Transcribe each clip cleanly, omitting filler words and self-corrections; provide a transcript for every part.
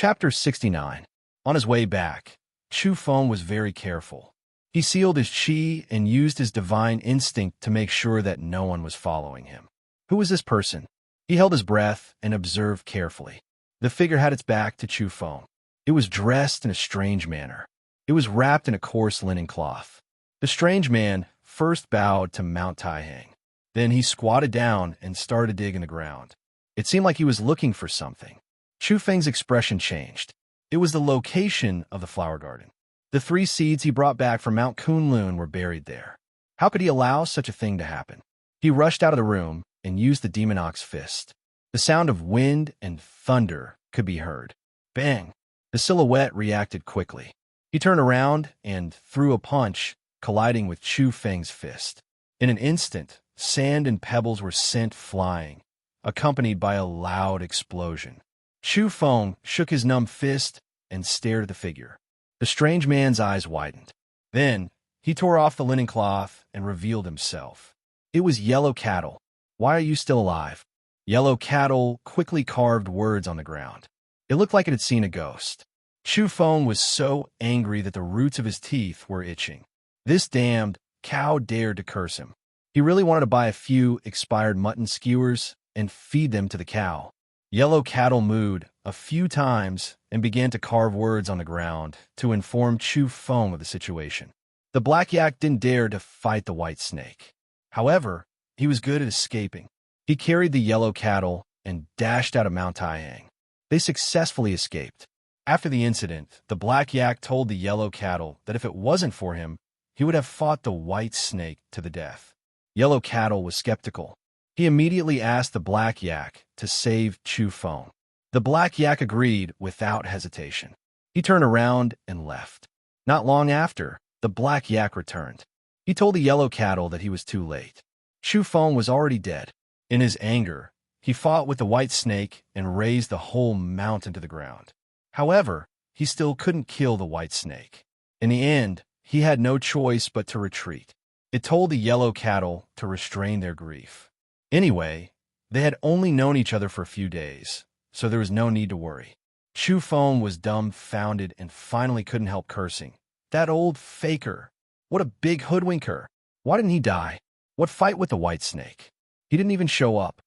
Chapter 69. On his way back, Chu Feng was very careful. He sealed his qi and used his divine instinct to make sure that no one was following him. Who was this person? He held his breath and observed carefully. The figure had its back to Chu Feng. It was dressed in a strange manner. It was wrapped in a coarse linen cloth. The strange man first bowed to Mount Taihang. Then he squatted down and started digging the ground. It seemed like he was looking for something. Chu Feng's expression changed. It was the location of the flower garden. The 3 seeds he brought back from Mount Kunlun were buried there. How could he allow such a thing to happen? He rushed out of the room and used the demon ox fist. The sound of wind and thunder could be heard. Bang! The silhouette reacted quickly. He turned around and threw a punch, colliding with Chu Feng's fist. In an instant, sand and pebbles were sent flying, accompanied by a loud explosion. Chu Feng shook his numb fist and stared at the figure. The strange man's eyes widened. Then, he tore off the linen cloth and revealed himself. It was Yellow Cattle. Why are you still alive? Yellow Cattle quickly carved words on the ground. It looked like it had seen a ghost. Chu Feng was so angry that the roots of his teeth were itching. This damned cow dared to curse him. He really wanted to buy a few expired mutton skewers and feed them to the cow. Yellow Cattle mooed a few times and began to carve words on the ground to inform Chu Feng of the situation. The black yak didn't dare to fight the white snake. However, he was good at escaping. He carried the Yellow Cattle and dashed out of Mount Taihang. They successfully escaped. After the incident, the black yak told the Yellow Cattle that if it wasn't for him, he would have fought the white snake to the death. Yellow Cattle was skeptical. He immediately asked the black yak to save Chu Feng. The black yak agreed without hesitation. He turned around and left. Not long after, the black yak returned. He told the Yellow Cattle that he was too late. Chu Feng was already dead. In his anger, he fought with the white snake and razed the whole mountain to the ground. However, he still couldn't kill the white snake. In the end, he had no choice but to retreat. It told the Yellow Cattle to restrain their grief. Anyway, they had only known each other for a few days, so there was no need to worry. Chu Feng was dumbfounded and finally couldn't help cursing. That old faker! What a big hoodwinker! Why didn't he die? What fight with the white snake? He didn't even show up.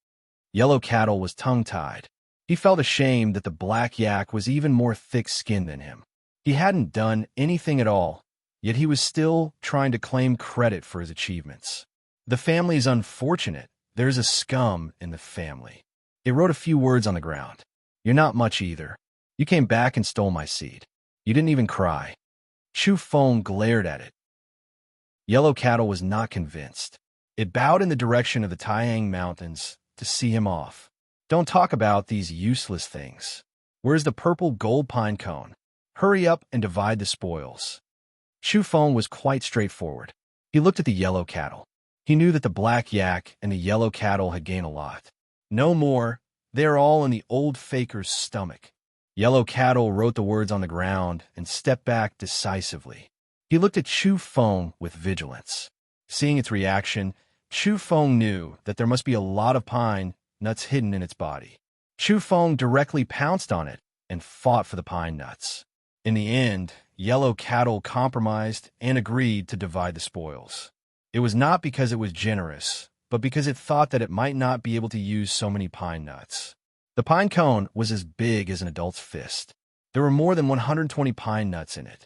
Yellow Cattle was tongue-tied. He felt ashamed that the black yak was even more thick-skinned than him. He hadn't done anything at all, yet he was still trying to claim credit for his achievements. The family is unfortunate. There's a scum in the family. It wrote a few words on the ground. You're not much either. You came back and stole my seed. You didn't even cry. Chu Feng glared at it. Yellow Cattle was not convinced. It bowed in the direction of the Taihang Mountains to see him off. Don't talk about these useless things. Where's the purple gold pine cone? Hurry up and divide the spoils. Chu Feng was quite straightforward. He looked at the Yellow Cattle. He knew that the black yak and the Yellow Cattle had gained a lot. No more. They are all in the old faker's stomach. Yellow Cattle wrote the words on the ground and stepped back decisively. He looked at Chu Feng with vigilance. Seeing its reaction, Chu Feng knew that there must be a lot of pine nuts hidden in its body. Chu Feng directly pounced on it and fought for the pine nuts. In the end, Yellow Cattle compromised and agreed to divide the spoils. It was not because it was generous, but because it thought that it might not be able to use so many pine nuts. The pine cone was as big as an adult's fist. There were more than 120 pine nuts in it.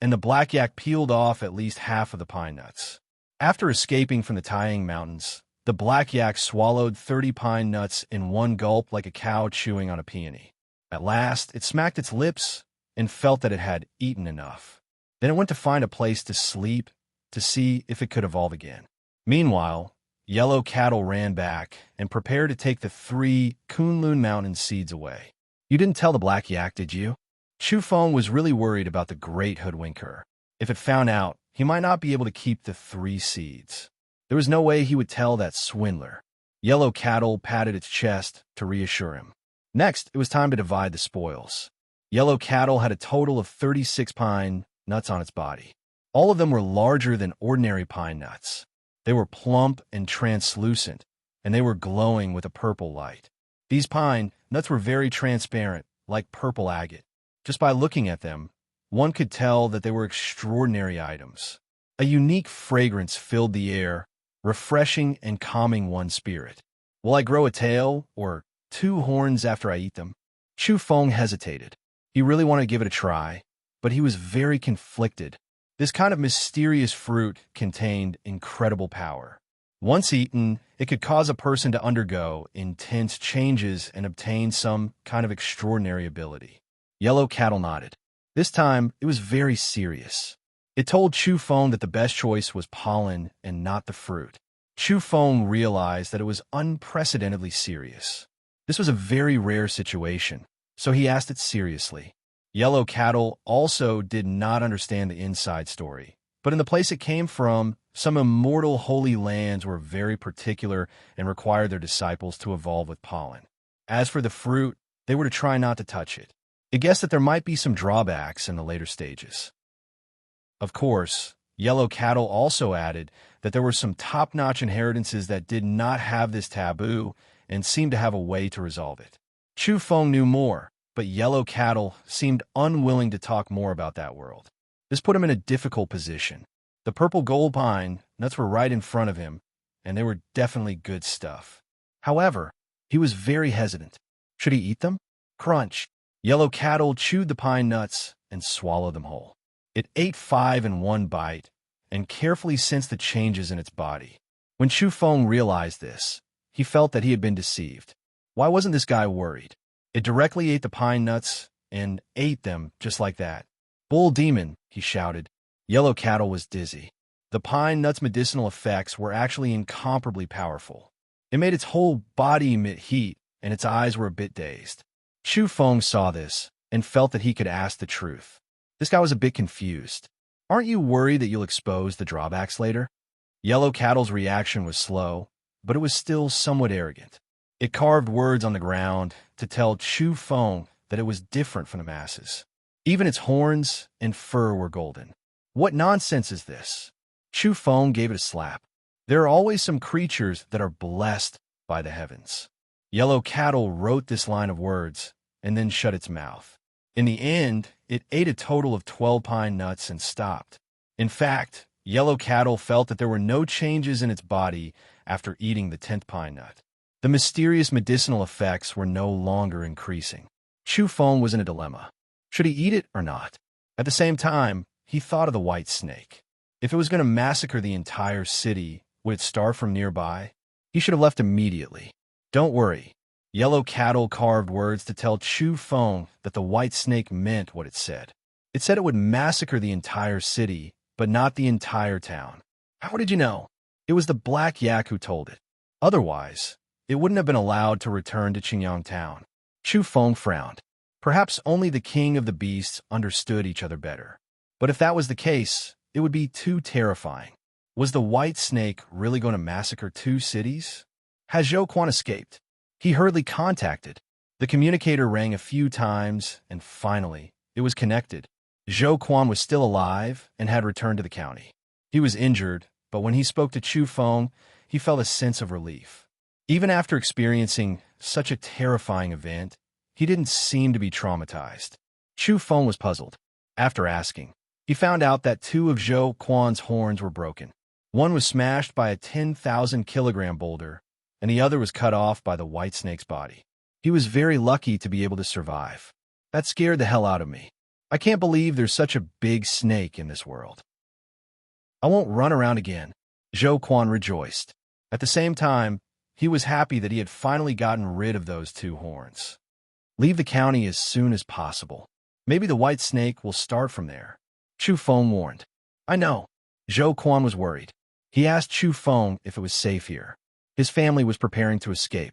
And the black yak peeled off at least half of the pine nuts. After escaping from the Taihang Mountains, the black yak swallowed 30 pine nuts in one gulp like a cow chewing on a peony. At last, it smacked its lips and felt that it had eaten enough. Then it went to find a place to sleep to see if it could evolve again. Meanwhile, Yellow Cattle ran back and prepared to take the 3 Kunlun Mountain seeds away. You didn't tell the black yak, did you? Chu Feng was really worried about the great hoodwinker. If it found out, he might not be able to keep the 3 seeds. There was no way he would tell that swindler. Yellow Cattle patted its chest to reassure him. Next, it was time to divide the spoils. Yellow Cattle had a total of 36 pine nuts on its body. All of them were larger than ordinary pine nuts. They were plump and translucent, and they were glowing with a purple light. These pine nuts were very transparent like purple agate. Just by looking at them, one could tell that they were extraordinary items. A unique fragrance filled the air, refreshing and calming one's spirit. Will I grow a tail or 2 horns after I eat them? Chu Feng hesitated. He really wanted to give it a try, but he was very conflicted. This kind of mysterious fruit contained incredible power. Once eaten, it could cause a person to undergo intense changes and obtain some kind of extraordinary ability. Yellow Cattle nodded. This time, it was very serious. It told Chu Feng that the best choice was pollen and not the fruit. Chu Feng realized that it was unprecedentedly serious. This was a very rare situation, so he asked it seriously. Yellow Cattle also did not understand the inside story, but in the place it came from, some immortal holy lands were very particular and required their disciples to evolve with pollen. As for the fruit, they were to try not to touch it. It guessed that there might be some drawbacks in the later stages. Of course, Yellow Cattle also added that there were some top-notch inheritances that did not have this taboo and seemed to have a way to resolve it. Chu Feng knew more, but Yellow Cattle seemed unwilling to talk more about that world. This put him in a difficult position. The purple gold pine nuts were right in front of him, and they were definitely good stuff. However, he was very hesitant. Should he eat them? Crunch. Yellow Cattle chewed the pine nuts and swallowed them whole. It ate 5 in one bite and carefully sensed the changes in its body. When Chu Feng realized this, he felt that he had been deceived. Why wasn't this guy worried? It directly ate the pine nuts and ate them just like that. Bull demon, he shouted. Yellow Cattle was dizzy. The pine nuts' medicinal effects were actually incomparably powerful. It made its whole body emit heat, and its eyes were a bit dazed. Chu Feng saw this and felt that he could ask the truth. This guy was a bit confused. Aren't you worried that you'll expose the drawbacks later? Yellow Cattle's reaction was slow, but it was still somewhat arrogant. It carved words on the ground to tell Chu Feng that it was different from the masses. Even its horns and fur were golden. What nonsense is this? Chu Feng gave it a slap. There are always some creatures that are blessed by the heavens. Yellow Cattle wrote this line of words and then shut its mouth. In the end, it ate a total of 12 pine nuts and stopped. In fact, Yellow Cattle felt that there were no changes in its body after eating the 10th pine nut. The mysterious medicinal effects were no longer increasing. Chu Feng was in a dilemma. Should he eat it or not? At the same time, he thought of the white snake. If it was going to massacre the entire city, would it start from nearby? He should have left immediately. Don't worry. Yellow Cattle carved words to tell Chu Feng that the white snake meant what it said. It said it would massacre the entire city, but not the entire town. How did you know? It was the Black Yak who told it. Otherwise, it wouldn't have been allowed to return to Qingyang town. Chu Feng frowned. Perhaps only the king of the beasts understood each other better. But if that was the case, it would be too terrifying. Was the white snake really going to massacre 2 cities? Has Zhou Quan escaped? He hurriedly contacted. The communicator rang a few times, and finally, it was connected. Zhou Quan was still alive and had returned to the county. He was injured, but when he spoke to Chu Feng, he felt a sense of relief. Even after experiencing such a terrifying event, he didn't seem to be traumatized. Chu Feng was puzzled. After asking, he found out that 2 of Zhou Quan's horns were broken. One was smashed by a 10,000-kilogram boulder, and the other was cut off by the white snake's body. He was very lucky to be able to survive. That scared the hell out of me. I can't believe there's such a big snake in this world. I won't run around again. Zhou Quan rejoiced. At the same time, he was happy that he had finally gotten rid of those 2 horns. Leave the county as soon as possible. Maybe the white snake will start from there. Chu Feng warned. I know. Zhou Quan was worried. He asked Chu Feng if it was safe here. His family was preparing to escape.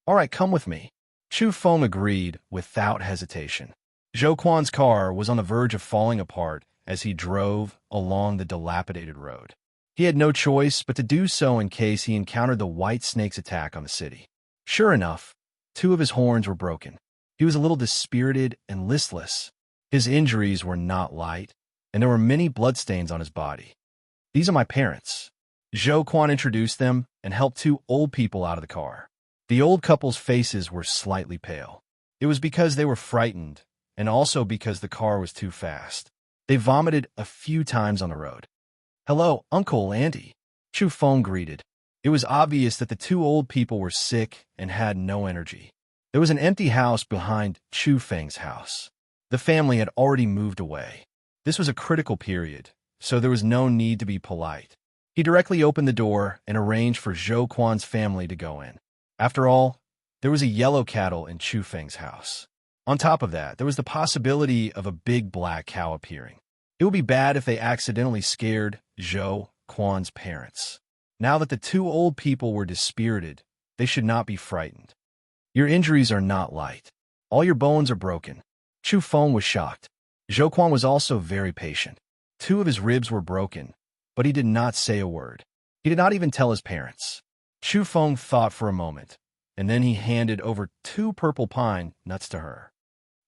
All right, come with me. Chu Feng agreed without hesitation. Zhou Quan's car was on the verge of falling apart as he drove along the dilapidated road. He had no choice but to do so in case he encountered the white snake's attack on the city. Sure enough, 2 of his horns were broken. He was a little dispirited and listless. His injuries were not light, and there were many bloodstains on his body. These are my parents. Zhou Quan introduced them and helped 2 old people out of the car. The old couple's faces were slightly pale. It was because they were frightened, and also because the car was too fast. They vomited a few times on the road. "Hello, Uncle Andy," Chu Feng greeted. It was obvious that the two old people were sick and had no energy. There was an empty house behind Chu Feng's house. The family had already moved away. This was a critical period, so there was no need to be polite. He directly opened the door and arranged for Zhou Quan's family to go in. After all, there was a yellow cattle in Chu Feng's house. On top of that, there was the possibility of a big black cow appearing. It would be bad if they accidentally scared Zhou Quan's parents. Now that the two old people were dispirited, they should not be frightened. "Your injuries are not light. All your bones are broken." Chu Feng was shocked. Zhou Quan was also very patient. 2 of his ribs were broken, but he did not say a word. He did not even tell his parents. Chu Feng thought for a moment, and then he handed over 2 purple pine nuts to her.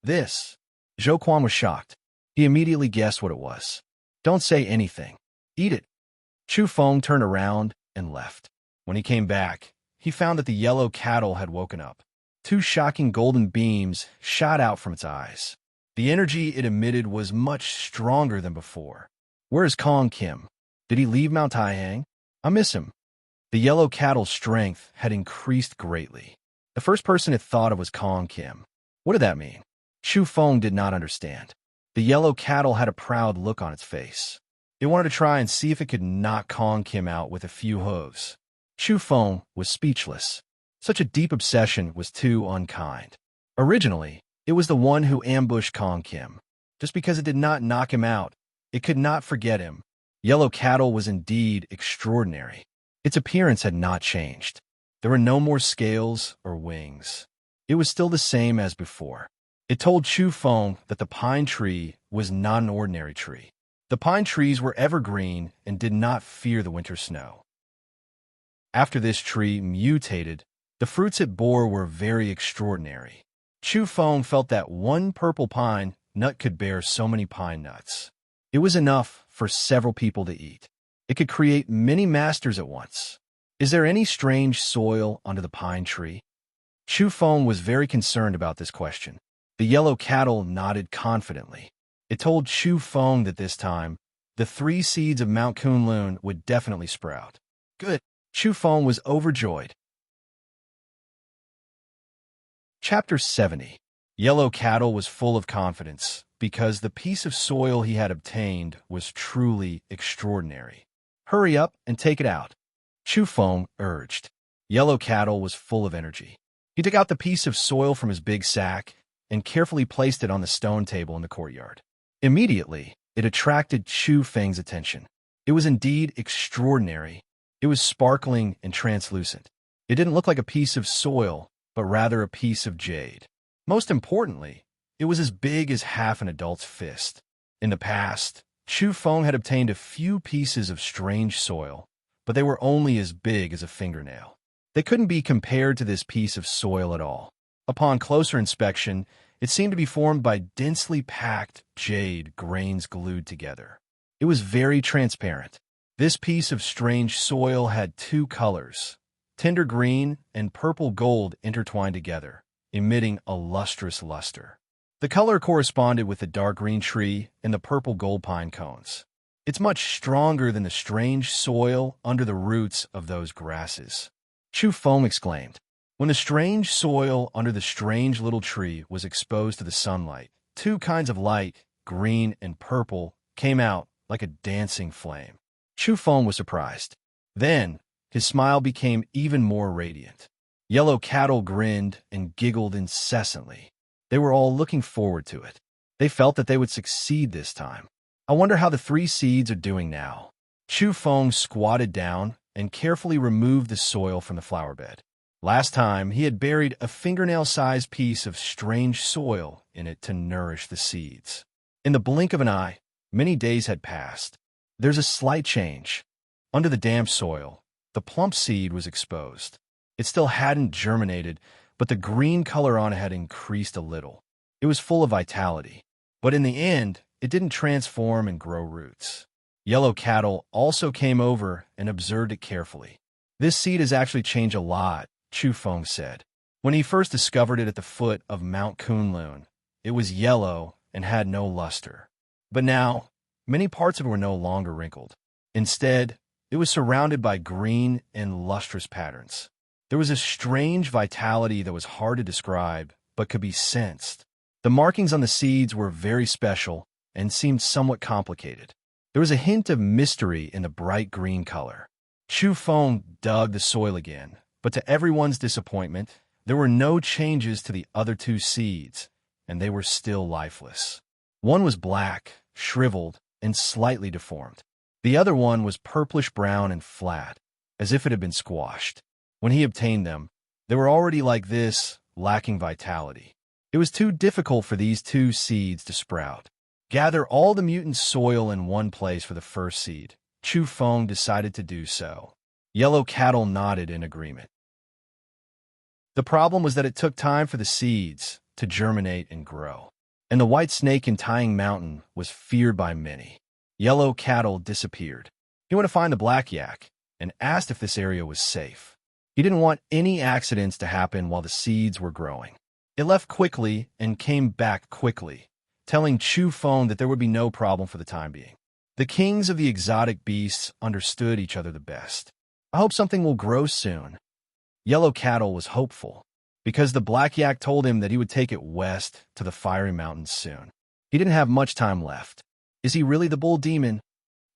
"This." Zhou Quan was shocked. He immediately guessed what it was. "Don't say anything. Eat it." Chu Feng turned around and left. When he came back, he found that the yellow cattle had woken up. 2 shocking golden beams shot out from its eyes. The energy it emitted was much stronger than before. "Where is Kong Kim? Did he leave Mount Taihang? I miss him." The yellow cattle's strength had increased greatly. The first person it thought of was Kong Kim. What did that mean? Chu Feng did not understand. The yellow cattle had a proud look on its face. It wanted to try and see if it could knock Kong Kim out with a few hooves. Chu Feng was speechless. Such a deep obsession was too unkind. Originally, it was the one who ambushed Kong Kim. Just because it did not knock him out, it could not forget him. Yellow cattle was indeed extraordinary. Its appearance had not changed. There were no more scales or wings. It was still the same as before. It told Chu Feng that the pine tree was not an ordinary tree. The pine trees were evergreen and did not fear the winter snow. After this tree mutated, the fruits it bore were very extraordinary. Chu Feng felt that one purple pine nut could bear so many pine nuts. It was enough for several people to eat. It could create many masters at once. Is there any strange soil under the pine tree? Chu Feng was very concerned about this question. The yellow cattle nodded confidently. It told Chu Feng that this time, the 3 seeds of Mount Kunlun would definitely sprout. Good. Chu Feng was overjoyed. Chapter 70. Yellow Cattle was full of confidence because the piece of soil he had obtained was truly extraordinary. "Hurry up and take it out," Chu Feng urged. Yellow Cattle was full of energy. He took out the piece of soil from his big sack and carefully placed it on the stone table in the courtyard. Immediately, it attracted Chu Feng's attention. It was indeed extraordinary. It was sparkling and translucent. It didn't look like a piece of soil, but rather a piece of jade. Most importantly, it was as big as half an adult's fist. In the past, Chu Feng had obtained a few pieces of strange soil, but they were only as big as a fingernail. They couldn't be compared to this piece of soil at all. Upon closer inspection, it seemed to be formed by densely packed jade grains glued together. It was very transparent. This piece of strange soil had 2 colors, tender green and purple gold intertwined together, emitting a lustrous luster. The color corresponded with the dark green tree and the purple gold pine cones. It's much stronger than the strange soil under the roots of those grasses, Chu Feng exclaimed. When the strange soil under the strange little tree was exposed to the sunlight, 2 kinds of light, green and purple, came out like a dancing flame. Chu Feng was surprised. Then, his smile became even more radiant. Yellow Cattle grinned and giggled incessantly. They were all looking forward to it. They felt that they would succeed this time. I wonder how the 3 seeds are doing now. Chu Feng squatted down and carefully removed the soil from the flower bed. Last time, he had buried a fingernail-sized piece of strange soil in it to nourish the seeds. In the blink of an eye, many days had passed. There's a slight change. Under the damp soil, the plump seed was exposed. It still hadn't germinated, but the green color on it had increased a little. It was full of vitality. But in the end, it didn't transform and grow roots. Yellow Cattle also came over and observed it carefully. This seed has actually changed a lot, Chu Feng said. When he first discovered it at the foot of Mount Kunlun, it was yellow and had no luster. But now, many parts of it were no longer wrinkled. Instead, it was surrounded by green and lustrous patterns. There was a strange vitality that was hard to describe, but could be sensed. The markings on the seeds were very special and seemed somewhat complicated. There was a hint of mystery in the bright green color. Chu Feng dug the soil again, but to everyone's disappointment, there were no changes to the other two seeds, and they were still lifeless. One was black, shriveled, and slightly deformed. The other one was purplish-brown and flat, as if it had been squashed. When he obtained them, they were already like this, lacking vitality. It was too difficult for these two seeds to sprout. Gather all the mutant soil in one place for the first seed. Chu Feng decided to do so. Yellow Cattle nodded in agreement. The problem was that it took time for the seeds to germinate and grow, and the white snake in Tying Mountain was feared by many. Yellow Cattle disappeared. He went to find the black yak and asked if this area was safe. He didn't want any accidents to happen while the seeds were growing. It left quickly and came back quickly, telling Chu Feng that there would be no problem for the time being. The kings of the exotic beasts understood each other the best. I hope something will grow soon. Yellow Cattle was hopeful, because the black yak told him that he would take it west to the fiery mountains soon. He didn't have much time left. Is he really the bull demon?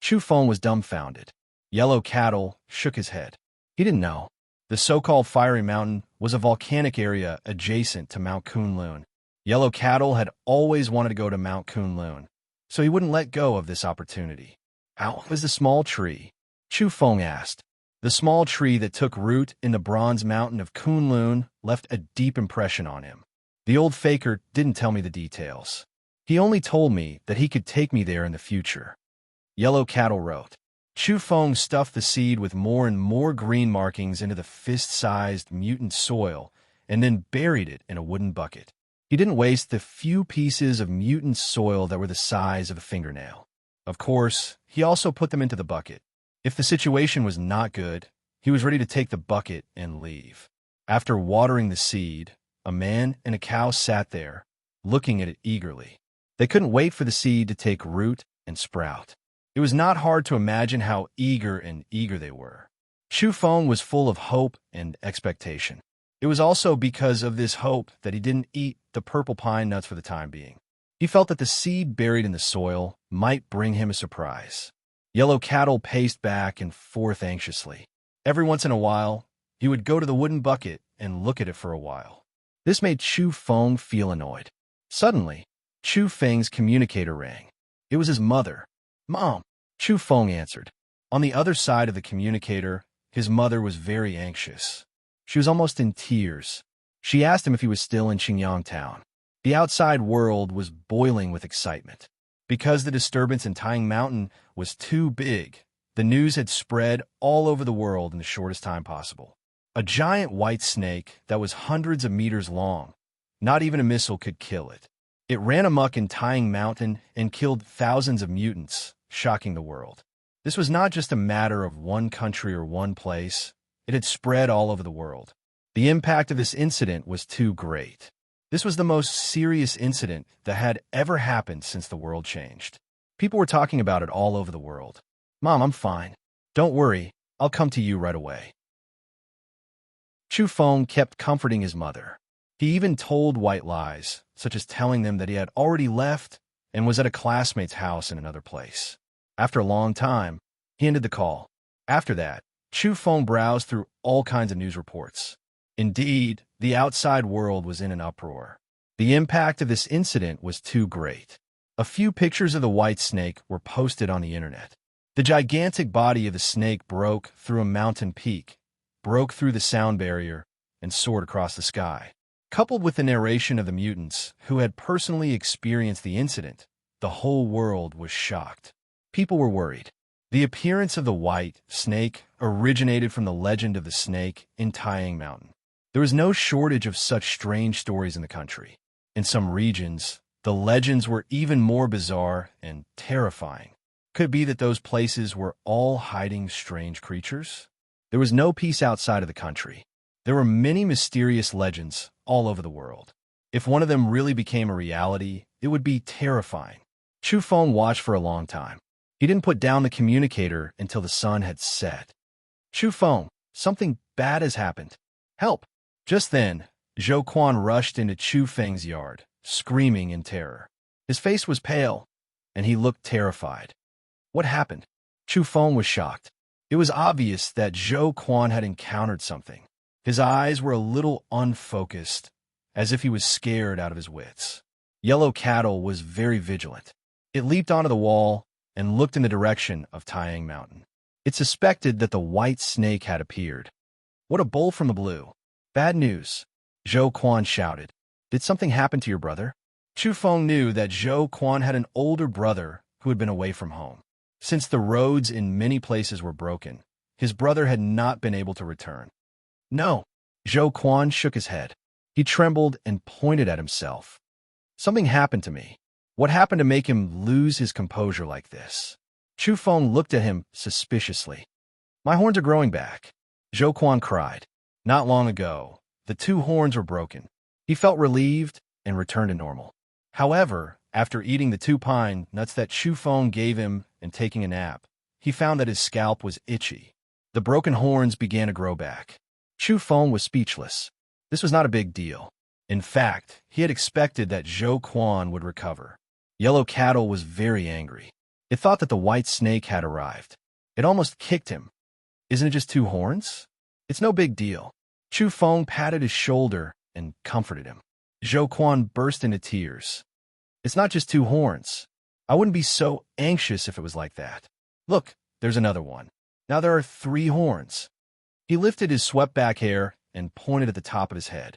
Chu Feng was dumbfounded. Yellow Cattle shook his head. He didn't know. The so-called fiery mountain was a volcanic area adjacent to Mount Kunlun. Yellow Cattle had always wanted to go to Mount Kunlun, so he wouldn't let go of this opportunity. How was the small tree? Chu Feng asked. The small tree that took root in the bronze mountain of Kunlun left a deep impression on him. The old faker didn't tell me the details. He only told me that he could take me there in the future. Yellow Cattle wrote. Chu Feng stuffed the seed with more and more green markings into the fist-sized mutant soil and then buried it in a wooden bucket. He didn't waste the few pieces of mutant soil that were the size of a fingernail. Of course, he also put them into the bucket. If the situation was not good, he was ready to take the bucket and leave. After watering the seed, a man and a cow sat there, looking at it eagerly. They couldn't wait for the seed to take root and sprout. It was not hard to imagine how eager they were. Chu Feng was full of hope and expectation. It was also because of this hope that he didn't eat the purple pine nuts for the time being. He felt that the seed buried in the soil might bring him a surprise. Yellow Cattle paced back and forth anxiously. Every once in a while, he would go to the wooden bucket and look at it for a while. This made Chu Feng feel annoyed. Suddenly, Chu Feng's communicator rang. It was his mother. "Mom," Chu Feng answered. On the other side of the communicator, his mother was very anxious. She was almost in tears. She asked him if he was still in Xingyang town. The outside world was boiling with excitement. Because the disturbance in Tying Mountain was too big, the news had spread all over the world in the shortest time possible. A giant white snake that was hundreds of meters long. Not even a missile could kill it. It ran amok in Tying Mountain and killed thousands of mutants, shocking the world. This was not just a matter of one country or one place. It had spread all over the world. The impact of this incident was too great. This was the most serious incident that had ever happened since the world changed. People were talking about it all over the world. "Mom, I'm fine. Don't worry, I'll come to you right away." Chu Feng kept comforting his mother. He even told white lies, such as telling them that he had already left and was at a classmate's house in another place. After a long time, he ended the call. After that, Chu Feng browsed through all kinds of news reports. Indeed, the outside world was in an uproar. The impact of this incident was too great. A few pictures of the white snake were posted on the internet. The gigantic body of the snake broke through a mountain peak, broke through the sound barrier, and soared across the sky. Coupled with the narration of the mutants who had personally experienced the incident, the whole world was shocked. People were worried. The appearance of the white snake originated from the legend of the snake in Tying Mountain. There was no shortage of such strange stories in the country. In some regions, the legends were even more bizarre and terrifying. Could it be that those places were all hiding strange creatures? There was no peace outside of the country. There were many mysterious legends all over the world. If one of them really became a reality, it would be terrifying. Chu Feng watched for a long time. He didn't put down the communicator until the sun had set. Chu Feng, something bad has happened. Help! Just then, Zhou Quan rushed into Chu Feng's yard, screaming in terror. His face was pale, and he looked terrified. What happened? Chu Feng was shocked. It was obvious that Zhou Quan had encountered something. His eyes were a little unfocused, as if he was scared out of his wits. Yellow Cattle was very vigilant. It leaped onto the wall and looked in the direction of Taiyang Mountain. It suspected that the white snake had appeared. What a bolt from the blue. Bad news, Zhou Quan shouted. Did something happen to your brother? Chu Feng knew that Zhou Quan had an older brother who had been away from home. Since the roads in many places were broken, his brother had not been able to return. No, Zhou Quan shook his head. He trembled and pointed at himself. Something happened to me. What happened to make him lose his composure like this? Chu Feng looked at him suspiciously. My horns are growing back, Zhou Quan cried. Not long ago, the two horns were broken. He felt relieved and returned to normal. However, after eating the 2 pine nuts that Chu Feng gave him and taking a nap, he found that his scalp was itchy. The broken horns began to grow back. Chu Feng was speechless. This was not a big deal. In fact, he had expected that Zhou Quan would recover. Yellow Cattle was very angry. It thought that the white snake had arrived. It almost kicked him. Isn't it just 2 horns? It's no big deal. Chu Feng patted his shoulder and comforted him. Zhou Quan burst into tears. It's not just 2 horns. I wouldn't be so anxious if it was like that. Look, there's another one. Now there are 3 horns. He lifted his swept-back hair and pointed at the top of his head.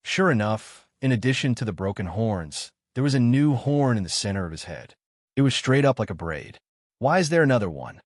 Sure enough, in addition to the broken horns, there was a new horn in the center of his head. It was straight up like a braid. Why is there another one?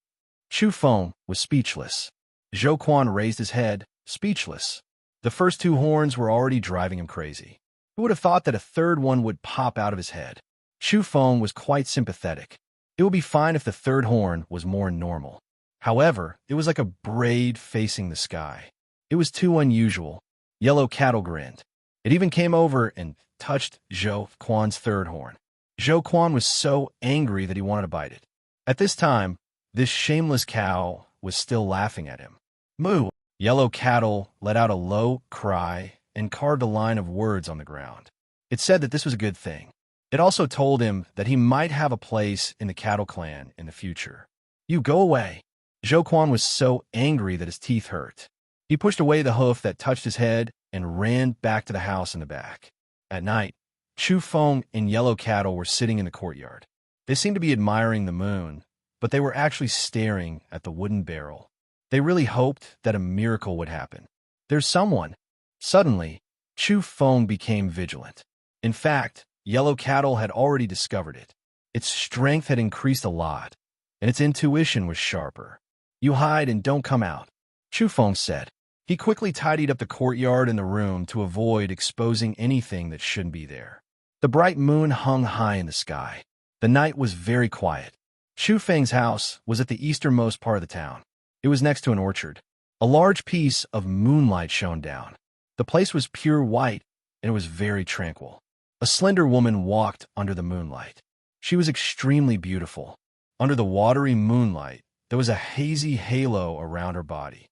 Chu Feng was speechless. Zhou Quan raised his head, speechless. The first 2 horns were already driving him crazy. Who would have thought that a third one would pop out of his head? Chu Feng was quite sympathetic. It would be fine if the third horn was more normal. However, it was like a braid facing the sky. It was too unusual. Yellow Cattle grinned. It even came over and touched Zhou Quan's third horn. Zhou Quan was so angry that he wanted to bite it. At this time, this shameless cow was still laughing at him. Moo! Yellow Cattle let out a low cry and carved a line of words on the ground. It said that this was a good thing. It also told him that he might have a place in the cattle clan in the future. You go away. Zhou Quan was so angry that his teeth hurt. He pushed away the hoof that touched his head and ran back to the house in the back. At night, Chu Feng and Yellow Cattle were sitting in the courtyard. They seemed to be admiring the moon, but they were actually staring at the wooden barrel. They really hoped that a miracle would happen. There's someone. Suddenly, Chu Feng became vigilant. In fact, Yellow Cattle had already discovered it. Its strength had increased a lot, and its intuition was sharper. You hide and don't come out, Chu Feng said. He quickly tidied up the courtyard and the room to avoid exposing anything that shouldn't be there. The bright moon hung high in the sky. The night was very quiet. Chu Feng's house was at the easternmost part of the town. It was next to an orchard. A large piece of moonlight shone down. The place was pure white, and it was very tranquil. A slender woman walked under the moonlight. She was extremely beautiful. Under the watery moonlight, there was a hazy halo around her body.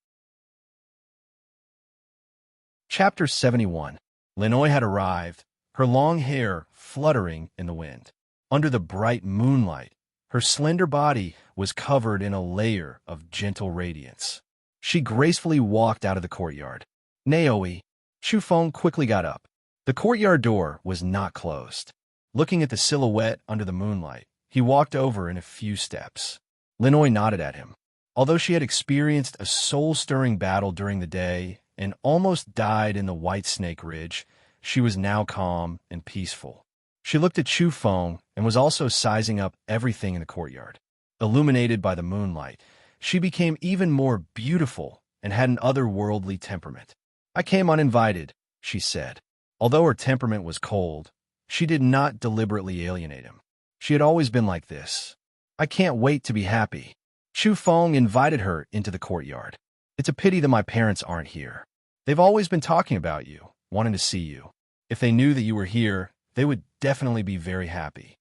Chapter 71. Linoy had arrived, her long hair fluttering in the wind. Under the bright moonlight, her slender body was covered in a layer of gentle radiance. She gracefully walked out of the courtyard. Naoi. Chu Feng quickly got up. The courtyard door was not closed. Looking at the silhouette under the moonlight, he walked over in a few steps. Linoy nodded at him. Although she had experienced a soul-stirring battle during the day and almost died in the White Snake Ridge, she was now calm and peaceful. She looked at Chu Feng and was also sizing up everything in the courtyard. Illuminated by the moonlight, she became even more beautiful and had an otherworldly temperament. I came uninvited, she said. Although her temperament was cold, she did not deliberately alienate him. She had always been like this. I can't wait to be happy. Chu Feng invited her into the courtyard. It's a pity that my parents aren't here. They've always been talking about you, wanting to see you. If they knew that you were here, they would definitely be very happy.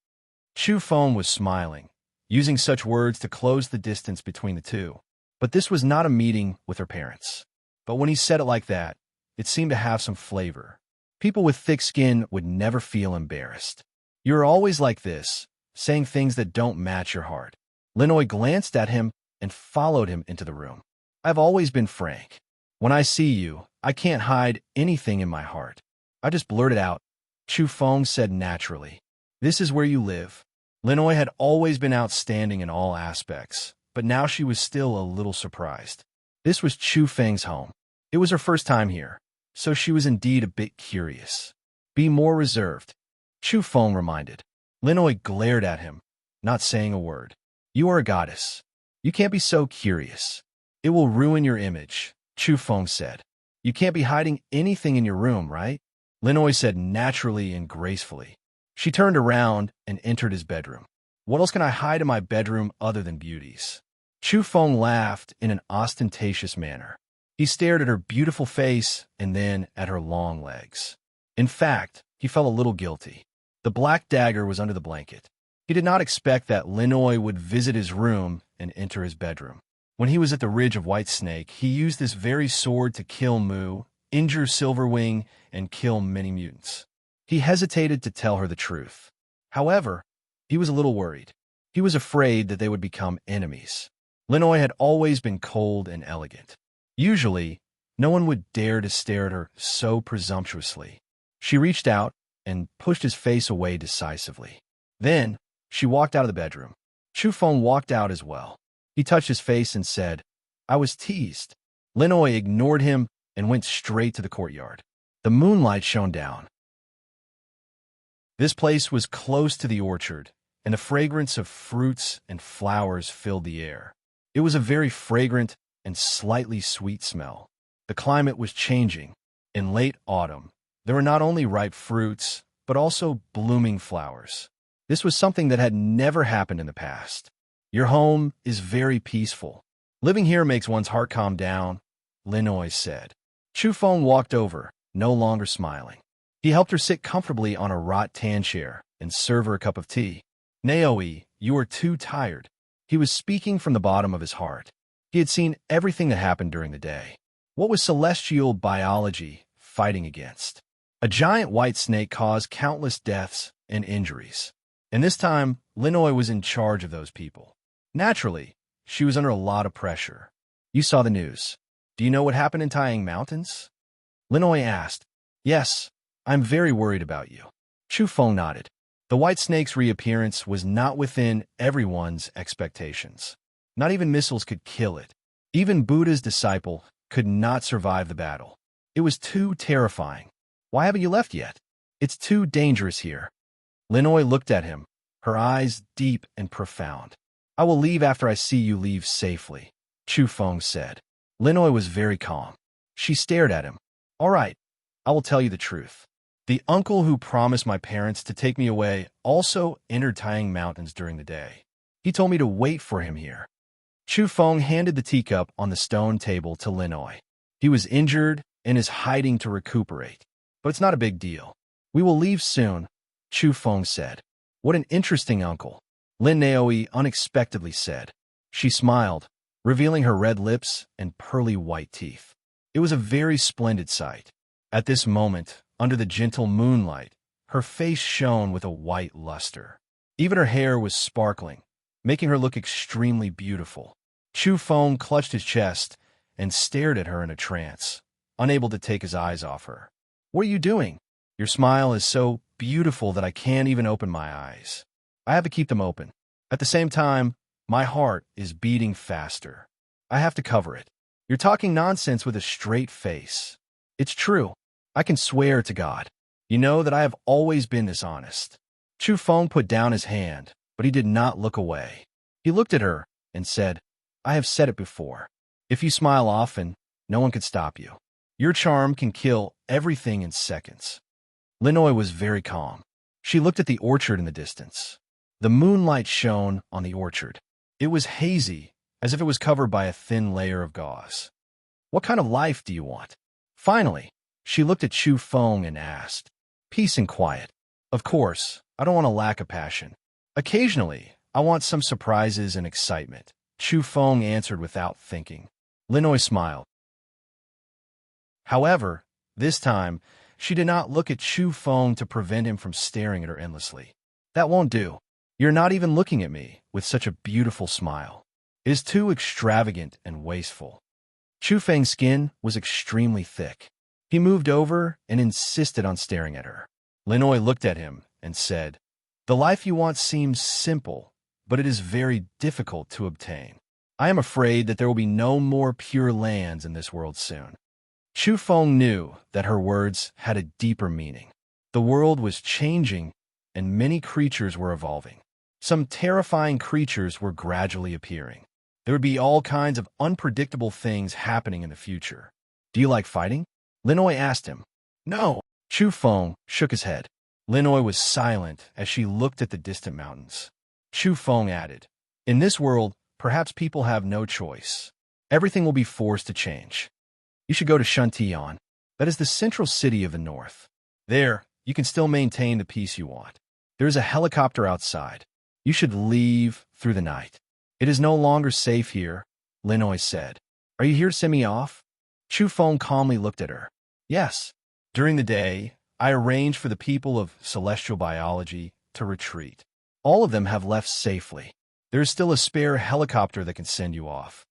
Chu Feng was smiling, using such words to close the distance between the two. But this was not a meeting with her parents. But when he said it like that, it seemed to have some flavor. People with thick skin would never feel embarrassed. You're always like this, saying things that don't match your heart. Linoy glanced at him and followed him into the room. I've always been frank. When I see you, I can't hide anything in my heart. I just blurt it out, Chu Feng said naturally. This is where you live. Linoy had always been outstanding in all aspects, but now she was still a little surprised. This was Chu Feng's home. It was her first time here, so she was indeed a bit curious. Be more reserved, Chu Feng reminded. Linoy glared at him, not saying a word. You are a goddess. You can't be so curious. It will ruin your image, Chu Feng said. You can't be hiding anything in your room, right? Linoy said naturally and gracefully. She turned around and entered his bedroom. What else can I hide in my bedroom other than beauties? Chu Feng laughed in an ostentatious manner. He stared at her beautiful face and then at her long legs. In fact, he felt a little guilty. The black dagger was under the blanket. He did not expect that Linoy would visit his room and enter his bedroom. When he was at the Ridge of White Snake, he used this very sword to kill Mu, injure Silverwing, and kill many mutants. He hesitated to tell her the truth. However, he was a little worried. He was afraid that they would become enemies. Linoy had always been cold and elegant. Usually, no one would dare to stare at her so presumptuously. She reached out and pushed his face away decisively. Then, she walked out of the bedroom. Chu Feng walked out as well. He touched his face and said, I was teased. Linoy ignored him and went straight to the courtyard. The moonlight shone down. This place was close to the orchard, and the fragrance of fruits and flowers filled the air. It was a very fragrant and slightly sweet smell. The climate was changing. In late autumn, there were not only ripe fruits, but also blooming flowers. This was something that had never happened in the past. Your home is very peaceful. Living here makes one's heart calm down, Linoy said. Chu Feng walked over, no longer smiling. He helped her sit comfortably on a rattan chair and serve her a cup of tea. Naoi, you are too tired. He was speaking from the bottom of his heart. He had seen everything that happened during the day. What was celestial biology fighting against? A giant white snake caused countless deaths and injuries. And this time, Linoy was in charge of those people. Naturally, she was under a lot of pressure. You saw the news. Do you know what happened in Taiyang Mountains? Linoy asked. Yes, I'm very worried about you. Chu Feng nodded. The white snake's reappearance was not within everyone's expectations. Not even missiles could kill it. Even Buddha's disciple could not survive the battle. It was too terrifying. Why haven't you left yet? It's too dangerous here. Linoy looked at him, her eyes deep and profound. I will leave after I see you leave safely, Chu Feng said. Linoy was very calm. She stared at him. All right, I will tell you the truth. The uncle who promised my parents to take me away also entered Taiyang Mountains during the day. He told me to wait for him here. Chu Feng handed the teacup on the stone table to Linoy. He was injured and is hiding to recuperate. But it's not a big deal. We will leave soon, Chu Feng said. What an interesting uncle, Lin Naoi unexpectedly said. She smiled, revealing her red lips and pearly white teeth. It was a very splendid sight. At this moment, under the gentle moonlight, her face shone with a white luster. Even her hair was sparkling, making her look extremely beautiful. Chu Feng clutched his chest and stared at her in a trance, unable to take his eyes off her. What are you doing? Your smile is so beautiful that I can't even open my eyes. I have to keep them open. At the same time, my heart is beating faster. I have to cover it. You're talking nonsense with a straight face. It's true. I can swear to God. You know that I have always been this honest. Chu Feng put down his hand, but he did not look away. He looked at her and said, I have said it before. If you smile often, no one could stop you. Your charm can kill everything in seconds. Linoy was very calm. She looked at the orchard in the distance. The moonlight shone on the orchard. It was hazy, as if it was covered by a thin layer of gauze. What kind of life do you want? Finally, she looked at Chu Feng and asked, "Peace and quiet. Of course, I don't want a lack of passion. Occasionally, I want some surprises and excitement," Chu Feng answered without thinking. Linoy smiled. However, this time, she did not look at Chu Feng to prevent him from staring at her endlessly. "That won't do. You're not even looking at me with such a beautiful smile. It is too extravagant and wasteful." Chu Feng's skin was extremely thick. He moved over and insisted on staring at her. Linoy looked at him and said, "The life you want seems simple, but it is very difficult to obtain. I am afraid that there will be no more pure lands in this world soon." Chu Feng knew that her words had a deeper meaning. The world was changing, and many creatures were evolving. Some terrifying creatures were gradually appearing. There would be all kinds of unpredictable things happening in the future. "Do you like fighting?" Linoy asked him. "No." Chu Feng shook his head. Linoy was silent as she looked at the distant mountains. Chu Feng added, "In this world, perhaps people have no choice. Everything will be forced to change. You should go to Shuntian. That is the central city of the north. There, you can still maintain the peace you want. There is a helicopter outside. You should leave through the night. It is no longer safe here," Linoy said. "Are you here to send me off?" Chu Feng calmly looked at her. "Yes. During the day, I arranged for the people of celestial biology to retreat. All of them have left safely. There is still a spare helicopter that can send you off."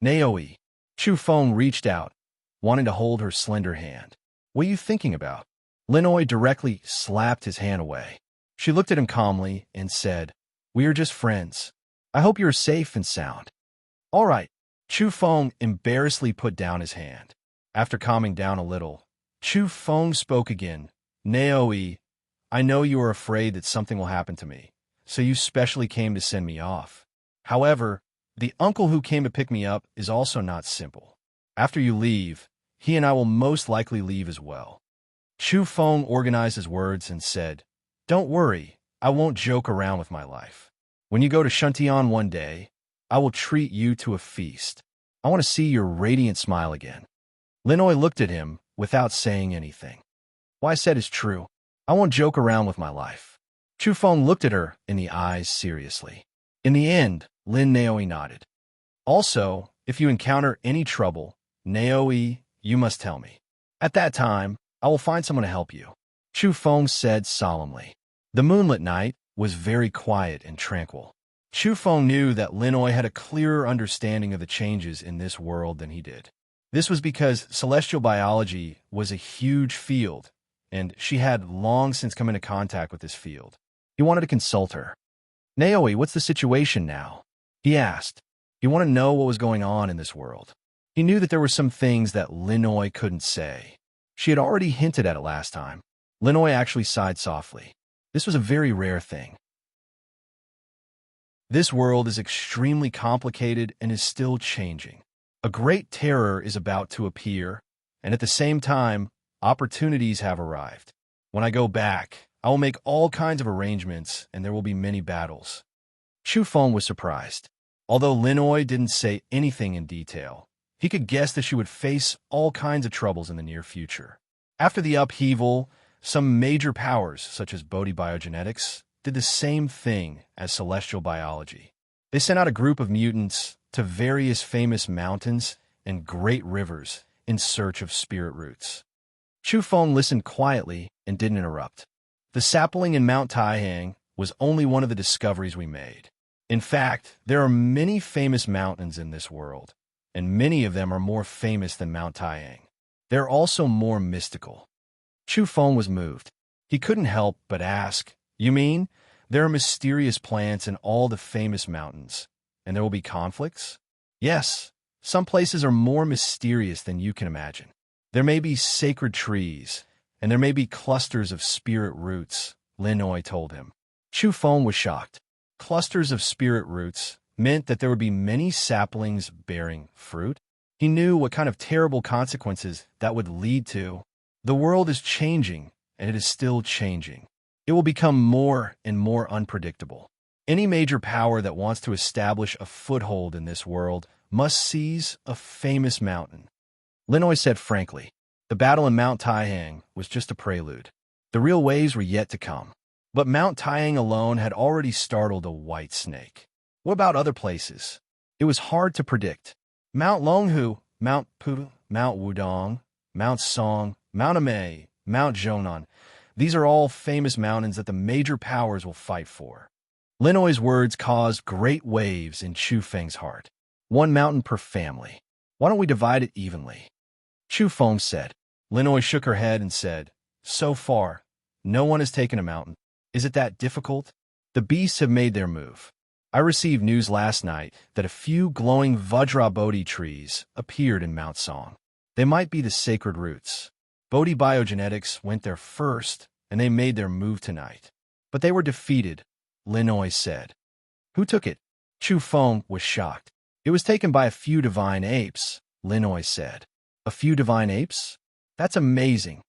"Naoi." Chu Feng reached out, wanting to hold her slender hand. "What are you thinking about?" Linoy directly slapped his hand away. She looked at him calmly and said, "We are just friends. I hope you are safe and sound." "All right." Chu Feng embarrassedly put down his hand. After calming down a little, Chu Feng spoke again. "Naoi, I know you are afraid that something will happen to me, so you specially came to send me off. However, the uncle who came to pick me up is also not simple. After you leave, he and I will most likely leave as well." Chu Feng organized his words and said, "Don't worry, I won't joke around with my life. When you go to Shuntian one day, I will treat you to a feast. I want to see your radiant smile again." Linoy looked at him without saying anything. "What I said is true. I won't joke around with my life." Chu Feng looked at her in the eyes seriously. In the end, Lin Naoi nodded. "Also, if you encounter any trouble, Naoi, you must tell me. At that time, I will find someone to help you," Chu Feng said solemnly. The moonlit night was very quiet and tranquil. Chu Feng knew that Linoy had a clearer understanding of the changes in this world than he did. This was because celestial biology was a huge field, and she had long since come into contact with this field. He wanted to consult her. "Naoi, what's the situation now?" he asked. He wanted to know what was going on in this world. He knew that there were some things that Linoy couldn't say. She had already hinted at it last time. Linoy actually sighed softly. This was a very rare thing. This world is extremely complicated and is still changing. A great terror is about to appear, and at the same time, opportunities have arrived. When I go back, I will make all kinds of arrangements, and there will be many battles." Chu Feng was surprised. Although Linoy didn't say anything in detail, he could guess that she would face all kinds of troubles in the near future. After the upheaval, some major powers, such as Bodhi biogenetics, did the same thing as celestial biology. They sent out a group of mutants to various famous mountains and great rivers in search of spirit roots. Chu Feng listened quietly and didn't interrupt. "The sapling in Mount Taihang was only one of the discoveries we made. In fact, there are many famous mountains in this world, and many of them are more famous than Mount Taihang. They're also more mystical." Chu Feng was moved. He couldn't help but ask, "You mean there are mysterious plants in all the famous mountains, and there will be conflicts?" "Yes, some places are more mysterious than you can imagine. There may be sacred trees, and there may be clusters of spirit roots," Linoy told him. Chu Feng was shocked. Clusters of spirit roots meant that there would be many saplings bearing fruit. He knew what kind of terrible consequences that would lead to. The world is changing, and it is still changing. It will become more and more unpredictable. Any major power that wants to establish a foothold in this world must seize a famous mountain. Linoy said frankly. The battle in Mount Taihang was just a prelude. The real waves were yet to come. But Mount Taihang alone had already startled a white snake. What about other places? It was hard to predict. Mount Longhu, Mount Pudu, Mount Wudong, Mount Song, Mount Amei, Mount Zhonan. These are all famous mountains that the major powers will fight for. Linoy's words caused great waves in Chu Feng's heart. One mountain per family. Why don't we divide it evenly? Chu Feng said. Linoy shook her head and said, So far, no one has taken a mountain. Is it that difficult? The beasts have made their move. I received news last night that a few glowing Vajra Bodhi trees appeared in Mount Song. They might be the sacred roots. Bodhi biogenetics went there first, and they made their move tonight. But they were defeated, Linoy said. Who took it? Chu Feng was shocked. It was taken by a few divine apes, Linoy said. A few divine apes? That's amazing.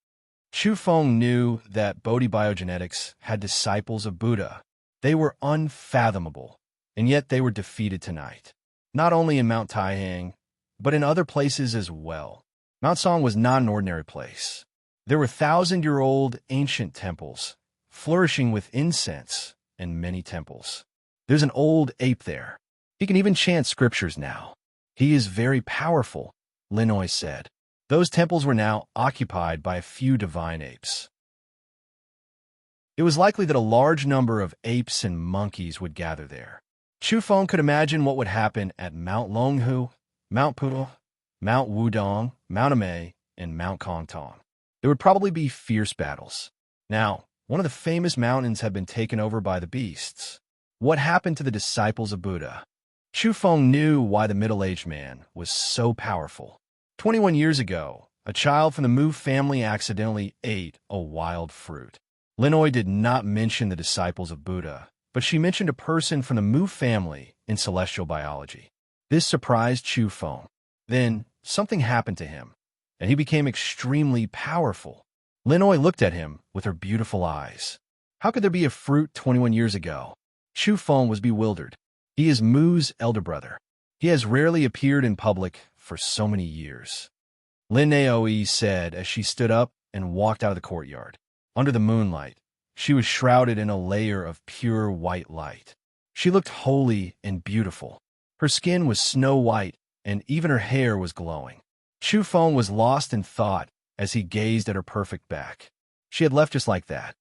Chu Feng knew that Bodhi biogenetics had disciples of Buddha. They were unfathomable, and yet they were defeated tonight. Not only in Mount Taihang, but in other places as well. Mount Song was not an ordinary place. There were 1,000-year-old ancient temples, flourishing with incense and many temples. There's an old ape there. He can even chant scriptures now. He is very powerful, Linoy said. Those temples were now occupied by a few divine apes. It was likely that a large number of apes and monkeys would gather there. Chu Feng could imagine what would happen at Mount Longhu, Mount Pudong, Mount Wudong, Mount Amei, and Mount Kongtong. There would probably be fierce battles. Now, one of the famous mountains had been taken over by the beasts. What happened to the disciples of Buddha? Chu Feng knew why the middle-aged man was so powerful. 21 years ago, a child from the Mu family accidentally ate a wild fruit. Linoy did not mention the disciples of Buddha, but she mentioned a person from the Mu family in celestial biology. This surprised Chu Feng. Then, something happened to him, and he became extremely powerful. Linoy looked at him with her beautiful eyes. How could there be a fruit 21 years ago? Chu Feng was bewildered. He is Mu's elder brother. He has rarely appeared in public for so many years. Lin Naoi said as she stood up and walked out of the courtyard. Under the moonlight, she was shrouded in a layer of pure white light. She looked holy and beautiful. Her skin was snow white, and even her hair was glowing. Chu Feng was lost in thought as he gazed at her perfect back. She had left just like that.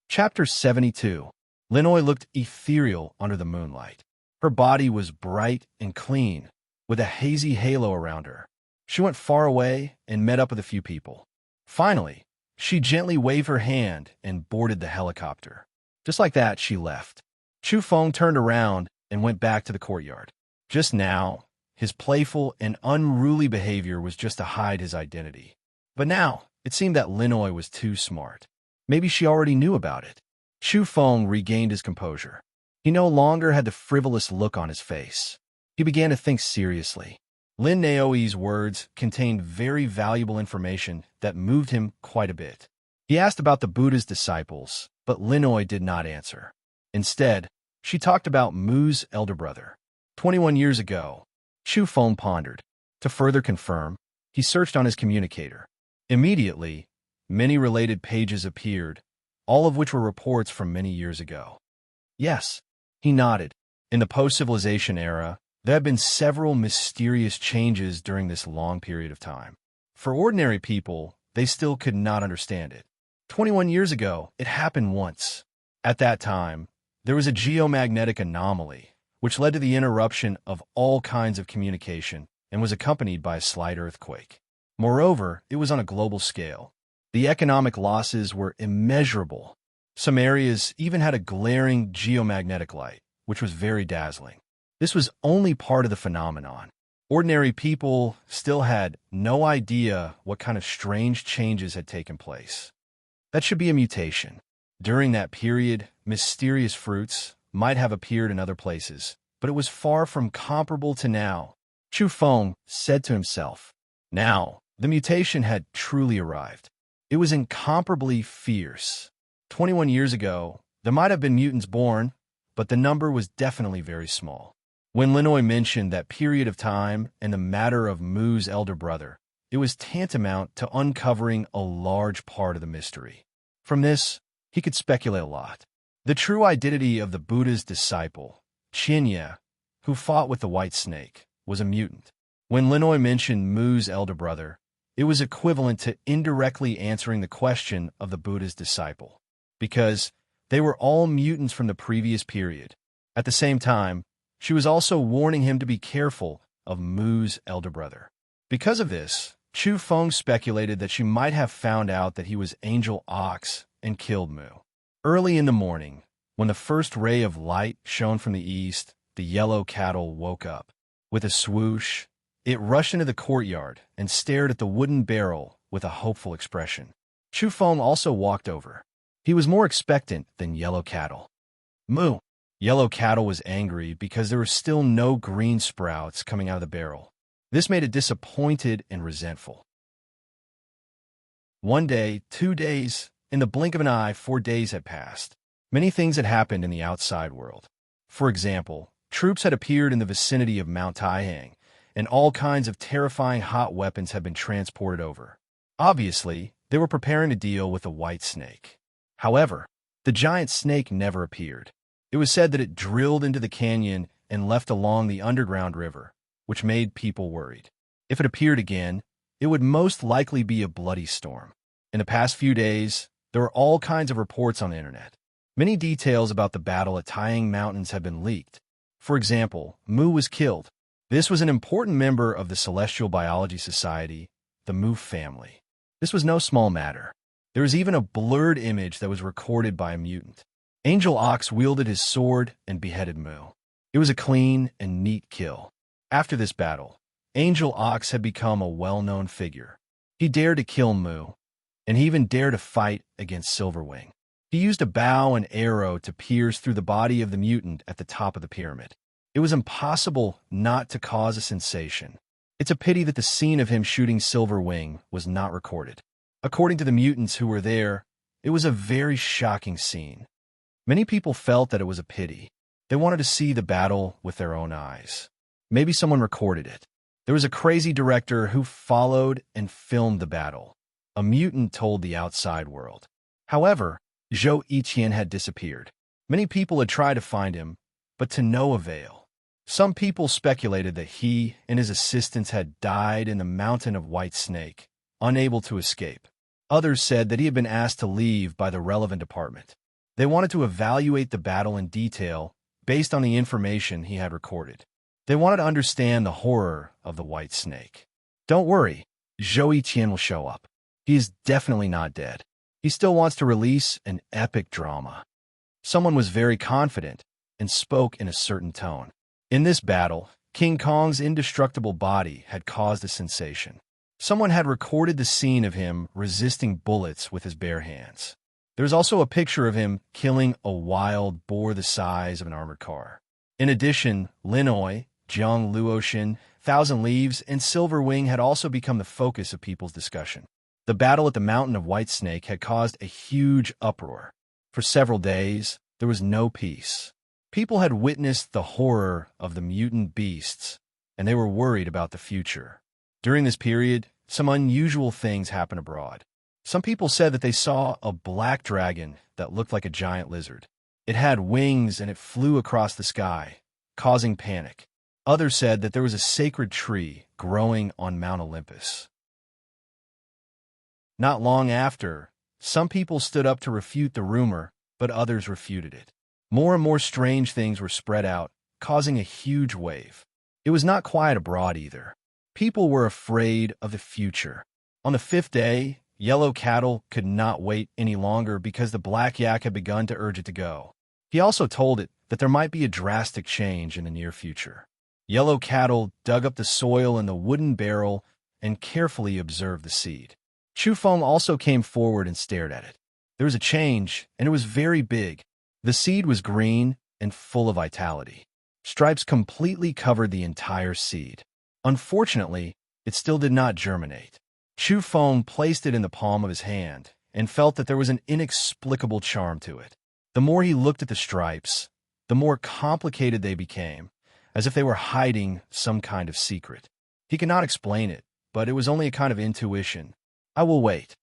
Chapter 72. Linoy looked ethereal under the moonlight. Her body was bright and clean, with a hazy halo around her. She went far away and met up with a few people. Finally, she gently waved her hand and boarded the helicopter. Just like that, she left. Chu Feng turned around and went back to the courtyard. Just now, his playful and unruly behavior was just to hide his identity. But now, it seemed that Linoy was too smart. Maybe she already knew about it. Chu Feng regained his composure. He no longer had the frivolous look on his face. He began to think seriously. Lin Naoi's words contained very valuable information that moved him quite a bit. He asked about the Buddha's disciples, but Linoy did not answer. Instead, she talked about Mu's elder brother. 21 years ago, Chu Feng pondered. To further confirm, he searched on his communicator. Immediately, many related pages appeared, all of which were reports from many years ago. Yes, he nodded. In the post-civilization era, there have been several mysterious changes during this long period of time. For ordinary people, they still could not understand it. 21 years ago, it happened once. At that time, there was a geomagnetic anomaly, which led to the interruption of all kinds of communication and was accompanied by a slight earthquake. Moreover, it was on a global scale. The economic losses were immeasurable. Some areas even had a glaring geomagnetic light, which was very dazzling. This was only part of the phenomenon. Ordinary people still had no idea what kind of strange changes had taken place. That should be a mutation. During that period, mysterious fruits might have appeared in other places, but it was far from comparable to now. Chu Feng said to himself. Now, the mutation had truly arrived. It was incomparably fierce. 21 years ago, there might have been mutants born, but the number was definitely very small. When Linoy mentioned that period of time and the matter of Mu's elder brother, it was tantamount to uncovering a large part of the mystery. From this, he could speculate a lot. The true identity of the Buddha's disciple, Chinya, who fought with the white snake, was a mutant. When Linoy mentioned Mu's elder brother, it was equivalent to indirectly answering the question of the Buddha's disciple, because they were all mutants from the previous period. At the same time, she was also warning him to be careful of Mu's elder brother. Because of this, Chu Feng speculated that she might have found out that he was Angel Ox and killed Mu. Early in the morning, when the first ray of light shone from the east, the yellow cattle woke up. With a swoosh, it rushed into the courtyard and stared at the wooden barrel with a hopeful expression. Chu Feng also walked over. He was more expectant than Yellow Cattle. Mu! Yellow Cattle was angry because there were still no green sprouts coming out of the barrel. This made it disappointed and resentful. 1 day, 2 days, in the blink of an eye, 4 days had passed. Many things had happened in the outside world. For example, troops had appeared in the vicinity of Mount Taihang, and all kinds of terrifying hot weapons had been transported over. Obviously, they were preparing to deal with the white snake. However, the giant snake never appeared. It was said that it drilled into the canyon and left along the underground river, which made people worried. If it appeared again, it would most likely be a bloody storm. In the past few days, there were all kinds of reports on the internet. Many details about the battle at Taihang Mountains have been leaked. For example, Mu was killed. This was an important member of the Celestial Biology Society, the Mu family. This was no small matter. There was even a blurred image that was recorded by a mutant. Angel Ox wielded his sword and beheaded Mu. It was a clean and neat kill. After this battle, Angel Ox had become a well-known figure. He dared to kill Mu, and he even dared to fight against Silverwing. He used a bow and arrow to pierce through the body of the mutant at the top of the pyramid. It was impossible not to cause a sensation. It's a pity that the scene of him shooting Silverwing was not recorded. According to the mutants who were there, it was a very shocking scene. Many people felt that it was a pity. They wanted to see the battle with their own eyes. Maybe someone recorded it. There was a crazy director who followed and filmed the battle. A mutant told the outside world. However, Zhou Yiqian had disappeared. Many people had tried to find him, but to no avail. Some people speculated that he and his assistants had died in the Mountain of White Snake, unable to escape. Others said that he had been asked to leave by the relevant department. They wanted to evaluate the battle in detail based on the information he had recorded. They wanted to understand the horror of the White Snake. Don't worry, Zhou Yiqian will show up. He is definitely not dead. He still wants to release an epic drama. Someone was very confident and spoke in a certain tone. In this battle, King Kong's indestructible body had caused a sensation. Someone had recorded the scene of him resisting bullets with his bare hands. There's also a picture of him killing a wild boar the size of an armored car. In addition, Linoy, Jiang Luoshin, Thousand Leaves, and Silverwing had also become the focus of people's discussion. The battle at the Mountain of White Snake had caused a huge uproar. For several days, there was no peace. People had witnessed the horror of the mutant beasts, and they were worried about the future. During this period, some unusual things happened abroad. Some people said that they saw a black dragon that looked like a giant lizard. It had wings and it flew across the sky, causing panic. Others said that there was a sacred tree growing on Mount Olympus. Not long after, some people stood up to refute the rumor, but others refuted it. More and more strange things were spread out, causing a huge wave. It was not quiet abroad either. People were afraid of the future. On the 5th day, Yellow Cattle could not wait any longer because the Black Yak had begun to urge it to go. He also told it that there might be a drastic change in the near future. Yellow Cattle dug up the soil in the wooden barrel and carefully observed the seed. Chu Feng also came forward and stared at it. There was a change, and it was very big. The seed was green and full of vitality. Stripes completely covered the entire seed. Unfortunately, it still did not germinate. Chu Feng placed it in the palm of his hand and felt that there was an inexplicable charm to it. The more he looked at the stripes, the more complicated they became, as if they were hiding some kind of secret. He could not explain it, but it was only a kind of intuition. I will wait.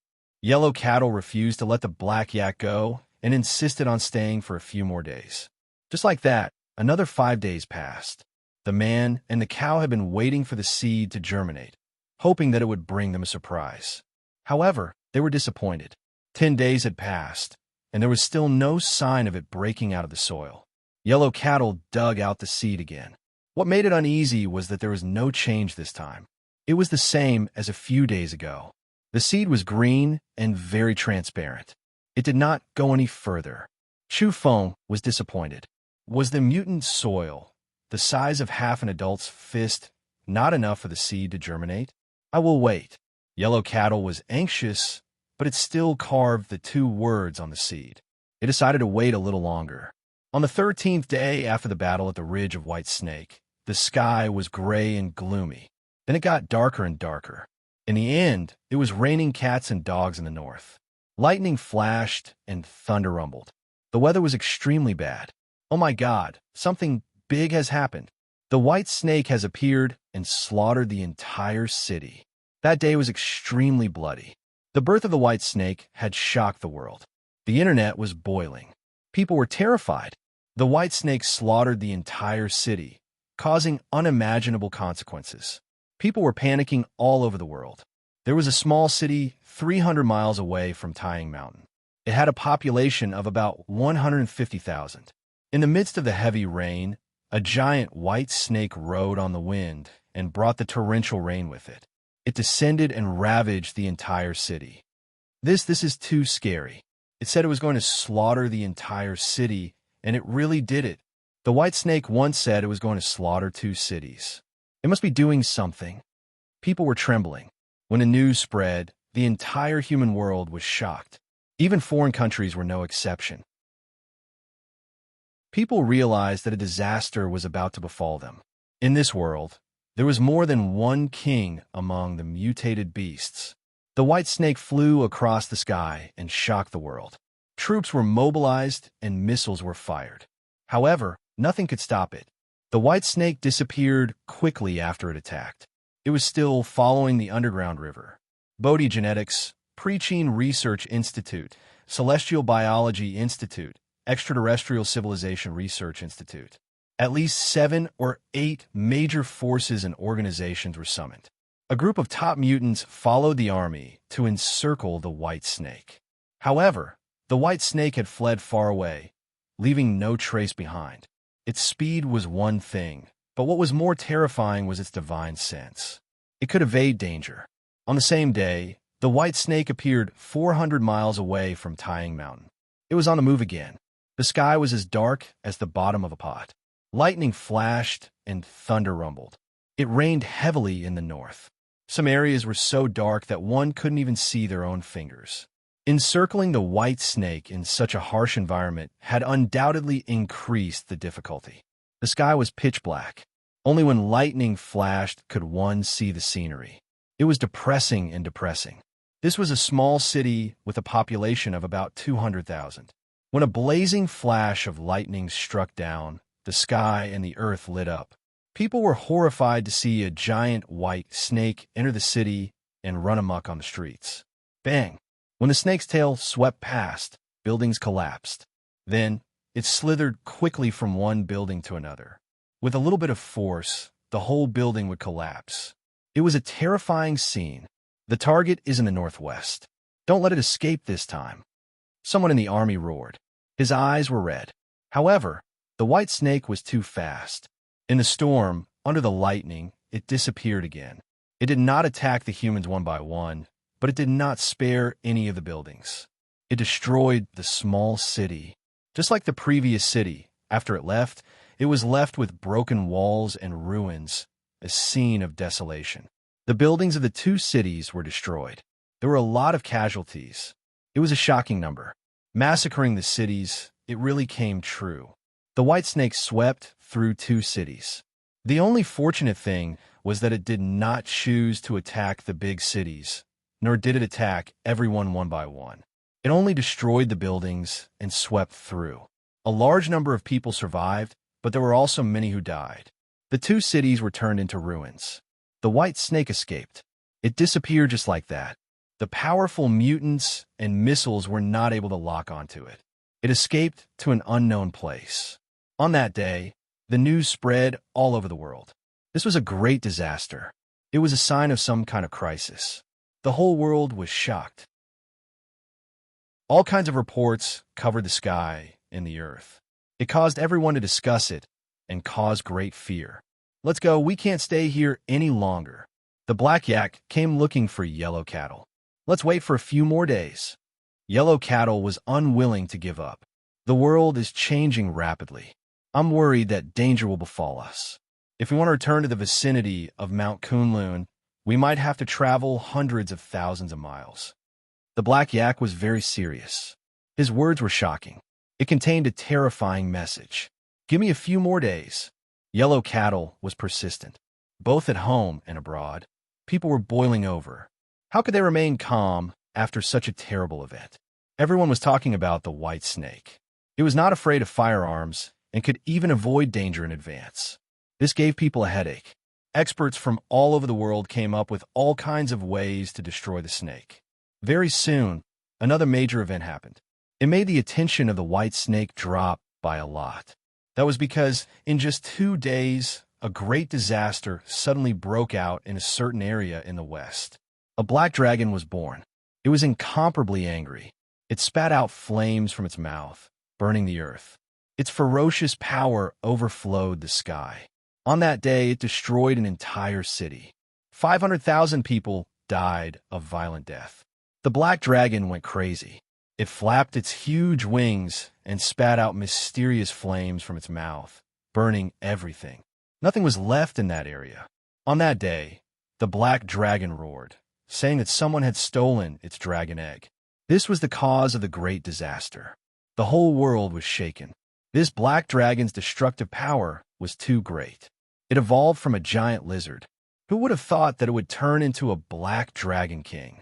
Yellow Cattle refused to let the black yak go and insisted on staying for a few more days. Just like that, another 5 days passed. The man and the cow had been waiting for the seed to germinate, hoping that it would bring them a surprise. However, they were disappointed. 10 days had passed, and there was still no sign of it breaking out of the soil. Yellow Cattle dug out the seed again. What made it uneasy was that there was no change this time. It was the same as a few days ago. The seed was green and very transparent. It did not go any further. Chu Feng was disappointed. Was the mutant soil, the size of half an adult's fist, not enough for the seed to germinate? I will wait. Yellow Cattle was anxious, but it still carved the 2 words on the seed. It decided to wait a little longer. On the 13th day after the battle at the Ridge of White Snake, the sky was gray and gloomy. Then it got darker and darker. In the end, it was raining cats and dogs in the north. Lightning flashed and thunder rumbled. The weather was extremely bad. Oh my God, something big has happened. The white snake has appeared and slaughtered the entire city. That day was extremely bloody. The birth of the white snake had shocked the world. The internet was boiling. People were terrified. The white snake slaughtered the entire city, causing unimaginable consequences. People were panicking all over the world. There was a small city 300 miles away from Taiyang Mountain. It had a population of about 150,000. In the midst of the heavy rain, a giant white snake rode on the wind and brought the torrential rain with it. It descended and ravaged the entire city. This is too scary. It said it was going to slaughter the entire city, and it really did it. The white snake once said it was going to slaughter 2 cities. It must be doing something. People were trembling. When the news spread, the entire human world was shocked. Even foreign countries were no exception. People realized that a disaster was about to befall them. In this world, there was more than one king among the mutated beasts. The white snake flew across the sky and shocked the world. Troops were mobilized and missiles were fired. However, nothing could stop it. The white snake disappeared quickly after it attacked. It was still following the underground river. Bodhi Genetics, Preaching Research Institute, Celestial Biology Institute, Extraterrestrial Civilization Research Institute. At least 7 or 8 major forces and organizations were summoned. A group of top mutants followed the army to encircle the white snake. However, the white snake had fled far away, leaving no trace behind. Its speed was one thing, but what was more terrifying was its divine sense. It could evade danger. On the same day, the white snake appeared 400 miles away from Taiyang Mountain. It was on the move again. The sky was as dark as the bottom of a pot. Lightning flashed and thunder rumbled. It rained heavily in the north. Some areas were so dark that one couldn't even see their own fingers. Encircling the white snake in such a harsh environment had undoubtedly increased the difficulty. The sky was pitch black. Only when lightning flashed could one see the scenery. It was depressing and depressing. This was a small city with a population of about 200,000. When a blazing flash of lightning struck down, the sky and the earth lit up. People were horrified to see a giant white snake enter the city and run amok on the streets. Bang! When the snake's tail swept past, buildings collapsed. Then, it slithered quickly from one building to another. With a little bit of force, the whole building would collapse. It was a terrifying scene. The target is in the northwest. Don't let it escape this time. Someone in the army roared. His eyes were red. However, the white snake was too fast. In the storm, under the lightning, it disappeared again. It did not attack the humans one by one, but it did not spare any of the buildings. It destroyed the small city. Just like the previous city, after it was left with broken walls and ruins, a scene of desolation. The buildings of the 2 cities were destroyed. There were a lot of casualties. It was a shocking number. Massacring the cities, it really came true. The white snake swept through 2 cities. The only fortunate thing was that it did not choose to attack the big cities, nor did it attack everyone one by one. It only destroyed the buildings and swept through. A large number of people survived, but there were also many who died. The two cities were turned into ruins. The white snake escaped. It disappeared just like that. The powerful mutants and missiles were not able to lock onto it. It escaped to an unknown place. On that day, the news spread all over the world. This was a great disaster. It was a sign of some kind of crisis. The whole world was shocked. All kinds of reports covered the sky and the earth. It caused everyone to discuss it and caused great fear. Let's go, we can't stay here any longer. The black yak came looking for yellow cattle. Let's wait for a few more days. Yellow cattle was unwilling to give up. The world is changing rapidly. I'm worried that danger will befall us. If we want to return to the vicinity of Mount Kunlun, we might have to travel hundreds of thousands of miles. The black yak was very serious. His words were shocking. It contained a terrifying message. Give me a few more days. Yellow cattle was persistent. Both at home and abroad, people were boiling over. How could they remain calm after such a terrible event? Everyone was talking about the white snake. It was not afraid of firearms and could even avoid danger in advance. This gave people a headache. Experts from all over the world came up with all kinds of ways to destroy the snake. Very soon, another major event happened. It made the attention of the white snake drop by a lot. That was because in just 2 days, a great disaster suddenly broke out in a certain area in the west. A black dragon was born. It was incomparably angry. It spat out flames from its mouth, burning the earth. Its ferocious power overflowed the sky. On that day, it destroyed an entire city. 500,000 people died of violent death. The black dragon went crazy. It flapped its huge wings and spat out mysterious flames from its mouth, burning everything. Nothing was left in that area. On that day, the black dragon roared, saying that someone had stolen its dragon egg. This was the cause of the great disaster. The whole world was shaken. This black dragon's destructive power was too great. It evolved from a giant lizard. Who would have thought that it would turn into a black dragon king?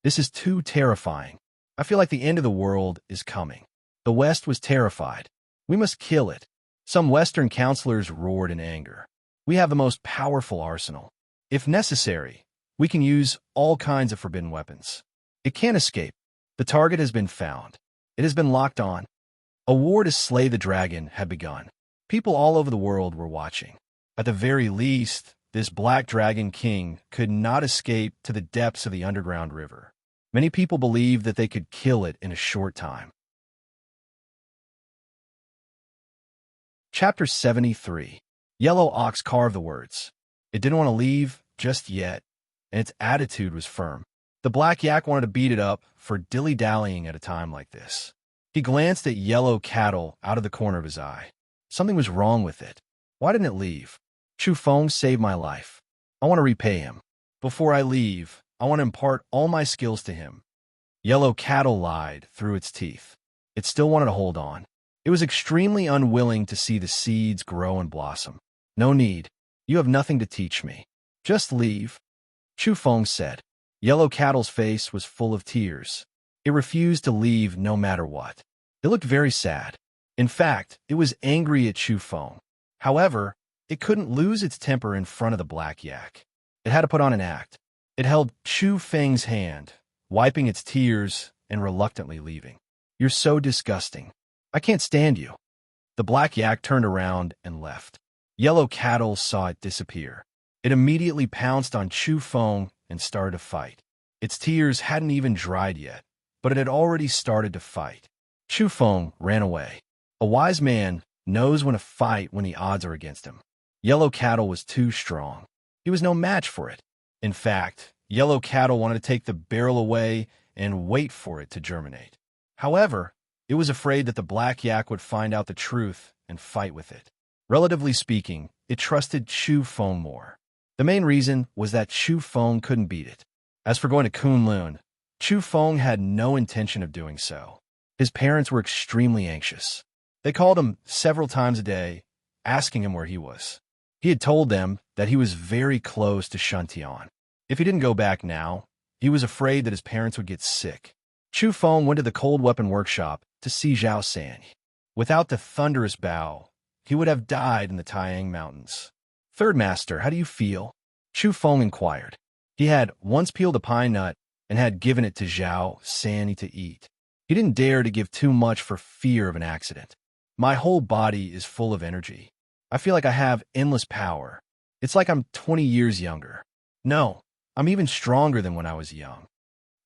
This is too terrifying. I feel like the end of the world is coming. The West was terrified. We must kill it. Some Western counselors roared in anger. We have the most powerful arsenal. If necessary, we can use all kinds of forbidden weapons. It can't escape. The target has been found. It has been locked on. A war to slay the dragon had begun. People all over the world were watching. At the very least, this black dragon king could not escape to the depths of the underground river. Many people believed that they could kill it in a short time. Chapter 73. Yellow Ox carved the words. It didn't want to leave just yet, and its attitude was firm. The black yak wanted to beat it up for dilly-dallying at a time like this. He glanced at yellow cattle out of the corner of his eye. Something was wrong with it. Why didn't it leave? Chu Feng saved my life. I want to repay him. Before I leave, I want to impart all my skills to him. Yellow cattle lied through its teeth. It still wanted to hold on. It was extremely unwilling to see the seeds grow and blossom. No need. You have nothing to teach me. Just leave. Chu Feng said. Yellow cattle's face was full of tears. It refused to leave no matter what. It looked very sad. In fact, it was angry at Chu Feng. However, it couldn't lose its temper in front of the black yak. It had to put on an act. It held Chu Feng's hand, wiping its tears and reluctantly leaving. You're so disgusting. I can't stand you. The black yak turned around and left. Yellow cattle saw it disappear. It immediately pounced on Chu Feng and started to fight. Its tears hadn't even dried yet, but it had already started to fight. Chu Feng ran away. A wise man knows when to fight when the odds are against him. Yellow cattle was too strong. He was no match for it. In fact, yellow cattle wanted to take the barrel away and wait for it to germinate. However, it was afraid that the black yak would find out the truth and fight with it. Relatively speaking, it trusted Chu Feng more. The main reason was that Chu Feng couldn't beat it. As for going to Kunlun, Chu Feng had no intention of doing so. His parents were extremely anxious. They called him several times a day, asking him where he was. He had told them that he was very close to Shuntian. If he didn't go back now, he was afraid that his parents would get sick. Chu Feng went to the cold weapon workshop to see Zhao San. Without the thunderous bow, he would have died in the Taiyang Mountains. "Third Master, how do you feel?" Chu Feng inquired. He had once peeled a pine nut and had given it to Zhao Sanyi to eat. He didn't dare to give too much for fear of an accident. "My whole body is full of energy. I feel like I have endless power. It's like I'm 20 years younger. No, I'm even stronger than when I was young."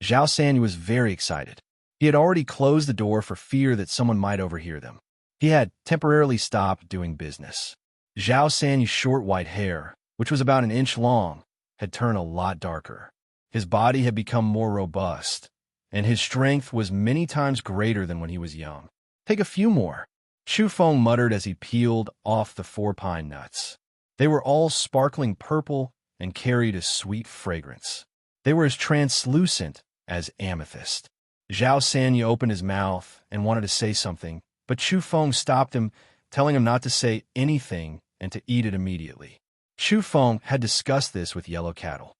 Zhao Sanyi was very excited. He had already closed the door for fear that someone might overhear them. He had temporarily stopped doing business. Zhao Sanyi's short white hair, which was about an inch long, had turned a lot darker. His body had become more robust, and his strength was many times greater than when he was young. "Take a few more," Chu Feng muttered as he peeled off the 4 pine nuts. They were all sparkling purple and carried a sweet fragrance. They were as translucent as amethyst. Zhao Sanyi opened his mouth and wanted to say something, but Chu Feng stopped him, telling him not to say anything and to eat it immediately. Chu Feng had discussed this with Yellow Cattle.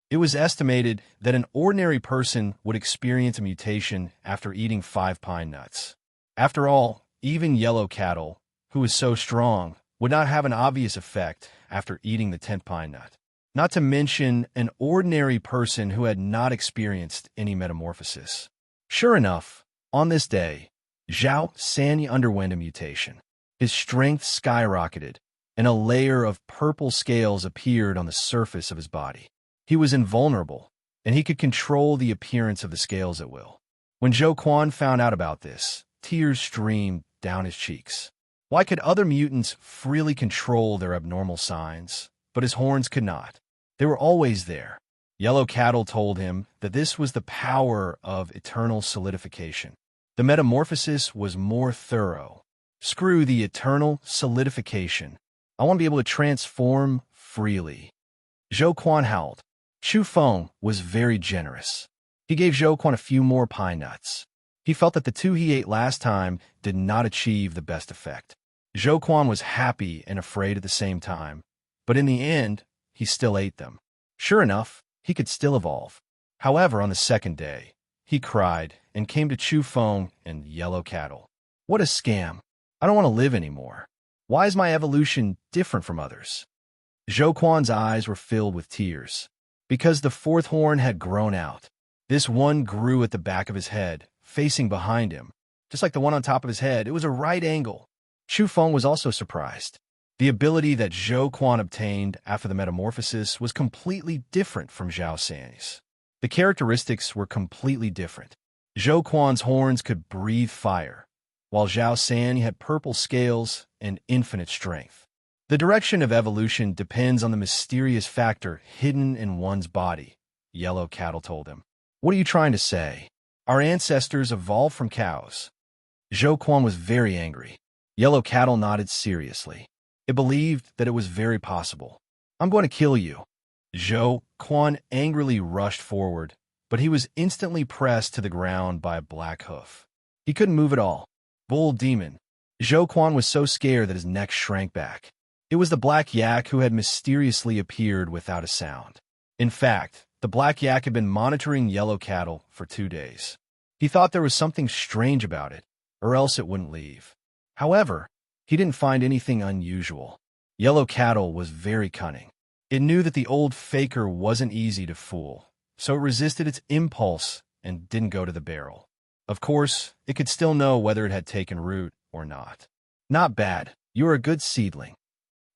It was estimated that an ordinary person would experience a mutation after eating 5 pine nuts. After all, even Yellow Cattle, who was so strong, would not have an obvious effect after eating the 10th pine nut. Not to mention an ordinary person who had not experienced any metamorphosis. Sure enough, on this day, Zhao Sanyi underwent a mutation. His strength skyrocketed, and a layer of purple scales appeared on the surface of his body. He was invulnerable, and he could control the appearance of the scales at will. When Zhou Quan found out about this, tears streamed down his cheeks. Why could other mutants freely control their abnormal signs, but his horns could not? They were always there. Yellow Cattle told him that this was the power of eternal solidification. The metamorphosis was more thorough. Screw the eternal solidification. I want to be able to transform freely. Zhou Quan howled. Chu Feng was very generous. He gave Zhou Quan a few more pine nuts. He felt that the 2 he ate last time did not achieve the best effect. Zhou Quan was happy and afraid at the same time, but in the end, he still ate them. Sure enough, he could still evolve. However, on the 2nd day, he cried and came to Chu Feng and Yellow Cattle. "What a scam. I don't want to live anymore. Why is my evolution different from others?" Zhou Quan's eyes were filled with tears. Because the 4th horn had grown out. This one grew at the back of his head, facing behind him. Just like the one on top of his head, it was a right angle. Chu Feng was also surprised. The ability that Zhou Quan obtained after the metamorphosis was completely different from Zhao Sanyi's. The characteristics were completely different. Zhou Quan's horns could breathe fire, while Zhao Sanyi had purple scales and infinite strength. The direction of evolution depends on the mysterious factor hidden in one's body, Yellow Cattle told him. "What are you trying to say? Our ancestors evolved from cows." Zhou Quan was very angry. Yellow Cattle nodded seriously. It believed that it was very possible. "I'm going to kill you." Zhou Quan angrily rushed forward, but he was instantly pressed to the ground by a black hoof. He couldn't move at all. Bull demon. Zhou Quan was so scared that his neck shrank back. It was the black yak who had mysteriously appeared without a sound. In fact, the black yak had been monitoring Yellow Cattle for 2 days. He thought there was something strange about it, or else it wouldn't leave. However, he didn't find anything unusual. Yellow Cattle was very cunning. It knew that the old faker wasn't easy to fool, so it resisted its impulse and didn't go to the barrel. Of course, it could still know whether it had taken root or not. "Not bad. You are a good seedling."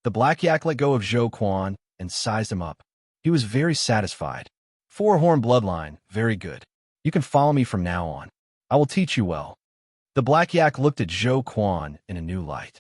The black yak let go of Zhou Quan and sized him up. He was very satisfied. "4-horn bloodline, very good. You can follow me from now on. I will teach you well." The black yak looked at Zhou Quan in a new light.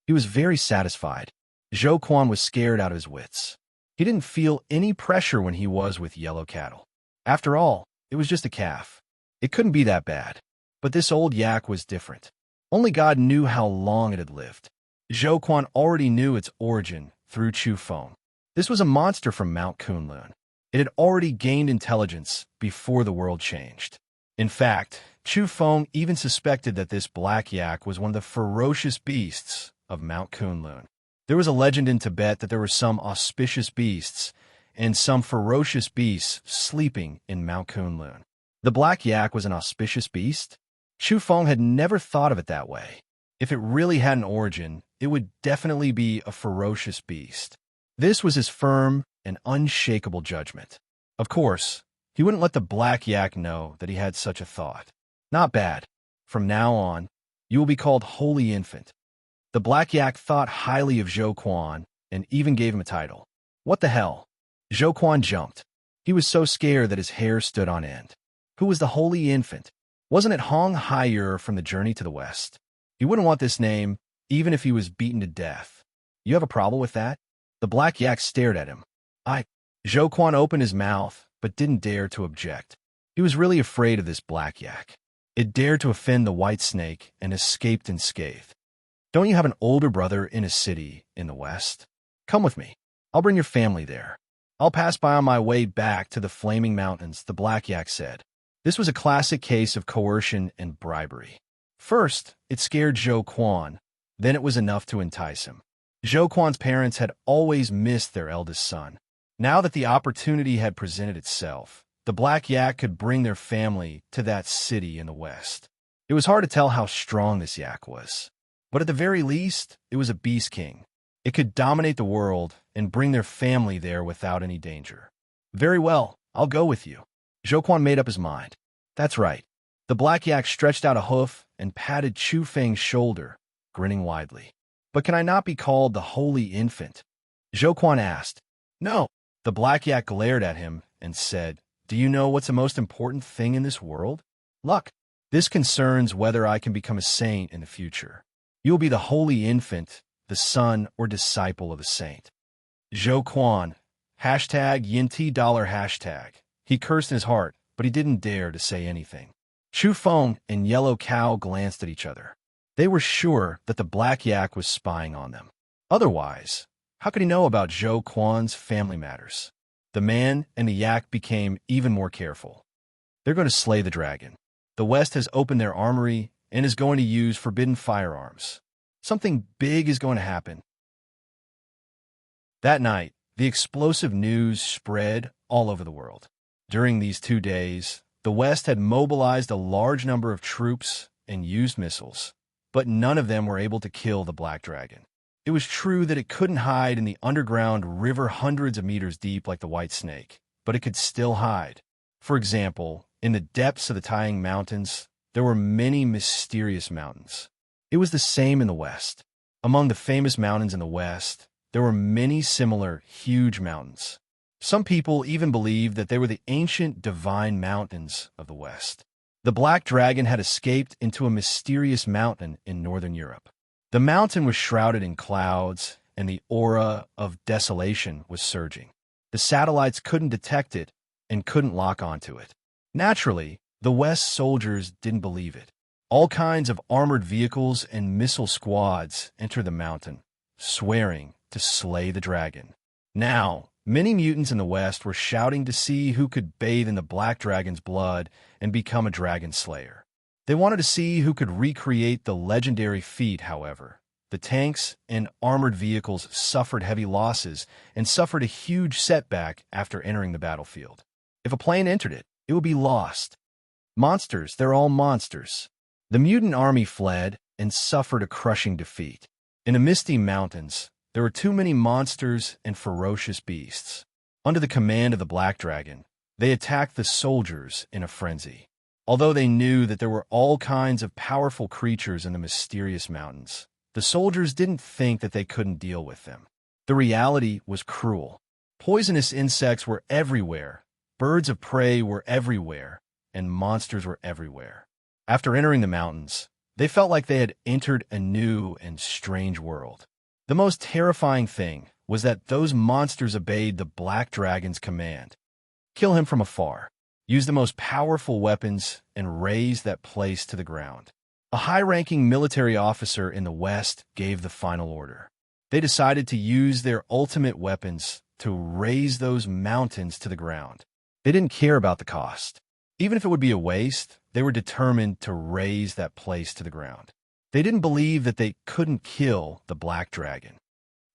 He was very satisfied. Zhou Quan was scared out of his wits. He didn't feel any pressure when he was with Yellow Cattle. After all, it was just a calf. It couldn't be that bad. But this old yak was different. Only God knew how long it had lived. Zhou Quan already knew its origin through Chu Feng. This was a monster from Mount Kunlun. It had already gained intelligence before the world changed. In fact, Chu Feng even suspected that this black yak was one of the ferocious beasts of Mount Kunlun. There was a legend in Tibet that there were some auspicious beasts and some ferocious beasts sleeping in Mount Kunlun. The black yak was an auspicious beast? Chu Feng had never thought of it that way. If it really had an origin, it would definitely be a ferocious beast. This was his firm and unshakable judgment. Of course, he wouldn't let the black yak know that he had such a thought. Not bad. From now on, you will be called Holy Infant. The black yak thought highly of Zhou Quan and even gave him a title. What the hell? Zhou Quan jumped. He was so scared that his hair stood on end. Who was the Holy Infant? Wasn't it Hong Haier from the Journey to the West? He wouldn't want this name, even if he was beaten to death. You have a problem with that? The black yak stared at him. Zhou Quan opened his mouth, but didn't dare to object. He was really afraid of this black yak. It dared to offend the white snake and escaped unscathed. Don't you have an older brother in a city in the West? Come with me. I'll bring your family there. I'll pass by on my way back to the Flaming Mountains, the black yak said. This was a classic case of coercion and bribery. First, it scared Zhou Quan. Then it was enough to entice him. Zhou Quan's parents had always missed their eldest son. Now that the opportunity had presented itself, the black yak could bring their family to that city in the West. It was hard to tell how strong this yak was. But at the very least, it was a beast king. It could dominate the world and bring their family there without any danger. Very well, I'll go with you. Zhou Quan made up his mind. That's right. The black yak stretched out a hoof and patted Chu Feng's shoulder, grinning widely. But can I not be called the Holy Infant? Zhou Quan asked. No. The black yak glared at him and said, Do you know what's the most important thing in this world? Luck. This concerns whether I can become a saint in the future. You will be the Holy Infant, the son or disciple of a saint. Zhou Quan, #Yinti $#. He cursed in his heart, but he didn't dare to say anything. Chu Feng and Yellow Cow glanced at each other. They were sure that the black yak was spying on them. Otherwise, how could he know about Zhou Quan's family matters? The man and the yak became even more careful. They're going to slay the dragon. The West has opened their armory and is going to use forbidden firearms. Something big is going to happen. That night, the explosive news spread all over the world. During these 2 days, the West had mobilized a large number of troops and used missiles, but none of them were able to kill the black dragon. It was true that it couldn't hide in the underground river hundreds of meters deep like the white snake, but it could still hide. For example, in the depths of the Taiyang Mountains, there were many mysterious mountains. It was the same in the West. Among the famous mountains in the West, there were many similar, huge mountains. Some people even believed that they were the ancient divine mountains of the West. The black dragon had escaped into a mysterious mountain in northern Europe. The mountain was shrouded in clouds, and the aura of desolation was surging. The satellites couldn't detect it and couldn't lock onto it. Naturally, the West soldiers didn't believe it. All kinds of armored vehicles and missile squads entered the mountain, swearing to slay the dragon. Now, many mutants in the West were shouting to see who could bathe in the black dragon's blood and become a dragon slayer. They wanted to see who could recreate the legendary feat, however. The tanks and armored vehicles suffered heavy losses and suffered a huge setback after entering the battlefield. If a plane entered it, it would be lost. Monsters, they're all monsters. The mutant army fled and suffered a crushing defeat. In the Misty Mountains, there were too many monsters and ferocious beasts. Under the command of the black dragon, they attacked the soldiers in a frenzy. Although they knew that there were all kinds of powerful creatures in the mysterious mountains, the soldiers didn't think that they couldn't deal with them. The reality was cruel. Poisonous insects were everywhere, birds of prey were everywhere, and monsters were everywhere. After entering the mountains, they felt like they had entered a new and strange world. The most terrifying thing was that those monsters obeyed the black dragon's command. Kill him from afar. Use the most powerful weapons and raze that place to the ground. A high-ranking military officer in the West gave the final order. They decided to use their ultimate weapons to raze those mountains to the ground. They didn't care about the cost. Even if it would be a waste, they were determined to raze that place to the ground. They didn't believe that they couldn't kill the black dragon.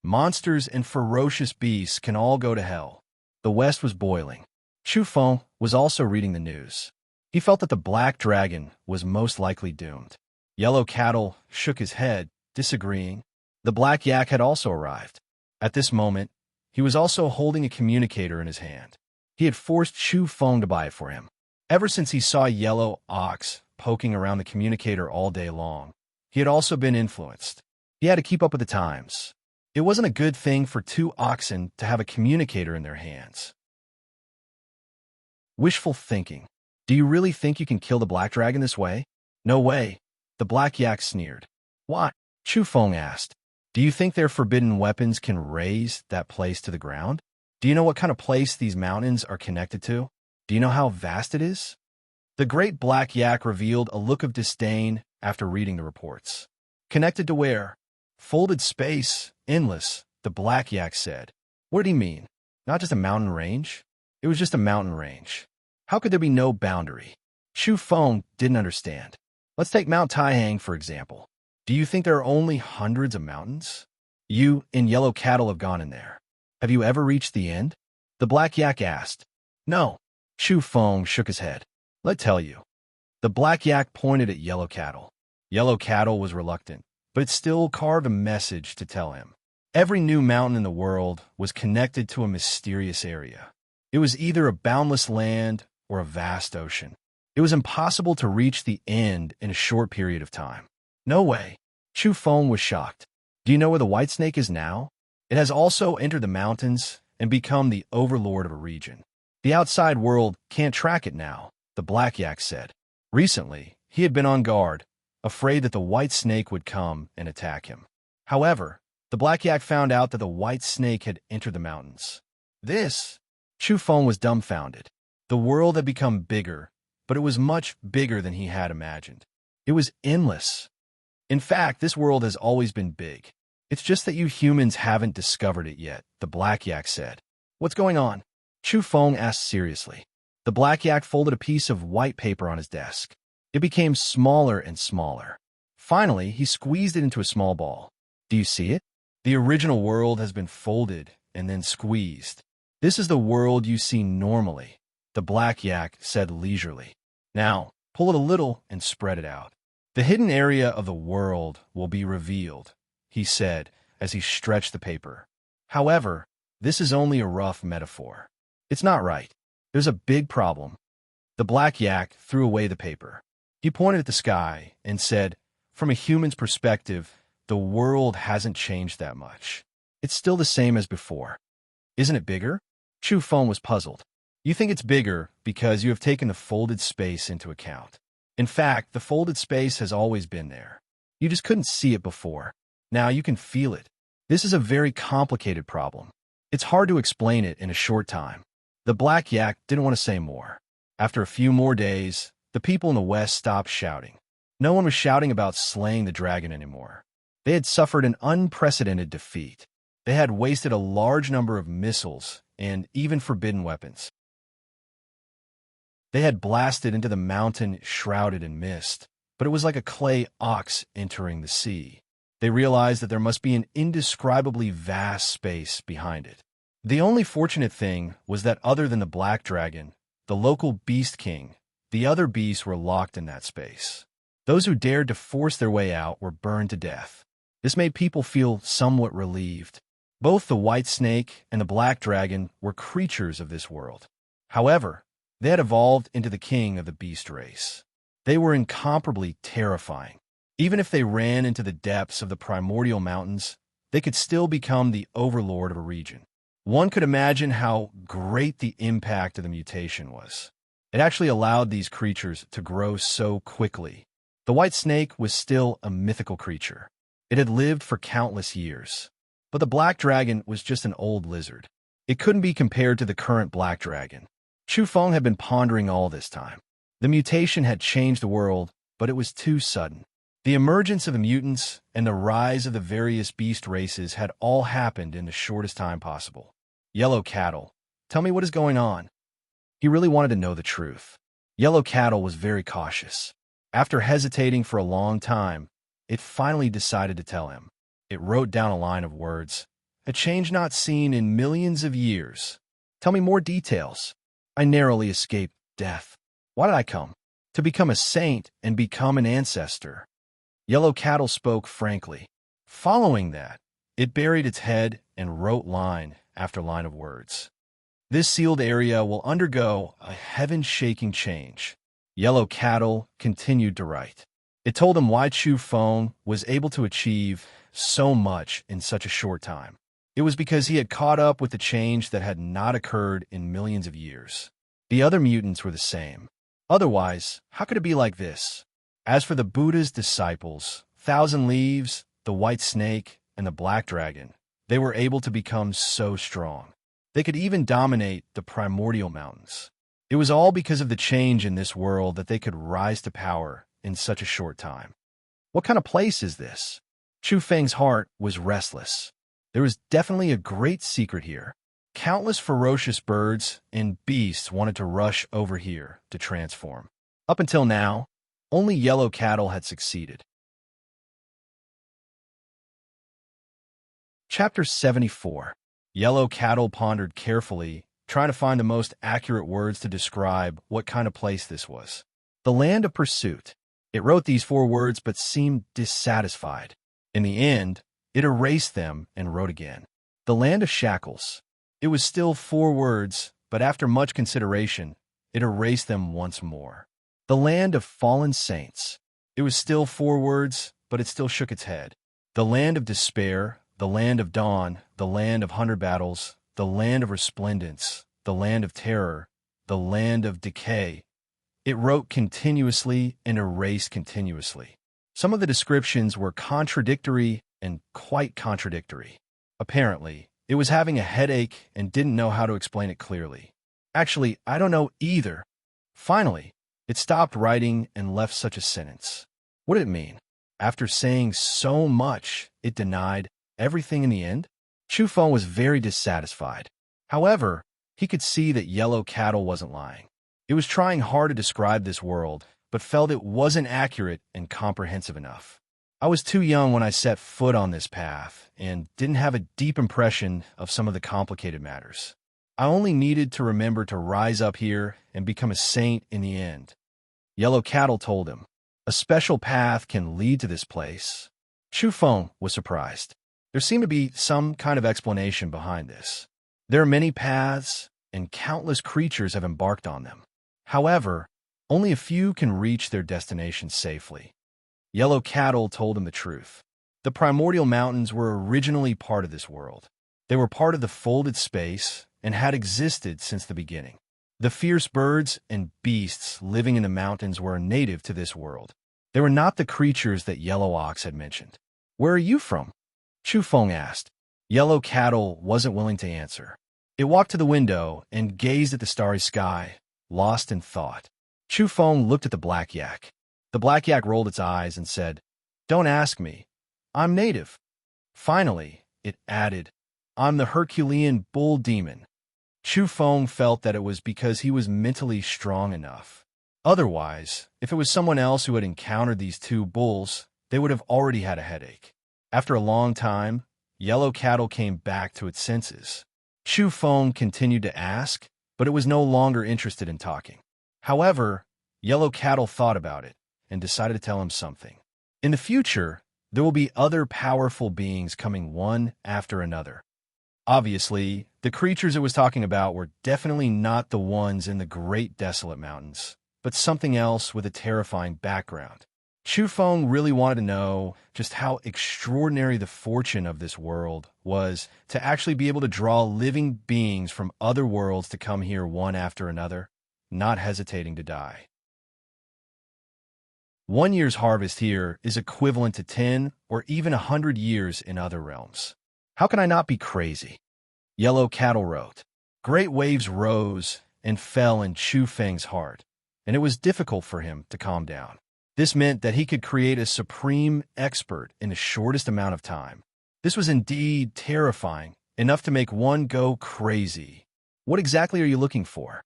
Monsters and ferocious beasts can all go to hell. The West was boiling. Chu Feng was also reading the news. He felt that the black dragon was most likely doomed. Yellow Cattle shook his head, disagreeing. The Black Yak had also arrived. At this moment, he was also holding a communicator in his hand. He had forced Chu Feng to buy it for him. Ever since he saw Yellow Ox poking around the communicator all day long, he had also been influenced. He had to keep up with the times. It wasn't a good thing for two oxen to have a communicator in their hands. Wishful thinking. Do you really think you can kill the Black Dragon this way? No way. The Black Yak sneered. Why? Chu Feng asked. Do you think their forbidden weapons can raise that place to the ground? Do you know what kind of place these mountains are connected to? Do you know how vast it is? The great Black Yak revealed a look of disdain after reading the reports. Connected to where? Folded space, endless, the Black Yak said. What did he mean? Not just a mountain range? It was just a mountain range. How could there be no boundary? Chu Feng didn't understand. Let's take Mount Taihang, for example. Do you think there are only hundreds of mountains? You and Yellow Cattle have gone in there. Have you ever reached the end? The Black Yak asked. No. Chu Feng shook his head. Let's tell you. The Black Yak pointed at Yellow Cattle. Yellow Cattle was reluctant, but it still carved a message to tell him. Every new mountain in the world was connected to a mysterious area. It was either a boundless land or a vast ocean. It was impossible to reach the end in a short period of time. No way. Chu Feng was shocked. Do you know where the White Snake is now? It has also entered the mountains and become the overlord of a region. The outside world can't track it now, the Black Yak said. Recently, he had been on guard, afraid that the White Snake would come and attack him. However, the Black Yak found out that the White Snake had entered the mountains. Chu Feng was dumbfounded. The world had become bigger, but it was much bigger than he had imagined. It was endless. In fact, this world has always been big. It's just that you humans haven't discovered it yet, the Black Yak said. What's going on? Chu Feng asked seriously. The Black Yak folded a piece of white paper on his desk. It became smaller and smaller. Finally, he squeezed it into a small ball. Do you see it? The original world has been folded and then squeezed. This is the world you see normally, the Black Yak said leisurely. Now, pull it a little and spread it out. The hidden area of the world will be revealed, he said as he stretched the paper. However, this is only a rough metaphor. It's not right. There's a big problem. The Black Yak threw away the paper. He pointed at the sky and said, from a human's perspective, the world hasn't changed that much. It's still the same as before. Isn't it bigger? Chu Feng was puzzled. You think it's bigger because you have taken the folded space into account. In fact, the folded space has always been there. You just couldn't see it before. Now you can feel it. This is a very complicated problem. It's hard to explain it in a short time. The Black Yak didn't want to say more. After a few more days, the people in the west stopped shouting. No one was shouting about slaying the dragon anymore. They had suffered an unprecedented defeat. They had wasted a large number of missiles and even forbidden weapons. They had blasted into the mountain shrouded in mist, but it was like a clay ox entering the sea. They realized that there must be an indescribably vast space behind it. The only fortunate thing was that other than the Black Dragon, the local Beast King, the other beasts were locked in that space. Those who dared to force their way out were burned to death. This made people feel somewhat relieved. Both the White Snake and the Black Dragon were creatures of this world. However, they had evolved into the king of the beast race. They were incomparably terrifying. Even if they ran into the depths of the primordial mountains, they could still become the overlord of a region. One could imagine how great the impact of the mutation was. It actually allowed these creatures to grow so quickly. The White Snake was still a mythical creature. It had lived for countless years. But the Black Dragon was just an old lizard. It couldn't be compared to the current Black Dragon. Chu Feng had been pondering all this time. The mutation had changed the world, but it was too sudden. The emergence of the mutants and the rise of the various beast races had all happened in the shortest time possible. Yellow Cattle, tell me what is going on. He really wanted to know the truth. Yellow Cattle was very cautious. After hesitating for a long time, it finally decided to tell him. It wrote down a line of words. A change not seen in millions of years. Tell me more details. I narrowly escaped death. Why did I come? To become a saint and become an ancestor. Yellow Cattle spoke frankly. Following that, it buried its head and wrote line after line of words. This sealed area will undergo a heaven-shaking change. Yellow Cattle continued to write. It told him why Chu Feng was able to achieve so much in such a short time. It was because he had caught up with the change that had not occurred in millions of years. The other mutants were the same. Otherwise, how could it be like this? As for the Buddha's disciples, Thousand Leaves, the White Snake, and the Black Dragon, they were able to become so strong. They could even dominate the primordial mountains. It was all because of the change in this world that they could rise to power in such a short time. What kind of place is this? Chu Feng's heart was restless. There was definitely a great secret here. Countless ferocious birds and beasts wanted to rush over here to transform. Up until now, only Yellow Cattle had succeeded. Chapter 74. Yellow Cattle pondered carefully, trying to find the most accurate words to describe what kind of place this was. The land of pursuit. It wrote these 4 words but seemed dissatisfied. In the end, it erased them and wrote again. The land of shackles. It was still 4 words, but after much consideration, it erased them once more. The land of fallen saints. It was still 4 words, but it still shook its head. The land of despair, the land of dawn, the land of 100 battles, the land of resplendence, the land of terror, the land of decay. It wrote continuously and erased continuously. Some of the descriptions were contradictory and quite contradictory. Apparently, it was having a headache and didn't know how to explain it clearly. Actually, I don't know either. Finally, it stopped writing and left such a sentence. What did it mean? After saying so much, it denied everything in the end? Chu Feng was very dissatisfied. However, he could see that Yellow Cattle wasn't lying. It was trying hard to describe this world, but felt it wasn't accurate and comprehensive enough. I was too young when I set foot on this path and didn't have a deep impression of some of the complicated matters. I only needed to remember to rise up here and become a saint in the end. Yellow Cattle told him, a special path can lead to this place. Chu Feng was surprised. There seemed to be some kind of explanation behind this. There are many paths, and countless creatures have embarked on them. However, only a few can reach their destination safely. Yellow Cattle told him the truth. The primordial mountains were originally part of this world. They were part of the folded space and had existed since the beginning. The fierce birds and beasts living in the mountains were native to this world. They were not the creatures that Yellow Ox had mentioned. Where are you from? Chu Feng asked. Yellow Cattle wasn't willing to answer. It walked to the window and gazed at the starry sky, lost in thought. Chu Feng looked at the black yak. The black yak rolled its eyes and said, "Don't ask me. I'm native." Finally, it added, "I'm the Herculean bull demon." Chu Feng felt that it was because he was mentally strong enough. Otherwise, if it was someone else who had encountered these 2 bulls, they would have already had a headache. After a long time, Yellow Cattle came back to its senses. Chu Feng continued to ask, but it was no longer interested in talking. However, Yellow Cattle thought about it and decided to tell him something. In the future, there will be other powerful beings coming one after another. Obviously, the creatures it was talking about were definitely not the ones in the Great Desolate Mountains, but something else with a terrifying background. Chu Feng really wanted to know just how extraordinary the fortune of this world was to actually be able to draw living beings from other worlds to come here one after another, not hesitating to die. 1 year's harvest here is equivalent to 10 or even 100 years in other realms. How can I not be crazy? Yellow Cattle wrote. Great waves rose and fell in Chu Feng's heart, and it was difficult for him to calm down. This meant that he could create a supreme expert in the shortest amount of time. This was indeed terrifying, enough to make one go crazy. What exactly are you looking for?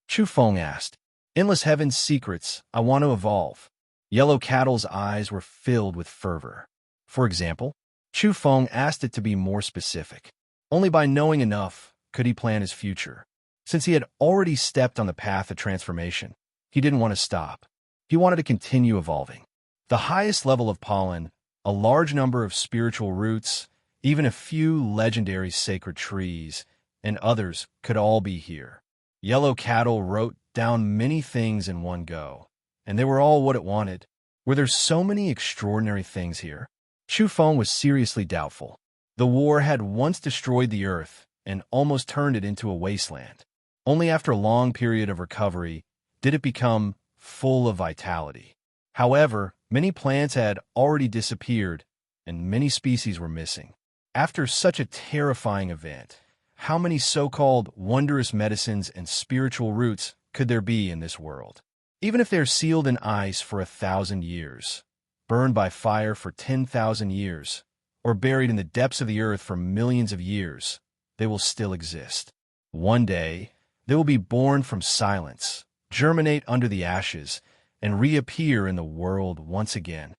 Chu Feng asked. Endless Heaven's secrets. I want to evolve. Yellow Cattle's eyes were filled with fervor. For example, Chu Feng asked it to be more specific. Only by knowing enough could he plan his future. Since he had already stepped on the path of transformation, he didn't want to stop. He wanted to continue evolving. The highest level of pollen, a large number of spiritual roots, even a few legendary sacred trees, and others could all be here. Yellow Cattle wrote down many things in one go, and they were all what it wanted. Were there so many extraordinary things here? Chu Feng was seriously doubtful. The war had once destroyed the earth and almost turned it into a wasteland. Only after a long period of recovery did it become full of vitality. However, many plants had already disappeared, and many species were missing. After such a terrifying event, how many so-called wondrous medicines and spiritual roots could there be in this world? Even if they're sealed in ice for 1,000 years, burned by fire for 10,000 years, or buried in the depths of the earth for millions of years, they will still exist. One day, they will be born from silence, germinate under the ashes, and reappear in the world once again.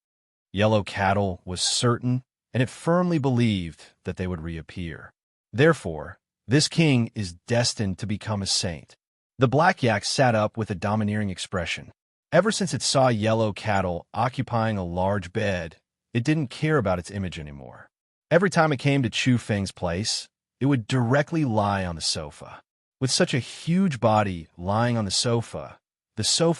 Yellow Cattle was certain, and it firmly believed that they would reappear. Therefore, this king is destined to become a saint. The black yak sat up with a domineering expression. Ever since it saw Yellow Cattle occupying a large bed, it didn't care about its image anymore. Every time it came to Chu Feng's place, it would directly lie on the sofa. With such a huge body lying on the sofa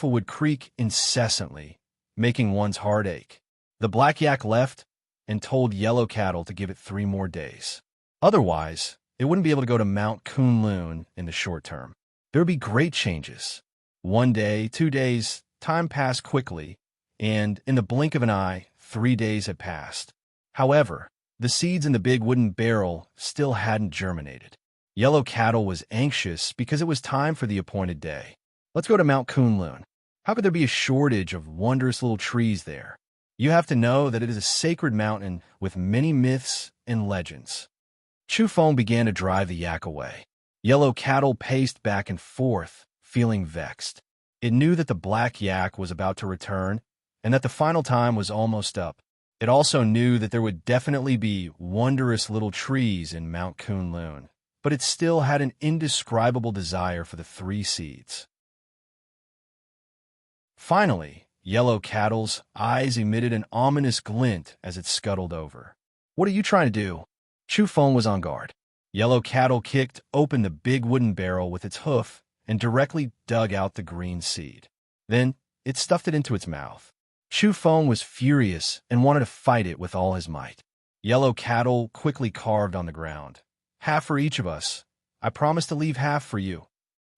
would creak incessantly, making one's heart ache. The black yak left and told Yellow Cattle to give it 3 more days. Otherwise, it wouldn't be able to go to Mount Kunlun in the short term. There would be great changes. 1 day, 2 days, time passed quickly, and in the blink of an eye, 3 days had passed. However, the seeds in the big wooden barrel still hadn't germinated. Yellow Cattle was anxious because it was time for the appointed day. Let's go to Mount Kunlun. How could there be a shortage of wondrous little trees there? You have to know that it is a sacred mountain with many myths and legends. Chu Feng began to drive the yak away. Yellow Cattle paced back and forth, feeling vexed. It knew that the black yak was about to return and that the final time was almost up. It also knew that there would definitely be wondrous little trees in Mount Kunlun, but it still had an indescribable desire for the 3 seeds. Finally, Yellow Cattle's eyes emitted an ominous glint as it scuttled over. "What are you trying to do?" Chu Feng was on guard. Yellow Cattle kicked open the big wooden barrel with its hoof and directly dug out the green seed. Then it stuffed it into its mouth. Chu Feng was furious and wanted to fight it with all his might. Yellow Cattle quickly carved on the ground. "Half for each of us. I promise to leave half for you."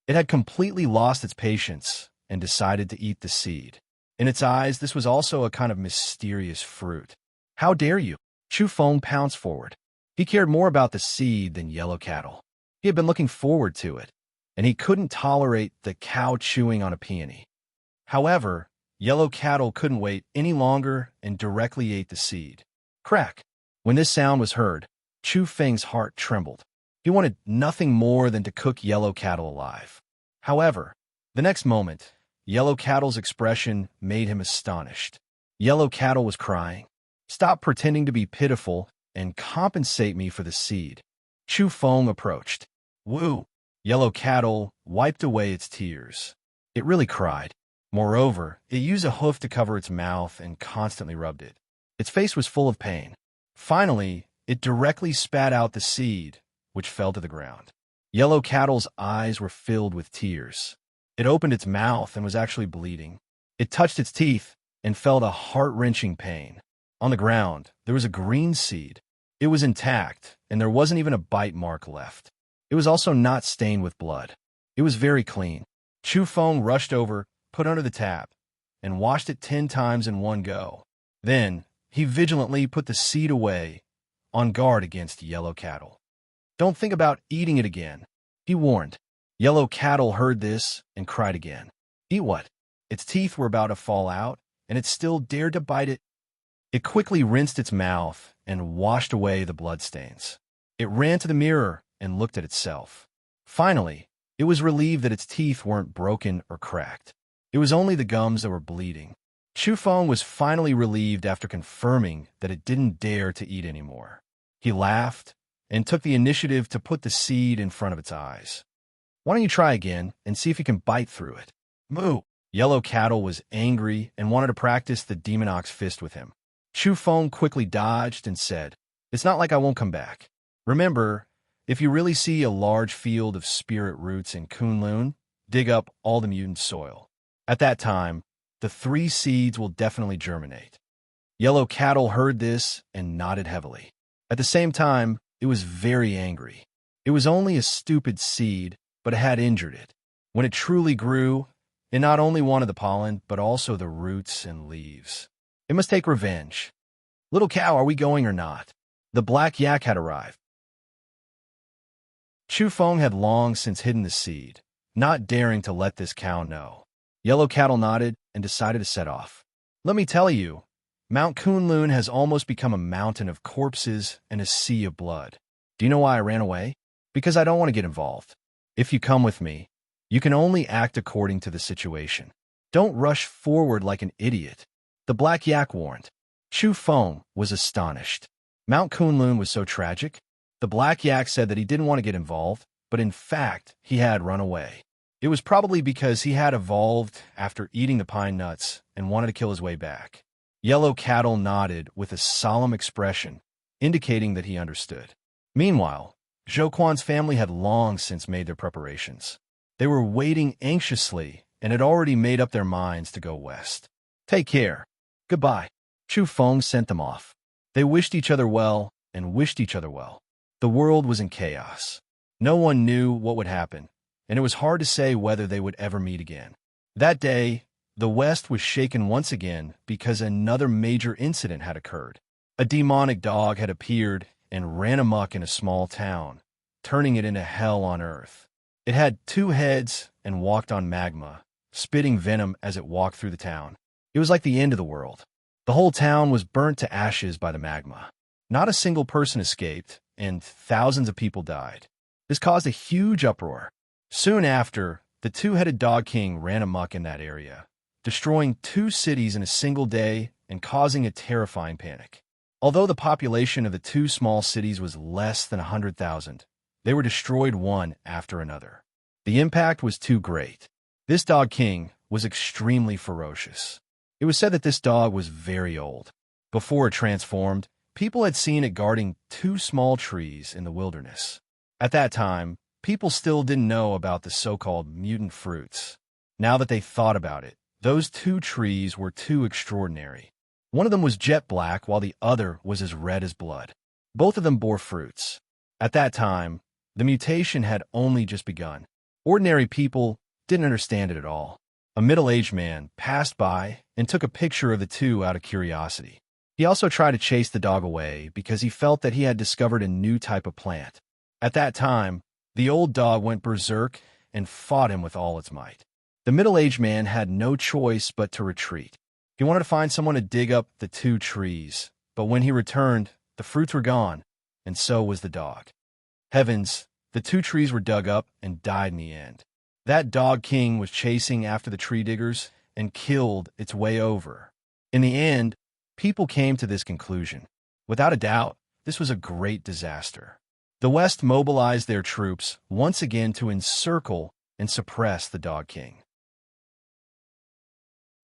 It had completely lost its patience and decided to eat the seed. In its eyes, this was also a kind of mysterious fruit. "How dare you?" Chu Feng pounced forward. He cared more about the seed than Yellow Cattle. He had been looking forward to it, and he couldn't tolerate the cow chewing on a peony. However, Yellow Cattle couldn't wait any longer and directly ate the seed. Crack! When this sound was heard, Chu Feng's heart trembled. He wanted nothing more than to cook Yellow Cattle alive. However, the next moment, Yellow Cattle's expression made him astonished. Yellow Cattle was crying. "Stop pretending to be pitiful and compensate me for the seed." Chu Feng approached. "Woo!" Yellow Cattle wiped away its tears. It really cried. Moreover, it used a hoof to cover its mouth and constantly rubbed it. Its face was full of pain. Finally, it directly spat out the seed, which fell to the ground. Yellow Cattle's eyes were filled with tears. It opened its mouth and was actually bleeding. It touched its teeth and felt a heart-wrenching pain. On the ground, there was a green seed. It was intact, and there wasn't even a bite mark left. It was also not stained with blood. It was very clean. Chu Feng rushed over, put under the tap, and washed it 10 times in one go. Then, he vigilantly put the seed away, on guard against Yellow Cattle. "Don't think about eating it again," he warned. Yellow Cattle heard this and cried again. "Eat what?" Its teeth were about to fall out, and it still dared to bite it. It quickly rinsed its mouth and washed away the bloodstains. It ran to the mirror and looked at itself. Finally, it was relieved that its teeth weren't broken or cracked. It was only the gums that were bleeding. Chu Feng was finally relieved after confirming that it didn't dare to eat anymore. He laughed and took the initiative to put the seed in front of its eyes. "Why don't you try again and see if you can bite through it?" "Moo!" Yellow Cattle was angry and wanted to practice the demon ox fist with him. Chu Feng quickly dodged and said, "It's not like I won't come back. Remember, if you really see a large field of spirit roots in Kunlun, dig up all the mutant soil. At that time, the 3 seeds will definitely germinate." Yellow Cattle heard this and nodded heavily. At the same time, it was very angry. It was only a stupid seed, but it had injured it. When it truly grew, it not only wanted the pollen, but also the roots and leaves. It must take revenge. "Little cow, are we going or not?" The black yak had arrived. Chu Feng had long since hidden the seed, not daring to let this cow know. Yellow Cattle nodded and decided to set off. "Let me tell you, Mount Kunlun has almost become a mountain of corpses and a sea of blood. Do you know why I ran away? Because I don't want to get involved. If you come with me, you can only act according to the situation. Don't rush forward like an idiot," the black yak warned. Chu Feng was astonished. Mount Kunlun was so tragic? The black yak said that he didn't want to get involved, but in fact, he had run away. It was probably because he had evolved after eating the pine nuts and wanted to kill his way back. Yellow Cattle nodded with a solemn expression, indicating that he understood. Meanwhile, Zhou Quan's family had long since made their preparations. They were waiting anxiously and had already made up their minds to go west. "Take care. Goodbye." Chu Feng sent them off. They wished each other well and wished each other well. The world was in chaos. No one knew what would happen, and it was hard to say whether they would ever meet again. That day, the West was shaken once again because another major incident had occurred. A demonic dog had appeared and ran amok in a small town, turning it into hell on earth. It had 2 heads and walked on magma, spitting venom as it walked through the town. It was like the end of the world. The whole town was burnt to ashes by the magma. Not a single person escaped, and thousands of people died. This caused a huge uproar. Soon after, the 2-headed dog king ran amok in that area, destroying 2 cities in a single day and causing a terrifying panic. Although the population of the 2 small cities was less than 100,000, they were destroyed one after another. The impact was too great. This dog king was extremely ferocious. It was said that this dog was very old. Before it transformed, people had seen it guarding 2 small trees in the wilderness. At that time, people still didn't know about the so-called mutant fruits. Now that they thought about it, those 2 trees were too extraordinary. One of them was jet black, while the other was as red as blood. Both of them bore fruits. At that time, the mutation had only just begun. Ordinary people didn't understand it at all. A middle-aged man passed by and took a picture of the 2 out of curiosity. He also tried to chase the dog away because he felt that he had discovered a new type of plant. At that time, the old dog went berserk and fought him with all its might. The middle-aged man had no choice but to retreat. He wanted to find someone to dig up the 2 trees, but when he returned, the fruits were gone, and so was the dog. Heavens, the 2 trees were dug up and died in the end. That dog king was chasing after the tree diggers and killed its way over. In the end, people came to this conclusion. Without a doubt, this was a great disaster. The West mobilized their troops once again to encircle and suppress the Dog King.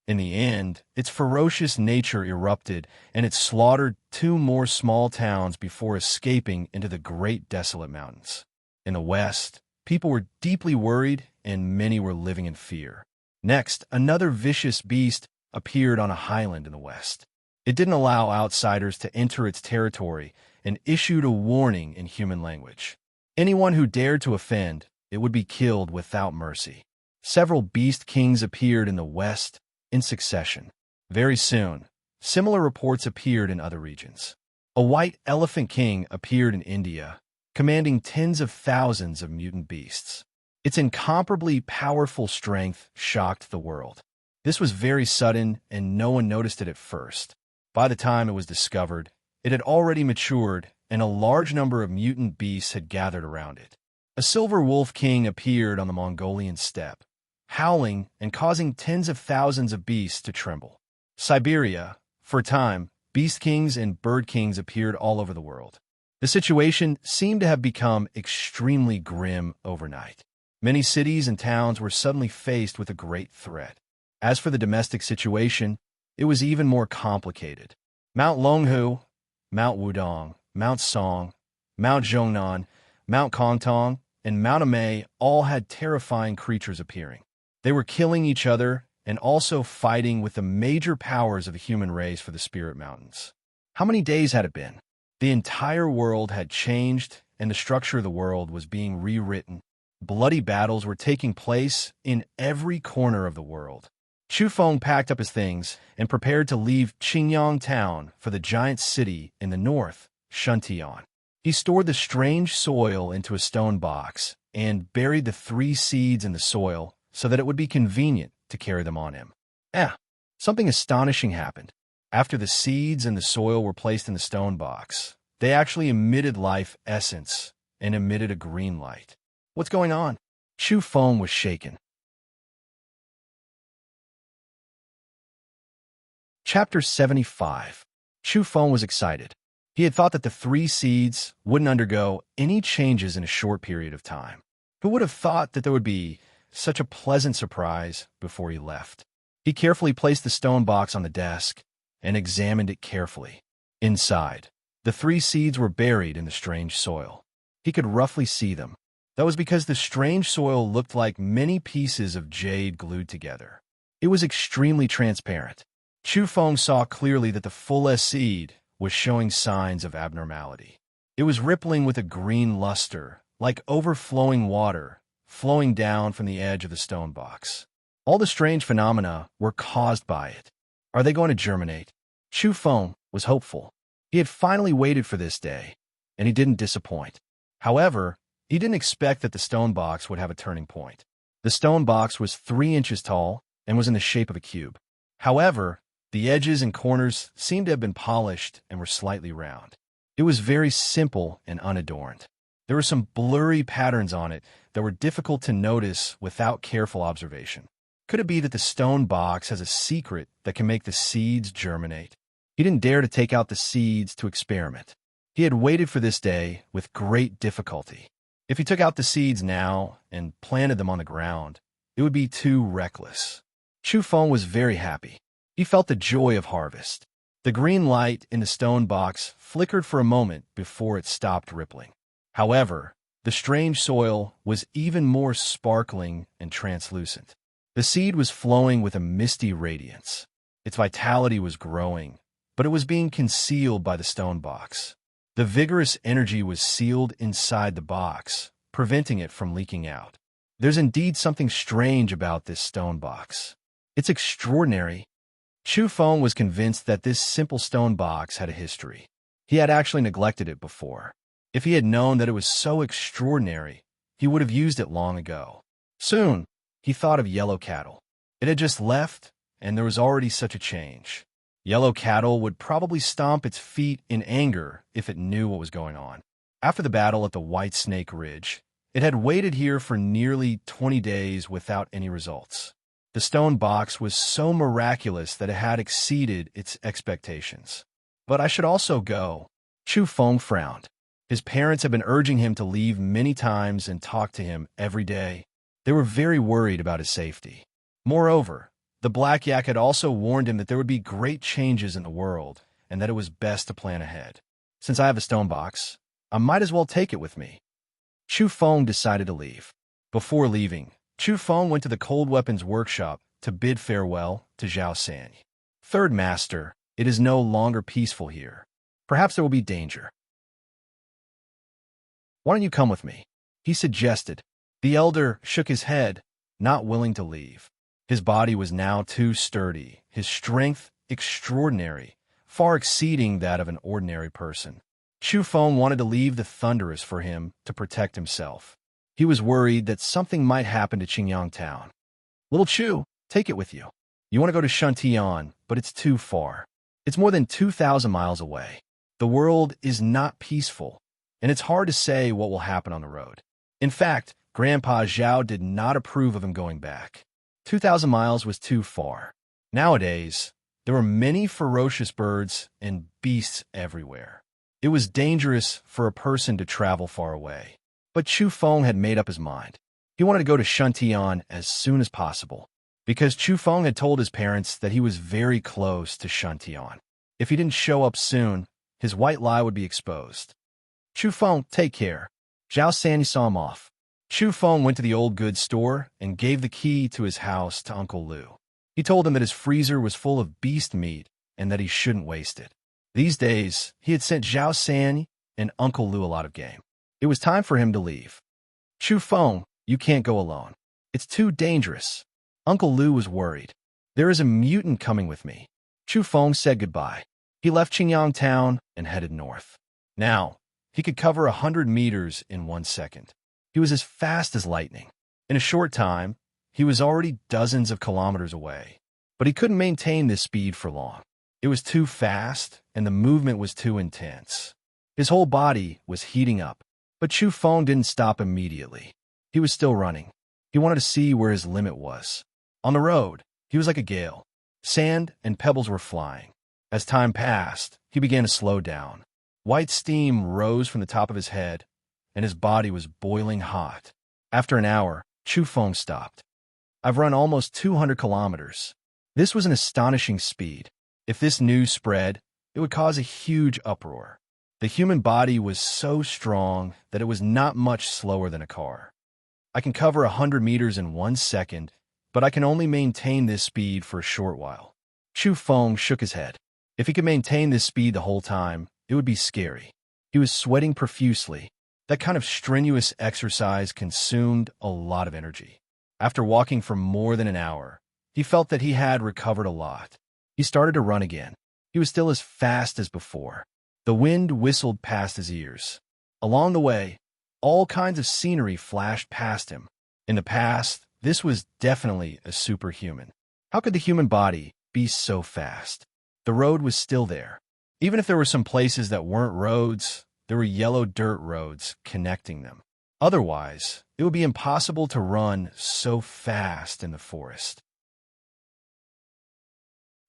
In the end, its ferocious nature erupted, and it slaughtered 2 more small towns before escaping into the great desolate mountains. In the West, people were deeply worried, and many were living in fear. Next, another vicious beast appeared on a highland in the West. It didn't allow outsiders to enter its territory and issued a warning in human language. Anyone who dared to offend, it would be killed without mercy. Several beast kings appeared in the West in succession. Very soon, similar reports appeared in other regions. A white elephant king appeared in India, commanding tens of thousands of mutant beasts. Its incomparably powerful strength shocked the world. This was very sudden, and no one noticed it at first. By the time it was discovered, it had already matured, and a large number of mutant beasts had gathered around it. A silver wolf king appeared on the Mongolian steppe, howling and causing tens of thousands of beasts to tremble. Siberia, for a time, beast kings and bird kings appeared all over the world. The situation seemed to have become extremely grim overnight. Many cities and towns were suddenly faced with a great threat. As for the domestic situation, it was even more complicated. Mount Longhu, Mount Wudong, Mount Song, Mount Zhongnan, Mount Kongtong, and Mount Amei all had terrifying creatures appearing. They were killing each other and also fighting with the major powers of the human race for the Spirit Mountains. How many days had it been? The entire world had changed, and the structure of the world was being rewritten. Bloody battles were taking place in every corner of the world. Chu Feng packed up his things and prepared to leave Qingyang town for the giant city in the north, Shuntian. He stored the strange soil into a stone box and buried the 3 seeds in the soil so that it would be convenient to carry them on him. Something astonishing happened. After the seeds and the soil were placed in the stone box, they actually emitted life essence and emitted a green light. What's going on? Chu Feng was shaken. Chapter 75. Chu Feng was excited. He had thought that the 3 seeds wouldn't undergo any changes in a short period of time. Who would have thought that there would be such a pleasant surprise before he left? He carefully placed the stone box on the desk and examined it carefully. Inside, the 3 seeds were buried in the strange soil. He could roughly see them. That was because the strange soil looked like many pieces of jade glued together. It was extremely transparent. Chu Feng saw clearly that the full seed was showing signs of abnormality. It was rippling with a green luster, like overflowing water, flowing down from the edge of the stone box. All the strange phenomena were caused by it. Are they going to germinate? Chu Feng was hopeful. He had finally waited for this day, and he didn't disappoint. However, he didn't expect that the stone box would have a turning point. The stone box was 3 inches tall and was in the shape of a cube. However, the edges and corners seemed to have been polished and were slightly round. It was very simple and unadorned. There were some blurry patterns on it that were difficult to notice without careful observation. Could it be that the stone box has a secret that can make the seeds germinate? He didn't dare to take out the seeds to experiment. He had waited for this day with great difficulty. If he took out the seeds now and planted them on the ground, it would be too reckless. Chu Feng was very happy. He felt the joy of harvest. The green light in the stone box flickered for a moment before it stopped rippling. However, the strange soil was even more sparkling and translucent. The seed was flowing with a misty radiance. Its vitality was growing, but it was being concealed by the stone box. The vigorous energy was sealed inside the box, preventing it from leaking out. There's indeed something strange about this stone box. It's extraordinary. Chu Feng was convinced that this simple stone box had a history. He had actually neglected it before. If he had known that it was so extraordinary, he would have used it long ago. Soon, he thought of Yellow Cattle. It had just left, and there was already such a change. Yellow Cattle would probably stomp its feet in anger if it knew what was going on. After the battle at the White Snake Ridge, it had waited here for nearly 20 days without any results. The stone box was so miraculous that it had exceeded its expectations. But I should also go. Chu Feng frowned. His parents had been urging him to leave many times and talk to him every day. They were very worried about his safety. Moreover, the Black Yak had also warned him that there would be great changes in the world and that it was best to plan ahead. Since I have a stone box, I might as well take it with me. Chu Feng decided to leave. Before leaving, Chu Feng went to the cold weapons workshop to bid farewell to Zhao San. Third Master, it is no longer peaceful here. Perhaps there will be danger. Why don't you come with me? He suggested. The elder shook his head, not willing to leave. His body was now too sturdy, his strength extraordinary, far exceeding that of an ordinary person. Chu Feng wanted to leave the Thunderous for him to protect himself. He was worried that something might happen to Qingyang town. Little Chu, take it with you. You want to go to Shuntian, but it's too far. It's more than 2,000 miles away. The world is not peaceful, and it's hard to say what will happen on the road. In fact, Grandpa Zhao did not approve of him going back. 2,000 miles was too far. Nowadays, there were many ferocious birds and beasts everywhere. It was dangerous for a person to travel far away. But Chu Feng had made up his mind. He wanted to go to Shuntian as soon as possible. because Chu Feng had told his parents that he was very close to Shantian. If he didn't show up soon, his white lie would be exposed. Chu Feng, take care. Zhao Sanyi saw him off. Chu Feng went to the old goods store and gave the key to his house to Uncle Lu. He told him that his freezer was full of beast meat and that he shouldn't waste it. These days, he had sent Zhao Sanyi and Uncle Lu a lot of game. It was time for him to leave. Chu Feng, you can't go alone. It's too dangerous. Uncle Lu was worried. There is a mutant coming with me. Chu Feng said goodbye. He left Qingyang town and headed north. Now, he could cover 100 meters in 1 second. He was as fast as lightning. In a short time, he was already dozens of kilometers away. But he couldn't maintain this speed for long. It was too fast, and the movement was too intense. His whole body was heating up. But Chu Feng didn't stop immediately. He was still running. He wanted to see where his limit was. On the road, he was like a gale. Sand and pebbles were flying. As time passed, he began to slow down. White steam rose from the top of his head, and his body was boiling hot. After an hour, Chu Feng stopped. I've run almost 200 kilometers. This was an astonishing speed. If this news spread, it would cause a huge uproar. The human body was so strong that it was not much slower than a car. I can cover 100 meters in 1 second, but I can only maintain this speed for a short while. Chu Feng shook his head. If he could maintain this speed the whole time, it would be scary. He was sweating profusely. That kind of strenuous exercise consumed a lot of energy. After walking for more than an hour, he felt that he had recovered a lot. He started to run again. He was still as fast as before. The wind whistled past his ears. Along the way, all kinds of scenery flashed past him. In the past, this was definitely a superhuman. How could the human body be so fast? The road was still there. Even if there were some places that weren't roads, there were yellow dirt roads connecting them. Otherwise, it would be impossible to run so fast in the forest.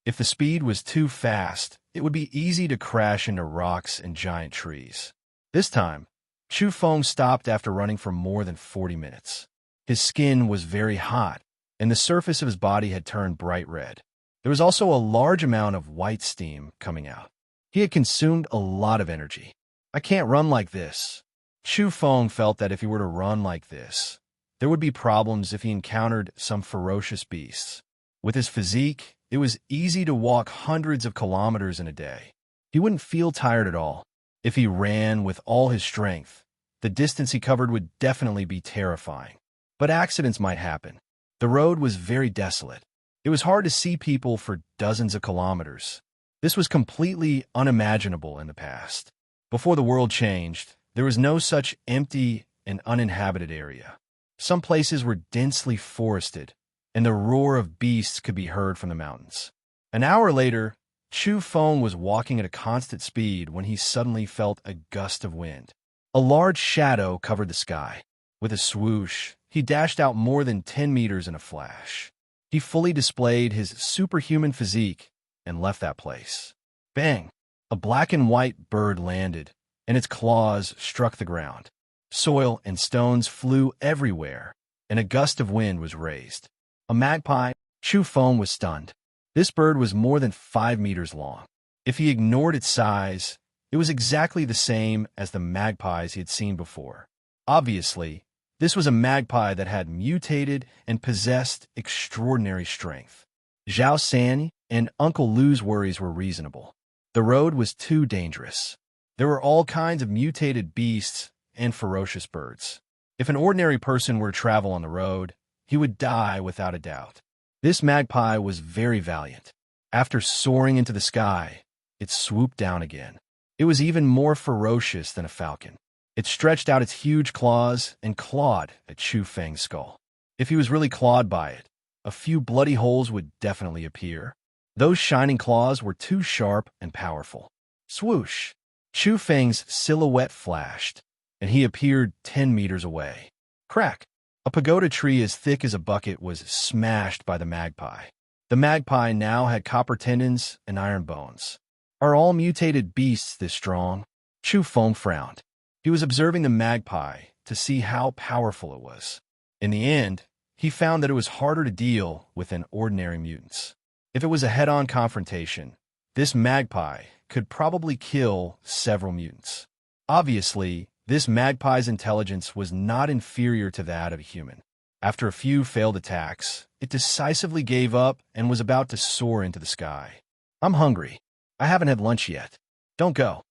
If the speed was too fast, it would be easy to crash into rocks and giant trees. This time, Chu Feng stopped after running for more than 40 minutes. His skin was very hot, and the surface of his body had turned bright red. There was also a large amount of white steam coming out. He had consumed a lot of energy. I can't run like this. Chu Feng felt that if he were to run like this, there would be problems if he encountered some ferocious beasts. With his physique, it was easy to walk hundreds of kilometers in a day. He wouldn't feel tired at all. If he ran with all his strength, the distance he covered would definitely be terrifying. But accidents might happen. The road was very desolate. It was hard to see people for dozens of kilometers. This was completely unimaginable in the past. Before the world changed, there was no such empty and uninhabited area. Some places were densely forested, and the roar of beasts could be heard from the mountains. An hour later, Chu Feng was walking at a constant speed when he suddenly felt a gust of wind. A large shadow covered the sky. With a swoosh, he dashed out more than 10 meters in a flash. He fully displayed his superhuman physique and left that place. Bang! A black and white bird landed, and its claws struck the ground. Soil and stones flew everywhere, and a gust of wind was raised. A magpie. Chu Feng was stunned. This bird was more than 5 meters long. If he ignored its size, it was exactly the same as the magpies he had seen before. Obviously, this was a magpie that had mutated and possessed extraordinary strength. Zhao Sanyi and Uncle Lu's worries were reasonable. The road was too dangerous. There were all kinds of mutated beasts and ferocious birds. If an ordinary person were to travel on the road, he would die without a doubt. This magpie was very valiant. After soaring into the sky, it swooped down again. It was even more ferocious than a falcon. It stretched out its huge claws and clawed at Chu Feng's skull. If he was really clawed by it, a few bloody holes would definitely appear. Those shining claws were too sharp and powerful. Swoosh! Chu Feng's silhouette flashed, and he appeared 10 meters away. Crack! A pagoda tree as thick as a bucket was smashed by the magpie. The magpie now had copper tendons and iron bones. Are all mutated beasts this strong? Chu Feng frowned. He was observing the magpie to see how powerful it was. In the end, he found that it was harder to deal with than ordinary mutants. If it was a head-on confrontation, this magpie could probably kill several mutants. Obviously, this magpie's intelligence was not inferior to that of a human. After a few failed attacks, it decisively gave up and was about to soar into the sky. "I'm hungry. I haven't had lunch yet. Don't go."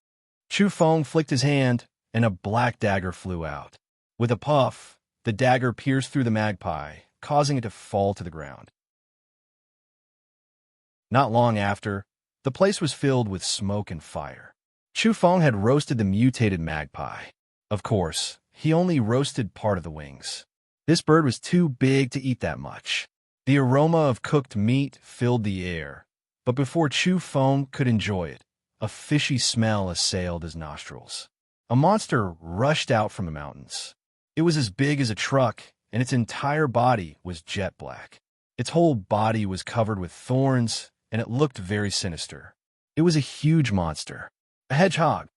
Chu Feng flicked his hand, and a black dagger flew out. With a puff, the dagger pierced through the magpie, causing it to fall to the ground. Not long after, the place was filled with smoke and fire. Chu Feng had roasted the mutated magpie. Of course, he only roasted part of the wings. This bird was too big to eat that much. The aroma of cooked meat filled the air, but before Chu Feng could enjoy it, a fishy smell assailed his nostrils. A monster rushed out from the mountains. It was as big as a truck, and its entire body was jet black. Its whole body was covered with thorns, and it looked very sinister. It was a huge monster. A hedgehog.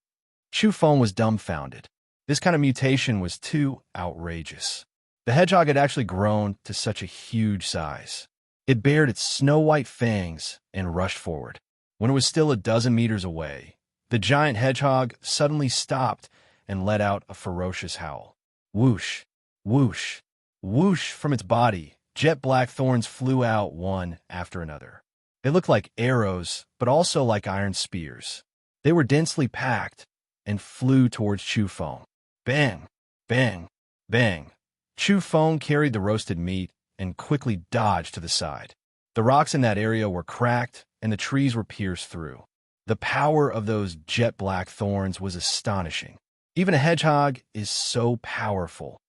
Chu Feng was dumbfounded. This kind of mutation was too outrageous. The hedgehog had actually grown to such a huge size. It bared its snow-white fangs and rushed forward. When it was still a dozen meters away, the giant hedgehog suddenly stopped and let out a ferocious howl. Whoosh, whoosh, whoosh from its body, jet-black thorns flew out one after another. They looked like arrows, but also like iron spears. They were densely packed and flew towards Chu Feng. Bang, bang, bang. Chu Feng carried the roasted meat and quickly dodged to the side. The rocks in that area were cracked, and the trees were pierced through. The power of those jet-black thorns was astonishing. Even a hedgehog is so powerful.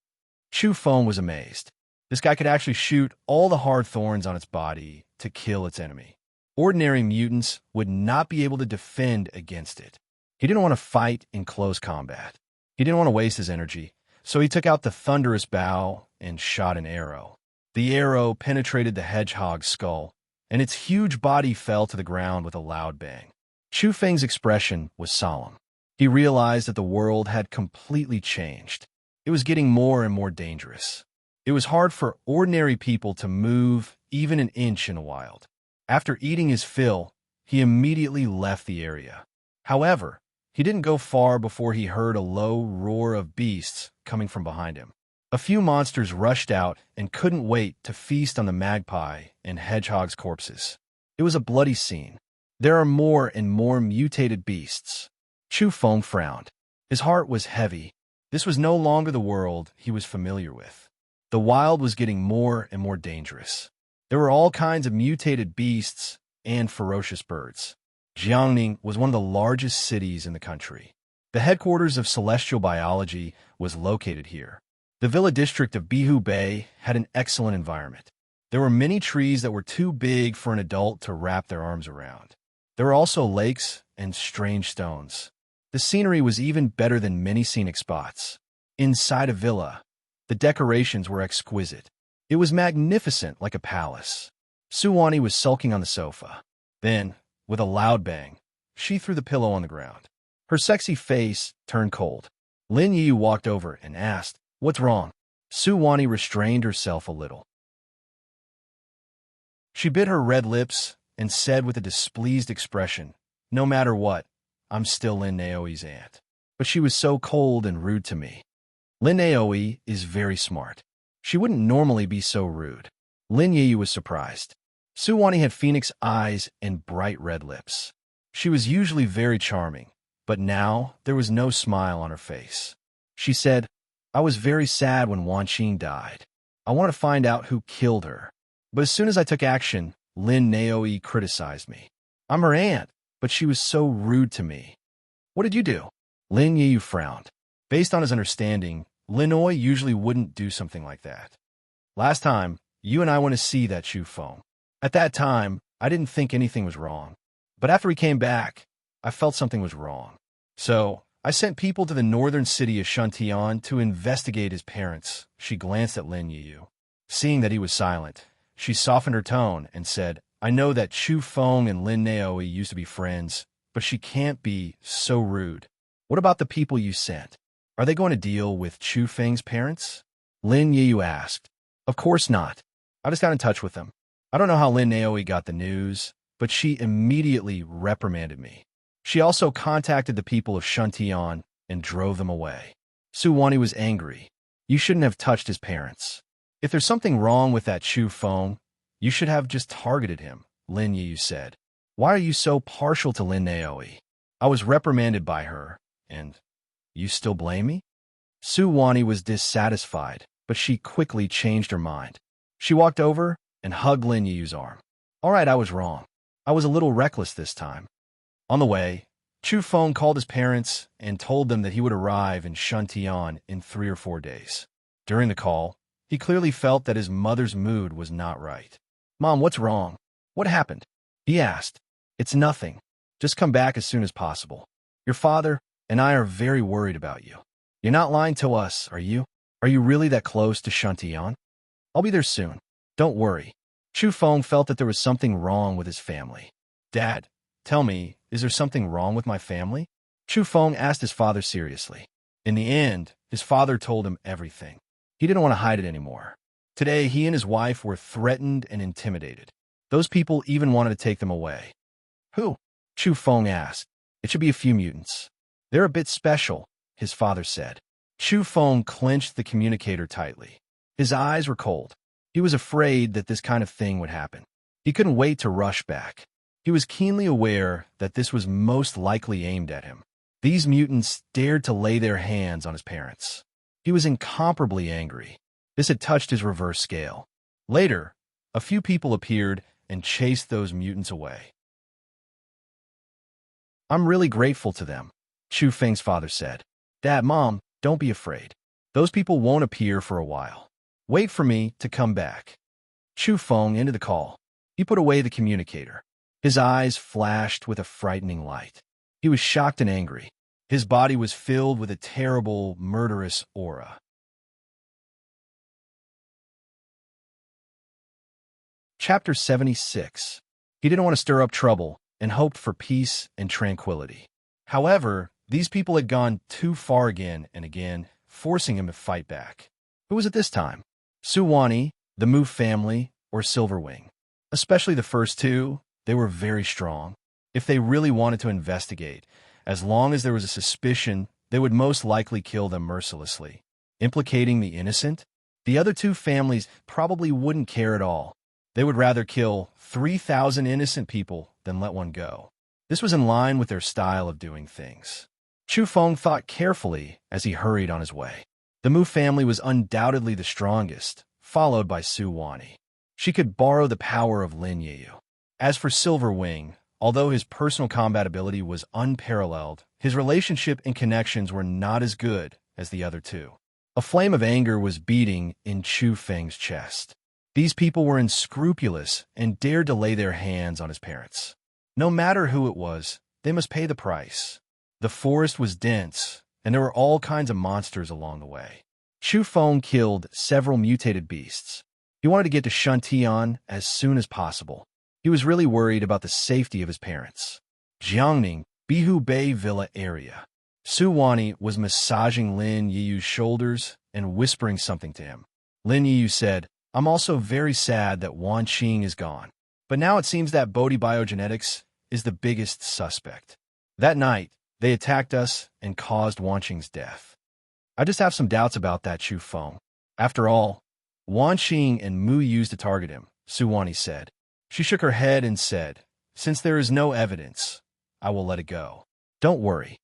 Chu Feng was amazed. This guy could actually shoot all the hard thorns on its body to kill its enemy. Ordinary mutants would not be able to defend against it. He didn't want to fight in close combat. He didn't want to waste his energy, so he took out the thunderous bow and shot an arrow. The arrow penetrated the hedgehog's skull, and its huge body fell to the ground with a loud bang. Chu Feng's expression was solemn. He realized that the world had completely changed. It was getting more and more dangerous. It was hard for ordinary people to move even an inch in the wild. After eating his fill, he immediately left the area. However, he didn't go far before he heard a low roar of beasts coming from behind him. A few monsters rushed out and couldn't wait to feast on the magpie and hedgehog's corpses. It was a bloody scene. There are more and more mutated beasts. Chu Feng frowned. His heart was heavy. This was no longer the world he was familiar with. The wild was getting more and more dangerous. There were all kinds of mutated beasts and ferocious birds. Jiangning was one of the largest cities in the country. The headquarters of celestial biology was located here. The villa district of Bihu Bay had an excellent environment. There were many trees that were too big for an adult to wrap their arms around. There were also lakes and strange stones. The scenery was even better than many scenic spots. Inside a villa, the decorations were exquisite. It was magnificent like a palace. Suwani was sulking on the sofa. Then, with a loud bang, she threw the pillow on the ground. Her sexy face turned cold. Lin Yu walked over and asked, "What's wrong?" Suwani restrained herself a little. She bit her red lips and said with a displeased expression, "No matter what, I'm still Lin Naoi's aunt. But she was so cold and rude to me." Lin Naoi is very smart. She wouldn't normally be so rude. Lin Yu was surprised. Suwani had phoenix eyes and bright red lips. She was usually very charming, but now there was no smile on her face. She said, "I was very sad when Wan Qing died. I wanted to find out who killed her. But as soon as I took action, Lin Naoi criticized me. I'm her aunt, but she was so rude to me." "What did you do?" Lin Yu frowned. Based on his understanding, Linoy usually wouldn't do something like that. "Last time, you and I went to see that Chu Feng. At that time, I didn't think anything was wrong. But after he came back, I felt something was wrong. So, I sent people to the northern city of Shuntian to investigate his parents." She glanced at Lin Yu. Seeing that he was silent, she softened her tone and said, "I know that Chu Feng and Lin Naoi used to be friends, but she can't be so rude. What about the people you sent? Are they going to deal with Chu Feng's parents?" Lin Yu asked. Of course not. I just got in touch with them. I don't know how Lin Naoi got the news, but she immediately reprimanded me. She also contacted the people of Shuntian and drove them away. Su Wani was angry. You shouldn't have touched his parents. If there's something wrong with that Chu Feng, you should have just targeted him, Lin Yu said. Why are you so partial to Lin Naoi? I was reprimanded by her, and you still blame me? Su Wani was dissatisfied, but she quickly changed her mind. She walked over and hugged Lin Yu's arm. All right, I was wrong. I was a little reckless this time. On the way, Chu Feng called his parents and told them that he would arrive in Shuntian in 3 or 4 days. During the call, he clearly felt that his mother's mood was not right. Mom, what's wrong? What happened? He asked. It's nothing. Just come back as soon as possible. Your father and I are very worried about you. You're not lying to us, are you? Are you really that close to Shuntian? I'll be there soon. Don't worry. Chu Feng felt that there was something wrong with his family. Dad, tell me, is there something wrong with my family? Chu Feng asked his father seriously. In the end, his father told him everything. He didn't want to hide it anymore. Today, he and his wife were threatened and intimidated. Those people even wanted to take them away. Who? Chu Feng asked. It should be a few mutants. They're a bit special, his father said. Chu Feng clenched the communicator tightly. His eyes were cold. He was afraid that this kind of thing would happen. He couldn't wait to rush back. He was keenly aware that this was most likely aimed at him. These mutants dared to lay their hands on his parents. He was incomparably angry. This had touched his reverse scale. Later, a few people appeared and chased those mutants away. I'm really grateful to them, Chu Feng's father said. Dad, Mom, don't be afraid. Those people won't appear for a while. Wait for me to come back. Chu Feng ended the call. He put away the communicator. His eyes flashed with a frightening light. He was shocked and angry. His body was filled with a terrible, murderous aura. Chapter 76. He didn't want to stir up trouble and hoped for peace and tranquility. However, these people had gone too far again and again, forcing him to fight back. Who was it this time? Su Wani, the Mu family, or Silverwing? Especially the first two, they were very strong. If they really wanted to investigate, as long as there was a suspicion, they would most likely kill them mercilessly. Implicating the innocent? The other two families probably wouldn't care at all. They would rather kill 3,000 innocent people than let one go. This was in line with their style of doing things. Chu Feng thought carefully as he hurried on his way. The Mu family was undoubtedly the strongest, followed by Su Wani. She could borrow the power of Lin Yu. As for Silverwing, although his personal combat ability was unparalleled, his relationship and connections were not as good as the other two. A flame of anger was beating in Chu Feng's chest. These people were unscrupulous and dared to lay their hands on his parents. No matter who it was, they must pay the price. The forest was dense, and there were all kinds of monsters along the way. Chu Feng killed several mutated beasts. He wanted to get to Shuntian as soon as possible. He was really worried about the safety of his parents. Jiangning, Bihu Bay Villa area. Su Wani was massaging Lin Yiyu's shoulders and whispering something to him. Lin Yiyu said, I'm also very sad that Wan Qing is gone. But now it seems that Bodhi Biogenetics is the biggest suspect. That night, they attacked us and caused Wan Qing's death. I just have some doubts about that, Chu Feng. After all, Wan Qing and Mu used to target him, Su Wani said. She shook her head and said, since there is no evidence, I will let it go. Don't worry.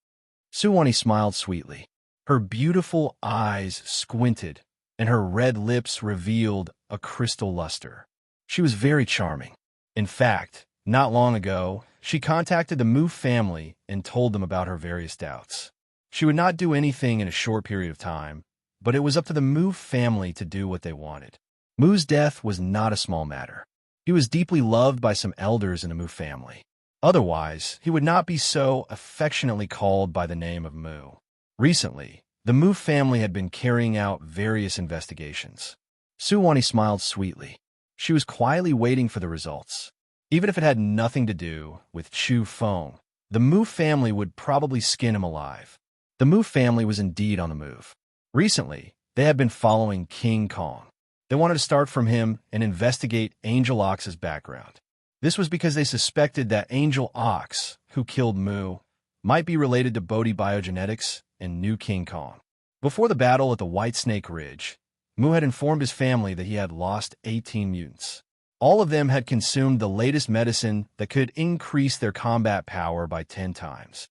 Su Wani smiled sweetly. Her beautiful eyes squinted, and her red lips revealed a crystal luster. She was very charming. In fact, not long ago, she contacted the Mu family and told them about her various doubts. She would not do anything in a short period of time, but it was up to the Mu family to do what they wanted. Mu's death was not a small matter. He was deeply loved by some elders in the Mu family. Otherwise, he would not be so affectionately called by the name of Mu. Recently, the Mu family had been carrying out various investigations. Su Wani smiled sweetly. She was quietly waiting for the results. Even if it had nothing to do with Chu Feng, the Mu family would probably skin him alive. The Mu family was indeed on the move. Recently, they had been following King Kong. They wanted to start from him and investigate Angel Ox's background. This was because they suspected that Angel Ox, who killed Mu, might be related to Bodhi biogenetics and New King Kong. Before the battle at the White Snake Ridge, Mu had informed his family that he had lost 18 mutants. All of them had consumed the latest medicine that could increase their combat power by 10 times.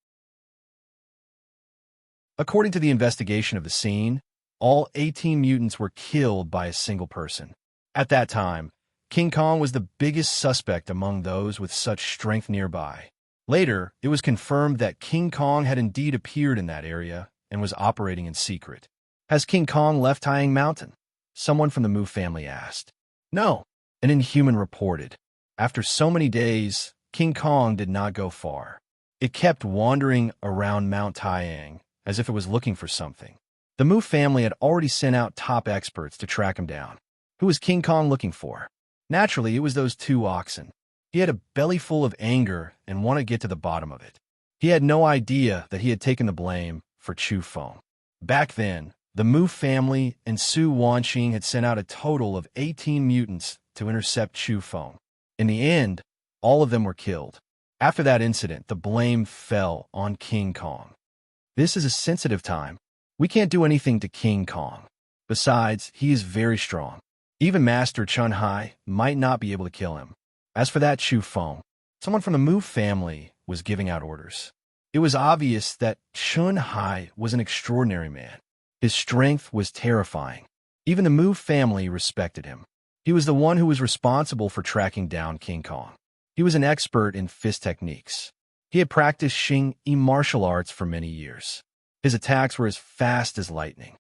According to the investigation of the scene, all 18 mutants were killed by a single person. At that time, King Kong was the biggest suspect among those with such strength nearby. Later, it was confirmed that King Kong had indeed appeared in that area and was operating in secret. Has King Kong left Tying Mountain? Someone from the Mu family asked. No, an Inhuman reported. After so many days, King Kong did not go far. It kept wandering around Mount Taiyang as if it was looking for something. The Mu family had already sent out top experts to track him down. Who was King Kong looking for? Naturally, it was those 2 oxen. He had a belly full of anger and wanted to get to the bottom of it. He had no idea that he had taken the blame for Chu Feng. Back then, the Mu family and Su Wanqing had sent out a total of 18 mutants to intercept Chu Feng. In the end, all of them were killed. After that incident, the blame fell on King Kong. This is a sensitive time. We can't do anything to King Kong. Besides, he is very strong. Even Master Chun Hai might not be able to kill him. As for that Chu Feng, someone from the Mu family was giving out orders. It was obvious that Chun Hai was an extraordinary man. His strength was terrifying. Even the Mu family respected him. He was the one who was responsible for tracking down King Kong. He was an expert in fist techniques. He had practiced Xing Yi martial arts for many years. His attacks were as fast as lightning.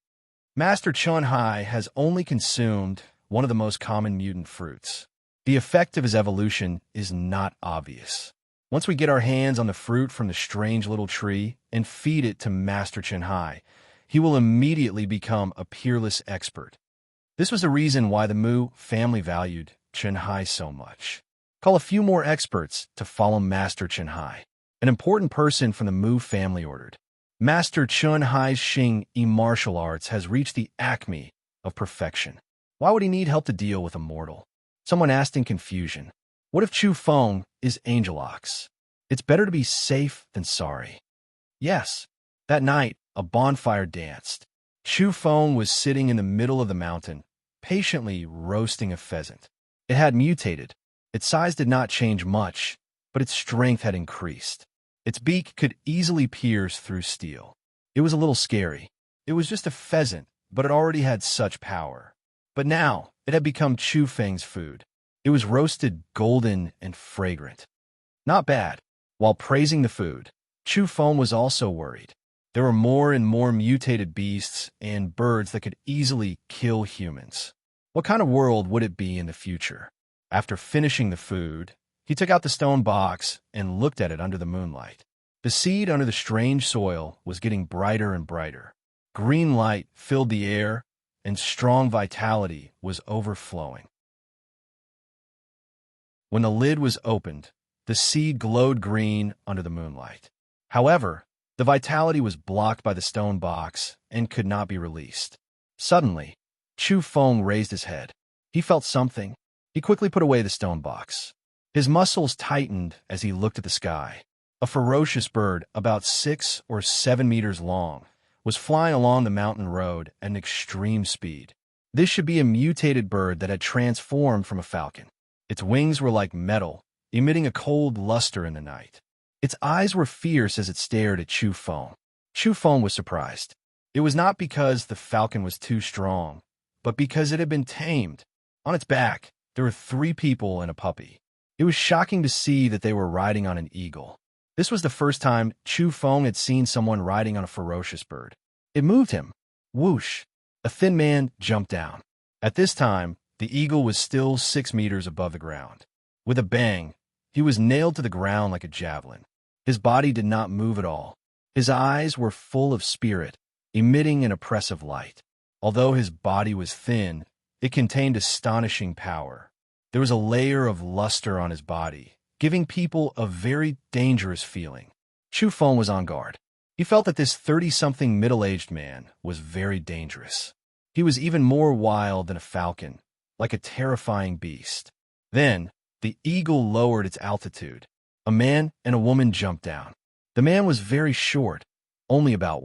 Master Chun Hai has only consumed one of the most common mutant fruits. The effect of his evolution is not obvious. Once we get our hands on the fruit from the strange little tree and feed it to Master Chun Hai, he will immediately become a peerless expert. This was the reason why the Mu family valued Chun Hai so much. Call a few more experts to follow Master Chun Hai. An important person from the Mu family ordered. Master Chun Hai's Xing Yi martial arts has reached the acme of perfection. Why would he need help to deal with a mortal? Someone asked in confusion. What if Chu Feng is Angel Ox? It's better to be safe than sorry. Yes, that night, a bonfire danced. Chu Feng was sitting in the middle of the mountain, patiently roasting a pheasant. It had mutated. Its size did not change much, but its strength had increased. Its beak could easily pierce through steel. It was a little scary. It was just a pheasant, but it already had such power. But now, it had become Chu Feng's food. It was roasted golden and fragrant. Not bad. While praising the food, Chu Feng was also worried. There were more and more mutated beasts and birds that could easily kill humans. What kind of world would it be in the future? After finishing the food, he took out the stone box and looked at it under the moonlight. The seed under the strange soil was getting brighter and brighter. Green light filled the air, and strong vitality was overflowing. When the lid was opened, the seed glowed green under the moonlight. However, the vitality was blocked by the stone box and could not be released. Suddenly, Chu Feng raised his head. He felt something. He quickly put away the stone box. His muscles tightened as he looked at the sky. A ferocious bird, about 6 or 7 meters long, was flying along the mountain road at an extreme speed. This should be a mutated bird that had transformed from a falcon. Its wings were like metal, emitting a cold luster in the night. Its eyes were fierce as it stared at Chu Feng. Chu Feng was surprised. It was not because the falcon was too strong, but because it had been tamed. On its back, there were 3 people and a puppy. It was shocking to see that they were riding on an eagle. This was the first time Chu Feng had seen someone riding on a ferocious bird. It moved him. Whoosh! A thin man jumped down. At this time, the eagle was still 6 meters above the ground. With a bang, he was nailed to the ground like a javelin. His body did not move at all. His eyes were full of spirit, emitting an oppressive light. Although his body was thin, it contained astonishing power. There was a layer of luster on his body, giving people a very dangerous feeling. Chu Feng was on guard. He felt that this 30-something middle-aged man was very dangerous. He was even more wild than a falcon, like a terrifying beast. Then, the eagle lowered its altitude. A man and a woman jumped down. The man was very short, only about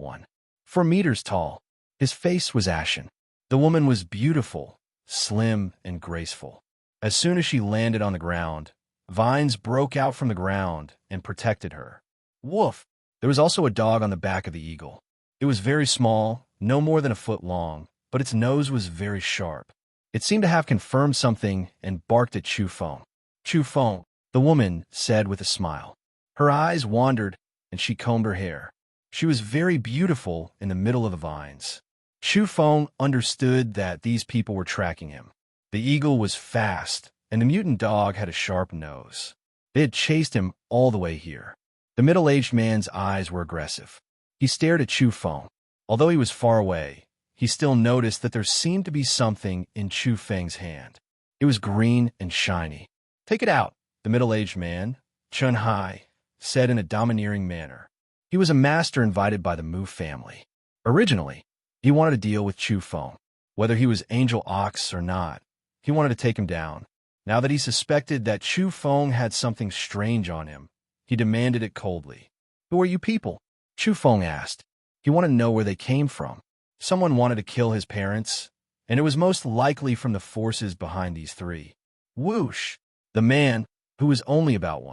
4 meters tall. His face was ashen. The woman was beautiful, slim, and graceful. As soon as she landed on the ground, vines broke out from the ground and protected her. Woof! There was also a dog on the back of the eagle. It was very small, no more than a foot long, but its nose was very sharp. It seemed to have confirmed something and barked at Chu Feng. Chu Feng, the woman said with a smile. Her eyes wandered, and she combed her hair. She was very beautiful in the middle of the vines. Chu Feng understood that these people were tracking him. The eagle was fast, and the mutant dog had a sharp nose. They had chased him all the way here. The middle-aged man's eyes were aggressive. He stared at Chu Feng. Although he was far away, he still noticed that there seemed to be something in Chu Feng's hand. It was green and shiny. Take it out, the middle-aged man, Chun Hai, said in a domineering manner. He was a master invited by the Mu family. Originally, he wanted to deal with Chu Feng. Whether he was Angel Ox or not, he wanted to take him down. Now that he suspected that Chu Feng had something strange on him, he demanded it coldly. Who are you people? Chu Feng asked. He wanted to know where they came from. Someone wanted to kill his parents, and it was most likely from the forces behind these three. Whoosh! The man, who was only about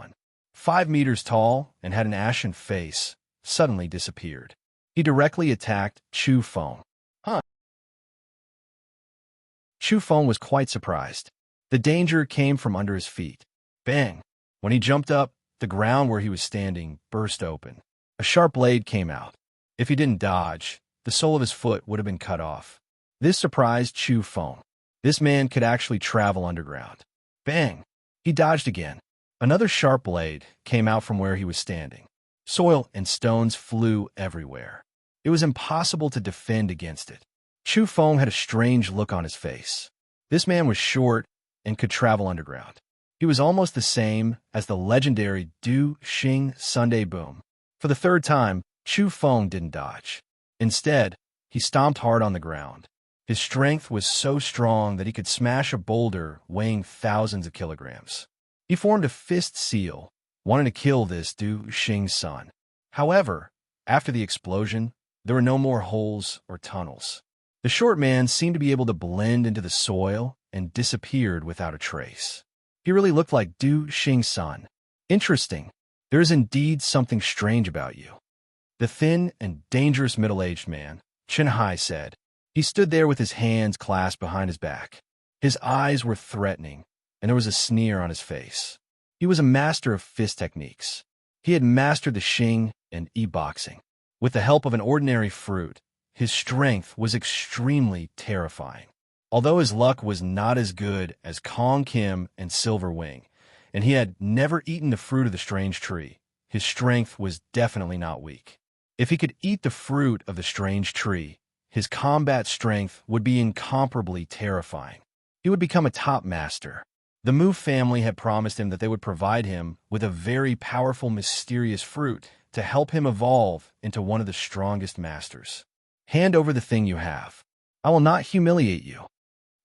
5 meters tall and had an ashen face, suddenly disappeared. He directly attacked Chu Feng. Huh? Chu Feng was quite surprised. The danger came from under his feet. Bang! When he jumped up, the ground where he was standing burst open. A sharp blade came out. If he didn't dodge, the sole of his foot would have been cut off. This surprised Chu Feng. This man could actually travel underground. Bang! He dodged again. Another sharp blade came out from where he was standing. Soil and stones flew everywhere. It was impossible to defend against it. Chu Feng had a strange look on his face. This man was short and could travel underground. He was almost the same as the legendary Du Xing Sunday Boom. For the third time, Chu Feng didn't dodge. Instead, he stomped hard on the ground. His strength was so strong that he could smash a boulder weighing thousands of kilograms. He formed a fist seal, wanting to kill this Du Xing son. However, after the explosion, there were no more holes or tunnels. The short man seemed to be able to blend into the soil and disappeared without a trace. He really looked like Du Xing son. Interesting. There is indeed something strange about you. The thin and dangerous middle-aged man, Chen Hai, said. He stood there with his hands clasped behind his back. His eyes were threatening, and there was a sneer on his face. He was a master of fist techniques. He had mastered the Xing and E-boxing. With the help of an ordinary fruit, his strength was extremely terrifying. Although his luck was not as good as Kong Kim and Silver Wing, and he had never eaten the fruit of the strange tree, his strength was definitely not weak. If he could eat the fruit of the strange tree, his combat strength would be incomparably terrifying. He would become a top master. The Mu family had promised him that they would provide him with a very powerful, mysterious fruit to help him evolve into one of the strongest masters. Hand over the thing you have. I will not humiliate you,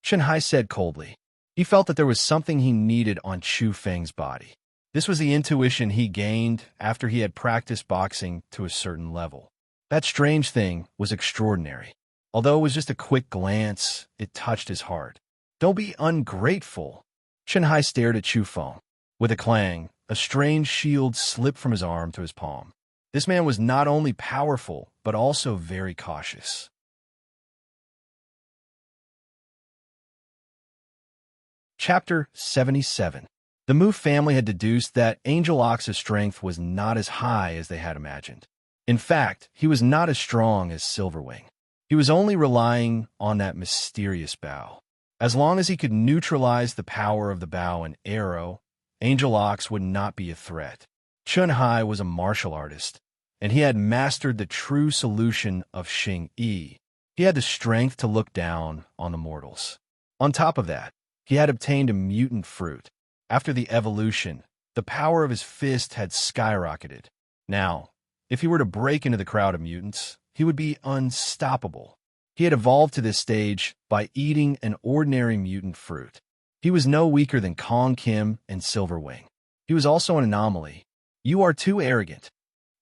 Chen Hai said coldly. He felt that there was something he needed on Chu Feng's body. This was the intuition he gained after he had practiced boxing to a certain level. That strange thing was extraordinary. Although it was just a quick glance, it touched his heart. Don't be ungrateful. Chen Hai stared at Chu Feng. With a clang, a strange shield slipped from his arm to his palm. This man was not only powerful, but also very cautious. Chapter 77. The Mu family had deduced that Angel Ox's strength was not as high as they had imagined. In fact, he was not as strong as Silverwing. He was only relying on that mysterious bow. As long as he could neutralize the power of the bow and arrow, Angel Ox would not be a threat. Chun Hai was a martial artist, and he had mastered the true solution of Xing Yi. He had the strength to look down on the mortals. On top of that, he had obtained a mutant fruit. After the evolution, the power of his fist had skyrocketed. Now, if he were to break into the crowd of mutants, he would be unstoppable. He had evolved to this stage by eating an ordinary mutant fruit. He was no weaker than Kong Kim and Silverwing. He was also an anomaly. You are too arrogant.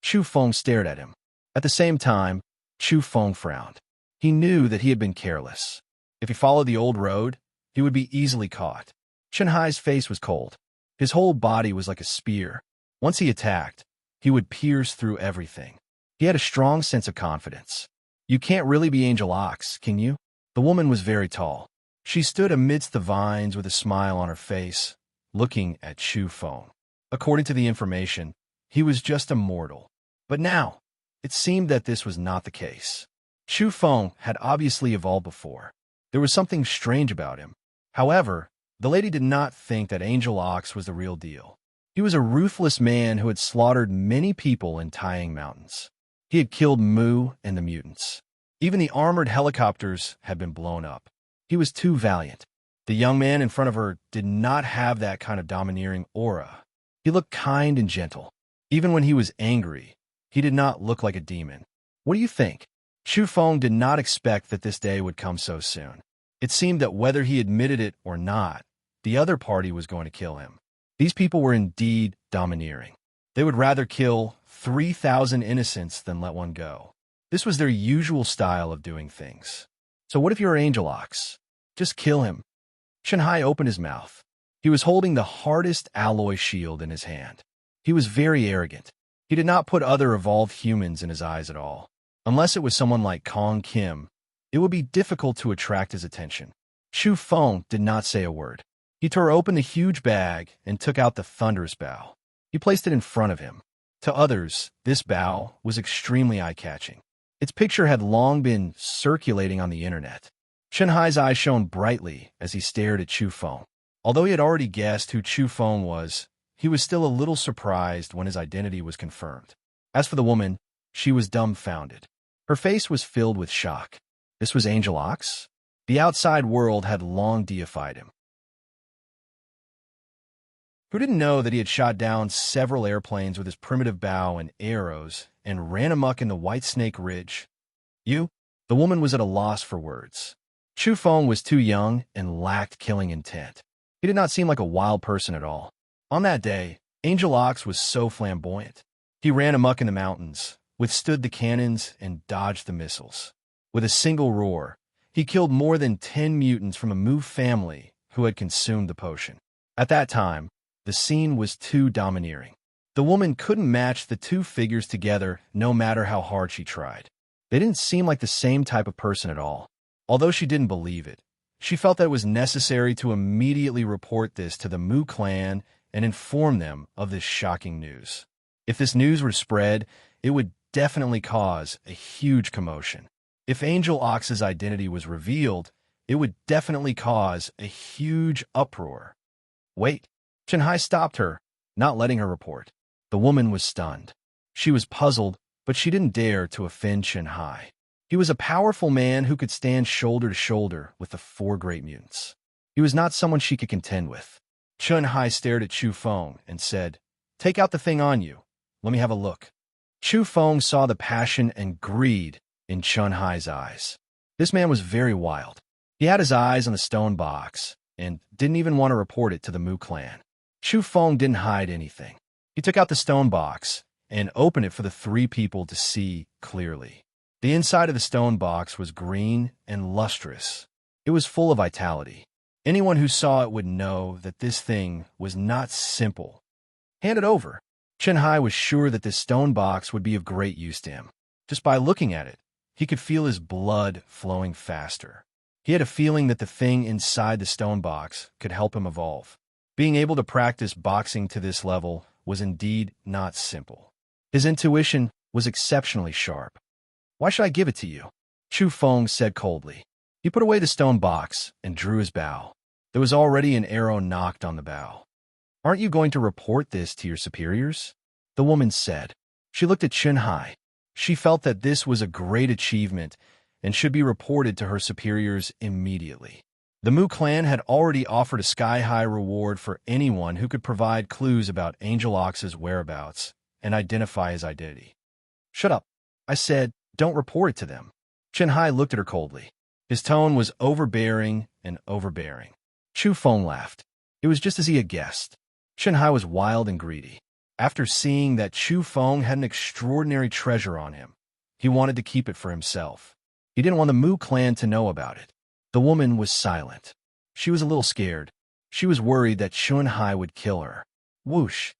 Chu Feng stared at him. At the same time, Chu Feng frowned. He knew that he had been careless. If he followed the old road, he would be easily caught. Chen Hai's face was cold. His whole body was like a spear. Once he attacked, he would pierce through everything. He had a strong sense of confidence. You can't really be Angel Ox, can you? The woman was very tall. She stood amidst the vines with a smile on her face, looking at Chu Feng. According to the information, he was just a mortal. But now, it seemed that this was not the case. Chu Feng had obviously evolved before. There was something strange about him. However, the lady did not think that Angel Ox was the real deal. He was a ruthless man who had slaughtered many people in Taiyang Mountains. He had killed Mu and the mutants. Even the armored helicopters had been blown up. He was too valiant. The young man in front of her did not have that kind of domineering aura. He looked kind and gentle. Even when he was angry, he did not look like a demon. What do you think? Chu Feng did not expect that this day would come so soon. It seemed that whether he admitted it or not, the other party was going to kill him. These people were indeed domineering. They would rather kill 3,000 innocents than let one go. This was their usual style of doing things. So what if you're Angel Ox? Just kill him. Chen Hai opened his mouth. He was holding the hardest alloy shield in his hand. He was very arrogant. He did not put other evolved humans in his eyes at all. Unless it was someone like Kong Kim, it would be difficult to attract his attention. Chu Feng did not say a word. He tore open the huge bag and took out the thunderous bow. He placed it in front of him. To others, this bow was extremely eye-catching. Its picture had long been circulating on the internet. Chen Hai's eyes shone brightly as he stared at Chu Feng. Although he had already guessed who Chu Feng was, he was still a little surprised when his identity was confirmed. As for the woman, she was dumbfounded. Her face was filled with shock. This was Angel Ox? The outside world had long deified him. Who didn't know that he had shot down several airplanes with his primitive bow and arrows and ran amok in the White Snake Ridge? You? The woman was at a loss for words. Chu Feng was too young and lacked killing intent. He did not seem like a wild person at all. On that day, Angel Ox was so flamboyant. He ran amok in the mountains, withstood the cannons, and dodged the missiles. With a single roar, he killed more than 10 mutants from a Mu family who had consumed the potion. At that time, the scene was too domineering. The woman couldn't match the two figures together no matter how hard she tried. They didn't seem like the same type of person at all. Although she didn't believe it, she felt that it was necessary to immediately report this to the Mu clan and inform them of this shocking news. If this news were spread, it would definitely cause a huge commotion. If Angel Ox's identity was revealed, it would definitely cause a huge uproar. Wait. Chen Hai stopped her, not letting her report. The woman was stunned. She was puzzled, but she didn't dare to offend Chen Hai. He was a powerful man who could stand shoulder to shoulder with the 4 great mutants. He was not someone she could contend with. Chen Hai stared at Chu Feng and said, "Take out the thing on you. Let me have a look." Chu Feng saw the passion and greed in Chen Hai's eyes. This man was very wild. He had his eyes on the stone box and didn't even want to report it to the Mu clan. Chu Feng didn't hide anything. He took out the stone box and opened it for the 3 people to see clearly. The inside of the stone box was green and lustrous. It was full of vitality. Anyone who saw it would know that this thing was not simple. Hand it over. Chen Hai was sure that this stone box would be of great use to him. Just by looking at it, he could feel his blood flowing faster. He had a feeling that the thing inside the stone box could help him evolve. Being able to practice boxing to this level was indeed not simple. His intuition was exceptionally sharp. "Why should I give it to you?" Chu Feng said coldly. He put away the stone box and drew his bow. There was already an arrow knocked on the bow. "Aren't you going to report this to your superiors?" The woman said. She looked at Chen Hai. She felt that this was a great achievement and should be reported to her superiors immediately. The Mu clan had already offered a sky-high reward for anyone who could provide clues about Angel Ox's whereabouts and identify his identity. "Shut up," I said. "Don't report it to them." Chen Hai looked at her coldly. His tone was overbearing and overbearing. Chu Feng laughed. It was just as he had guessed. Chen Hai was wild and greedy. After seeing that Chu Feng had an extraordinary treasure on him, he wanted to keep it for himself. He didn't want the Mu clan to know about it. The woman was silent. She was a little scared. She was worried that Chen Hai would kill her. Whoosh.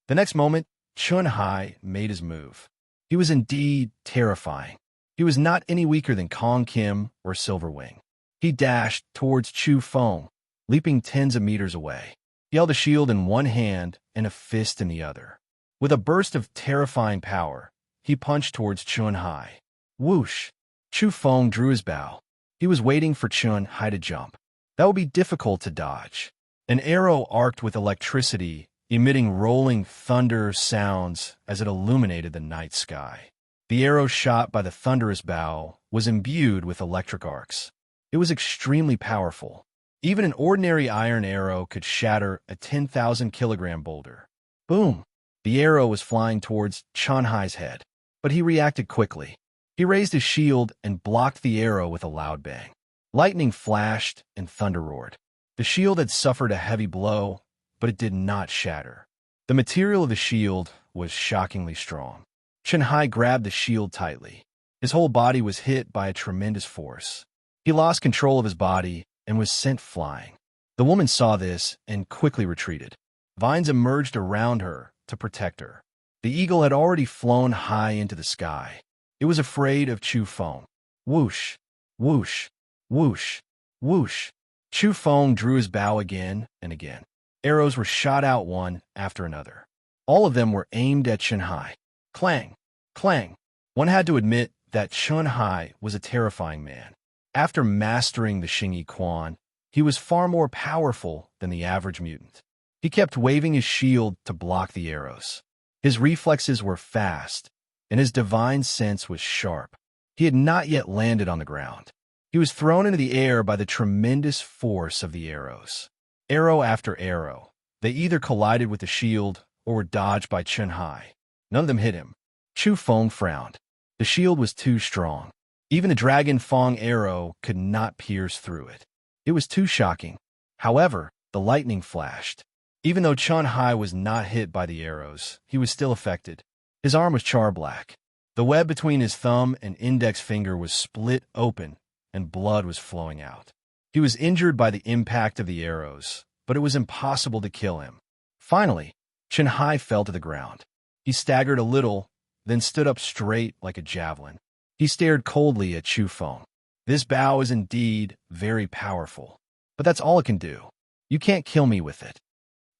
The next moment, Chen Hai made his move. He was indeed terrifying. He was not any weaker than Kong Kim or Silverwing. He dashed towards Chu Feng, leaping tens of meters away. He held a shield in one hand and a fist in the other. With a burst of terrifying power, he punched towards Chen Hai. Whoosh! Chu Feng drew his bow. He was waiting for Chen Hai to jump. That would be difficult to dodge. An arrow arced with electricity, emitting rolling thunder sounds as it illuminated the night sky. The arrow shot by the thunderous bow was imbued with electric arcs. It was extremely powerful. Even an ordinary iron arrow could shatter a 10,000-kilogram boulder. Boom! The arrow was flying towards Chen Hai's head, but he reacted quickly. He raised his shield and blocked the arrow with a loud bang. Lightning flashed and thunder roared. The shield had suffered a heavy blow, but it did not shatter. The material of the shield was shockingly strong. Chen Hai grabbed the shield tightly. His whole body was hit by a tremendous force. He lost control of his body and was sent flying. The woman saw this and quickly retreated. Vines emerged around her to protect her. The eagle had already flown high into the sky. It was afraid of Chu Feng. Whoosh, whoosh, whoosh, whoosh. Chu Feng drew his bow again and again. Arrows were shot out one after another. All of them were aimed at Chen Hai. Clang, clang. One had to admit that Chen Hai was a terrifying man. After mastering the Xingyi Quan, he was far more powerful than the average mutant. He kept waving his shield to block the arrows. His reflexes were fast, and his divine sense was sharp. He had not yet landed on the ground. He was thrown into the air by the tremendous force of the arrows. Arrow after arrow, they either collided with the shield or were dodged by Chen Hai. None of them hit him. Chu Feng frowned. The shield was too strong. Even a Dragon Fang arrow could not pierce through it. It was too shocking. However, the lightning flashed. Even though Chen Hai was not hit by the arrows, he was still affected. His arm was char-black. The web between his thumb and index finger was split open, and blood was flowing out. He was injured by the impact of the arrows, but it was impossible to kill him. Finally, Chen Hai fell to the ground. He staggered a little, then stood up straight like a javelin. He stared coldly at Chu Feng. This bow is indeed very powerful, but that's all it can do. You can't kill me with it.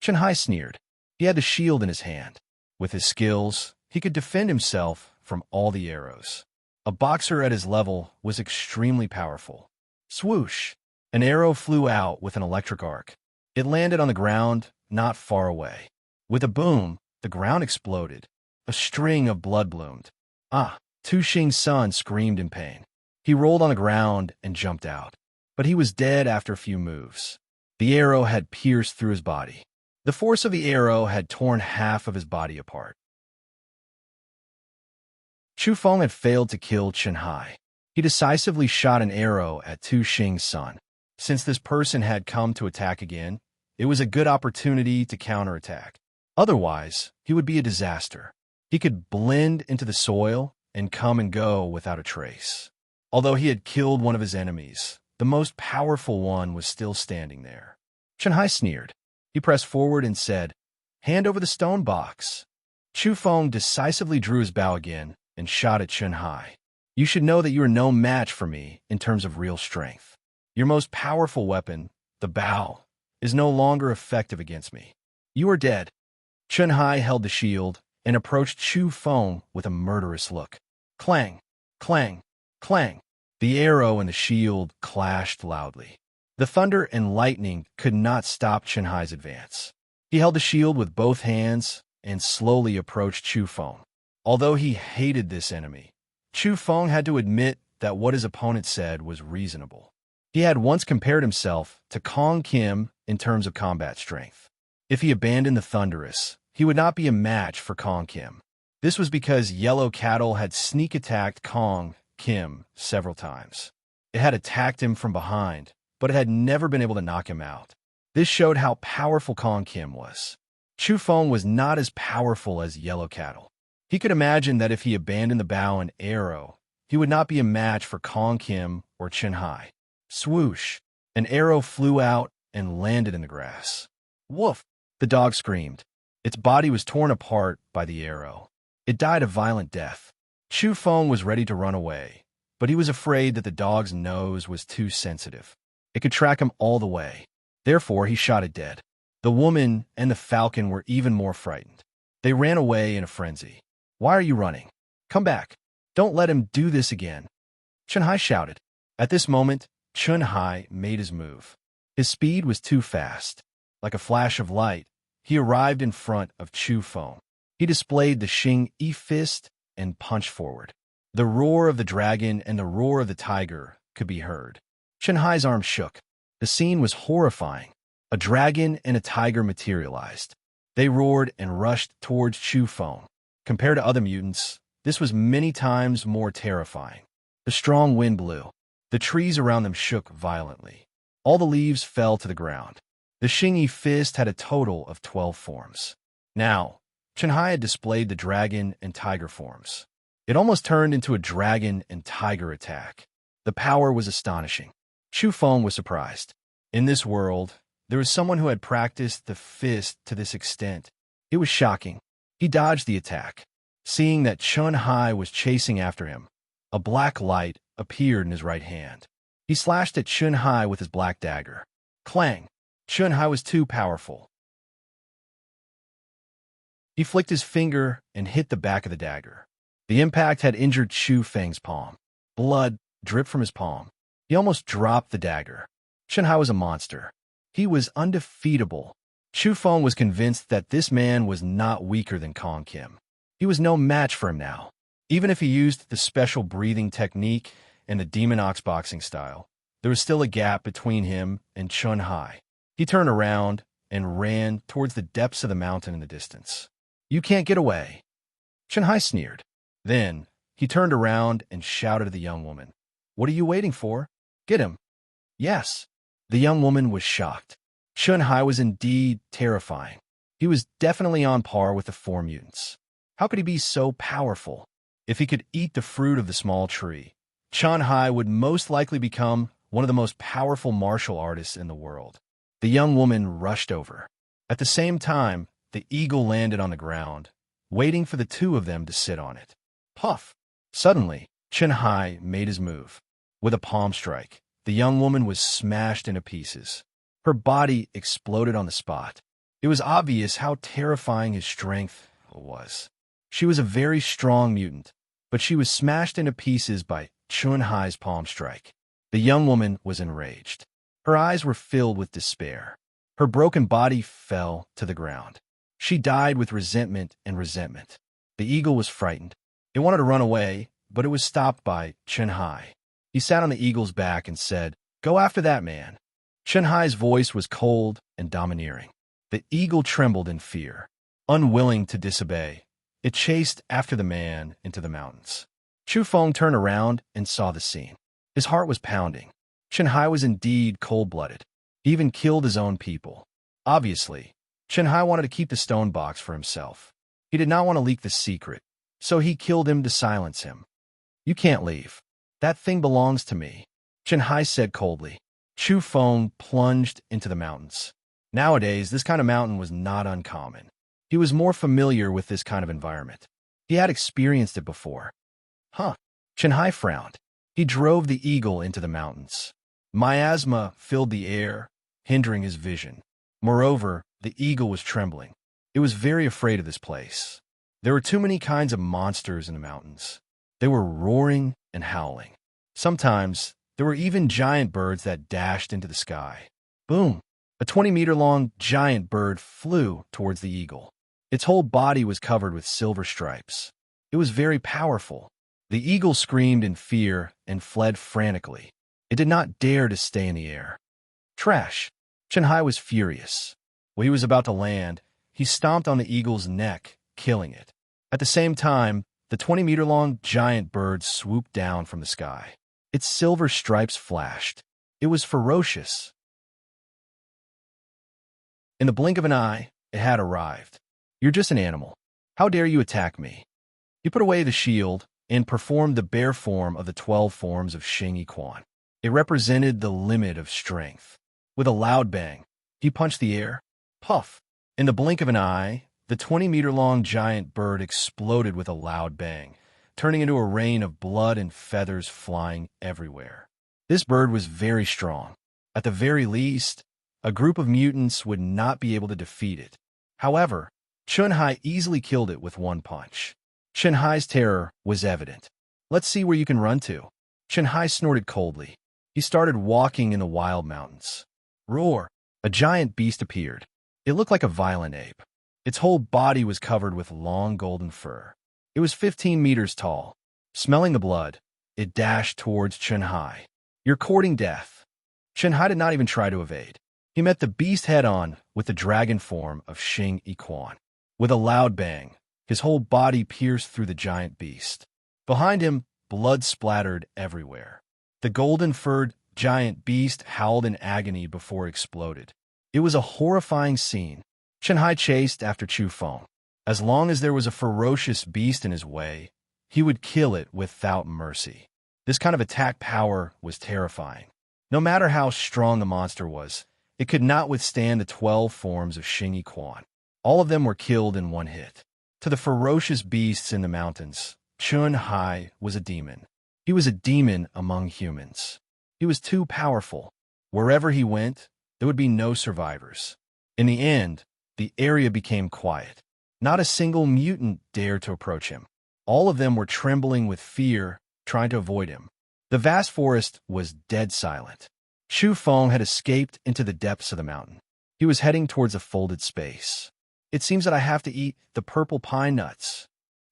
Chen Hai sneered. He had the shield in his hand. With his skills, he could defend himself from all the arrows. A boxer at his level was extremely powerful. Swoosh! An arrow flew out with an electric arc. It landed on the ground not far away. With a boom, the ground exploded. A string of blood bloomed. Ah! Tu Xing's son screamed in pain. He rolled on the ground and jumped out. But he was dead after a few moves. The arrow had pierced through his body. The force of the arrow had torn half of his body apart. Chu Feng had failed to kill Chen Hai. He decisively shot an arrow at Tu Xing's son. Since this person had come to attack again, it was a good opportunity to counterattack. Otherwise, he would be a disaster. He could blend into the soil and come and go without a trace. Although he had killed one of his enemies, the most powerful one was still standing there. Chen Hai sneered. He pressed forward and said, "Hand over the stone box." Chu Feng decisively drew his bow again and shot at Chen Hai. "You should know that you are no match for me in terms of real strength. Your most powerful weapon, the bow, is no longer effective against me. You are dead." Chen Hai held the shield and approached Chu Feng with a murderous look. Clang, clang, clang. The arrow and the shield clashed loudly. The thunder and lightning could not stop Chen Hai's advance. He held the shield with both hands and slowly approached Chu Feng. Although he hated this enemy, Chu Feng had to admit that what his opponent said was reasonable. He had once compared himself to Kong Kim in terms of combat strength. If he abandoned the Thunderous, he would not be a match for Kong Kim. This was because yellow cattle had sneak attacked Kong Kim several times. It had attacked him from behind, but it had never been able to knock him out. This showed how powerful Kong Kim was. Chu Feng was not as powerful as yellow cattle. He could imagine that if he abandoned the bow and arrow, he would not be a match for Kong Kim or Chen Hai. Swoosh! An arrow flew out and landed in the grass. Woof! The dog screamed. Its body was torn apart by the arrow. It died a violent death. Chu Feng was ready to run away, but he was afraid that the dog's nose was too sensitive. It could track him all the way. Therefore, he shot it dead. The woman and the falcon were even more frightened. They ran away in a frenzy. Why are you running? Come back. Don't let him do this again. Chen Hai shouted. At this moment, Chen Hai made his move. His speed was too fast. Like a flash of light, he arrived in front of Chu Feng. He displayed the Xing Yi fist and punched forward. The roar of the dragon and the roar of the tiger could be heard. Chen Hai's arm shook. The scene was horrifying. A dragon and a tiger materialized. They roared and rushed towards Chu Feng. Compared to other mutants, this was many times more terrifying. The strong wind blew. The trees around them shook violently. All the leaves fell to the ground. The Xing Yi fist had a total of 12 forms. Now, Chen Hai had displayed the dragon and tiger forms. It almost turned into a dragon and tiger attack. The power was astonishing. Chu Feng was surprised. In this world, there was someone who had practiced the fist to this extent. It was shocking. He dodged the attack. Seeing that Chen Hai was chasing after him, a black light appeared in his right hand. He slashed at Chen Hai with his black dagger. Clang! Chen Hai was too powerful. He flicked his finger and hit the back of the dagger. The impact had injured Chu Feng's palm. Blood dripped from his palm. He almost dropped the dagger. Chen Hai was a monster. He was undefeatable. Chu Feng was convinced that this man was not weaker than Kong Kim. He was no match for him now. Even if he used the special breathing technique and the demon ox boxing style, there was still a gap between him and Chen Hai. He turned around and ran towards the depths of the mountain in the distance. You can't get away. Chen Hai sneered. Then, he turned around and shouted at the young woman. What are you waiting for? Get him. Yes. The young woman was shocked. Chen Hai was indeed terrifying. He was definitely on par with the 4 mutants. How could he be so powerful? If he could eat the fruit of the small tree, Chen Hai would most likely become one of the most powerful martial artists in the world. The young woman rushed over. At the same time, the eagle landed on the ground, waiting for the 2 of them to sit on it. Puff! Suddenly, Chen Hai made his move. With a palm strike, the young woman was smashed into pieces. Her body exploded on the spot. It was obvious how terrifying his strength was. She was a very strong mutant, but she was smashed into pieces by Chen Hai's palm strike. The young woman was enraged. Her eyes were filled with despair. Her broken body fell to the ground. She died with resentment and resentment. The eagle was frightened. It wanted to run away, but it was stopped by Chen Hai. He sat on the eagle's back and said, Go after that man. Chen Hai's voice was cold and domineering. The eagle trembled in fear. Unwilling to disobey, it chased after the man into the mountains. Chu Feng turned around and saw the scene. His heart was pounding. Chen Hai was indeed cold-blooded. He even killed his own people. Obviously, Chen Hai wanted to keep the stone box for himself. He did not want to leak the secret, so he killed him to silence him. You can't leave. That thing belongs to me, Chen Hai said coldly. Chu Feng plunged into the mountains. Nowadays, this kind of mountain was not uncommon. He was more familiar with this kind of environment. He had experienced it before. Huh. Chen Hai frowned. He drove the eagle into the mountains. Miasma filled the air, hindering his vision. Moreover, the eagle was trembling. It was very afraid of this place. There were too many kinds of monsters in the mountains. They were roaring and howling. Sometimes, there were even giant birds that dashed into the sky. Boom! A 20-meter-long giant bird flew towards the eagle. Its whole body was covered with silver stripes. It was very powerful. The eagle screamed in fear and fled frantically. It did not dare to stay in the air. Trash! Chen Hai was furious. When he was about to land, he stomped on the eagle's neck, killing it. At the same time, the 20-meter-long giant bird swooped down from the sky. Its silver stripes flashed. It was ferocious. In the blink of an eye, it had arrived. "You're just an animal. How dare you attack me?" He put away the shield and performed the bare form of the 12 forms of Xing Yiquan. It represented the limit of strength. With a loud bang, he punched the air. Puff! In the blink of an eye, the 20-meter-long giant bird exploded with a loud bang, turning into a rain of blood and feathers flying everywhere. This bird was very strong. At the very least, a group of mutants would not be able to defeat it. However, Chunhai easily killed it with one punch. Chunhai's terror was evident. "Let's see where you can run to." Chunhai snorted coldly. He started walking in the wild mountains. Roar! A giant beast appeared. It looked like a violent ape. Its whole body was covered with long golden fur. It was 15 meters tall. Smelling the blood, it dashed towards Chunhai. "You're courting death." Chunhai did not even try to evade. He met the beast head-on with the dragon form of Xing Yiquan. With a loud bang, his whole body pierced through the giant beast. Behind him, blood splattered everywhere. The golden-furred giant beast howled in agony before it exploded. It was a horrifying scene. Chunhai chased after Chu Feng. As long as there was a ferocious beast in his way, he would kill it without mercy. This kind of attack power was terrifying. No matter how strong the monster was, it could not withstand the 12 forms of Xing Yiquan. All of them were killed in one hit. To the ferocious beasts in the mountains, Chunhai was a demon. He was a demon among humans. He was too powerful. Wherever he went, there would be no survivors. In the end, the area became quiet. Not a single mutant dared to approach him. All of them were trembling with fear, trying to avoid him. The vast forest was dead silent. Chu Feng had escaped into the depths of the mountain. He was heading towards a folded space. "It seems that I have to eat the purple pine nuts."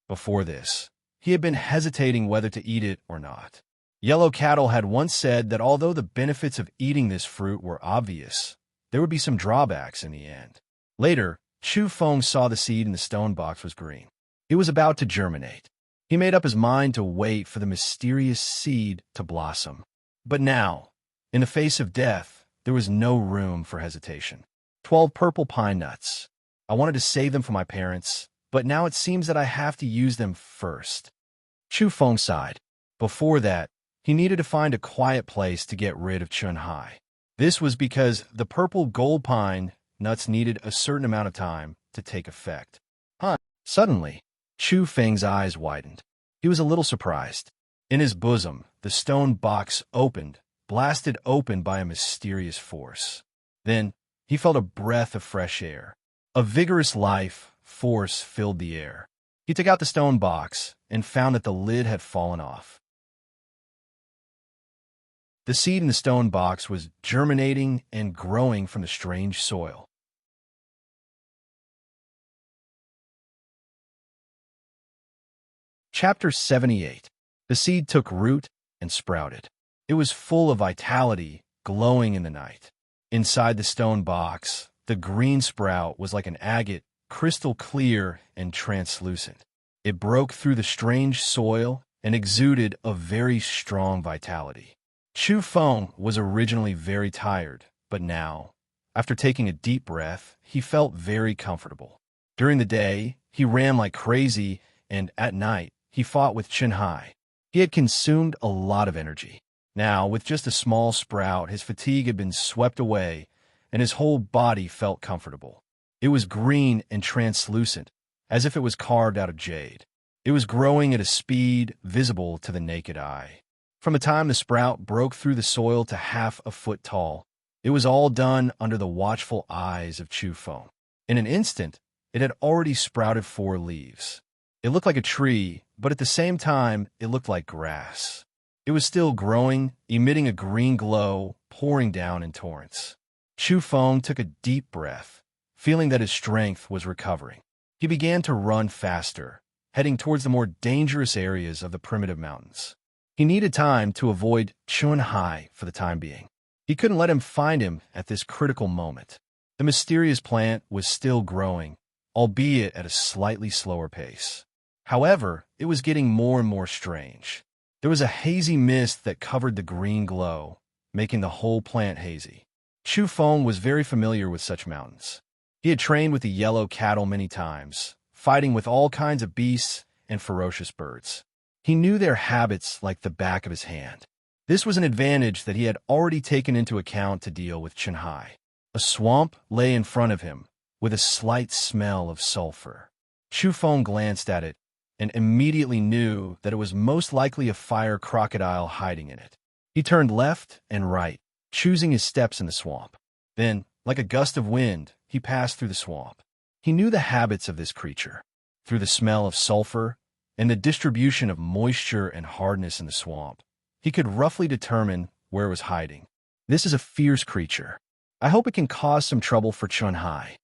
Before this, he had been hesitating whether to eat it or not. Yellow Cattle had once said that although the benefits of eating this fruit were obvious, there would be some drawbacks in the end. Later, Chu Feng saw the seed in the stone box was green. It was about to germinate. He made up his mind to wait for the mysterious seed to blossom. But now, in the face of death, there was no room for hesitation. 12 purple pine nuts. I wanted to save them for my parents, but now it seems that I have to use them first. Chu Feng sighed. Before that, he needed to find a quiet place to get rid of Chunhai. This was because the purple gold pine nuts needed a certain amount of time to take effect. Suddenly, Chu Feng's eyes widened. He was a little surprised. In his bosom, the stone box opened, blasted open by a mysterious force. Then, he felt a breath of fresh air. A vigorous life force filled the air. He took out the stone box and found that the lid had fallen off. The seed in the stone box was germinating and growing from the strange soil. Chapter 78. The seed took root and sprouted. It was full of vitality, glowing in the night. Inside the stone box, the green sprout was like an agate, crystal clear and translucent. It broke through the strange soil and exuded a very strong vitality. Chu Feng was originally very tired, but now, after taking a deep breath, he felt very comfortable. During the day, he ran like crazy, and at night, he fought with Chunhai. He had consumed a lot of energy. Now, with just a small sprout, his fatigue had been swept away, and his whole body felt comfortable. It was green and translucent, as if it was carved out of jade. It was growing at a speed visible to the naked eye. From the time the sprout broke through the soil to half a foot tall, it was all done under the watchful eyes of Chu Feng. In an instant, it had already sprouted 4 leaves. It looked like a tree, but at the same time, it looked like grass. It was still growing, emitting a green glow, pouring down in torrents. Chu Feng took a deep breath, feeling that his strength was recovering. He began to run faster, heading towards the more dangerous areas of the primitive mountains. He needed time to avoid Chunhai for the time being. He couldn't let him find him at this critical moment. The mysterious plant was still growing, albeit at a slightly slower pace. However, it was getting more and more strange. There was a hazy mist that covered the green glow, making the whole plant hazy. Chu Feng was very familiar with such mountains. He had trained with the yellow cattle many times, fighting with all kinds of beasts and ferocious birds. He knew their habits like the back of his hand. This was an advantage that he had already taken into account to deal with Qinghai. A swamp lay in front of him, with a slight smell of sulfur. Chu Feng glanced at it and immediately knew that it was most likely a fire crocodile hiding in it. He turned left and right, choosing his steps in the swamp. Then, like a gust of wind, he passed through the swamp. He knew the habits of this creature. Through the smell of sulfur and the distribution of moisture and hardness in the swamp, he could roughly determine where it was hiding. This is a fierce creature. I hope it can cause some trouble for Qinghai.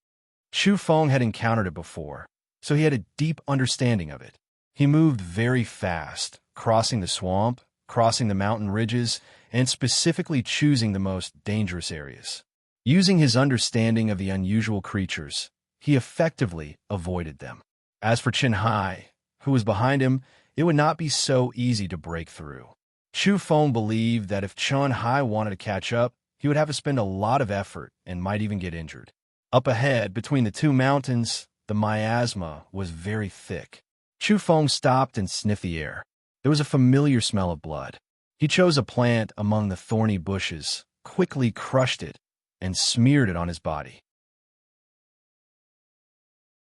Chu Feng had encountered it before, so he had a deep understanding of it. He moved very fast, crossing the swamp, crossing the mountain ridges, and specifically choosing the most dangerous areas. Using his understanding of the unusual creatures, he effectively avoided them. As for Qinghai, who was behind him, it would not be so easy to break through. Chu Feng believed that if Qinghai wanted to catch up, he would have to spend a lot of effort and might even get injured. Up ahead, between the two mountains, the miasma was very thick. Chu Feng stopped and sniffed the air. There was a familiar smell of blood. He chose a plant among the thorny bushes, quickly crushed it, and smeared it on his body.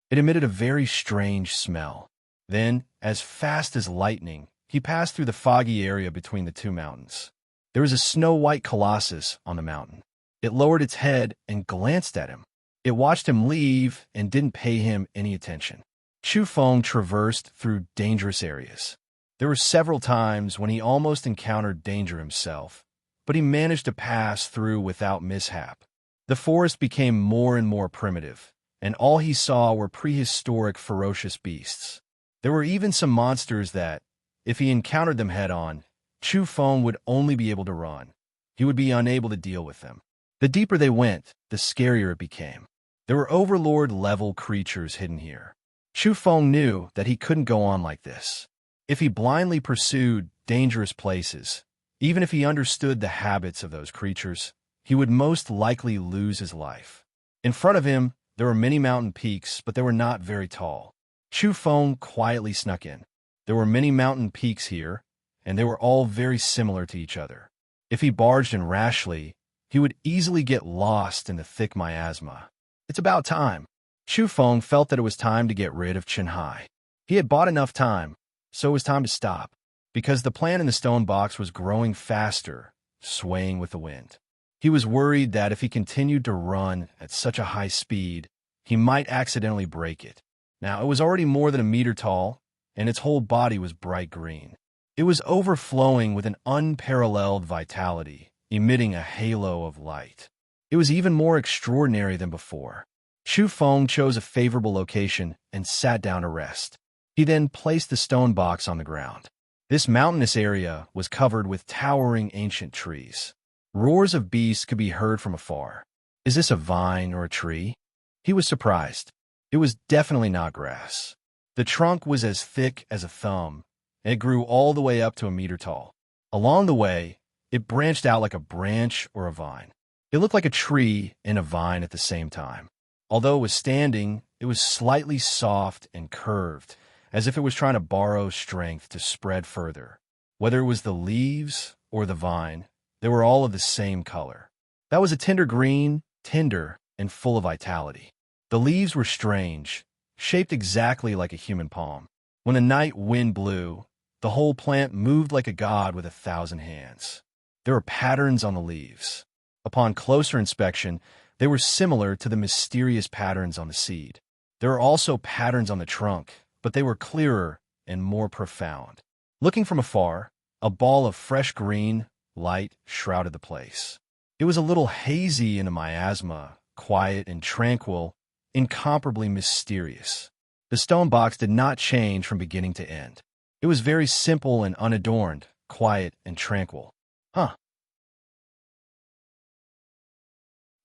It emitted a very strange smell. Then, as fast as lightning, he passed through the foggy area between the two mountains. There was a snow-white colossus on the mountain. It lowered its head and glanced at him. It watched him leave and didn't pay him any attention. Chu Feng traversed through dangerous areas. There were several times when he almost encountered danger himself, but he managed to pass through without mishap. The forest became more and more primitive, and all he saw were prehistoric ferocious beasts. There were even some monsters that, if he encountered them head-on, Chu Feng would only be able to run. He would be unable to deal with them. The deeper they went, the scarier it became. There were overlord-level creatures hidden here. Chu Feng knew that he couldn't go on like this. If he blindly pursued dangerous places, even if he understood the habits of those creatures, he would most likely lose his life. In front of him, there were many mountain peaks, but they were not very tall. Chu Feng quietly snuck in. There were many mountain peaks here, and they were all very similar to each other. If he barged in rashly, he would easily get lost in the thick miasma. It's about time. Chu Feng felt that it was time to get rid of Qinghai. He had bought enough time, so it was time to stop, because the plant in the stone box was growing faster, swaying with the wind. He was worried that if he continued to run at such a high speed, he might accidentally break it. Now, it was already more than a meter tall, and its whole body was bright green. It was overflowing with an unparalleled vitality, emitting a halo of light. It was even more extraordinary than before. Chu Feng chose a favorable location and sat down to rest. He then placed the stone box on the ground. This mountainous area was covered with towering ancient trees. Roars of beasts could be heard from afar. Is this a vine or a tree? He was surprised. It was definitely not grass. The trunk was as thick as a thumb, and it grew all the way up to a meter tall. Along the way, it branched out like a branch or a vine. It looked like a tree and a vine at the same time. Although it was standing, it was slightly soft and curved, as if it was trying to borrow strength to spread further. Whether it was the leaves or the vine, they were all of the same color. That was a tender green, tender, and full of vitality. The leaves were strange, shaped exactly like a human palm. When the night wind blew, the whole plant moved like a god with 1,000 hands. There were patterns on the leaves. Upon closer inspection, they were similar to the mysterious patterns on the seed. There were also patterns on the trunk, but they were clearer and more profound. Looking from afar, a ball of fresh green light shrouded the place. It was a little hazy in the miasma, quiet and tranquil, incomparably mysterious. The stone box did not change from beginning to end. It was very simple and unadorned, quiet and tranquil. Huh.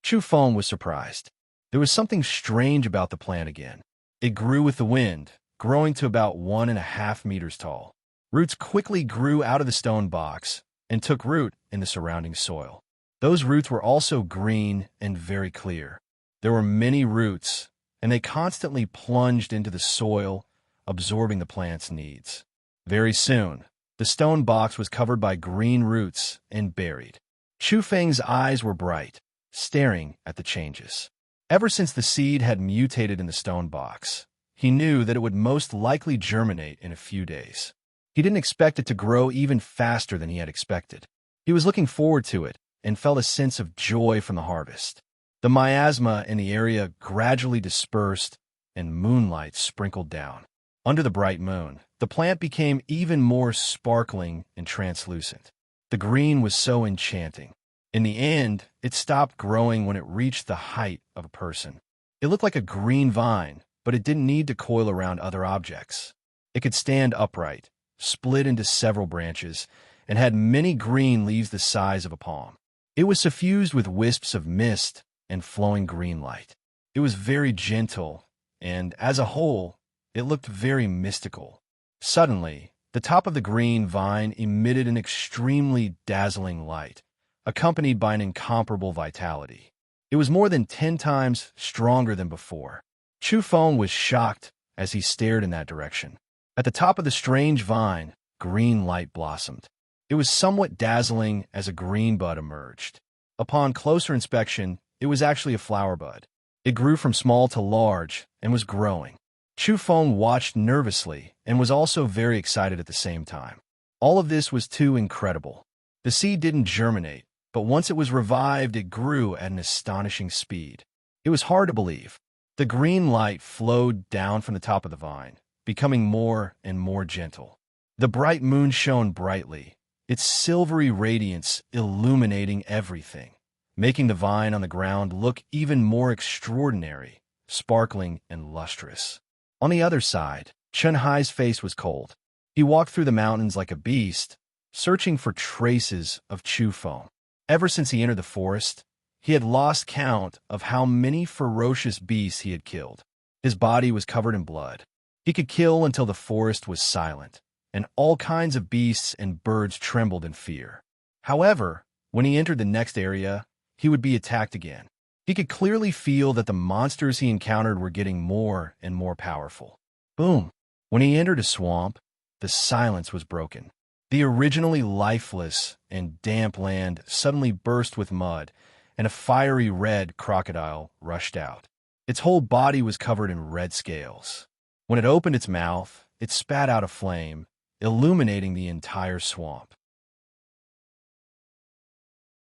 Chu Feng was surprised. There was something strange about the plant again. It grew with the wind, growing to about 1.5 meters tall. Roots quickly grew out of the stone box and took root in the surrounding soil. Those roots were also green and very clear. There were many roots, and they constantly plunged into the soil, absorbing the plant's needs. Very soon, the stone box was covered by green roots and buried. Chu Feng's eyes were bright, staring at the changes. Ever since the seed had mutated in the stone box, he knew that it would most likely germinate in a few days. He didn't expect it to grow even faster than he had expected. He was looking forward to it and felt a sense of joy from the harvest. The miasma in the area gradually dispersed and moonlight sprinkled down. Under the bright moon, the plant became even more sparkling and translucent. The green was so enchanting. In the end, it stopped growing when it reached the height of a person. It looked like a green vine, but it didn't need to coil around other objects. It could stand upright, split into several branches, and had many green leaves the size of a palm. It was suffused with wisps of mist and flowing green light. It was very gentle, and as a whole, it looked very mystical. Suddenly, the top of the green vine emitted an extremely dazzling light, accompanied by an incomparable vitality. It was more than 10 times stronger than before. Chu Feng was shocked as he stared in that direction. At the top of the strange vine, green light blossomed. It was somewhat dazzling as a green bud emerged. Upon closer inspection, it was actually a flower bud. It grew from small to large and was growing. Chu Feng watched nervously and was also very excited at the same time. All of this was too incredible. The seed didn't germinate, but once it was revived, it grew at an astonishing speed. It was hard to believe. The green light flowed down from the top of the vine, becoming more and more gentle. The bright moon shone brightly, its silvery radiance illuminating everything, making the vine on the ground look even more extraordinary, sparkling and lustrous. On the other side, Chen Hai's face was cold. He walked through the mountains like a beast, searching for traces of Chu Feng. Ever since he entered the forest, he had lost count of how many ferocious beasts he had killed. His body was covered in blood. He could kill until the forest was silent, and all kinds of beasts and birds trembled in fear. However, when he entered the next area, he would be attacked again. He could clearly feel that the monsters he encountered were getting more and more powerful. Boom! When he entered a swamp, the silence was broken. The originally lifeless and damp land suddenly burst with mud, and a fiery red crocodile rushed out. Its whole body was covered in red scales. When it opened its mouth, it spat out a flame, illuminating the entire swamp.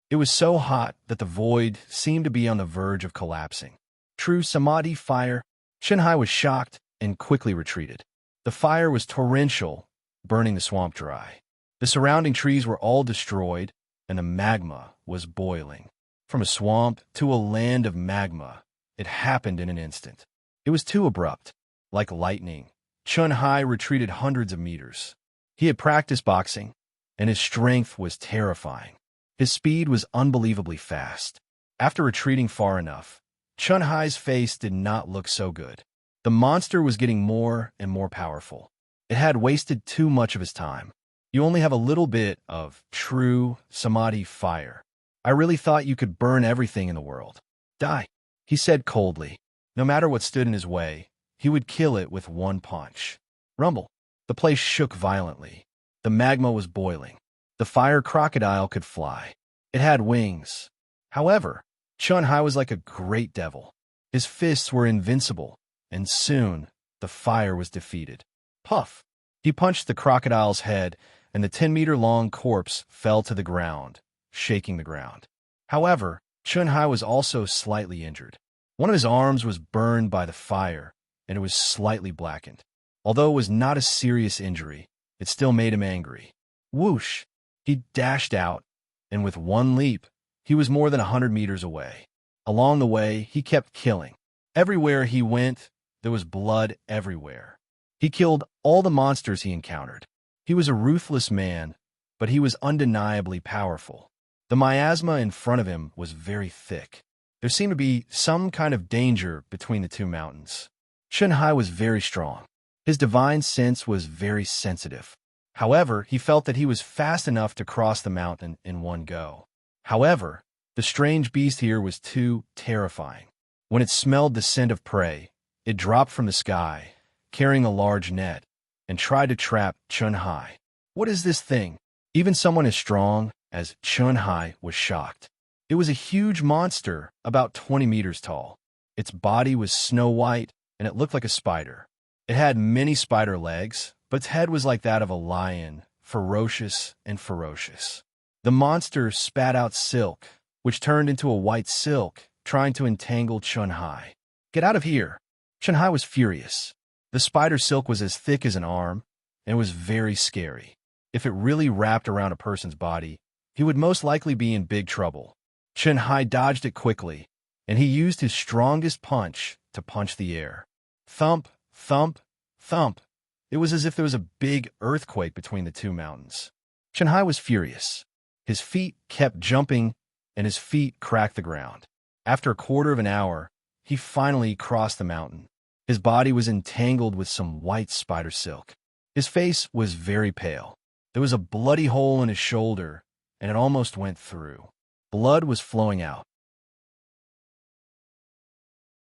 It was so hot that the void seemed to be on the verge of collapsing. True samadhi fire. Chen Hai was shocked and quickly retreated. The fire was torrential, burning the swamp dry. The surrounding trees were all destroyed, and the magma was boiling. From a swamp to a land of magma, it happened in an instant. It was too abrupt. Like lightning, Chen Hai retreated hundreds of meters. He had practiced boxing, and his strength was terrifying. His speed was unbelievably fast. After retreating far enough, Chen Hai's face did not look so good. The monster was getting more and more powerful. It had wasted too much of his time. You only have a little bit of true samadhi fire. I really thought you could burn everything in the world. Die, he said coldly. No matter what stood in his way, he would kill it with one punch. Rumble. The place shook violently. The magma was boiling. The fire crocodile could fly. It had wings. However, Chen Hai was like a great devil. His fists were invincible, and soon the fire was defeated. Puff! He punched the crocodile's head, and the 10-meter-long corpse fell to the ground, shaking the ground. However, Chen Hai was also slightly injured. One of his arms was burned by the fire, and it was slightly blackened. Although it was not a serious injury, it still made him angry. Whoosh! He dashed out, and with one leap, he was more than 100 meters away. Along the way, he kept killing. Everywhere he went, there was blood everywhere. He killed all the monsters he encountered. He was a ruthless man, but he was undeniably powerful. The miasma in front of him was very thick. There seemed to be some kind of danger between the two mountains. Chen Hai was very strong. His divine sense was very sensitive. However, he felt that he was fast enough to cross the mountain in one go. However, the strange beast here was too terrifying. When it smelled the scent of prey, it dropped from the sky, carrying a large net, and tried to trap Chun-Hai. What is this thing? Even someone as strong as Chun-Hai was shocked. It was a huge monster, about 20 meters tall. Its body was snow white, and it looked like a spider. It had many spider legs, but its head was like that of a lion, ferocious and ferocious. The monster spat out silk, which turned into a white silk, trying to entangle Chun-Hai. Get out of here! Chun-Hai was furious. The spider silk was as thick as an arm, and it was very scary. If it really wrapped around a person's body, he would most likely be in big trouble. Chun-Hai dodged it quickly, and he used his strongest punch to punch the air. Thump, thump, thump. It was as if there was a big earthquake between the two mountains. Chun-Hai was furious. His feet kept jumping, and his feet cracked the ground. After a quarter of an hour, he finally crossed the mountain. His body was entangled with some white spider silk. His face was very pale. There was a bloody hole in his shoulder, and it almost went through. Blood was flowing out.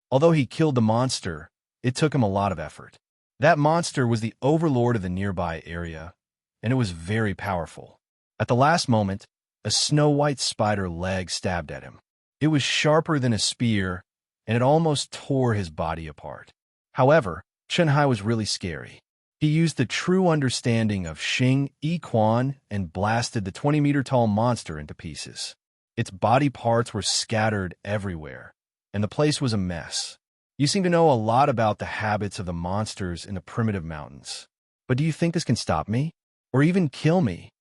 Although he killed the monster, it took him a lot of effort. That monster was the overlord of the nearby area, and it was very powerful. At the last moment, a snow-white spider leg stabbed at him. It was sharper than a spear, and it almost tore his body apart. However, Chun-Hai was really scary. He used the true understanding of Xing Yi Quan and blasted the 20-meter-tall monster into pieces. Its body parts were scattered everywhere, and the place was a mess. You seem to know a lot about the habits of the monsters in the primitive mountains. But do you think this can stop me? Or even kill me?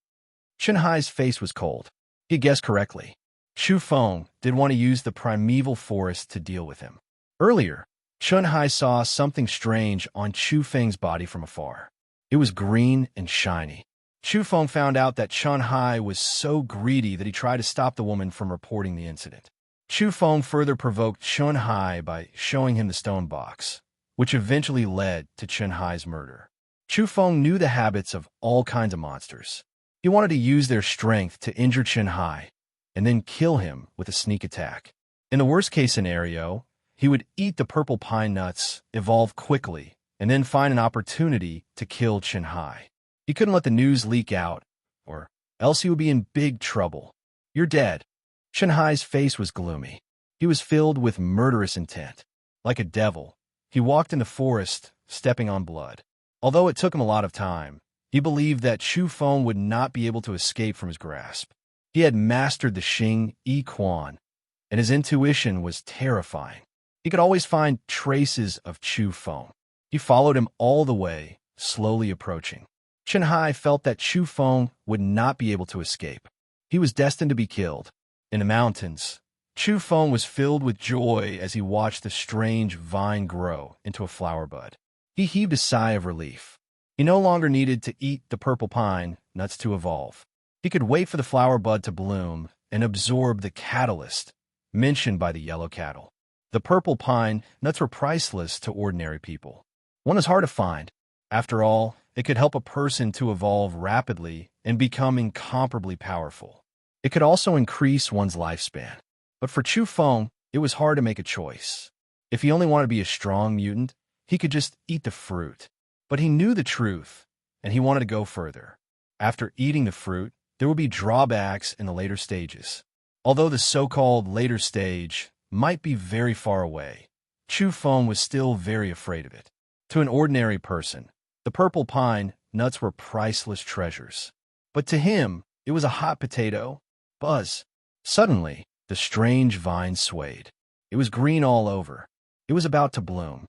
Chun-Hai's face was cold. He guessed correctly. Chu Feng did want to use the primeval forest to deal with him. Earlier, Chun-Hai saw something strange on Chu Feng's body from afar. It was green and shiny. Chu Feng found out that Chun-Hai was so greedy that he tried to stop the woman from reporting the incident. Chu Feng further provoked Chun-Hai by showing him the stone box, which eventually led to Chun-Hai's murder. Chu Feng knew the habits of all kinds of monsters. He wanted to use their strength to injure Chun-Hai and then kill him with a sneak attack. In the worst-case scenario, he would eat the purple pine nuts, evolve quickly, and then find an opportunity to kill Chun-Hai. He couldn't let the news leak out, or else he would be in big trouble. You're dead. Chun-Hai's face was gloomy. He was filled with murderous intent. Like a devil, he walked in the forest, stepping on blood. Although it took him a lot of time, he believed that Chu Feng would not be able to escape from his grasp. He had mastered the Xing Yi Quan, and his intuition was terrifying. He could always find traces of Chu Feng. He followed him all the way, slowly approaching. Chun-Hai felt that Chu Feng would not be able to escape. He was destined to be killed. In the mountains, Chu Feng was filled with joy as he watched the strange vine grow into a flower bud. He heaved a sigh of relief. He no longer needed to eat the purple pine nuts to evolve. He could wait for the flower bud to bloom and absorb the catalyst mentioned by the yellow cattle. The purple pine nuts were priceless to ordinary people. One is hard to find. After all, it could help a person to evolve rapidly and become incomparably powerful. It could also increase one's lifespan. But for Chu Feng, it was hard to make a choice. If he only wanted to be a strong mutant, he could just eat the fruit. But he knew the truth, and he wanted to go further. After eating the fruit, there would be drawbacks in the later stages. Although the so-called later stage might be very far away, Chu Feng was still very afraid of it. To an ordinary person, the purple pine nuts were priceless treasures. But to him, it was a hot potato. Buzz. Suddenly, the strange vine swayed. It was green all over. It was about to bloom.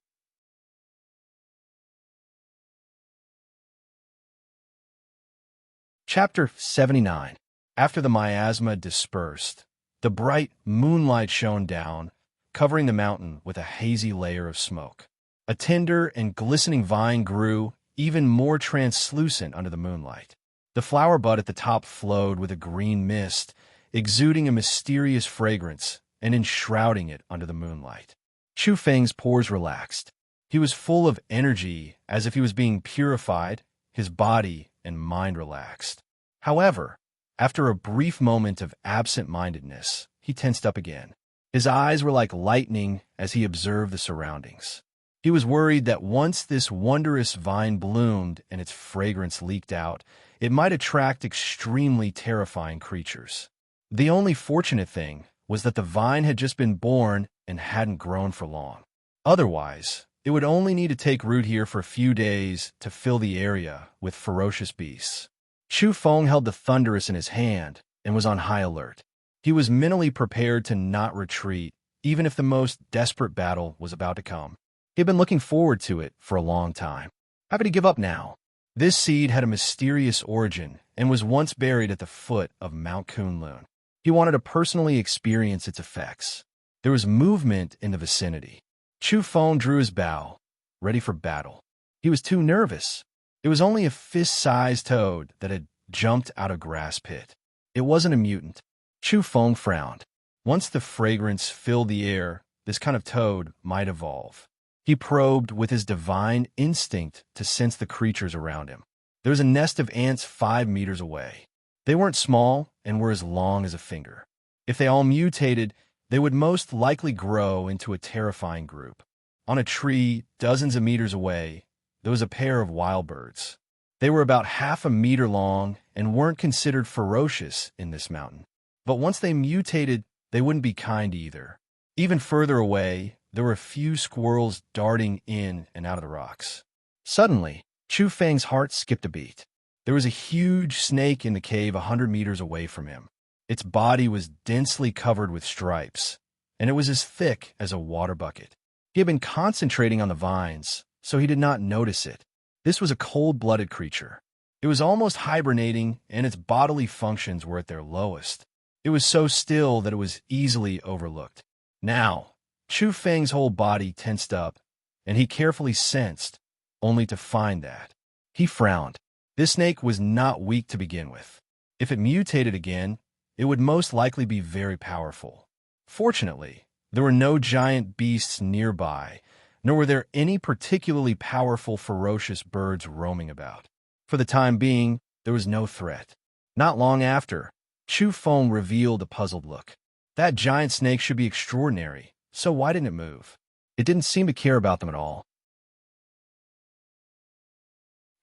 Chapter 79. After the miasma dispersed, the bright moonlight shone down, covering the mountain with a hazy layer of smoke. A tender and glistening vine grew, even more translucent under the moonlight. The flower bud at the top flowed with a green mist, exuding a mysterious fragrance and enshrouding it under the moonlight. Chu Feng's pores relaxed. He was full of energy, as if he was being purified, his body and mind relaxed. However, after a brief moment of absent-mindedness, he tensed up again. His eyes were like lightning as he observed the surroundings. He was worried that once this wondrous vine bloomed and its fragrance leaked out, it might attract extremely terrifying creatures. The only fortunate thing was that the vine had just been born and hadn't grown for long. Otherwise, it would only need to take root here for a few days to fill the area with ferocious beasts. Chu Feng held the thunderous in his hand and was on high alert. He was mentally prepared to not retreat, even if the most desperate battle was about to come. He had been looking forward to it for a long time. How could he give up now? This seed had a mysterious origin and was once buried at the foot of Mount Kunlun. He wanted to personally experience its effects. There was movement in the vicinity. Chu Feng drew his bow, ready for battle. He was too nervous. It was only a fist-sized toad that had jumped out of a grass pit. It wasn't a mutant. Chu Feng frowned. Once the fragrance filled the air, this kind of toad might evolve. He probed with his divine instinct to sense the creatures around him. There was a nest of ants 5 meters away. They weren't small and were as long as a finger. If they all mutated, they would most likely grow into a terrifying group. On a tree, dozens of meters away, there was a pair of wild birds. They were about half a meter long and weren't considered ferocious in this mountain. But once they mutated, they wouldn't be kind either. Even further away, there were a few squirrels darting in and out of the rocks. Suddenly, Chu Feng's heart skipped a beat. There was a huge snake in the cave 100 meters away from him. Its body was densely covered with stripes, and it was as thick as a water bucket. He had been concentrating on the vines, so he did not notice it. This was a cold-blooded creature. It was almost hibernating, and its bodily functions were at their lowest. It was so still that it was easily overlooked. Now, Chu Feng's whole body tensed up, and he carefully sensed, only to find that. He frowned. This snake was not weak to begin with. If it mutated again, it would most likely be very powerful. Fortunately, there were no giant beasts nearby, nor were there any particularly powerful ferocious birds roaming about. For the time being, there was no threat. Not long after, Chu Feng revealed a puzzled look. That giant snake should be extraordinary, so why didn't it move? It didn't seem to care about them at all.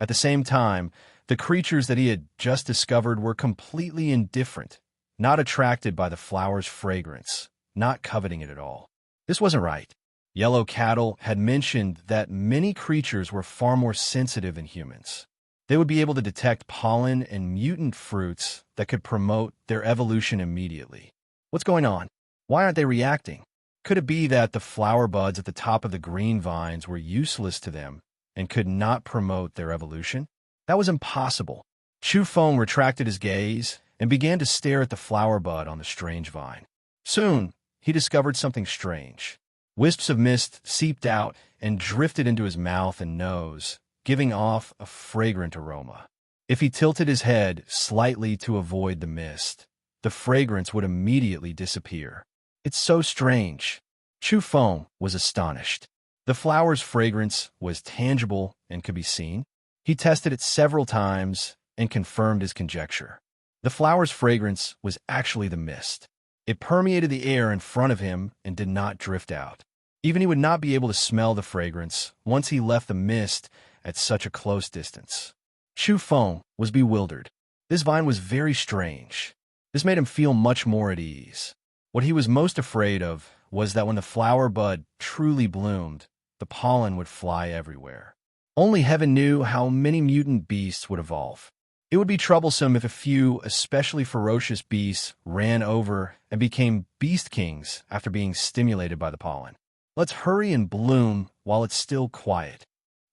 At the same time, the creatures that he had just discovered were completely indifferent, not attracted by the flower's fragrance, not coveting it at all. This wasn't right. Yellow Cattle had mentioned that many creatures were far more sensitive than humans. They would be able to detect pollen and mutant fruits that could promote their evolution immediately. What's going on? Why aren't they reacting? Could it be that the flower buds at the top of the green vines were useless to them and could not promote their evolution? That was impossible. Chu Feng retracted his gaze and began to stare at the flower bud on the strange vine. Soon, he discovered something strange. Wisps of mist seeped out and drifted into his mouth and nose, giving off a fragrant aroma. If he tilted his head slightly to avoid the mist, the fragrance would immediately disappear. It's so strange. Chu Feng was astonished. The flower's fragrance was tangible and could be seen. He tested it several times and confirmed his conjecture. The flower's fragrance was actually the mist. It permeated the air in front of him and did not drift out. Even he would not be able to smell the fragrance once he left the mist at such a close distance. Chu Feng was bewildered. This vine was very strange. This made him feel much more at ease. What he was most afraid of was that when the flower bud truly bloomed, the pollen would fly everywhere. Only heaven knew how many mutant beasts would evolve. It would be troublesome if a few especially ferocious beasts ran over and became beast kings after being stimulated by the pollen. Let's hurry and bloom while it's still quiet.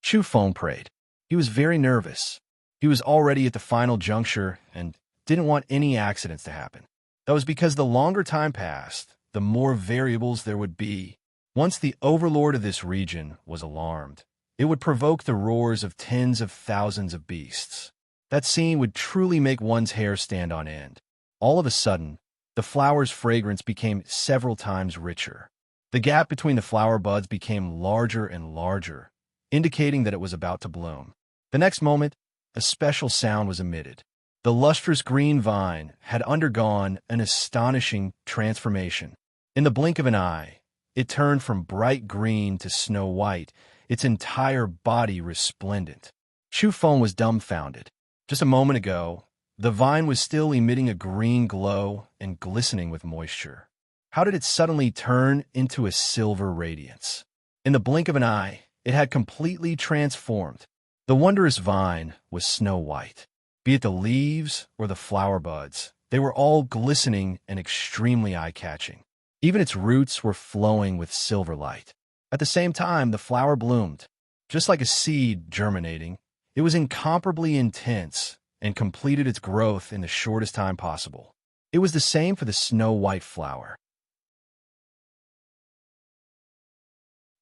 Chu Feng prayed. He was very nervous. He was already at the final juncture and didn't want any accidents to happen. That was because the longer time passed, the more variables there would be. Once the overlord of this region was alarmed, it would provoke the roars of tens of thousands of beasts. That scene would truly make one's hair stand on end. All of a sudden, the flower's fragrance became several times richer. The gap between the flower buds became larger and larger, indicating that it was about to bloom. The next moment, a special sound was emitted. The lustrous green vine had undergone an astonishing transformation. In the blink of an eye, it turned from bright green to snow white, its entire body resplendent. Chu Feng was dumbfounded. Just a moment ago, the vine was still emitting a green glow and glistening with moisture. How did it suddenly turn into a silver radiance? In the blink of an eye, it had completely transformed. The wondrous vine was snow white. Be it the leaves or the flower buds, they were all glistening and extremely eye-catching. Even its roots were flowing with silver light. At the same time, the flower bloomed. Just like a seed germinating, it was incomparably intense and completed its growth in the shortest time possible. It was the same for the snow-white flower.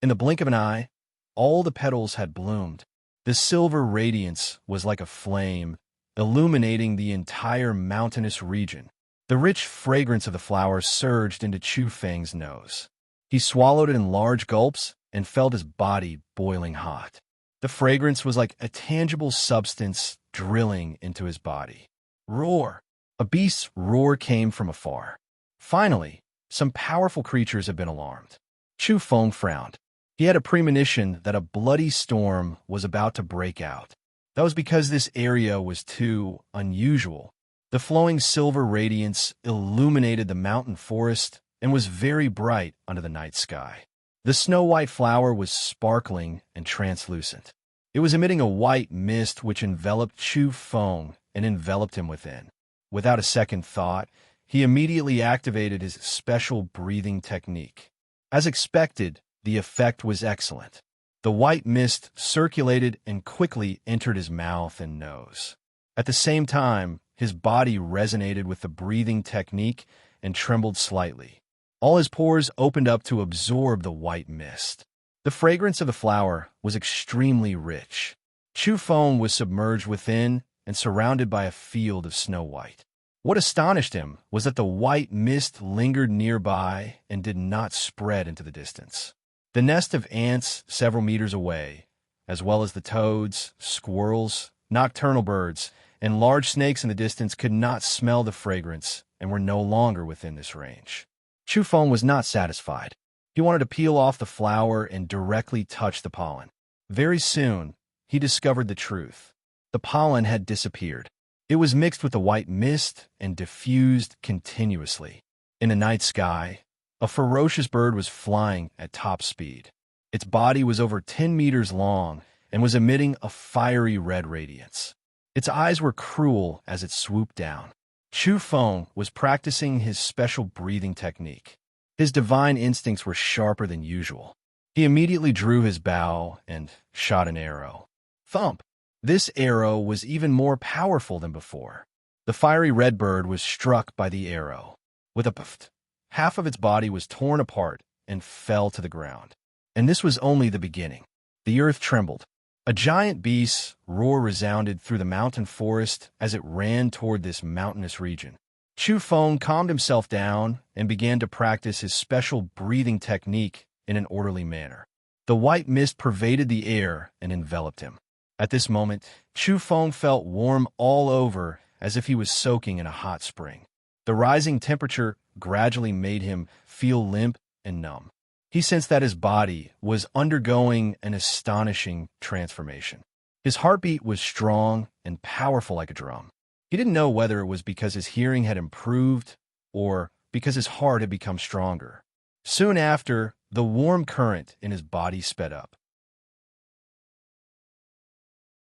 In the blink of an eye, all the petals had bloomed. The silver radiance was like a flame, illuminating the entire mountainous region. The rich fragrance of the flowers surged into Chu Feng's nose. He swallowed it in large gulps and felt his body boiling hot. The fragrance was like a tangible substance drilling into his body. Roar! A beast's roar came from afar. Finally, some powerful creatures had been alarmed. Chu Feng frowned. He had a premonition that a bloody storm was about to break out. That was because this area was too unusual. The flowing silver radiance illuminated the mountain forest and was very bright under the night sky. The snow-white flower was sparkling and translucent. It was emitting a white mist which enveloped Chu Feng and enveloped him within. Without a second thought, he immediately activated his special breathing technique. As expected, the effect was excellent. The white mist circulated and quickly entered his mouth and nose. At the same time, his body resonated with the breathing technique and trembled slightly. All his pores opened up to absorb the white mist. The fragrance of the flower was extremely rich. Chu Feng was submerged within and surrounded by a field of snow white. What astonished him was that the white mist lingered nearby and did not spread into the distance. The nest of ants several meters away, as well as the toads, squirrels, nocturnal birds, and large snakes in the distance could not smell the fragrance and were no longer within this range. Chu Feng was not satisfied. He wanted to peel off the flower and directly touch the pollen. Very soon, he discovered the truth. The pollen had disappeared. It was mixed with the white mist and diffused continuously. In the night sky, a ferocious bird was flying at top speed. Its body was over 10 meters long and was emitting a fiery red radiance. Its eyes were cruel as it swooped down. Chu Feng was practicing his special breathing technique. His divine instincts were sharper than usual. He immediately drew his bow and shot an arrow. Thump! This arrow was even more powerful than before. The fiery red bird was struck by the arrow. With a puff, half of its body was torn apart and fell to the ground. And this was only the beginning. The earth trembled. A giant beast's roar resounded through the mountain forest as it ran toward this mountainous region. Chu Feng calmed himself down and began to practice his special breathing technique in an orderly manner. The white mist pervaded the air and enveloped him. At this moment, Chu Feng felt warm all over as if he was soaking in a hot spring. The rising temperature gradually made him feel limp and numb. He sensed that his body was undergoing an astonishing transformation. His heartbeat was strong and powerful like a drum. He didn't know whether it was because his hearing had improved or because his heart had become stronger. Soon after, the warm current in his body sped up.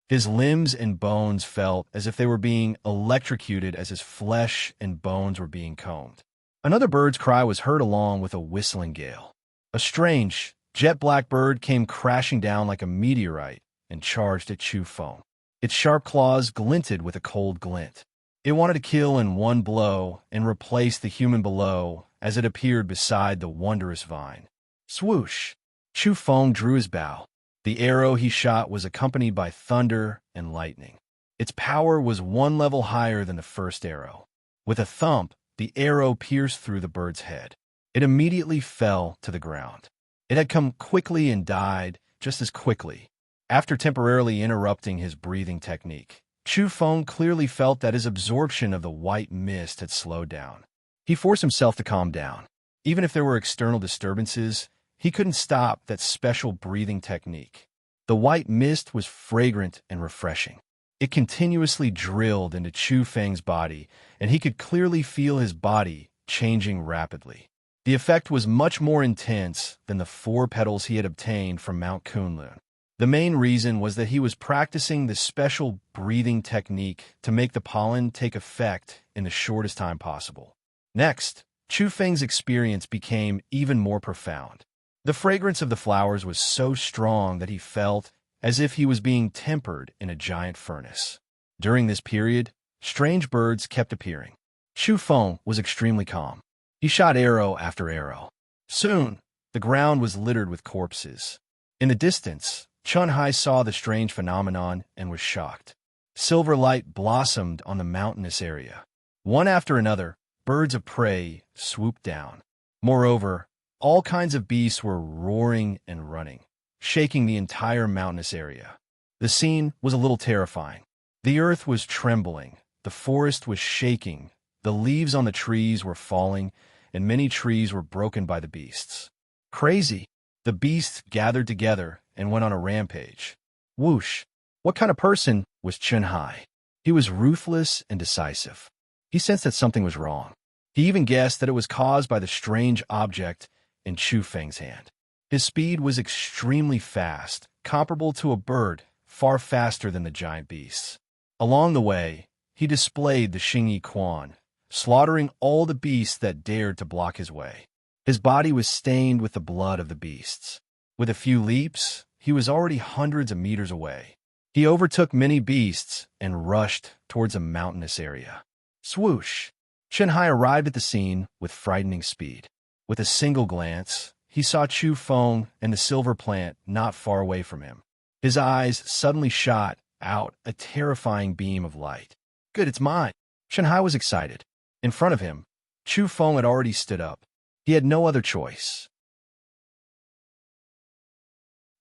His limbs and bones felt as if they were being electrocuted as his flesh and bones were being combed. Another bird's cry was heard along with a whistling gale. A strange, jet-black bird came crashing down like a meteorite and charged at Chu Feng. Its sharp claws glinted with a cold glint. It wanted to kill in one blow and replace the human below as it appeared beside the wondrous vine. Swoosh! Chu Feng drew his bow. The arrow he shot was accompanied by thunder and lightning. Its power was one level higher than the first arrow. With a thump, the arrow pierced through the bird's head. It immediately fell to the ground. It had come quickly and died just as quickly. After temporarily interrupting his breathing technique, Chu Feng clearly felt that his absorption of the white mist had slowed down. He forced himself to calm down. Even if there were external disturbances, he couldn't stop that special breathing technique. The white mist was fragrant and refreshing. It continuously drilled into Chu Feng's body, and he could clearly feel his body changing rapidly. The effect was much more intense than the 4 petals he had obtained from Mount Kunlun. The main reason was that he was practicing this special breathing technique to make the pollen take effect in the shortest time possible. Next, Chu Feng's experience became even more profound. The fragrance of the flowers was so strong that he felt as if he was being tempered in a giant furnace. During this period, strange birds kept appearing. Chu Feng was extremely calm. He shot arrow after arrow. Soon, the ground was littered with corpses. In the distance, Chun Hai saw the strange phenomenon and was shocked. Silver light blossomed on the mountainous area. One after another, birds of prey swooped down. Moreover, all kinds of beasts were roaring and running, shaking the entire mountainous area. The scene was a little terrifying. The earth was trembling, the forest was shaking, the leaves on the trees were falling, and many trees were broken by the beasts. Crazy! The beasts gathered together and went on a rampage. Whoosh! What kind of person was Chun Hai? He was ruthless and decisive. He sensed that something was wrong. He even guessed that it was caused by the strange object in Chu Feng's hand. His speed was extremely fast, comparable to a bird, far faster than the giant beasts. Along the way, he displayed the Xingyi Quan, slaughtering all the beasts that dared to block his way. His body was stained with the blood of the beasts. With a few leaps, he was already hundreds of meters away. He overtook many beasts and rushed towards a mountainous area. Swoosh! Chun Hai arrived at the scene with frightening speed. With a single glance, he saw Chu Feng and the silver plant not far away from him. His eyes suddenly shot out a terrifying beam of light. Good, it's mine! Chun Hai was excited. In front of him, Chu Feng had already stood up. He had no other choice.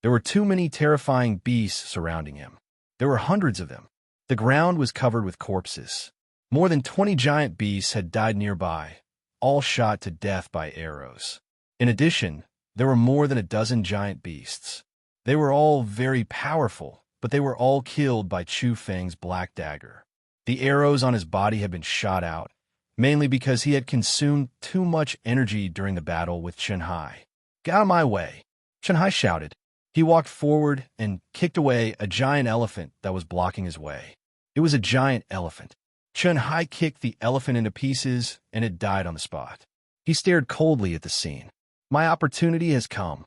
There were too many terrifying beasts surrounding him. There were hundreds of them. The ground was covered with corpses. More than 20 giant beasts had died nearby, all shot to death by arrows. In addition, there were more than a dozen giant beasts. They were all very powerful, but they were all killed by Chu Feng's black dagger. The arrows on his body had been shot out, mainly because he had consumed too much energy during the battle with Chun Hai. Get out of my way! Chun Hai shouted. He walked forward and kicked away a giant elephant that was blocking his way. It was a giant elephant. Chun Hai kicked the elephant into pieces, and it died on the spot. He stared coldly at the scene. My opportunity has come,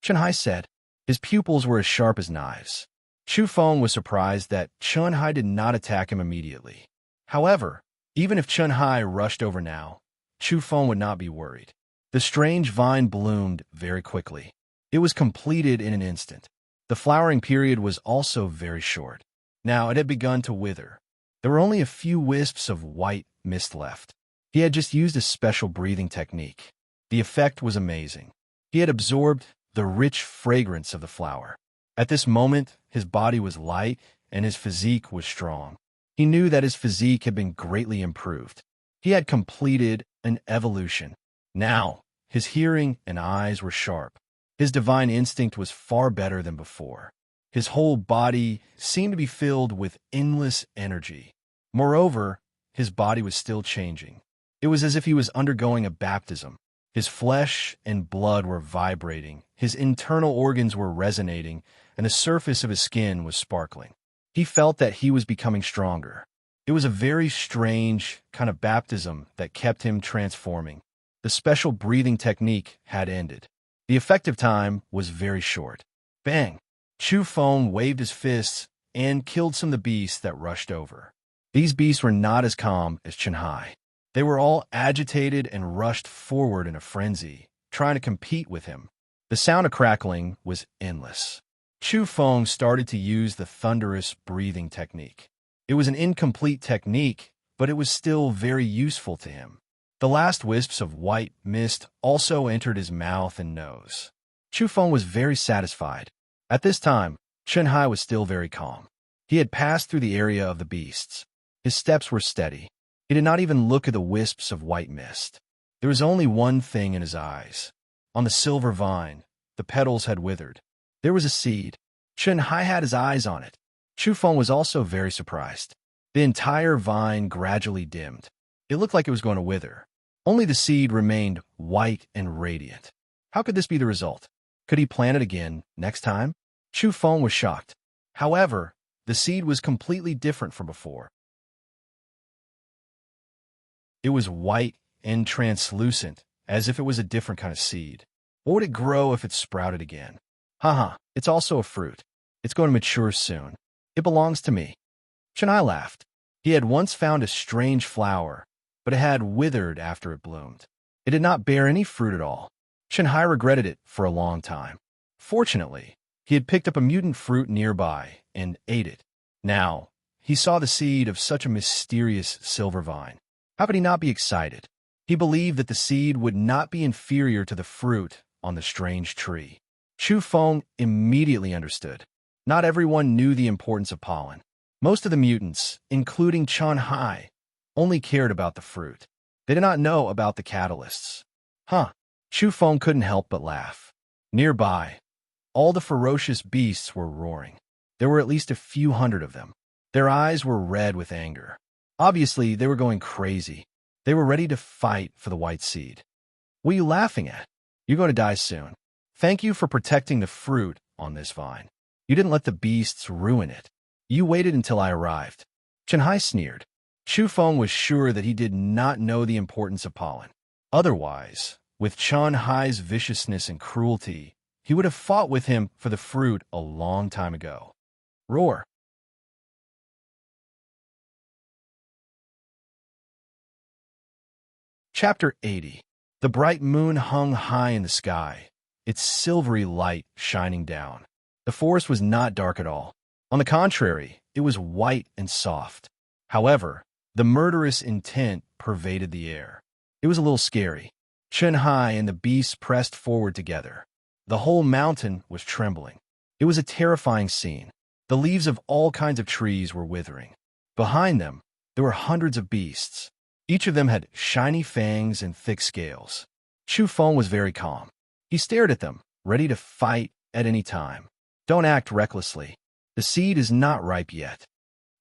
Chun Hai said. His pupils were as sharp as knives. Chu Feng was surprised that Chun Hai did not attack him immediately. However, even if Chun Hai rushed over now, Chu Feng would not be worried. The strange vine bloomed very quickly. It was completed in an instant. The flowering period was also very short. Now it had begun to wither. There were only a few wisps of white mist left. He had just used a special breathing technique. The effect was amazing. He had absorbed the rich fragrance of the flower. At this moment, his body was light and his physique was strong. He knew that his physique had been greatly improved. He had completed an evolution. Now, his hearing and eyes were sharp. His divine instinct was far better than before. His whole body seemed to be filled with endless energy. Moreover, his body was still changing. It was as if he was undergoing a baptism. His flesh and blood were vibrating, his internal organs were resonating, and the surface of his skin was sparkling. He felt that he was becoming stronger. It was a very strange kind of baptism that kept him transforming. The special breathing technique had ended. The effective time was very short. Bang! Chu Feng waved his fists and killed some of the beasts that rushed over. These beasts were not as calm as Chun Hai. They were all agitated and rushed forward in a frenzy, trying to compete with him. The sound of crackling was endless. Chu Feng started to use the thunderous breathing technique. It was an incomplete technique, but it was still very useful to him. The last wisps of white mist also entered his mouth and nose. Chu Feng was very satisfied. At this time, Chen Hai was still very calm. He had passed through the area of the beasts. His steps were steady. He did not even look at the wisps of white mist. There was only one thing in his eyes. On the silver vine, the petals had withered. There was a seed. Chen Hai had his eyes on it. Chu Feng was also very surprised. The entire vine gradually dimmed. It looked like it was going to wither. Only the seed remained white and radiant. How could this be the result? Could he plant it again next time? Chu Feng was shocked. However, the seed was completely different from before. It was white and translucent, as if it was a different kind of seed. What would it grow if it sprouted again? Haha, it's also a fruit. It's going to mature soon. It belongs to me. Chen Hai laughed. He had once found a strange flower, but it had withered after it bloomed. It did not bear any fruit at all. Chen Hai regretted it for a long time. Fortunately, he had picked up a mutant fruit nearby and ate it. Now, he saw the seed of such a mysterious silver vine. How could he not be excited? He believed that the seed would not be inferior to the fruit on the strange tree. Chu Feng immediately understood. Not everyone knew the importance of pollen. Most of the mutants, including Chen Hai, only cared about the fruit. They did not know about the catalysts. Chu Feng couldn't help but laugh. Nearby, all the ferocious beasts were roaring. There were at least a few hundred of them. Their eyes were red with anger. Obviously, they were going crazy. They were ready to fight for the white seed. What are you laughing at? You're going to die soon. Thank you for protecting the fruit on this vine. You didn't let the beasts ruin it. You waited until I arrived. Chen Hai sneered. Chu Feng was sure that he did not know the importance of pollen. Otherwise, with Chen Hai's viciousness and cruelty, he would have fought with him for the fruit a long time ago. Roar. Chapter 80. The bright moon hung high in the sky, its silvery light shining down. The forest was not dark at all. On the contrary, it was white and soft. However, the murderous intent pervaded the air. It was a little scary. Chen Hai and the beasts pressed forward together. The whole mountain was trembling. It was a terrifying scene. The leaves of all kinds of trees were withering. Behind them, there were hundreds of beasts. Each of them had shiny fangs and thick scales. Chu Feng was very calm. He stared at them, ready to fight at any time. Don't act recklessly. The seed is not ripe yet.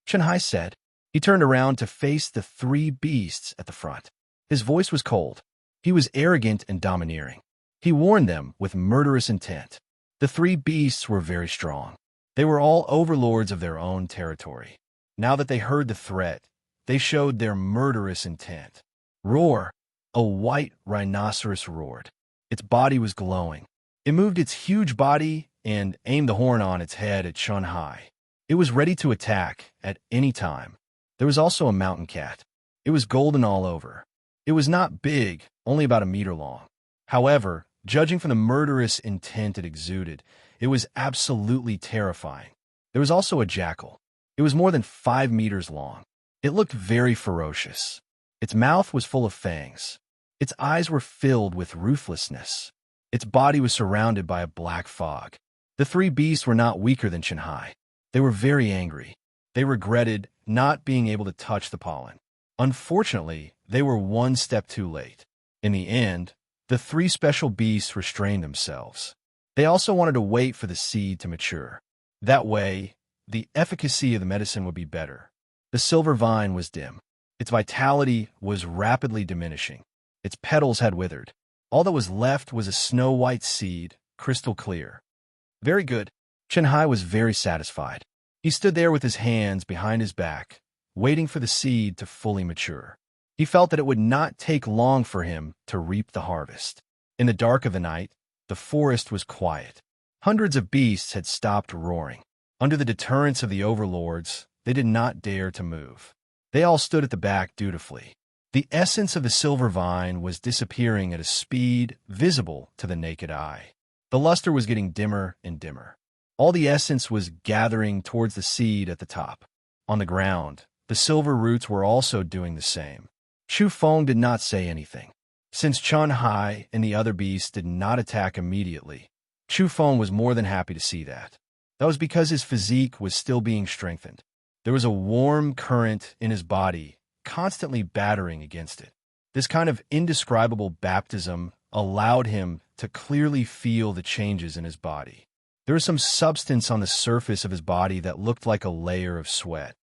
Chen Hai said. He turned around to face the three beasts at the front. His voice was cold. He was arrogant and domineering. He warned them with murderous intent. The three beasts were very strong. They were all overlords of their own territory. Now that they heard the threat, they showed their murderous intent. Roar! A white rhinoceros roared. Its body was glowing. It moved its huge body and aimed the horn on its head at Chen Hai. It was ready to attack at any time. There was also a mountain cat. It was golden all over. It was not big, only about a meter long. However, judging from the murderous intent it exuded, it was absolutely terrifying. There was also a jackal. It was more than 5 meters long. It looked very ferocious. Its mouth was full of fangs. Its eyes were filled with ruthlessness. Its body was surrounded by a black fog. The three beasts were not weaker than Chen Hai. They were very angry. They regretted not being able to touch the pollen. Unfortunately, they were one step too late. In the end, the three special beasts restrained themselves. They also wanted to wait for the seed to mature. That way, the efficacy of the medicine would be better. The silver vine was dim. Its vitality was rapidly diminishing. Its petals had withered. All that was left was a snow-white seed, crystal clear. Very good. Chen Hai was very satisfied. He stood there with his hands behind his back, waiting for the seed to fully mature. He felt that it would not take long for him to reap the harvest. In the dark of the night, the forest was quiet. Hundreds of beasts had stopped roaring. Under the deterrence of the overlords, they did not dare to move. They all stood at the back dutifully. The essence of the silver vine was disappearing at a speed visible to the naked eye. The luster was getting dimmer and dimmer. All the essence was gathering towards the seed at the top. On the ground, the silver roots were also doing the same. Chu Feng did not say anything. Since Chun Hai and the other beasts did not attack immediately, Chu Feng was more than happy to see that. That was because his physique was still being strengthened. There was a warm current in his body, constantly battering against it. This kind of indescribable baptism allowed him to clearly feel the changes in his body. There was some substance on the surface of his body that looked like a layer of sweat.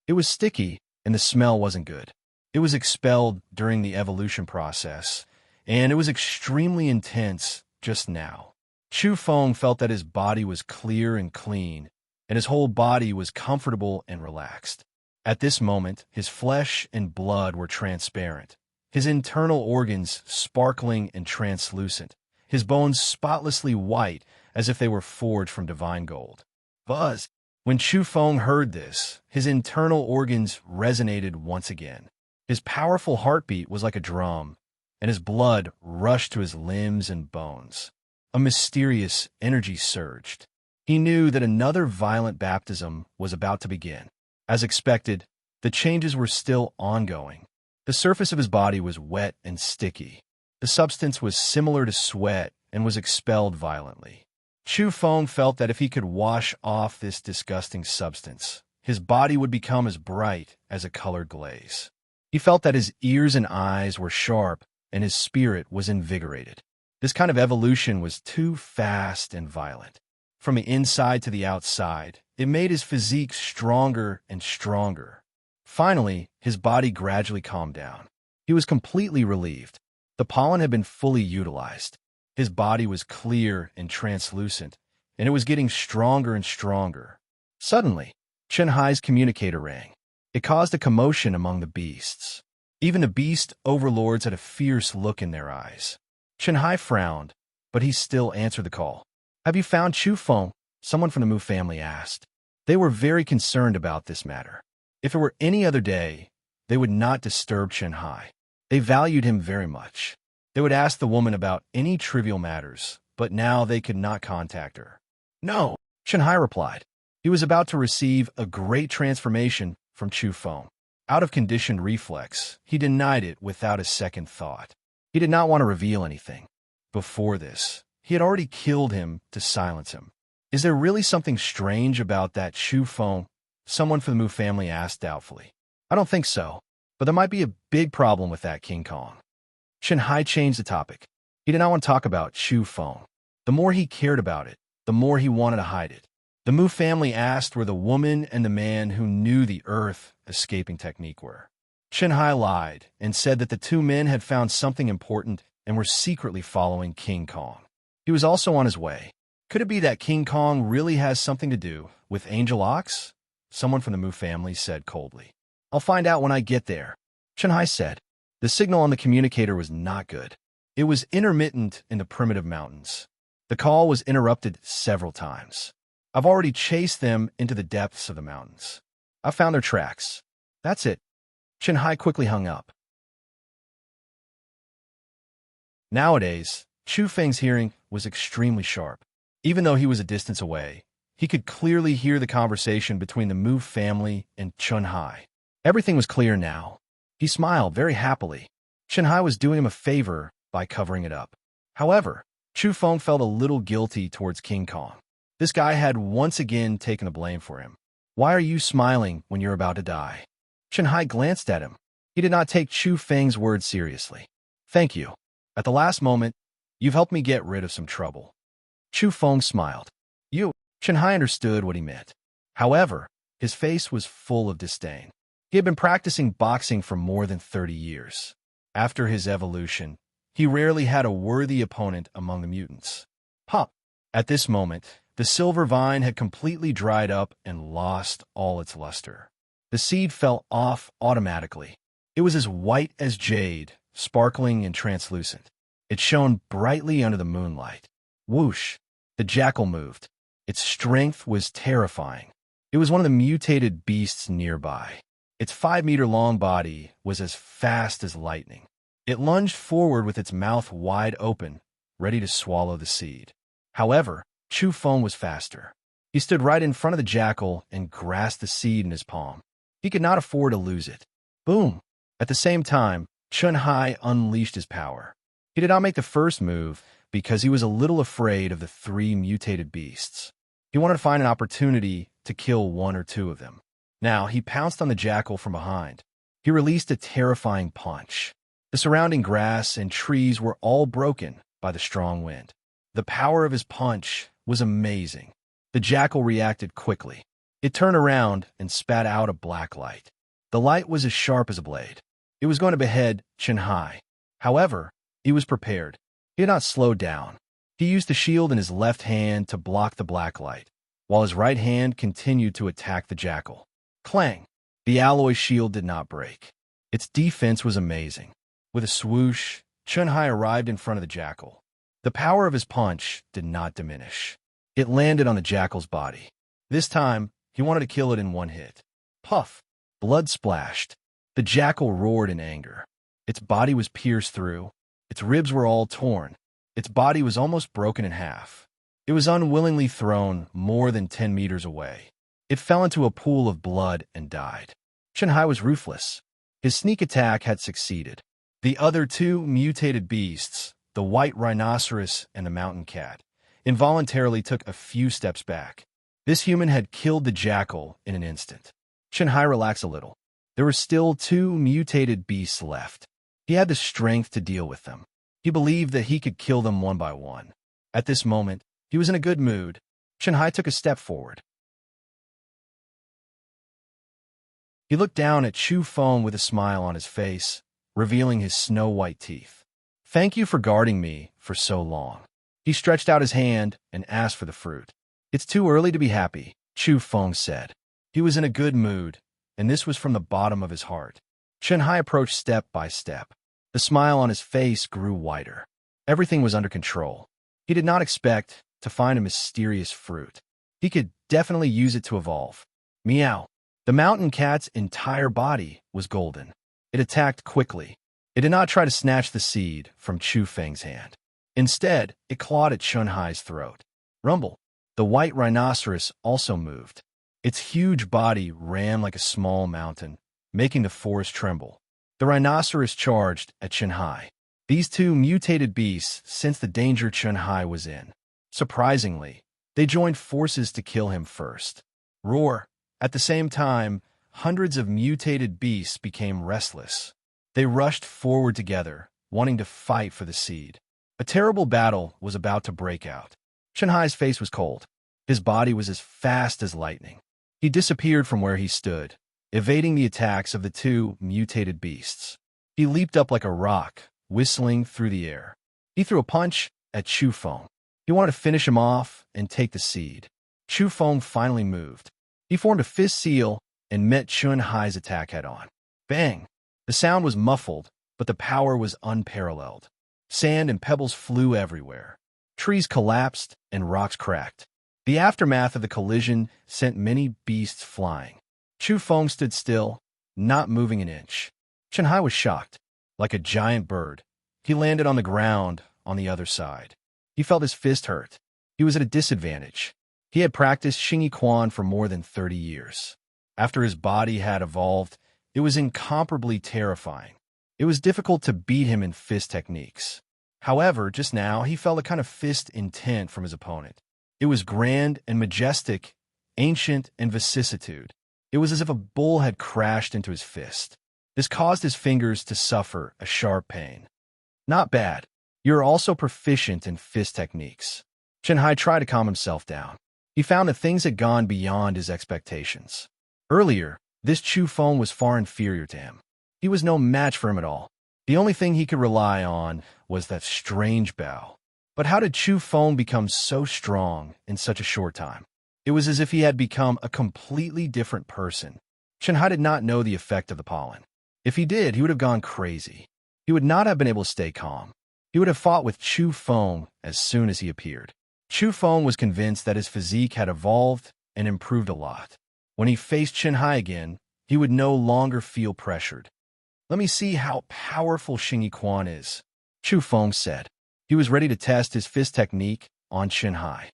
It was sticky, and the smell wasn't good. It was expelled during the evolution process, and it was extremely intense just now. Chu Feng felt that his body was clear and clean, and his whole body was comfortable and relaxed. At this moment, his flesh and blood were transparent, his internal organs sparkling and translucent, his bones spotlessly white as if they were forged from divine gold. Buzz! When Chu Feng heard this, his internal organs resonated once again. His powerful heartbeat was like a drum, and his blood rushed to his limbs and bones. A mysterious energy surged. He knew that another violent baptism was about to begin. As expected, the changes were still ongoing. The surface of his body was wet and sticky. The substance was similar to sweat and was expelled violently. Chu Feng felt that if he could wash off this disgusting substance, his body would become as bright as a colored glaze. He felt that his ears and eyes were sharp and his spirit was invigorated. This kind of evolution was too fast and violent. From the inside to the outside, it made his physique stronger and stronger. Finally, his body gradually calmed down. He was completely relieved. The pollen had been fully utilized. His body was clear and translucent, and it was getting stronger and stronger. Suddenly, Chun Hai's communicator rang. It caused a commotion among the beasts. Even the beast overlords had a fierce look in their eyes. Chun Hai frowned, but he still answered the call. "Have you found Chu Feng?" Someone from the Mu family asked. They were very concerned about this matter. If it were any other day, they would not disturb Chun Hai. They valued him very much. They would ask the woman about any trivial matters, but now they could not contact her. "No," Chun Hai replied. He was about to receive a great transformation from Chu Feng. Out of conditioned reflex, he denied it without a second thought. He did not want to reveal anything. Before this, he had already killed him to silence him. "Is there really something strange about that Chu Feng?" Someone from the Mu family asked doubtfully. "I don't think so, but there might be a big problem with that King Kong." Chun Hai changed the topic. He did not want to talk about Chu Feng. The more he cared about it, the more he wanted to hide it. The Mu family asked where the woman and the man who knew the earth escaping technique were. Chun Hai lied and said that the two men had found something important and were secretly following King Kong. He was also on his way. Could it be that King Kong really has something to do with Angel Ox? Someone from the Mu family said coldly. "I'll find out when I get there," Chun Hai said. The signal on the communicator was not good. It was intermittent in the primitive mountains. The call was interrupted several times. "I've already chased them into the depths of the mountains. I found their tracks. That's it." Chun Hai quickly hung up. Nowadays, Chu Feng's hearing was extremely sharp. Even though he was a distance away, he could clearly hear the conversation between the Mu family and Chun Hai. Everything was clear now. He smiled very happily. Chun Hai was doing him a favor by covering it up. However, Chu Feng felt a little guilty towards King Kong. This guy had once again taken the blame for him. "Why are you smiling when you're about to die?" Chun Hai glanced at him. He did not take Chu Feng's words seriously. "Thank you. At the last moment, you've helped me get rid of some trouble." Chu Feng smiled. "You?" Chun Hai understood what he meant. However, his face was full of disdain. He had been practicing boxing for more than 30 years. After his evolution, he rarely had a worthy opponent among the mutants. Pop! At this moment, the silver vine had completely dried up and lost all its luster. The seed fell off automatically. It was as white as jade, sparkling and translucent. It shone brightly under the moonlight. Whoosh! The jackal moved. Its strength was terrifying. It was one of the mutated beasts nearby. Its 5-meter-long body was as fast as lightning. It lunged forward with its mouth wide open, ready to swallow the seed. However, Chu Feng was faster. He stood right in front of the jackal and grasped the seed in his palm. He could not afford to lose it. Boom! At the same time, Chun Hai unleashed his power. He did not make the first move because he was a little afraid of the three mutated beasts. He wanted to find an opportunity to kill one or two of them. Now, he pounced on the jackal from behind. He released a terrifying punch. The surrounding grass and trees were all broken by the strong wind. The power of his punch was amazing. The jackal reacted quickly. It turned around and spat out a black light. The light was as sharp as a blade. It was going to behead Chun Hai. However, he was prepared. He had not slowed down. He used the shield in his left hand to block the black light, while his right hand continued to attack the jackal. Clang! The alloy shield did not break. Its defense was amazing. With a swoosh, Chun Hai arrived in front of the jackal. The power of his punch did not diminish. It landed on the jackal's body. This time, he wanted to kill it in one hit. Puff! Blood splashed. The jackal roared in anger. Its body was pierced through. Its ribs were all torn. Its body was almost broken in half. It was unwillingly thrown more than 10 meters away. It fell into a pool of blood and died. Chun Hai was ruthless. His sneak attack had succeeded. The other two mutated beasts, the white rhinoceros and the mountain cat, involuntarily took a few steps back. This human had killed the jackal in an instant. Chun Hai relaxed a little. There were still two mutated beasts left. He had the strength to deal with them. He believed that he could kill them one by one. At this moment, he was in a good mood. Chun Hai took a step forward. He looked down at Chu Feng with a smile on his face, revealing his snow-white teeth. "Thank you for guarding me for so long." He stretched out his hand and asked for the fruit. "It's too early to be happy," Chu Feng said. He was in a good mood, and this was from the bottom of his heart. Chun Hai approached step by step. The smile on his face grew wider. Everything was under control. He did not expect to find a mysterious fruit. He could definitely use it to evolve. Meow. The mountain cat's entire body was golden. It attacked quickly. It did not try to snatch the seed from Chu Feng's hand. Instead, it clawed at Chun Hai's throat. Rumble. The white rhinoceros also moved. Its huge body ran like a small mountain, making the forest tremble. The rhinoceros charged at Chun Hai. These two mutated beasts sensed the danger Chun Hai was in. Surprisingly, they joined forces to kill him first. Roar! At the same time, hundreds of mutated beasts became restless. They rushed forward together, wanting to fight for the seed. A terrible battle was about to break out. Chun Hai's face was cold. His body was as fast as lightning. He disappeared from where he stood, evading the attacks of the two mutated beasts. He leaped up like a rock, whistling through the air. He threw a punch at Chu Feng. He wanted to finish him off and take the seed. Chu Feng finally moved. He formed a fist seal and met Chun Hai's attack head-on. Bang! The sound was muffled, but the power was unparalleled. Sand and pebbles flew everywhere. Trees collapsed and rocks cracked. The aftermath of the collision sent many beasts flying. Chu Feng stood still, not moving an inch. Chun Hai was shocked. Like a giant bird, he landed on the ground on the other side. He felt his fist hurt. He was at a disadvantage. He had practiced Xingyi Quan for more than 30 years. After his body had evolved, it was incomparably terrifying. It was difficult to beat him in fist techniques. However, just now, he felt a kind of fist intent from his opponent. It was grand and majestic, ancient and vicissitude. It was as if a bull had crashed into his fist. This caused his fingers to suffer a sharp pain. Not bad. You're also proficient in fist techniques. Chun Hai tried to calm himself down. He found that things had gone beyond his expectations. Earlier, this Chu Feng was far inferior to him. He was no match for him at all. The only thing he could rely on was that strange bow. But how did Chu Feng become so strong in such a short time? It was as if he had become a completely different person. Chun Hai did not know the effect of the pollen. If he did, he would have gone crazy. He would not have been able to stay calm. He would have fought with Chu Feng as soon as he appeared. Chu Feng was convinced that his physique had evolved and improved a lot. When he faced Chun Hai again, he would no longer feel pressured. "Let me see how powerful Xingyi Quan is," Chu Feng said. He was ready to test his fist technique on Chun Hai.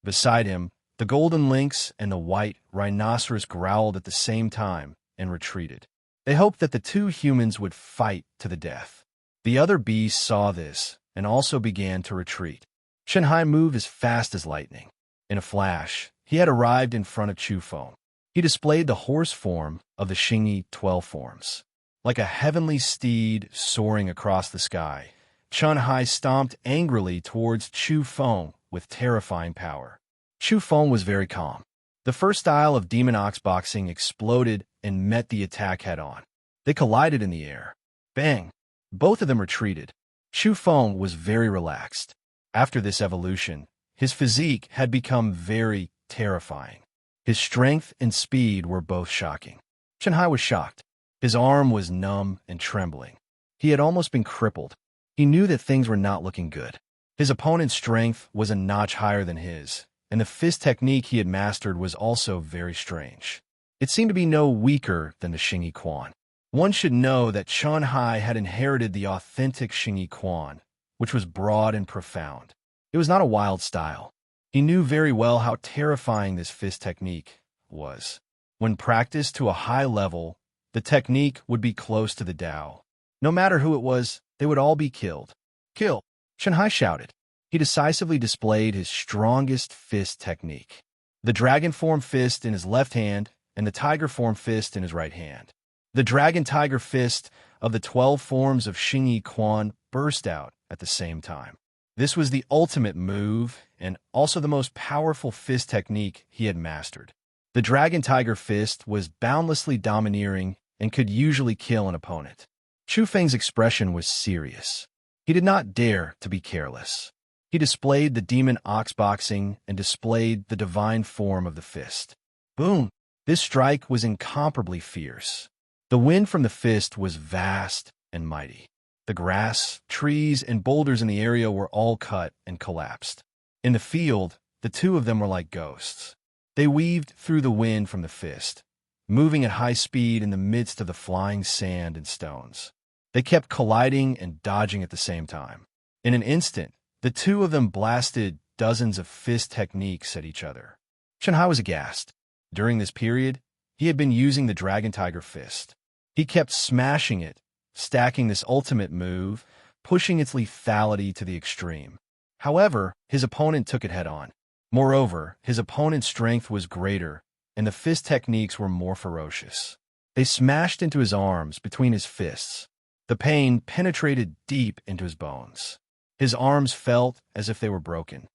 Beside him, The golden lynx and the white rhinoceros growled at the same time and retreated. They hoped that the two humans would fight to the death. The other beasts saw this and also began to retreat. Shanhai moved as fast as lightning. In a flash, he had arrived in front of Chufeng. He displayed the horse form of the Xingyi 12 forms. Like a heavenly steed soaring across the sky, Shanhai stomped angrily towards Chufeng with terrifying power. Chufeng was very calm. The first style of demon ox boxing exploded and met the attack head-on. They collided in the air. Bang! Both of them retreated. Chufeng was very relaxed. After this evolution, his physique had become very terrifying. His strength and speed were both shocking. Shanhai was shocked. His arm was numb and trembling. He had almost been crippled. He knew that things were not looking good. His opponent's strength was a notch higher than his, and the fist technique he had mastered was also very strange. It seemed to be no weaker than the Xingyi Quan. One should know that Shanhai had inherited the authentic Xingyi Quan, which was broad and profound. It was not a wild style. He knew very well how terrifying this fist technique was. When practiced to a high level, the technique would be close to the Tao. No matter who it was, they would all be killed. Kill! Shanhai shouted. He decisively displayed his strongest fist technique. The dragon form fist in his left hand and the tiger form fist in his right hand. The dragon-tiger fist of the 12 forms of Xingyi Quan burst out at the same time. This was the ultimate move and also the most powerful fist technique he had mastered. The dragon-tiger fist was boundlessly domineering and could usually kill an opponent. Chufeng's expression was serious. He did not dare to be careless. He displayed the demon ox boxing and displayed the divine form of the fist. Boom! This strike was incomparably fierce. The wind from the fist was vast and mighty. The grass, trees, and boulders in the area were all cut and collapsed. In the field, the two of them were like ghosts. They weaved through the wind from the fist, moving at high speed in the midst of the flying sand and stones. They kept colliding and dodging at the same time. In an instant, the two of them blasted dozens of fist techniques at each other. Shanhai was aghast. During this period, he had been using the dragon-tiger fist. He kept smashing it, stacking this ultimate move, pushing its lethality to the extreme. However, his opponent took it head-on. Moreover, his opponent's strength was greater, and the fist techniques were more ferocious. They smashed into his arms between his fists. The pain penetrated deep into his bones. His arms felt as if they were broken.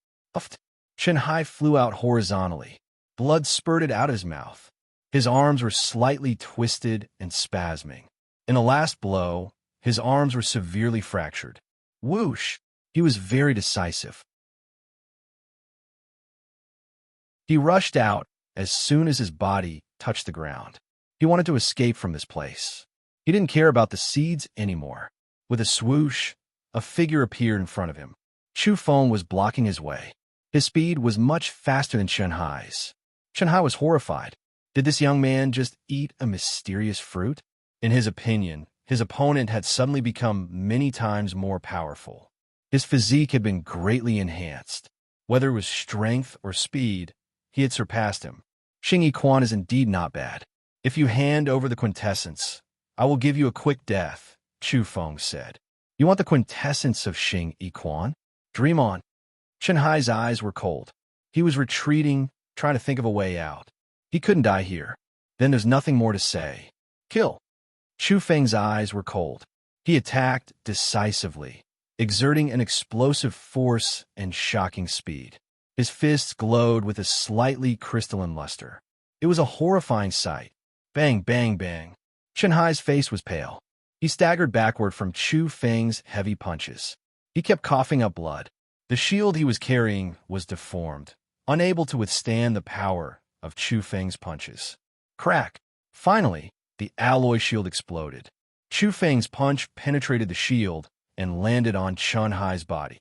Shanhai flew out horizontally. Blood spurted out of his mouth. His arms were slightly twisted and spasming. In the last blow, his arms were severely fractured. Whoosh! He was very decisive. He rushed out as soon as his body touched the ground. He wanted to escape from this place. He didn't care about the seeds anymore. With a swoosh, a figure appeared in front of him. Chufeng was blocking his way. His speed was much faster than Shanhai's. Shanhai was horrified. Did this young man just eat a mysterious fruit? In his opinion, his opponent had suddenly become many times more powerful. His physique had been greatly enhanced. Whether it was strength or speed, he had surpassed him. Xingyi Quan is indeed not bad. If you hand over the quintessence, I will give you a quick death, Chufeng said. You want the quintessence of Xingyi Quan? Dream on. Shanhai's eyes were cold. He was retreating, trying to think of a way out. He couldn't die here. Then there's nothing more to say. Kill. Chufeng's eyes were cold. He attacked decisively, exerting an explosive force and shocking speed. His fists glowed with a slightly crystalline luster. It was a horrifying sight. Bang, bang, bang. Shanhai's face was pale. He staggered backward from Chufeng's heavy punches. He kept coughing up blood. The shield he was carrying was deformed, unable to withstand the power of Chufeng's punches. Crack! Finally, the alloy shield exploded. Chufeng's punch penetrated the shield and landed on Shanhai's body.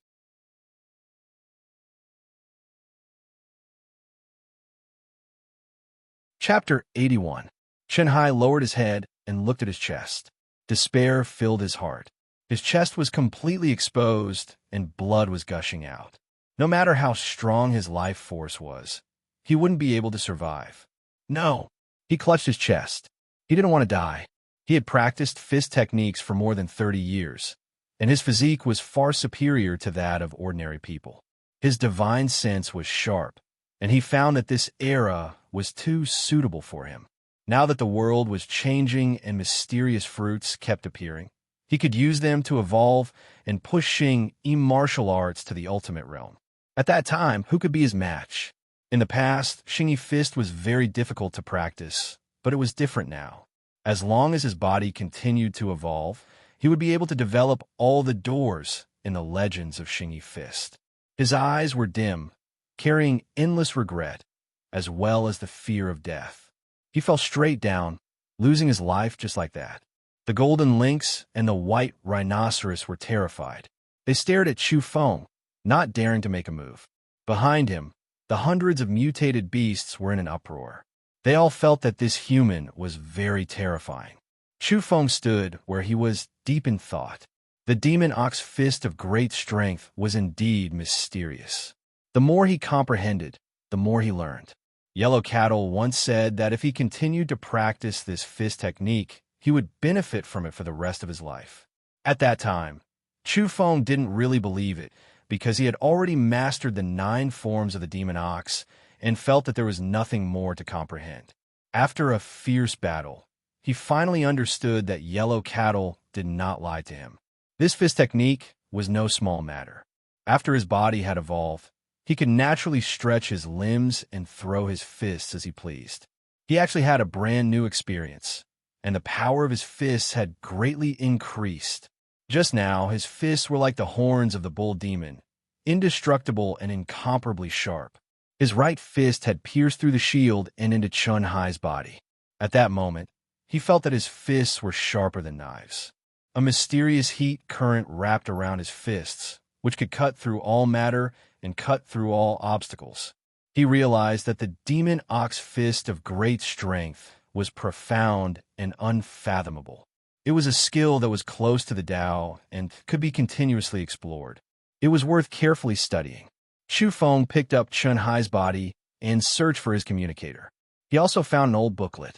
Chapter 81. Shanhai lowered his head and looked at his chest. Despair filled his heart. His chest was completely exposed and blood was gushing out. No matter how strong his life force was, he wouldn't be able to survive. No. He clutched his chest. He didn't want to die. He had practiced fist techniques for more than 30 years, and his physique was far superior to that of ordinary people. His divine sense was sharp, and he found that this era was too suitable for him. Now that the world was changing and mysterious fruits kept appearing, he could use them to evolve and push Xing martial arts to the ultimate realm. At that time, who could be his match? In the past, Xingyi Fist was very difficult to practice, but it was different now. As long as his body continued to evolve, he would be able to develop all the doors in the legends of Xingyi Fist. His eyes were dim, carrying endless regret, as well as the fear of death. He fell straight down, losing his life just like that. The golden lynx and the white rhinoceros were terrified. They stared at Chu Feng, not daring to make a move. Behind him, the hundreds of mutated beasts were in an uproar. They all felt that this human was very terrifying. Chu Feng stood where he was, deep in thought. The demon ox fist of great strength was indeed mysterious. The more he comprehended, the more he learned. Yellow Cattle once said that if he continued to practice this fist technique, he would benefit from it for the rest of his life. At that time, Chu Feng didn't really believe it because he had already mastered the 9 forms of the demon ox and felt that there was nothing more to comprehend. After a fierce battle, he finally understood that Yellow Cattle did not lie to him. This fist technique was no small matter. After his body had evolved, he could naturally stretch his limbs and throw his fists as he pleased. He actually had a brand new experience, and the power of his fists had greatly increased. Just now, his fists were like the horns of the bull demon, indestructible and incomparably sharp. His right fist had pierced through the shield and into Chun Hai's body. At that moment, he felt that his fists were sharper than knives. A mysterious heat current wrapped around his fists, which could cut through all matter and cut through all obstacles. He realized that the demon ox fist of great strength was profound and unfathomable. It was a skill that was close to the Tao and could be continuously explored. It was worth carefully studying. Chu Feng picked up Chun Hai's body and searched for his communicator. He also found an old booklet.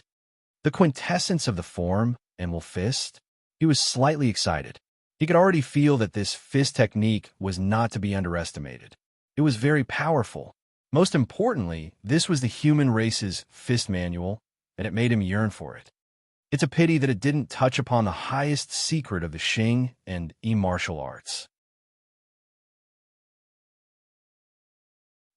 The quintessence of the form, Emerald Fist. He was slightly excited. He could already feel that this fist technique was not to be underestimated. It was very powerful. Most importantly, this was the human race's fist manual, and it made him yearn for it. It's a pity that it didn't touch upon the highest secret of the Xing and martial arts.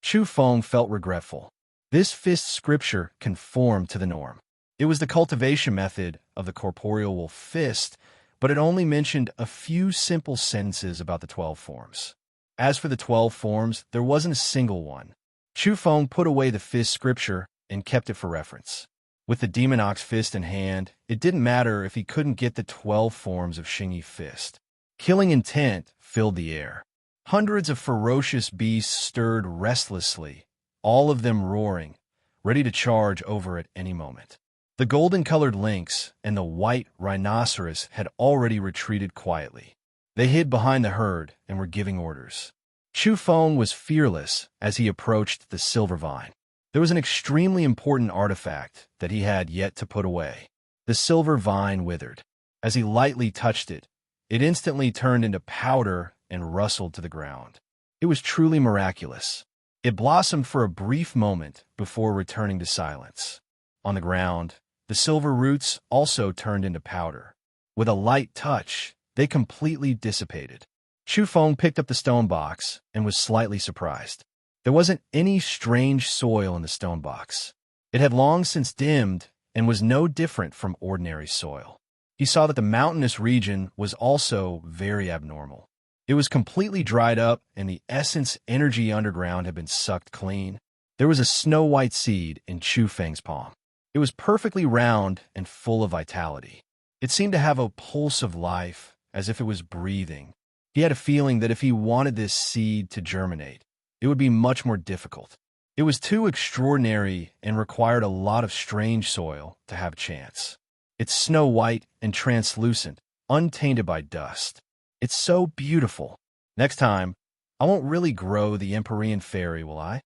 Chu Feng felt regretful. This fist scripture conformed to the norm. It was the cultivation method of the corporeal wolf fist, but it only mentioned a few simple sentences about the 12 forms. As for the 12 forms, there wasn't a single one. Chu Feng put away the fist scripture and kept it for reference. With the demon ox fist in hand, it didn't matter if he couldn't get the 12 forms of Xingyi Fist. Killing intent filled the air. Hundreds of ferocious beasts stirred restlessly, all of them roaring, ready to charge over at any moment. The golden-colored lynx and the white rhinoceros had already retreated quietly. They hid behind the herd and were giving orders. Chu Feng was fearless as he approached the silver vine. There was an extremely important artifact that he had yet to put away. The silver vine withered. As he lightly touched it, it instantly turned into powder and rustled to the ground. It was truly miraculous. It blossomed for a brief moment before returning to silence. On the ground, the silver roots also turned into powder. With a light touch, they completely dissipated. Chu Feng picked up the stone box and was slightly surprised. There wasn't any strange soil in the stone box. It had long since dimmed and was no different from ordinary soil. He saw that the mountainous region was also very abnormal. It was completely dried up and the essence energy underground had been sucked clean. There was a snow-white seed in Chu Feng's palm. It was perfectly round and full of vitality. It seemed to have a pulse of life, as if it was breathing. He had a feeling that if he wanted this seed to germinate, it would be much more difficult. It was too extraordinary and required a lot of strange soil to have a chance. It's snow-white and translucent, untainted by dust. It's so beautiful. Next time, I won't really grow the Empyrean fairy, will I?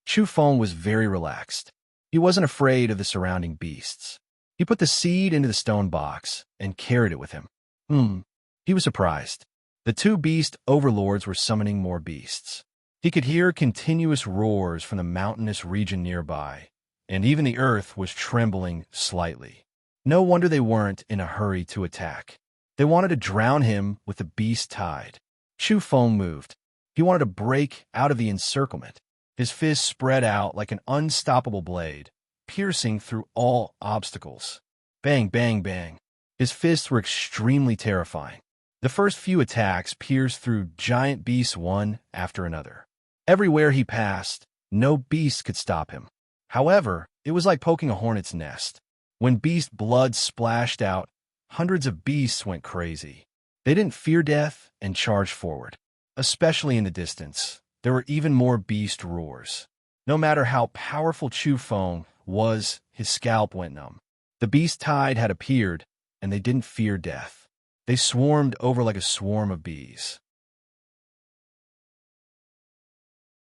Chu Feng was very relaxed. He wasn't afraid of the surrounding beasts. He put the seed into the stone box and carried it with him. He was surprised. The two beast overlords were summoning more beasts. He could hear continuous roars from the mountainous region nearby, and even the earth was trembling slightly. No wonder they weren't in a hurry to attack. They wanted to drown him with the beast tide. Chu Feng moved. He wanted to break out of the encirclement. His fist spread out like an unstoppable blade, piercing through all obstacles. Bang, bang, bang. His fists were extremely terrifying. The first few attacks pierced through giant beasts one after another. Everywhere he passed, no beast could stop him. However, it was like poking a hornet's nest. When beast blood splashed out, hundreds of beasts went crazy. They didn't fear death and charged forward. Especially in the distance, there were even more beast roars. No matter how powerful Chu Feng was, his scalp went numb. The beast tide had appeared, and they didn't fear death. They swarmed over like a swarm of bees.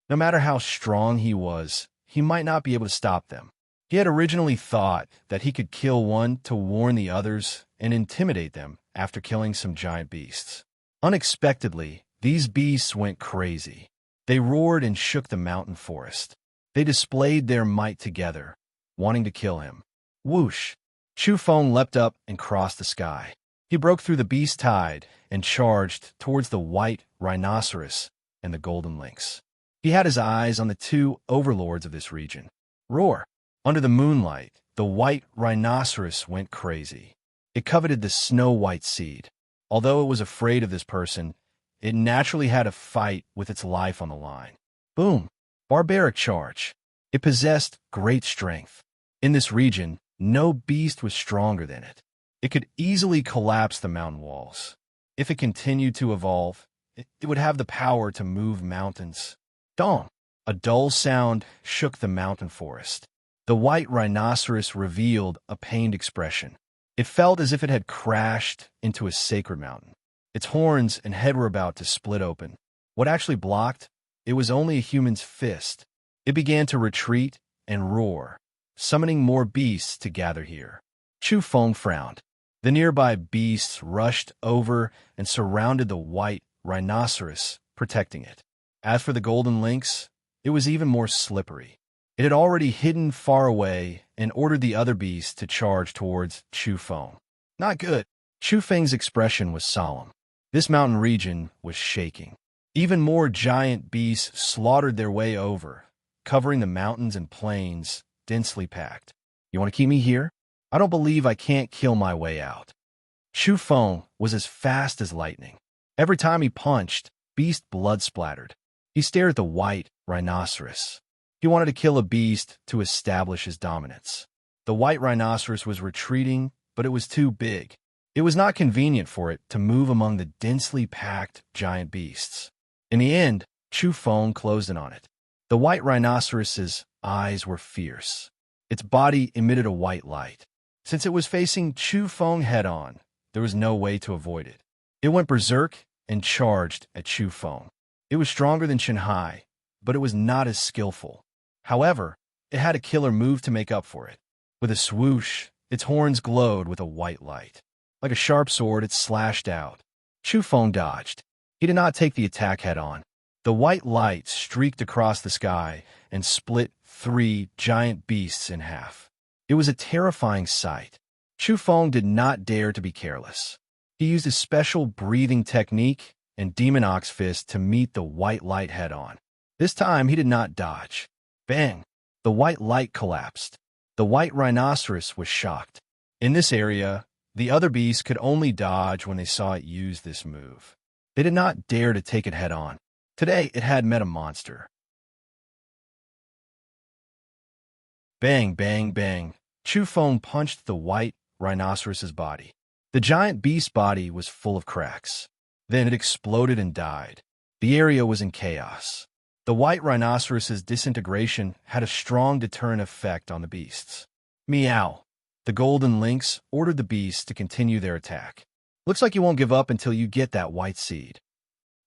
No matter how strong he was, he might not be able to stop them. He had originally thought that he could kill one to warn the others and intimidate them after killing some giant beasts. Unexpectedly, these beasts went crazy. They roared and shook the mountain forest. They displayed their might together, wanting to kill him. Whoosh! Chu Feng leapt up and crossed the sky. He broke through the beast tide and charged towards the white rhinoceros and the golden lynx. He had his eyes on the two overlords of this region. Roar! Under the moonlight, the white rhinoceros went crazy. It coveted the snow-white seed. Although it was afraid of this person, it naturally had a fight with its life on the line. Boom! Barbaric charge. It possessed great strength. In this region, no beast was stronger than it. It could easily collapse the mountain walls. If it continued to evolve, it would have the power to move mountains. Dong! A dull sound shook the mountain forest. The white rhinoceros revealed a pained expression. It felt as if it had crashed into a sacred mountain. Its horns and head were about to split open. What actually blocked? It was only a human's fist. It began to retreat and roar, summoning more beasts to gather here. Chu Feng frowned. The nearby beasts rushed over and surrounded the white rhinoceros, protecting it. As for the golden lynx, it was even more slippery. It had already hidden far away and ordered the other beasts to charge towards Chu Feng. Not good. Chu Feng's expression was solemn. This mountain region was shaking. Even more giant beasts slaughtered their way over, covering the mountains and plains, densely packed. You want to keep me here? I don't believe I can't kill my way out. Chu Feng was as fast as lightning. Every time he punched, beast blood splattered. He stared at the white rhinoceros. He wanted to kill a beast to establish his dominance. The white rhinoceros was retreating, but it was too big. It was not convenient for it to move among the densely packed giant beasts. In the end, Chu Feng closed in on it. The white rhinoceros's eyes were fierce. Its body emitted a white light. Since it was facing Chu Feng head-on, there was no way to avoid it. It went berserk and charged at Chu Feng. It was stronger than Shanghai, but it was not as skillful. However, it had a killer move to make up for it. With a swoosh, its horns glowed with a white light. Like a sharp sword, it slashed out. Chu Feng dodged. He did not take the attack head-on. The white light streaked across the sky and split 3 giant beasts in half. It was a terrifying sight. Chu Feng did not dare to be careless. He used his special breathing technique and Demon Ox Fist to meet the white light head-on. This time, he did not dodge. Bang! The white light collapsed. The white rhinoceros was shocked. In this area, the other beasts could only dodge when they saw it use this move. They did not dare to take it head-on. Today, it had met a monster. Bang, bang, bang. Chu Feng punched the white rhinoceros's body. The giant beast's body was full of cracks. Then it exploded and died. The area was in chaos. The white rhinoceros's disintegration had a strong deterrent effect on the beasts. Meow. The golden lynx ordered the beasts to continue their attack. Looks like you won't give up until you get that white seed.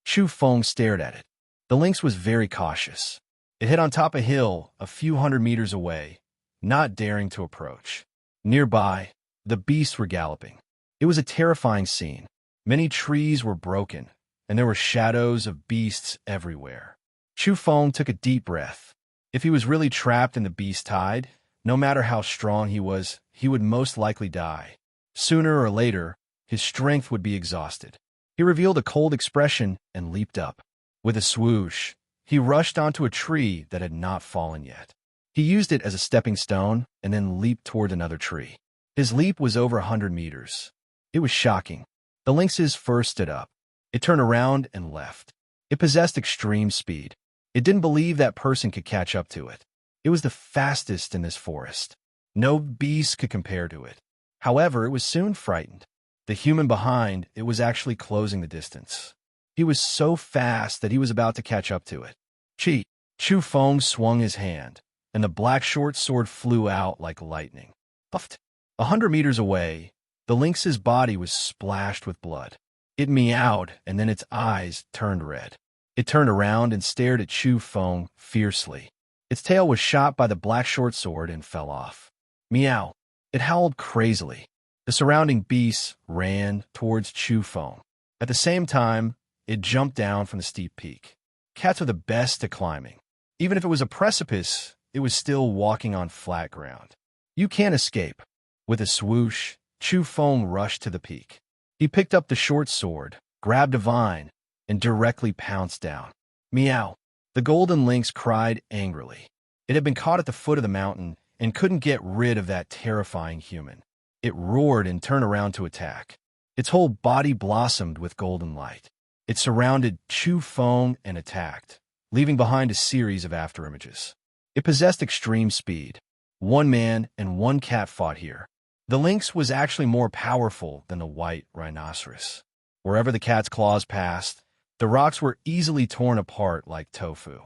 Chu Feng stared at it. The lynx was very cautious. It hid on top of a hill a few hundred meters away, not daring to approach. Nearby, the beasts were galloping. It was a terrifying scene. Many trees were broken, and there were shadows of beasts everywhere. Chu Feng took a deep breath. If he was really trapped in the beast tide, no matter how strong he was, he would most likely die. Sooner or later, his strength would be exhausted. He revealed a cold expression and leaped up. With a swoosh, he rushed onto a tree that had not fallen yet. He used it as a stepping stone and then leaped toward another tree. His leap was over 100 meters. It was shocking. The lynx's first stood up. It turned around and left. It possessed extreme speed. It didn't believe that person could catch up to it. It was the fastest in this forest. No beast could compare to it. However, it was soon frightened. The human behind it was actually closing the distance. He was so fast that he was about to catch up to it. Chu Feng swung his hand, and the black short sword flew out like lightning. Puffed. 100 meters away, the lynx's body was splashed with blood. It meowed, and then its eyes turned red. It turned around and stared at Chu Feng fiercely. Its tail was shot by the black short sword and fell off. Meow. It howled crazily. The surrounding beasts ran towards Chu Feng. At the same time, it jumped down from the steep peak. Cats are the best at climbing. Even if it was a precipice, it was still walking on flat ground. You can't escape. With a swoosh, Chu Feng rushed to the peak. He picked up the short sword, grabbed a vine, and directly pounced down. Meow. The golden lynx cried angrily. It had been caught at the foot of the mountain and couldn't get rid of that terrifying human. It roared and turned around to attack. Its whole body blossomed with golden light. It surrounded Chu Feng and attacked, leaving behind a series of afterimages. It possessed extreme speed. One man and one cat fought here. The lynx was actually more powerful than the white rhinoceros. Wherever the cat's claws passed, the rocks were easily torn apart like tofu.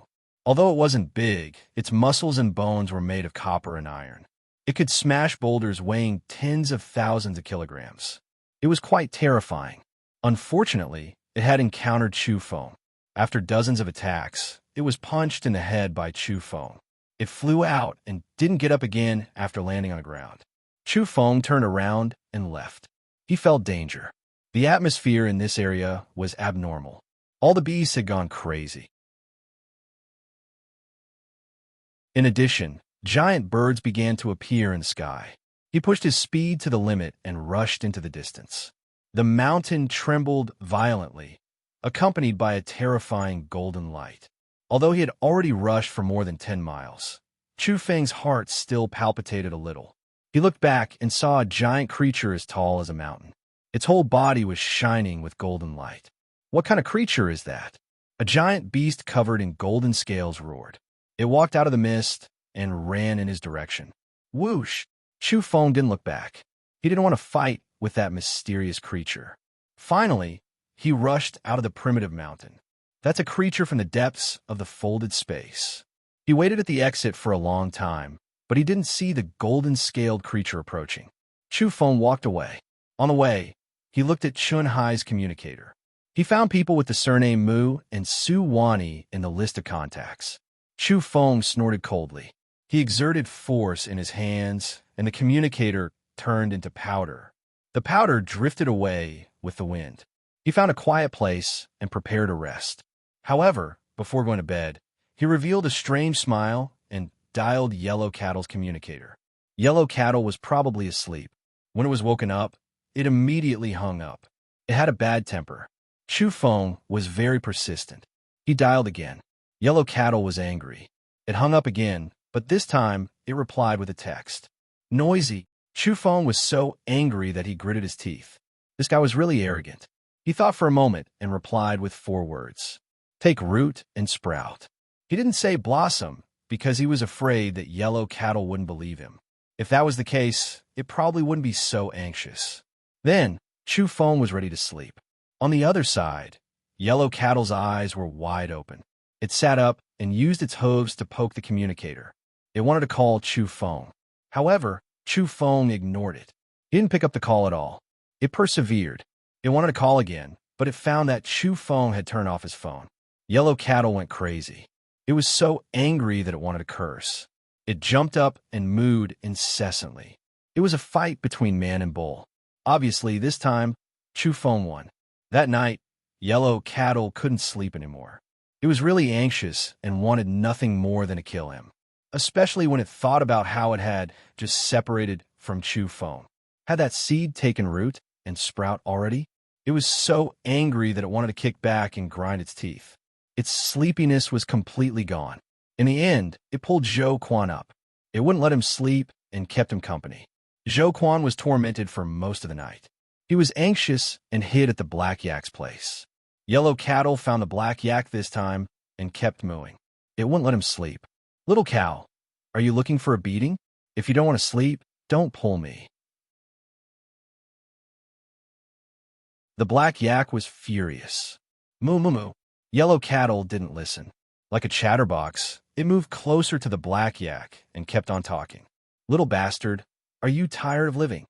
Although it wasn't big, its muscles and bones were made of copper and iron. It could smash boulders weighing tens of thousands of kilograms. It was quite terrifying. Unfortunately, it had encountered Chu Feng. After dozens of attacks, it was punched in the head by Chu Feng. It flew out and didn't get up again after landing on the ground. Chu Feng turned around and left. He felt danger. The atmosphere in this area was abnormal. All the beasts had gone crazy. In addition, giant birds began to appear in the sky. He pushed his speed to the limit and rushed into the distance. The mountain trembled violently, accompanied by a terrifying golden light. Although he had already rushed for more than 10 miles, Chu Feng's heart still palpitated a little. He looked back and saw a giant creature as tall as a mountain. Its whole body was shining with golden light. What kind of creature is that? A giant beast covered in golden scales roared. It walked out of the mist and ran in his direction. Whoosh! Chu Feng didn't look back. He didn't want to fight with that mysterious creature. Finally, he rushed out of the primitive mountain. That's a creature from the depths of the folded space. He waited at the exit for a long time, but he didn't see the golden-scaled creature approaching. Chu Feng walked away. On the way, he looked at Chun Hai's communicator. He found people with the surname Mu and Su Wani in the list of contacts. Chu Feng snorted coldly. He exerted force in his hands, and the communicator turned into powder. The powder drifted away with the wind. He found a quiet place and prepared to rest. However, before going to bed, he revealed a strange smile and dialed Yellow Cattle's communicator. Yellow Cattle was probably asleep. When it was woken up, it immediately hung up. It had a bad temper. Chu Feng was very persistent. He dialed again. Yellow Cattle was angry. It hung up again, but this time it replied with a text. Noisy. Chu Feng was so angry that he gritted his teeth. This guy was really arrogant. He thought for a moment and replied with 4 words. Take root and sprout. He didn't say blossom because he was afraid that Yellow Cattle wouldn't believe him. If that was the case, it probably wouldn't be so anxious. Then, Chu Feng was ready to sleep. On the other side, Yellow Cattle's eyes were wide open. It sat up and used its hooves to poke the communicator. It wanted to call Chu Feng. However, Chu Feng ignored it. He didn't pick up the call at all. It persevered. It wanted to call again, but it found that Chu Feng had turned off his phone. Yellow Cattle went crazy. It was so angry that it wanted to curse. It jumped up and mooed incessantly. It was a fight between man and bull. Obviously, this time, Chufeng won. That night, Yellow Cattle couldn't sleep anymore. It was really anxious and wanted nothing more than to kill him, especially when it thought about how it had just separated from Chufeng. Had that seed taken root and sprout already? It was so angry that it wanted to kick back and grind its teeth. Its sleepiness was completely gone. In the end, it pulled Zhou Quan up. It wouldn't let him sleep and kept him company. Zhou Quan was tormented for most of the night. He was anxious and hid at the Black Yak's place. Yellow Cattle found the Black Yak this time and kept mooing. It wouldn't let him sleep. "Little cow, are you looking for a beating? If you don't want to sleep, don't pull me." The Black Yak was furious. "Moo moo moo." Yellow Cattle didn't listen. Like a chatterbox, it moved closer to the Black Yak and kept on talking. "Little bastard, are you tired of living?"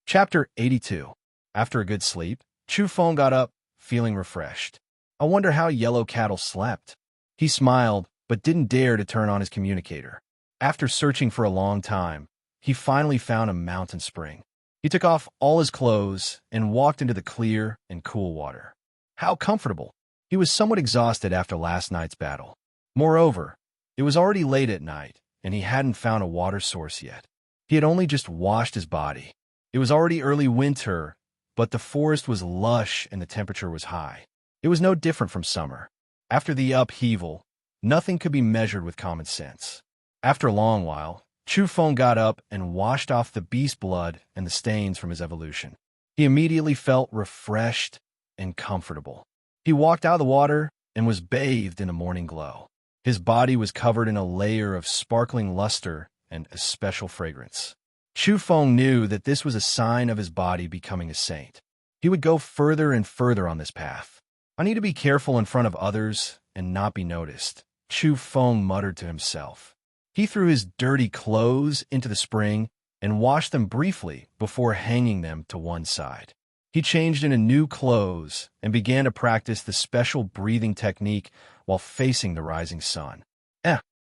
Chapter 82. After a good sleep, Chufeng got up, feeling refreshed. "I wonder how Yellow Cattle slept." He smiled, but didn't dare to turn on his communicator. After searching for a long time, he finally found a mountain spring. He took off all his clothes and walked into the clear and cool water. How comfortable! He was somewhat exhausted after last night's battle. Moreover, it was already late at night, and he hadn't found a water source yet. He had only just washed his body. It was already early winter, but the forest was lush and the temperature was high. It was no different from summer. After the upheaval, nothing could be measured with common sense. After a long while, Chufeng got up and washed off the beast blood and the stains from his evolution. He immediately felt refreshed and comfortable. He walked out of the water and was bathed in a morning glow. His body was covered in a layer of sparkling luster and a special fragrance. Chufeng knew that this was a sign of his body becoming a saint. He would go further and further on this path. "I need to be careful in front of others and not be noticed," Chufeng muttered to himself. He threw his dirty clothes into the spring and washed them briefly before hanging them to one side. He changed into new clothes and began to practice the special breathing technique while facing the rising sun.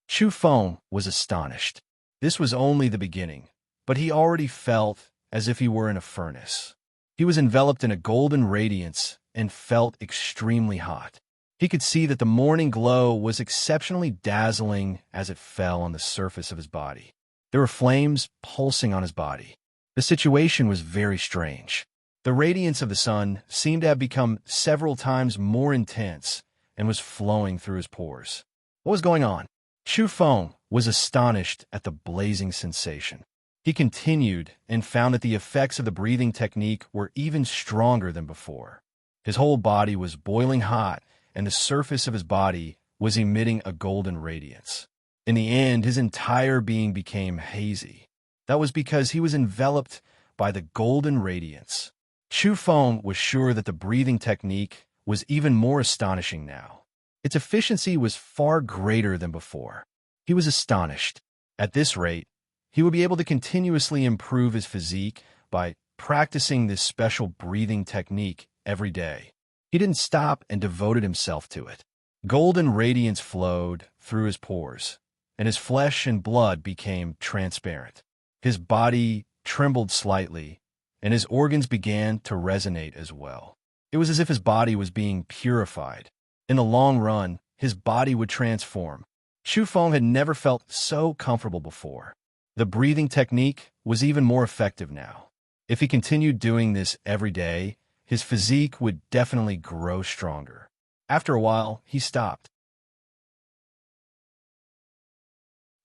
Chufeng was astonished. This was only the beginning, but he already felt as if he were in a furnace. He was enveloped in a golden radiance and felt extremely hot. He could see that the morning glow was exceptionally dazzling as it fell on the surface of his body. There were flames pulsing on his body. The situation was very strange. The radiance of the sun seemed to have become several times more intense and was flowing through his pores. What was going on? Chufeng was astonished at the blazing sensation. He continued and found that the effects of the breathing technique were even stronger than before. His whole body was boiling hot, and the surface of his body was emitting a golden radiance. In the end, his entire being became hazy. That was because he was enveloped by the golden radiance. Chufeng was sure that the breathing technique was even more astonishing now. Its efficiency was far greater than before. He was astonished. At this rate, he would be able to continuously improve his physique by practicing this special breathing technique every day. He didn't stop and devoted himself to it. Golden radiance flowed through his pores, and his flesh and blood became transparent. His body trembled slightly, and his organs began to resonate as well. It was as if his body was being purified. In the long run, his body would transform. Chufeng had never felt so comfortable before. The breathing technique was even more effective now. If he continued doing this every day, his physique would definitely grow stronger. After a while, he stopped.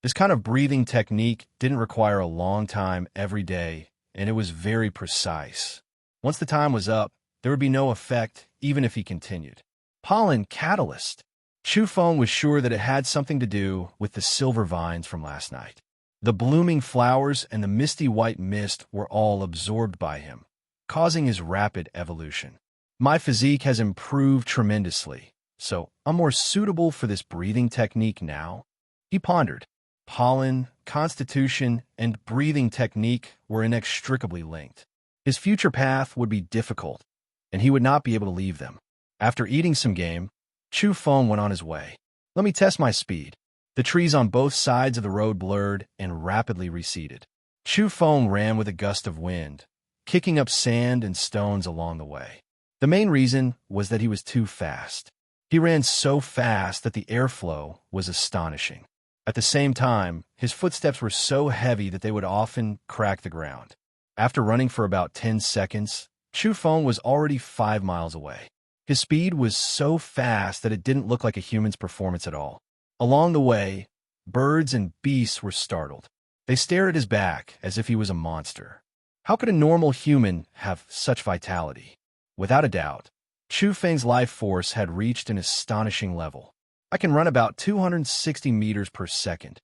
This kind of breathing technique didn't require a long time every day, and it was very precise. Once the time was up, there would be no effect even if he continued. Pollen catalyst. Chufeng was sure that it had something to do with the silver vines from last night. The blooming flowers and the misty white mist were all absorbed by him, causing his rapid evolution. "My physique has improved tremendously, so I'm more suitable for this breathing technique now," he pondered. Pollen, constitution, and breathing technique were inextricably linked. His future path would be difficult, and he would not be able to leave them. After eating some game, Chu Feng went on his way. Let me test my speed. The trees on both sides of the road blurred and rapidly receded. Chu Feng ran with a gust of wind, kicking up sand and stones along the way. The main reason was that he was too fast. He ran so fast that the airflow was astonishing. At the same time, his footsteps were so heavy that they would often crack the ground. After running for about 10 seconds, Chu Feng was already 5 miles away. His speed was so fast that it didn't look like a human's performance at all. Along the way, birds and beasts were startled. They stared at his back as if he was a monster. How could a normal human have such vitality? Without a doubt, Chu Feng's life force had reached an astonishing level. I can run about 260 meters per second.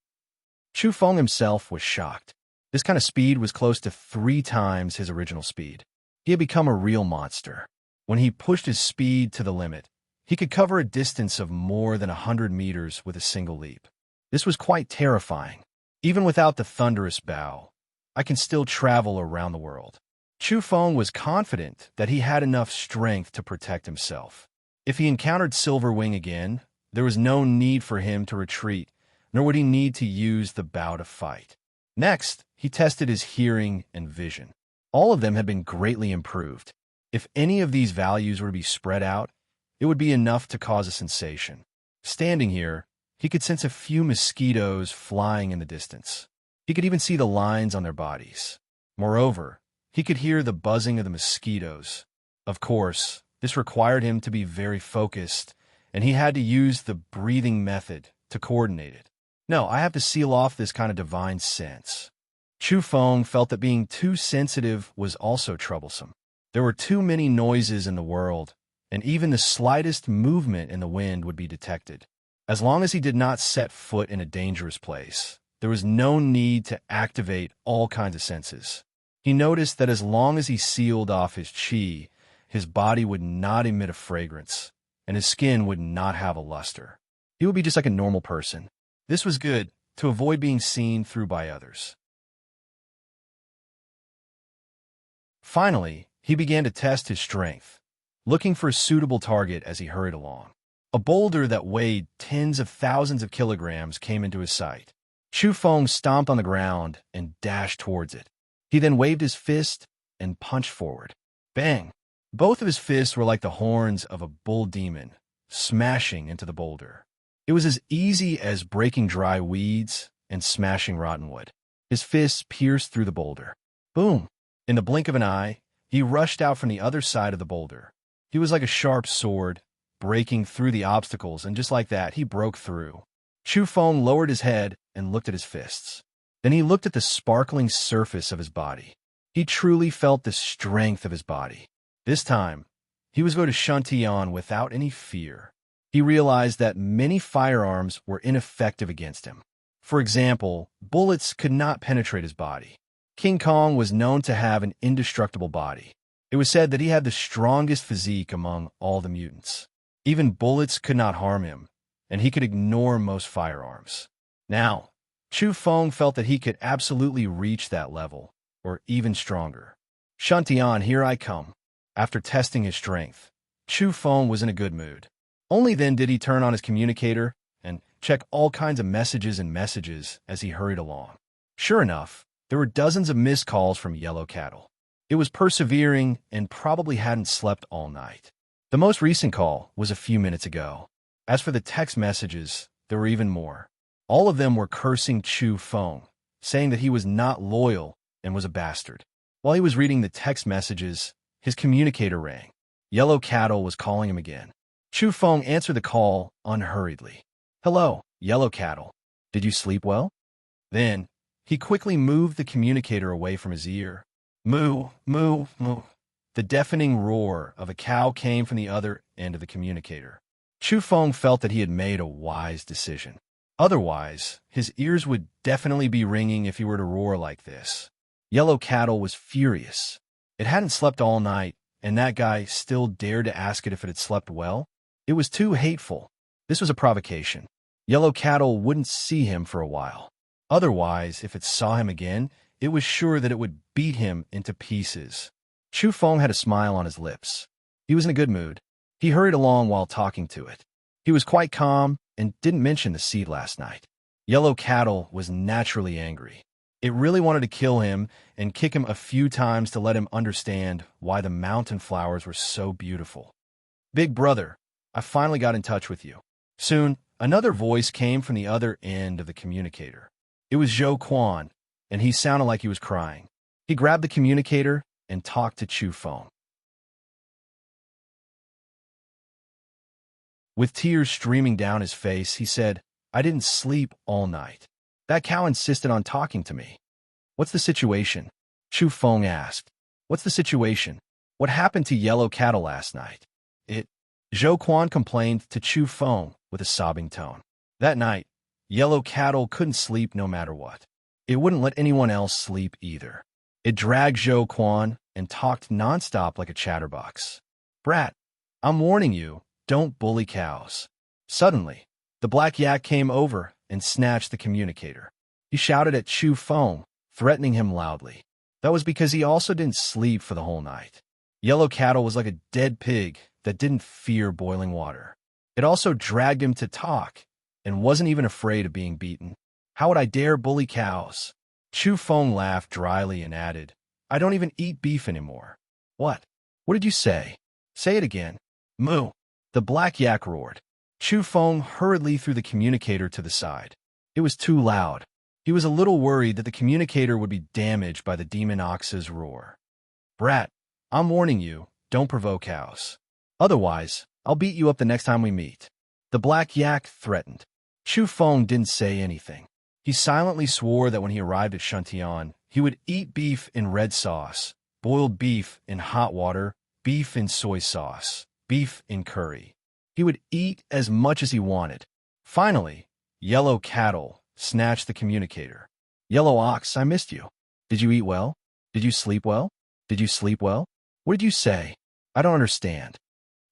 Chu Feng himself was shocked. This kind of speed was close to 3 times his original speed. He had become a real monster. When he pushed his speed to the limit, he could cover a distance of more than 100 meters with a single leap. This was quite terrifying. Even without the thunderous bow, I can still travel around the world. Chu Feng was confident that he had enough strength to protect himself. If he encountered Silverwing again, there was no need for him to retreat, nor would he need to use the bow to fight. Next, he tested his hearing and vision. All of them had been greatly improved. If any of these values were to be spread out, it would be enough to cause a sensation. Standing here, he could sense a few mosquitoes flying in the distance. He could even see the lines on their bodies. Moreover, he could hear the buzzing of the mosquitoes. Of course, this required him to be very focused, and he had to use the breathing method to coordinate it. No, I have to seal off this kind of divine sense. Chu Feng felt that being too sensitive was also troublesome. There were too many noises in the world, and even the slightest movement in the wind would be detected. As long as he did not set foot in a dangerous place, there was no need to activate all kinds of senses. He noticed that as long as he sealed off his qi, his body would not emit a fragrance, and his skin would not have a luster. He would be just like a normal person. This was good, to avoid being seen through by others. Finally, he began to test his strength, looking for a suitable target as he hurried along. A boulder that weighed tens of thousands of kilograms came into his sight. Chu Feng stomped on the ground and dashed towards it. He then waved his fist and punched forward. Bang! Both of his fists were like the horns of a bull demon, smashing into the boulder. It was as easy as breaking dry weeds and smashing rotten wood. His fists pierced through the boulder. Boom! In the blink of an eye, he rushed out from the other side of the boulder. He was like a sharp sword, breaking through the obstacles, and just like that, he broke through. Chu Feng lowered his head and looked at his fists. Then he looked at the sparkling surface of his body. He truly felt the strength of his body. This time, he was going to Shantian without any fear. He realized that many firearms were ineffective against him. For example, bullets could not penetrate his body. King Kong was known to have an indestructible body. It was said that he had the strongest physique among all the mutants. Even bullets could not harm him, and he could ignore most firearms. Now, Chu Feng felt that he could absolutely reach that level, or even stronger. Shantian, here I come. After testing his strength, Chu Feng was in a good mood. Only then did he turn on his communicator and check all kinds of messages as he hurried along. Sure enough, there were dozens of missed calls from Yellow Cattle. It was persevering and probably hadn't slept all night. The most recent call was a few minutes ago. As for the text messages, there were even more. All of them were cursing Chu Feng, saying that he was not loyal and was a bastard. While he was reading the text messages, his communicator rang. Yellow Cattle was calling him again. Chu Feng answered the call unhurriedly. Hello, Yellow Cattle. Did you sleep well? Then, he quickly moved the communicator away from his ear. Moo, moo, moo. The deafening roar of a cow came from the other end of the communicator. Chu Feng felt that he had made a wise decision. Otherwise, his ears would definitely be ringing if he were to roar like this. Yellow Cattle was furious. It hadn't slept all night, and that guy still dared to ask it if it had slept well? It was too hateful. This was a provocation. Yellow Cattle wouldn't see him for a while. Otherwise, if it saw him again, it was sure that it would beat him into pieces. Chu Feng had a smile on his lips. He was in a good mood. He hurried along while talking to it. He was quite calm and didn't mention the seed last night. Yellow Cattle was naturally angry. It really wanted to kill him and kick him a few times to let him understand why the mountain flowers were so beautiful. Big brother, I finally got in touch with you. Soon, another voice came from the other end of the communicator. It was Zhou Quan, and he sounded like he was crying. He grabbed the communicator and talked to Chu Feng. With tears streaming down his face, he said, I didn't sleep all night. That cow insisted on talking to me. What's the situation? Chu Feng asked. What's the situation? What happened to Yellow Cattle last night? Zhou Quan complained to Chu Feng with a sobbing tone. That night, Yellow Cattle couldn't sleep no matter what. It wouldn't let anyone else sleep either. It dragged Zhou Quan and talked nonstop like a chatterbox. Brat, I'm warning you, don't bully cows. Suddenly, the black yak came over and snatched the communicator. He shouted at Chu Feng, threatening him loudly. That was because he also didn't sleep for the whole night. Yellow Cattle was like a dead pig that didn't fear boiling water. It also dragged him to talk and wasn't even afraid of being beaten. How would I dare bully cows? Chu Feng laughed dryly and added, I don't even eat beef anymore. What? What did you say? Say it again. Moo. The black yak roared. Chu Feng hurriedly threw the communicator to the side. It was too loud. He was a little worried that the communicator would be damaged by the demon ox's roar. Brat, I'm warning you, don't provoke cows. Otherwise, I'll beat you up the next time we meet. The black yak threatened. Chu Feng didn't say anything. He silently swore that when he arrived at Shantian, he would eat beef in red sauce, boiled beef in hot water, beef in soy sauce, beef in curry. He would eat as much as he wanted. Finally, Yellow Cattle snatched the communicator. Yellow Ox, I missed you. Did you eat well? Did you sleep well? Did you sleep well? What did you say? I don't understand.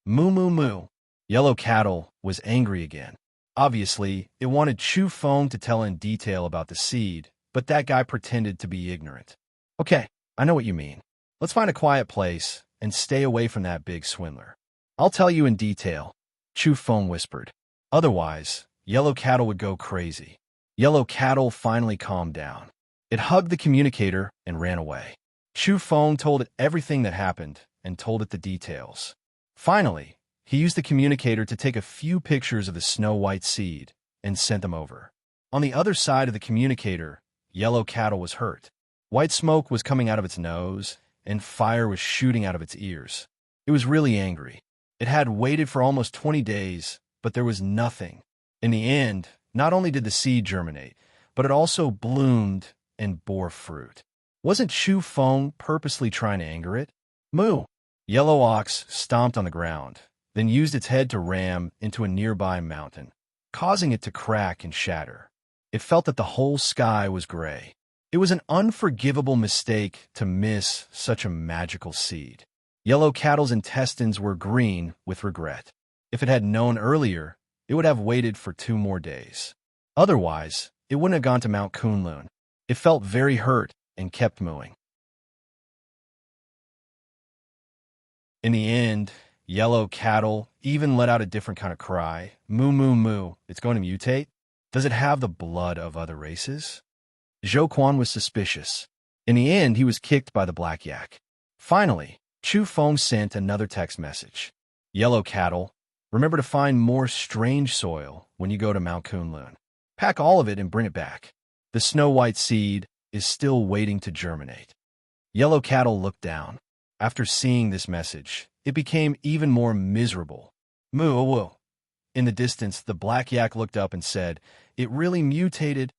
Moo moo moo. Yellow Cattle was angry again. Obviously, it wanted Chu Feng to tell in detail about the seed, but that guy pretended to be ignorant. Okay, I know what you mean. Let's find a quiet place and stay away from that big swindler. I'll tell you in detail, Chu Feng whispered. Otherwise, Yellow Cattle would go crazy. Yellow Cattle finally calmed down. It hugged the communicator and ran away. Chu Feng told it everything that happened and told it the details. Finally, he used the communicator to take a few pictures of the snow-white seed and sent them over. On the other side of the communicator, Yellow Cattle was hurt. White smoke was coming out of its nose, and fire was shooting out of its ears. It was really angry. It had waited for almost 20 days, but there was nothing. In the end, not only did the seed germinate, but it also bloomed and bore fruit. Wasn't Chu Feng purposely trying to anger it? Moo! Yellow Ox stomped on the ground, then used its head to ram into a nearby mountain, causing it to crack and shatter. It felt that the whole sky was gray. It was an unforgivable mistake to miss such a magical seed. Yellow Cattle's intestines were green with regret. If it had known earlier, it would have waited for 2 more days. Otherwise, it wouldn't have gone to Mount Kunlun. It felt very hurt and kept mooing. In the end, Yellow Cattle even let out a different kind of cry. Moo, moo, moo. It's going to mutate? Does it have the blood of other races? Zhou Quan was suspicious. In the end, he was kicked by the black yak. Finally, Chu Feng sent another text message. Yellow Cattle, remember to find more strange soil when you go to Mount Kunlun. Pack all of it and bring it back. The snow-white seed is still waiting to germinate. Yellow Cattle looked down. After seeing this message, it became even more miserable. Moo, woo. In the distance, the black yak looked up and said, it really mutated.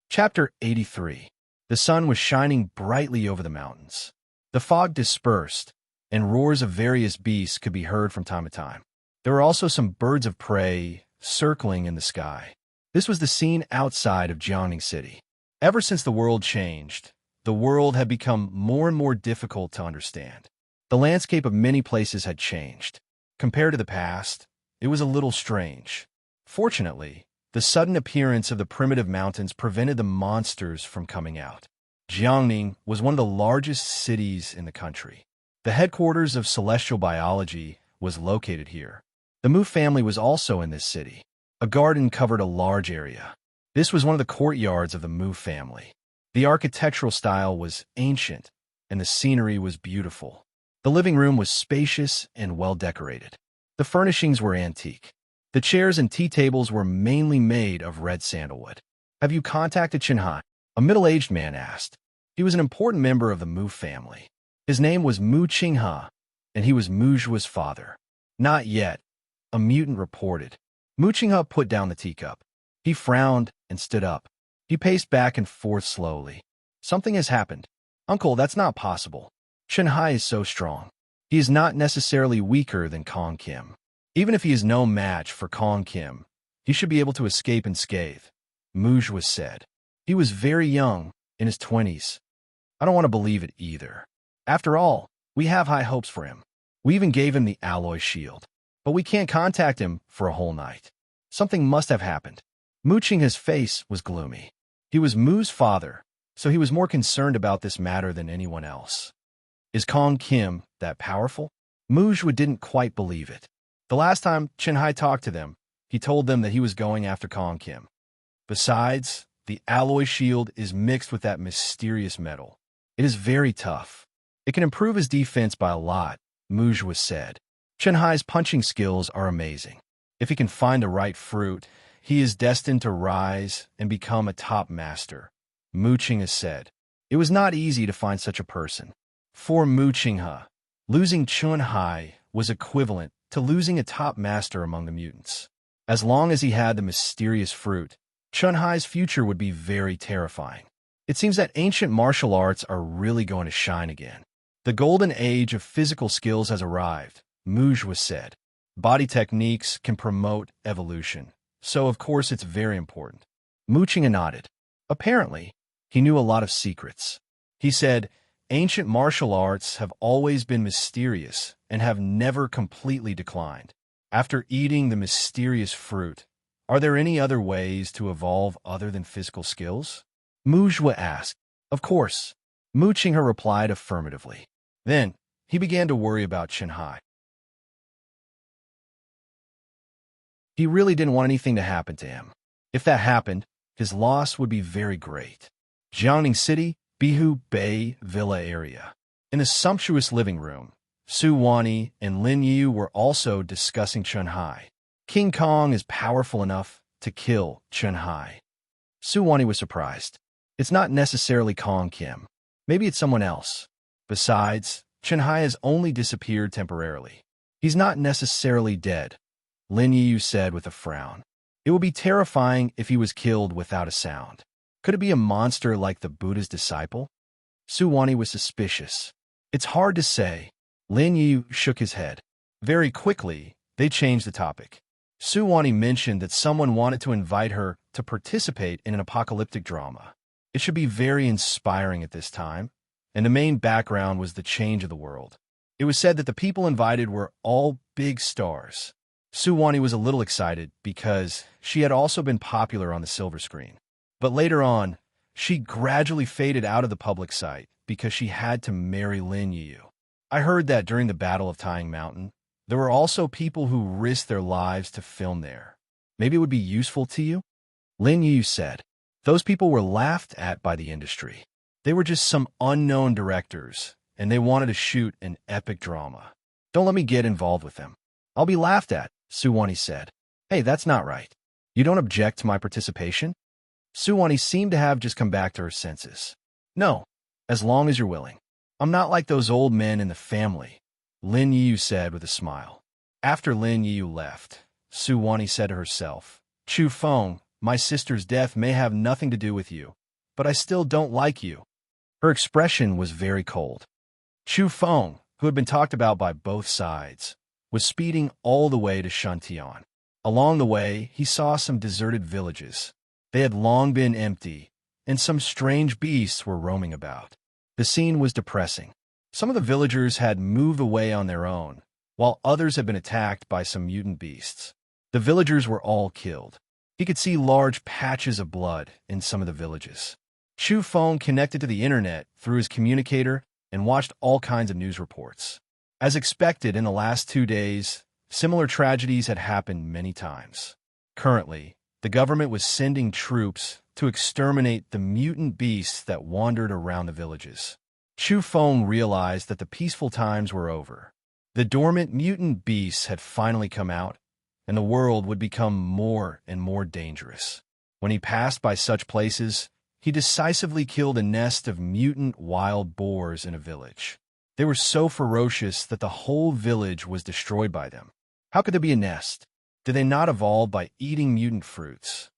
Chapter 83. The sun was shining brightly over the mountains. The fog dispersed, and roars of various beasts could be heard from time to time. There were also some birds of prey circling in the sky. This was the scene outside of Jiangning City. Ever since the world changed, the world had become more and more difficult to understand. The landscape of many places had changed. Compared to the past, it was a little strange. Fortunately, The sudden appearance of the primitive mountains prevented the monsters from coming out. Jiangning was one of the largest cities in the country. The headquarters of celestial biology was located here. The Mu family was also in this city. A garden covered a large area. This was one of the courtyards of the Mu family. The architectural style was ancient, and the scenery was beautiful. The living room was spacious and well-decorated. The furnishings were antique. The chairs and tea tables were mainly made of red sandalwood. "Have you contacted Qinhai?" A middle-aged man asked. He was an important member of the Mu family. His name was Mu Qinghe, and he was Mu Zhuo's father. "Not yet," a mutant reported. Mu Qinghe put down the teacup. He frowned and stood up. He paced back and forth slowly. "Something has happened. Uncle, that's not possible. Qinhai is so strong. He is not necessarily weaker than Kong Kim. Even if he is no match for Kong Kim, he should be able to escape unscathed," Mu Zhuo said. "He was very young, in his 20s. I don't want to believe it either. After all, we have high hopes for him. We even gave him the alloy shield. But we can't contact him for a whole night. Something must have happened." Mu Qinghe's face was gloomy. He was Mu's father, so he was more concerned about this matter than anyone else. Is Kong Kim that powerful? Mu Zhuo didn't quite believe it. The last time Qinhai talked to them, he told them that he was going after Kong Kim. Besides, the alloy shield is mixed with that mysterious metal. It is very tough. It can improve his defense by a lot, Mu Zhuo said. Qinhai's punching skills are amazing. If he can find the right fruit, he is destined to rise and become a top master, Mu Qinghe said. It was not easy to find such a person. For Mu Qinghe, losing Qinhai was equivalent to losing a top master among the mutants. As long as he had the mysterious fruit, Qinhai's future would be very terrifying. It seems that ancient martial arts are really going to shine again. The golden age of physical skills has arrived, Mu Zhuo said. Body techniques can promote evolution, so of course it's very important. Mu Qinghe nodded. Apparently, he knew a lot of secrets. He said, "Ancient martial arts have always been mysterious and have never completely declined. After eating the mysterious fruit, are there any other ways to evolve other than physical skills?" Mu Zhuo asked. Of course. Mu Qinghe replied affirmatively. Then, he began to worry about Qinhai. He really didn't want anything to happen to him. If that happened, his loss would be very great. Jiangning City, Bihu Bay Villa area. In a sumptuous living room, Su Wani and Lin Yu were also discussing Qinhai. King Kong is powerful enough to kill Qinhai. Su Wani was surprised. It's not necessarily Kong Kim. Maybe it's someone else. Besides, Qinhai has only disappeared temporarily. He's not necessarily dead, Lin Yu said with a frown. It would be terrifying if he was killed without a sound. Could it be a monster like the Buddha's disciple? Su Wani was suspicious. It's hard to say. Lin Yu shook his head. Very quickly, they changed the topic. Su Wani mentioned that someone wanted to invite her to participate in an apocalyptic drama. It should be very inspiring at this time, and the main background was the change of the world. It was said that the people invited were all big stars. Su Wani was a little excited because she had also been popular on the silver screen. But later on, she gradually faded out of the public sight because she had to marry Lin Yu. I heard that during the Battle of Tying Mountain, there were also people who risked their lives to film there. Maybe it would be useful to you? Lin Yu said. Those people were laughed at by the industry. They were just some unknown directors, and they wanted to shoot an epic drama. Don't let me get involved with them. I'll be laughed at, Su Wani said. Hey, that's not right. You don't object to my participation? Su Wani seemed to have just come back to her senses. No, as long as you're willing. I'm not like those old men in the family, Lin Yu said with a smile. After Lin Yu left, Su Wani said to herself, Chu Feng, my sister's death may have nothing to do with you, but I still don't like you. Her expression was very cold. Chu Feng, who had been talked about by both sides, was speeding all the way to Shantian. Along the way, he saw some deserted villages. They had long been empty, and some strange beasts were roaming about. The scene was depressing. Some of the villagers had moved away on their own, while others had been attacked by some mutant beasts. The villagers were all killed. He could see large patches of blood in some of the villages. Chu Feng connected to the internet through his communicator and watched all kinds of news reports. As expected, in the last 2 days, similar tragedies had happened many times. Currently, the government was sending troops to exterminate the mutant beasts that wandered around the villages. Chu Feng realized that the peaceful times were over. The dormant mutant beasts had finally come out, and the world would become more and more dangerous. When he passed by such places, he decisively killed a nest of mutant wild boars in a village. They were so ferocious that the whole village was destroyed by them. How could there be a nest? Did they not evolve by eating mutant fruits?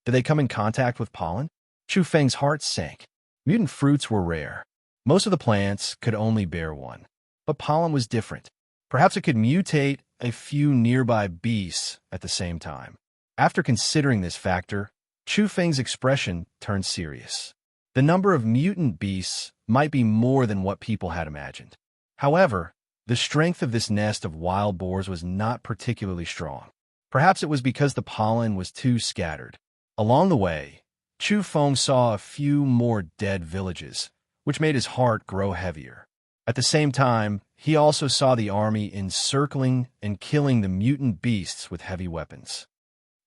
Did they come in contact with pollen? Chu Feng's heart sank. Mutant fruits were rare. Most of the plants could only bear one. But pollen was different. Perhaps it could mutate a few nearby beasts at the same time. After considering this factor, Chu Feng's expression turned serious. The number of mutant beasts might be more than what people had imagined. However, the strength of this nest of wild boars was not particularly strong. Perhaps it was because the pollen was too scattered. Along the way, Chu Feng saw a few more dead villages, which made his heart grow heavier. At the same time, he also saw the army encircling and killing the mutant beasts with heavy weapons.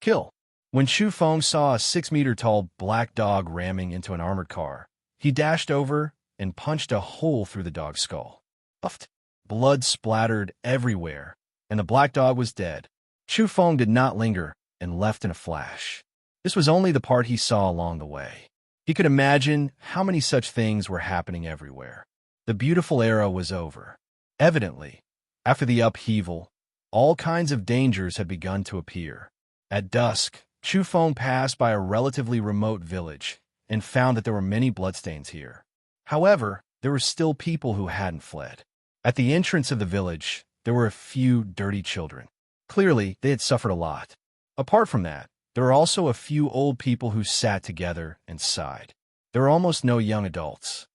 Kill. When Chu Feng saw a 6-meter-tall black dog ramming into an armored car, he dashed over and punched a hole through the dog's skull. Puffed. Blood splattered everywhere, and the black dog was dead. Chu Feng did not linger and left in a flash. This was only the part he saw along the way. He could imagine how many such things were happening everywhere. The beautiful era was over. Evidently, after the upheaval, all kinds of dangers had begun to appear. At dusk, Chu Feng passed by a relatively remote village and found that there were many bloodstains here. However, there were still people who hadn't fled. At the entrance of the village, there were a few dirty children. Clearly, they had suffered a lot. Apart from that, there were also a few old people who sat together and sighed. There were almost no young adults.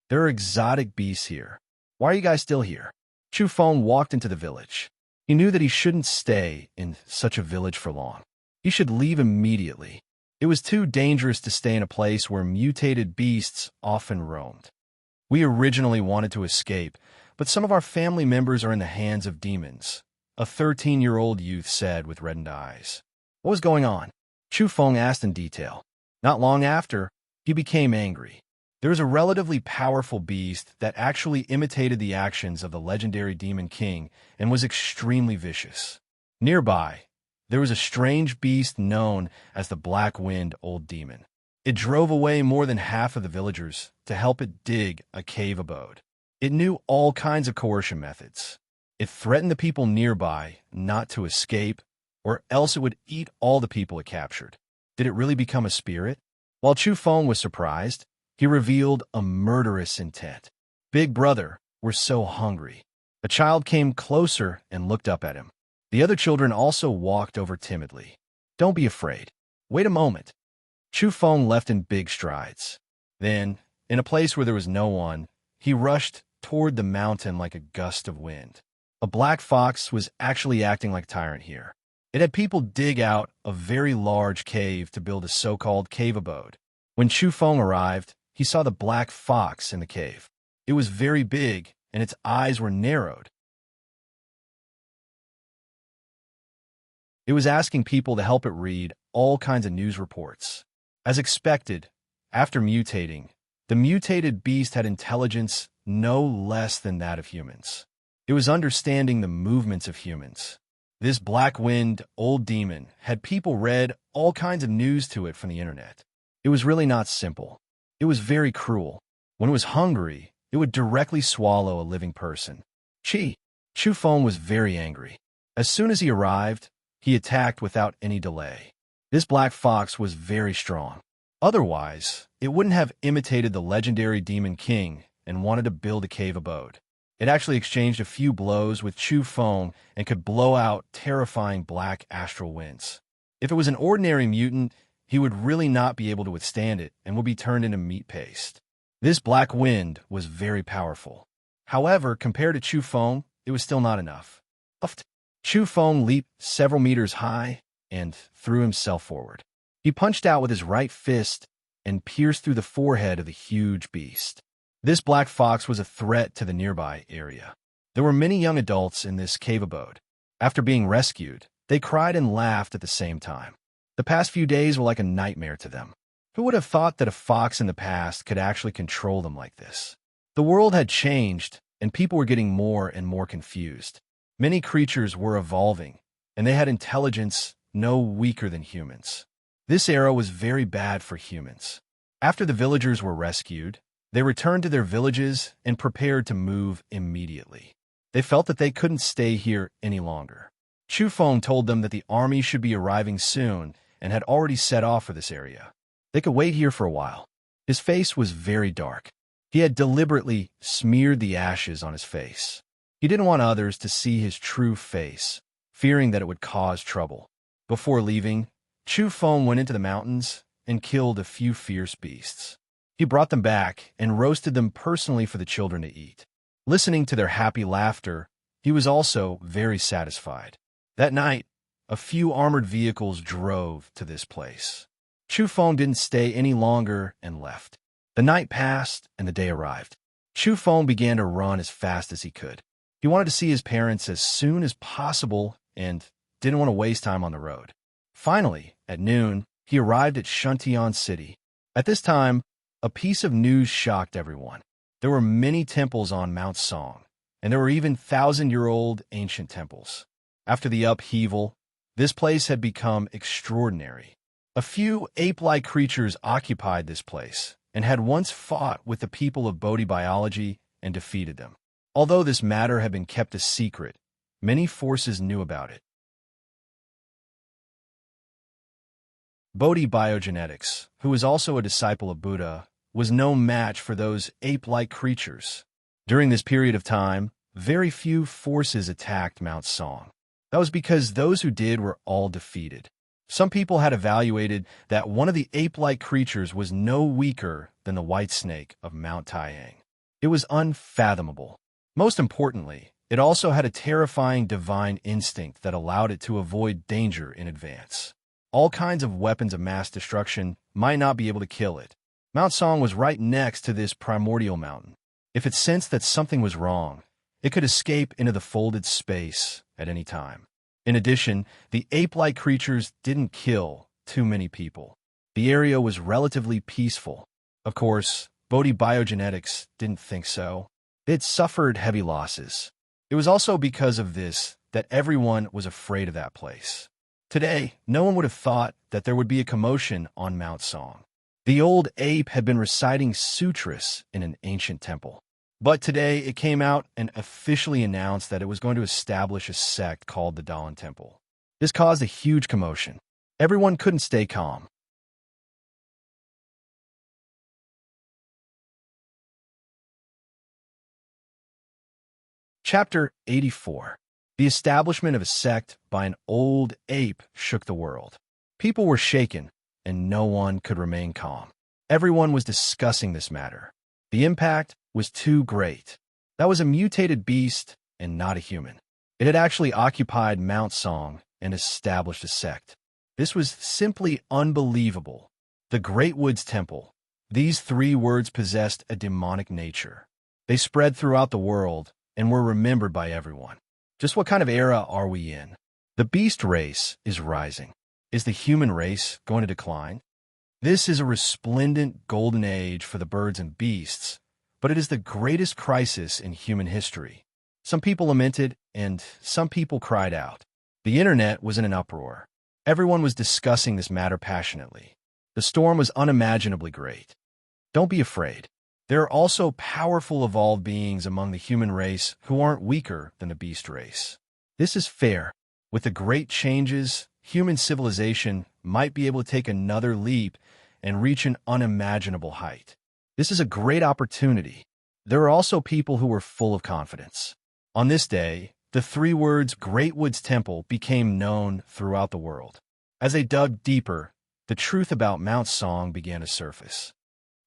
There are exotic beasts here. Why are you guys still here? Chu Feng walked into the village. He knew that he shouldn't stay in such a village for long. He should leave immediately. It was too dangerous to stay in a place where mutated beasts often roamed. We originally wanted to escape, but some of our family members are in the hands of demons, a 13-year-old youth said with reddened eyes. What was going on? Chu Feng asked in detail. Not long after, he became angry. There was a relatively powerful beast that actually imitated the actions of the legendary Demon King and was extremely vicious. Nearby, there was a strange beast known as the Black Wind Old Demon. It drove away more than half of the villagers to help it dig a cave abode. It knew all kinds of coercion methods. It threatened the people nearby not to escape, or else it would eat all the people it captured. Did it really become a spirit? While Chu Feng was surprised, he revealed a murderous intent. Big Brother, we're so hungry. A child came closer and looked up at him. The other children also walked over timidly. Don't be afraid. Wait a moment. Chu Feng left in big strides. Then, in a place where there was no one, he rushed toward the mountain like a gust of wind. A black fox was actually acting like a tyrant here. It had people dig out a very large cave to build a so-called cave abode. When Chu Feng arrived, he saw the black fox in the cave. It was very big, and its eyes were narrowed. It was asking people to help it read all kinds of news reports. As expected, after mutating, the mutated beast had intelligence no less than that of humans. It was understanding the movements of humans. This Black Wind Old Demon had people read all kinds of news to it from the internet. It was really not simple. It was very cruel. When it was hungry, it would directly swallow a living person. Chu Feng was very angry. As soon as he arrived, he attacked without any delay. This black fox was very strong. Otherwise, it wouldn't have imitated the legendary Demon King and wanted to build a cave abode. It actually exchanged a few blows with Chu Feng and could blow out terrifying black astral winds. If it was an ordinary mutant, he would really not be able to withstand it and would be turned into meat paste. This black wind was very powerful. However, compared to Chu Feng, it was still not enough. Chu Feng leaped several meters high and threw himself forward. He punched out with his right fist and pierced through the forehead of the huge beast. This black fox was a threat to the nearby area. There were many young adults in this cave abode. After being rescued, they cried and laughed at the same time. The past few days were like a nightmare to them. Who would have thought that a fox in the past could actually control them like this? The world had changed, and people were getting more and more confused. Many creatures were evolving, and they had intelligence no weaker than humans. This era was very bad for humans. After the villagers were rescued, they returned to their villages and prepared to move immediately. They felt that they couldn't stay here any longer. Chu Feng told them that the army should be arriving soon and had already set off for this area. They could wait here for a while. His face was very dark. He had deliberately smeared the ashes on his face. He didn't want others to see his true face, fearing that it would cause trouble. Before leaving, Chu Feng went into the mountains and killed a few fierce beasts. He brought them back and roasted them personally for the children to eat. Listening to their happy laughter, he was also very satisfied. That night, a few armored vehicles drove to this place. Chu Feng didn't stay any longer and left. The night passed and the day arrived. Chu Feng began to run as fast as he could. He wanted to see his parents as soon as possible and didn't want to waste time on the road. Finally, at noon, he arrived at Shuntian City. At this time, a piece of news shocked everyone. There were many temples on Mount Song, and there were even 1,000-year-old ancient temples. After the upheaval, this place had become extraordinary. A few ape-like creatures occupied this place and had once fought with the people of Bodhi biology and defeated them. Although this matter had been kept a secret, many forces knew about it. Bodhi biogenetics, who was also a disciple of Buddha, was no match for those ape-like creatures. During this period of time, very few forces attacked Mount Song. That was because those who did were all defeated. Some people had evaluated that one of the ape-like creatures was no weaker than the white snake of Mount Taiyang. It was unfathomable. Most importantly, it also had a terrifying divine instinct that allowed it to avoid danger in advance. All kinds of weapons of mass destruction might not be able to kill it. Mount Song was right next to this primordial mountain. If it sensed that something was wrong, it could escape into the folded space at any time. In addition, the ape-like creatures didn't kill too many people. The area was relatively peaceful. Of course, Bodhi biogenetics didn't think so. It suffered heavy losses. It was also because of this that everyone was afraid of that place. Today, no one would have thought that there would be a commotion on Mount Song. The old ape had been reciting sutras in an ancient temple. But today, it came out and officially announced that it was going to establish a sect called the Dawn Temple. This caused a huge commotion. Everyone couldn't stay calm. Chapter 84. The establishment of a sect by an old ape shook the world. People were shaken, and no one could remain calm. Everyone was discussing this matter. The impact was too great. That was a mutated beast and not a human. It had actually occupied Mount Song and established a sect. This was simply unbelievable. The Great Woods Temple. These 3 words possessed a demonic nature. They spread throughout the world and were remembered by everyone. Just what kind of era are we in? The beast race is rising. Is the human race going to decline? This is a resplendent golden age for the birds and beasts, but it is the greatest crisis in human history. Some people lamented, and some people cried out. The internet was in an uproar. Everyone was discussing this matter passionately. The storm was unimaginably great. Don't be afraid. There are also powerful evolved beings among the human race who aren't weaker than the beast race. This is fair. With the great changes, human civilization might be able to take another leap and reach an unimaginable height. This is a great opportunity. There are also people who were full of confidence. On this day, the 3 words Great Woods Temple became known throughout the world. As they dug deeper, the truth about Mount Song began to surface.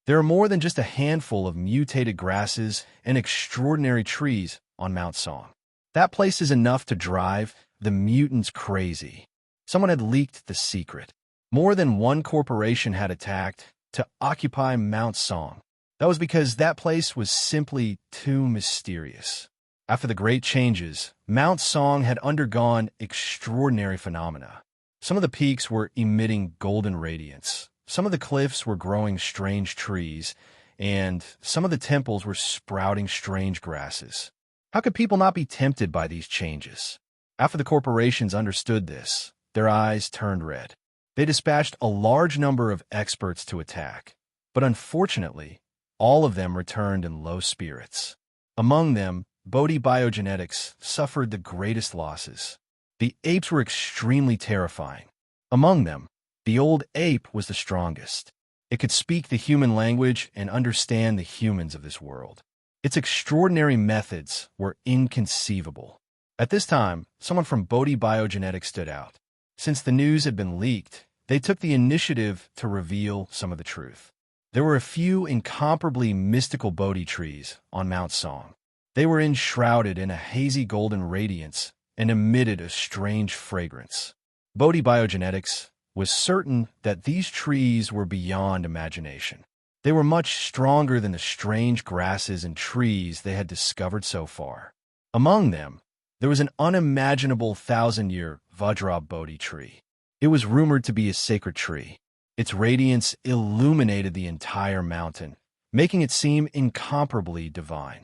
There are more than just a handful of mutated grasses and extraordinary trees on Mount Song. That place is enough to drive the mutants crazy. Someone had leaked the secret. More than one corporation had attacked to occupy Mount Song. That was because that place was simply too mysterious. After the great changes, Mount Song had undergone extraordinary phenomena. Some of the peaks were emitting golden radiance. Some of the cliffs were growing strange trees, and some of the temples were sprouting strange grasses. How could people not be tempted by these changes? After the corporations understood this, their eyes turned red. They dispatched a large number of experts to attack, but unfortunately, all of them returned in low spirits. Among them, Bodhi Biogenetics suffered the greatest losses. The apes were extremely terrifying. Among them, the old ape was the strongest. It could speak the human language and understand the humans of this world. Its extraordinary methods were inconceivable. At this time, someone from Bodhi Biogenetics stood out. Since the news had been leaked, they took the initiative to reveal some of the truth. There were a few incomparably mystical Bodhi trees on Mount Song. They were enshrouded in a hazy golden radiance and emitted a strange fragrance. Bodhi Biogenetics was certain that these trees were beyond imagination. They were much stronger than the strange grasses and trees they had discovered so far. Among them, there was an unimaginable 1,000-year Vajra Bodhi tree. It was rumored to be a sacred tree. Its radiance illuminated the entire mountain, making it seem incomparably divine.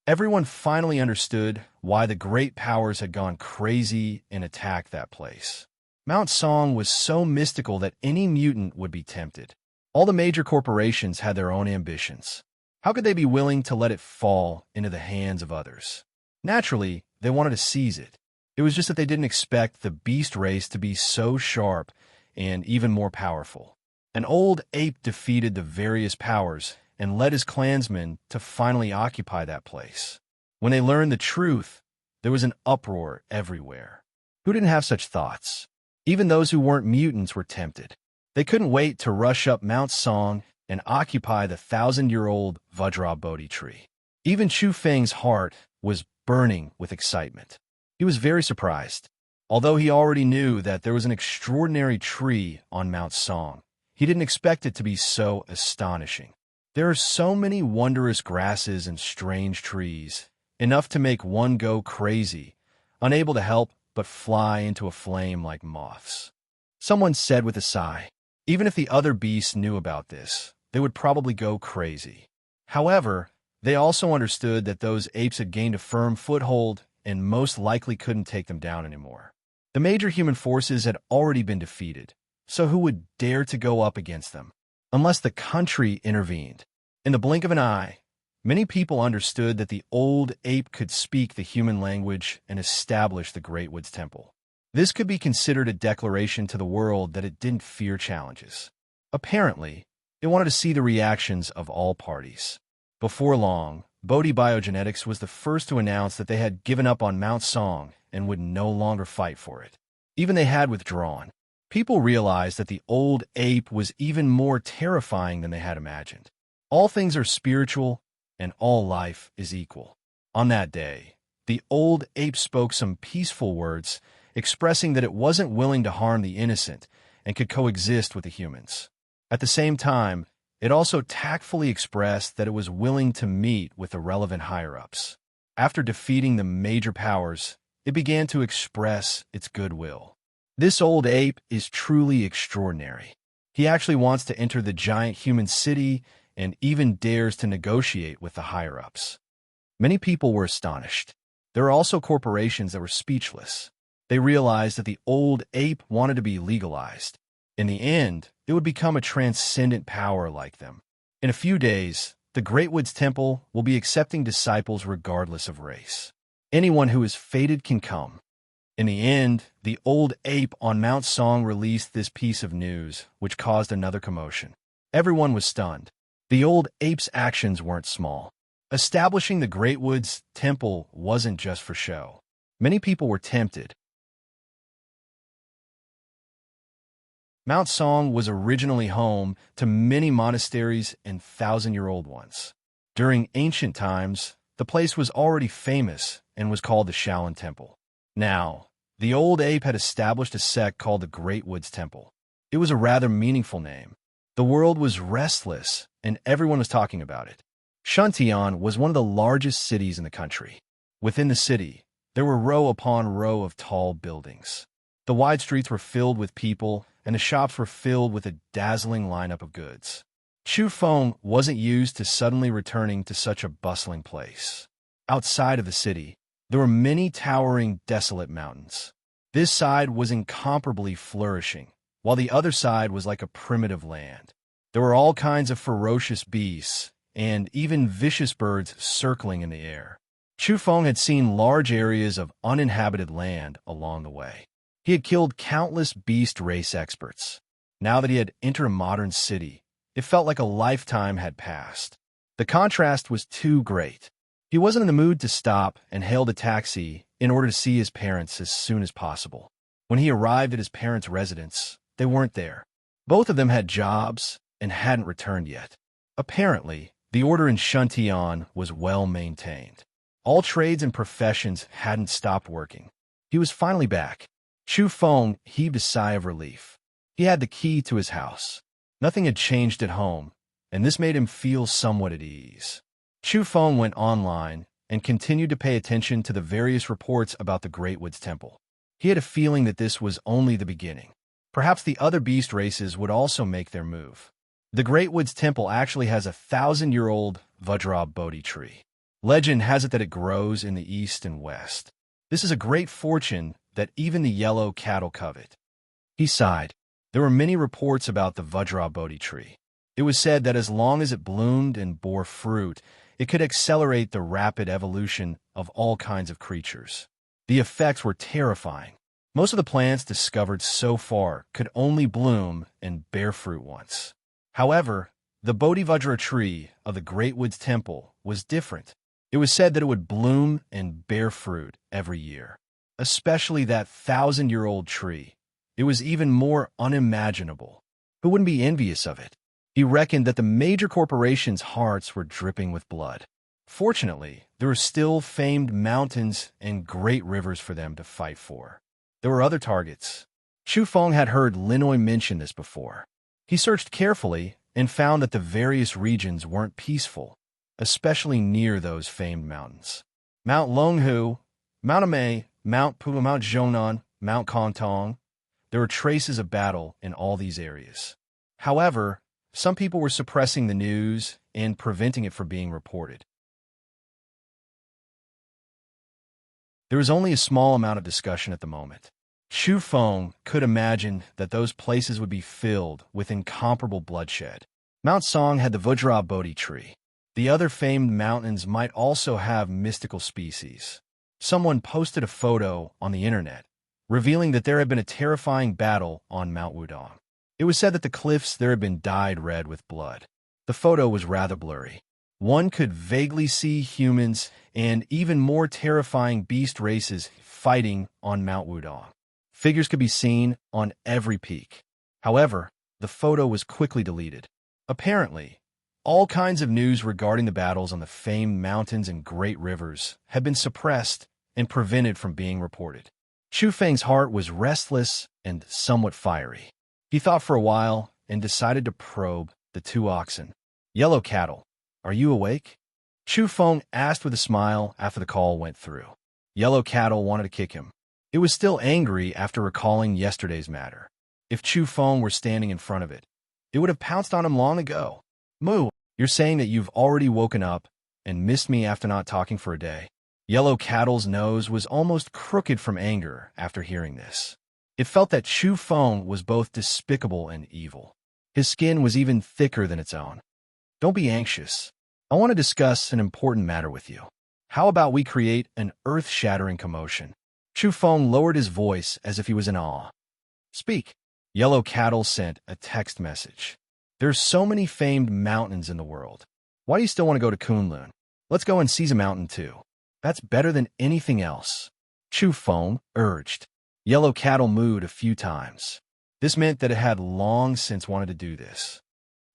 Everyone finally understood why the great powers had gone crazy and attacked that place. Mount Song was so mystical that any mutant would be tempted. All the major corporations had their own ambitions. How could they be willing to let it fall into the hands of others? Naturally, they wanted to seize it. It was just that they didn't expect the beast race to be so sharp and even more powerful. An old ape defeated the various powers and led his clansmen to finally occupy that place. When they learned the truth, there was an uproar everywhere. Who didn't have such thoughts? Even those who weren't mutants were tempted. They couldn't wait to rush up Mount Song and occupy the 1,000-year-old Vajra Bodhi tree. Even Chu Feng's heart was burning with excitement. He was very surprised. Although he already knew that there was an extraordinary tree on Mount Song, he didn't expect it to be so astonishing. There are so many wondrous grasses and strange trees, enough to make one go crazy, unable to help but fly into a flame like moths. Someone said with a sigh, even if the other beasts knew about this, they would probably go crazy. However, they also understood that those apes had gained a firm foothold and most likely couldn't take them down anymore. The major human forces had already been defeated, so who would dare to go up against them? Unless the country intervened. In the blink of an eye, many people understood that the old ape could speak the human language and establish the Great Woods Temple. This could be considered a declaration to the world that it didn't fear challenges. Apparently, it wanted to see the reactions of all parties. Before long, Bodhi Biogenetics was the first to announce that they had given up on Mount Song and would no longer fight for it. Even they had withdrawn. People realized that the old ape was even more terrifying than they had imagined. All things are spiritual, and all life is equal. On that day, the old ape spoke some peaceful words, expressing that it wasn't willing to harm the innocent and could coexist with the humans. At the same time, it also tactfully expressed that it was willing to meet with the relevant higher-ups. After defeating the major powers, it began to express its goodwill. This old ape is truly extraordinary. He actually wants to enter the giant human city and even dares to negotiate with the higher-ups. Many people were astonished. There are also corporations that were speechless. They realized that the old ape wanted to be legalized. In the end, it would become a transcendent power like them. In a few days, the Great Woods Temple will be accepting disciples regardless of race. Anyone who is fated can come. In the end, the old ape on Mount Song released this piece of news, which caused another commotion. Everyone was stunned. The old ape's actions weren't small. Establishing the Great Woods Temple wasn't just for show. Many people were tempted. Mount Song was originally home to many monasteries and 1,000-year-old ones. During ancient times, The place was already famous and was called the Shaolin Temple. Now, the old ape had established a sect called the Great Woods Temple. It was a rather meaningful name. The world was restless, and everyone was talking about it. Shuntian was one of the largest cities in the country. Within the city, there were row upon row of tall buildings. The wide streets were filled with people, and the shops were filled with a dazzling lineup of goods. Chu Feng wasn't used to suddenly returning to such a bustling place. Outside of the city, there were many towering, desolate mountains. This side was incomparably flourishing, while the other side was like a primitive land. There were all kinds of ferocious beasts, and even vicious birds circling in the air. Chu Feng had seen large areas of uninhabited land along the way. He had killed countless beast race experts. Now that he had entered a modern city, it felt like a lifetime had passed. The contrast was too great. He wasn't in the mood to stop and hailed a taxi in order to see his parents as soon as possible. When he arrived at his parents' residence, they weren't there. Both of them had jobs and hadn't returned yet. Apparently, the order in Shuntian was well maintained. All trades and professions hadn't stopped working. He was finally back. Chu Feng heaved a sigh of relief. He had the key to his house. Nothing had changed at home, and this made him feel somewhat at ease. Chu Feng went online and continued to pay attention to the various reports about the Great Woods Temple. He had a feeling that this was only the beginning. Perhaps the other beast races would also make their move. The Great Woods Temple actually has a 1,000-year-old Vajra Bodhi tree. Legend has it that it grows in the east and west. This is a great fortune that even the yellow cattle covet. He sighed. There were many reports about the Vajra Bodhi tree. It was said that as long as it bloomed and bore fruit, it could accelerate the rapid evolution of all kinds of creatures. The effects were terrifying. Most of the plants discovered so far could only bloom and bear fruit once. However, the Bodhivajra tree of the Great Woods Temple was different. It was said that it would bloom and bear fruit every year, especially that 1,000-year-old tree. It was even more unimaginable. Who wouldn't be envious of it? He reckoned that the major corporations' hearts were dripping with blood. Fortunately, there were still famed mountains and great rivers for them to fight for. There were other targets. Chu Feng had heard Linoy mention this before. He searched carefully and found that the various regions weren't peaceful, especially near those famed mountains. Mount Longhu, Mount Amei, Mount Pula, Mount Zhonan, Mount Kontong. There were traces of battle in all these areas. However, some people were suppressing the news and preventing it from being reported. There was only a small amount of discussion at the moment. Chu Feng could imagine that those places would be filled with incomparable bloodshed. Mount Song had the Vajra Bodhi tree. The other famed mountains might also have mystical species. Someone posted a photo on the internet, revealing that there had been a terrifying battle on Mount Wudong. It was said that the cliffs there had been dyed red with blood. The photo was rather blurry. One could vaguely see humans and even more terrifying beast races fighting on Mount Wudong. Figures could be seen on every peak. However, the photo was quickly deleted. Apparently, all kinds of news regarding the battles on the famed mountains and great rivers had been suppressed and prevented from being reported. Chu Feng's heart was restless and somewhat fiery. He thought for a while and decided to probe the two oxen. Yellow cattle, are you awake? Chu Feng asked with a smile after the call went through. Yellow cattle wanted to kick him. It was still angry after recalling yesterday's matter. If Chu Feng were standing in front of it, it would have pounced on him long ago. Moo, you're saying that you've already woken up and missed me after not talking for a day? Yellow Cattle's nose was almost crooked from anger after hearing this. It felt that Chu Feng was both despicable and evil. His skin was even thicker than its own. Don't be anxious. I want to discuss an important matter with you. How about we create an earth-shattering commotion? Chu Feng lowered his voice as if he was in awe. Speak. Yellow Cattle sent a text message. There's so many famed mountains in the world. Why do you still want to go to Kunlun? Let's go and seize a mountain too. That's better than anything else. Chu Feng urged. Yellow Cattle mooed a few times. This meant that it had long since wanted to do this.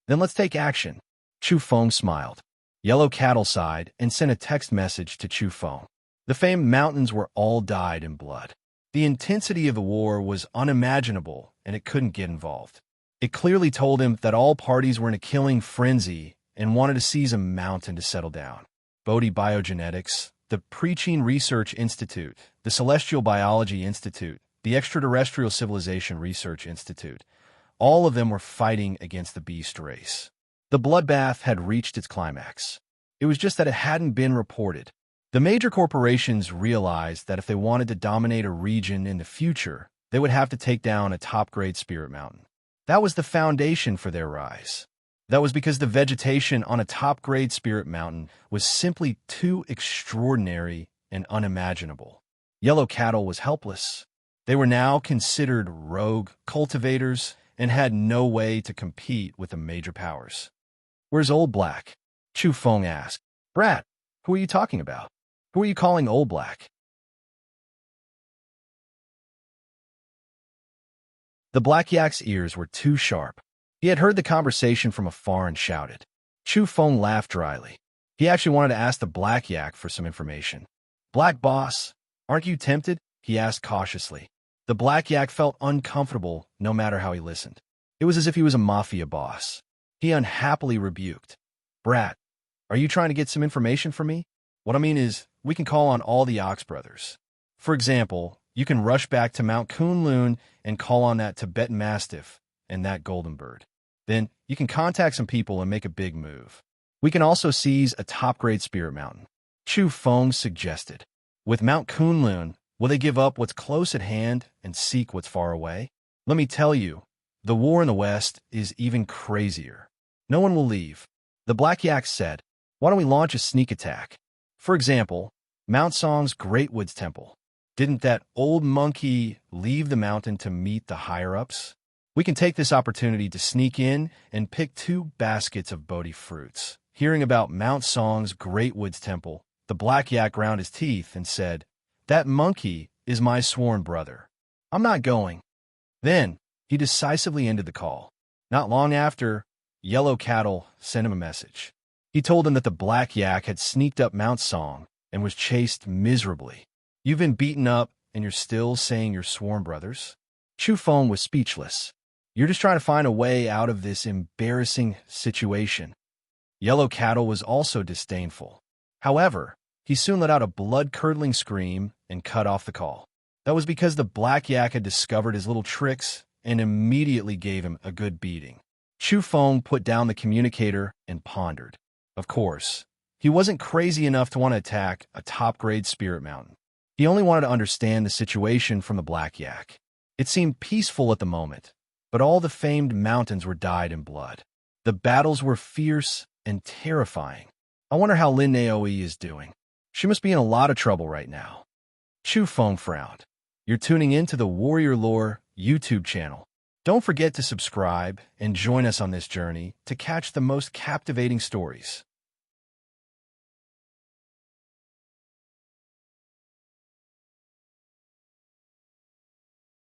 Then let's take action. Chu Feng smiled. Yellow Cattle sighed and sent a text message to Chu Feng. The famed mountains were all dyed in blood. The intensity of the war was unimaginable, and it couldn't get involved. It clearly told him that all parties were in a killing frenzy and wanted to seize a mountain to settle down. Bodhi Biogenetics, the Preaching Research Institute, the Celestial Biology Institute, the Extraterrestrial Civilization Research Institute, all of them were fighting against the beast race. The bloodbath had reached its climax. It was just that it hadn't been reported. The major corporations realized that if they wanted to dominate a region in the future, they would have to take down a top-grade spirit mountain. That was the foundation for their rise. That was because the vegetation on a top-grade spirit mountain was simply too extraordinary and unimaginable. Yellow Cattle was helpless. They were now considered rogue cultivators and had no way to compete with the major powers. "Where's Old Black?" Chu Feng asked. "Brat, who are you talking about? Who are you calling Old Black?" The Black Yak's ears were too sharp. He had heard the conversation from afar and shouted. Chu Feng laughed dryly. He actually wanted to ask the Black Yak for some information. "Black Boss, aren't you tempted?" he asked cautiously. The Black Yak felt uncomfortable no matter how he listened. It was as if he was a mafia boss. He unhappily rebuked. "Brat, are you trying to get some information from me? What I mean is, we can call on all the Ox brothers. For example, you can rush back to Mount Kunlun and call on that Tibetan Mastiff and that Golden Bird. Then you can contact some people and make a big move. We can also seize a top-grade spirit mountain." Chu Feng suggested. "With Mount Kunlun, will they give up what's close at hand and seek what's far away? Let me tell you, the war in the West is even crazier. No one will leave." The Black Yak said, "Why don't we launch a sneak attack? For example, Mount Song's Great Woods Temple. Didn't that old monkey leave the mountain to meet the higher-ups? We can take this opportunity to sneak in and pick 2 baskets of Bodhi fruits." Hearing about Mount Song's Great Woods Temple, the Black Yak ground his teeth and said, "That monkey is my sworn brother. I'm not going." Then he decisively ended the call. Not long after, Yellow Cattle sent him a message. He told him that the Black Yak had sneaked up Mount Song and was chased miserably. "You've been beaten up, and you're still saying you're sworn brothers?" Chu Feng was speechless. "You're just trying to find a way out of this embarrassing situation." Yellow Cattle was also disdainful. However, he soon let out a blood-curdling scream and cut off the call. That was because the Black Yak had discovered his little tricks and immediately gave him a good beating. Chu Feng put down the communicator and pondered. Of course, he wasn't crazy enough to want to attack a top-grade spirit mountain. He only wanted to understand the situation from the Black Yak. It seemed peaceful at the moment, but all the famed mountains were dyed in blood. The battles were fierce and terrifying. I wonder how Lin Naoi is doing. She must be in a lot of trouble right now. Chu Feng frowned. You're tuning in to the Warrior Lore YouTube channel. Don't forget to subscribe and join us on this journey to catch the most captivating stories.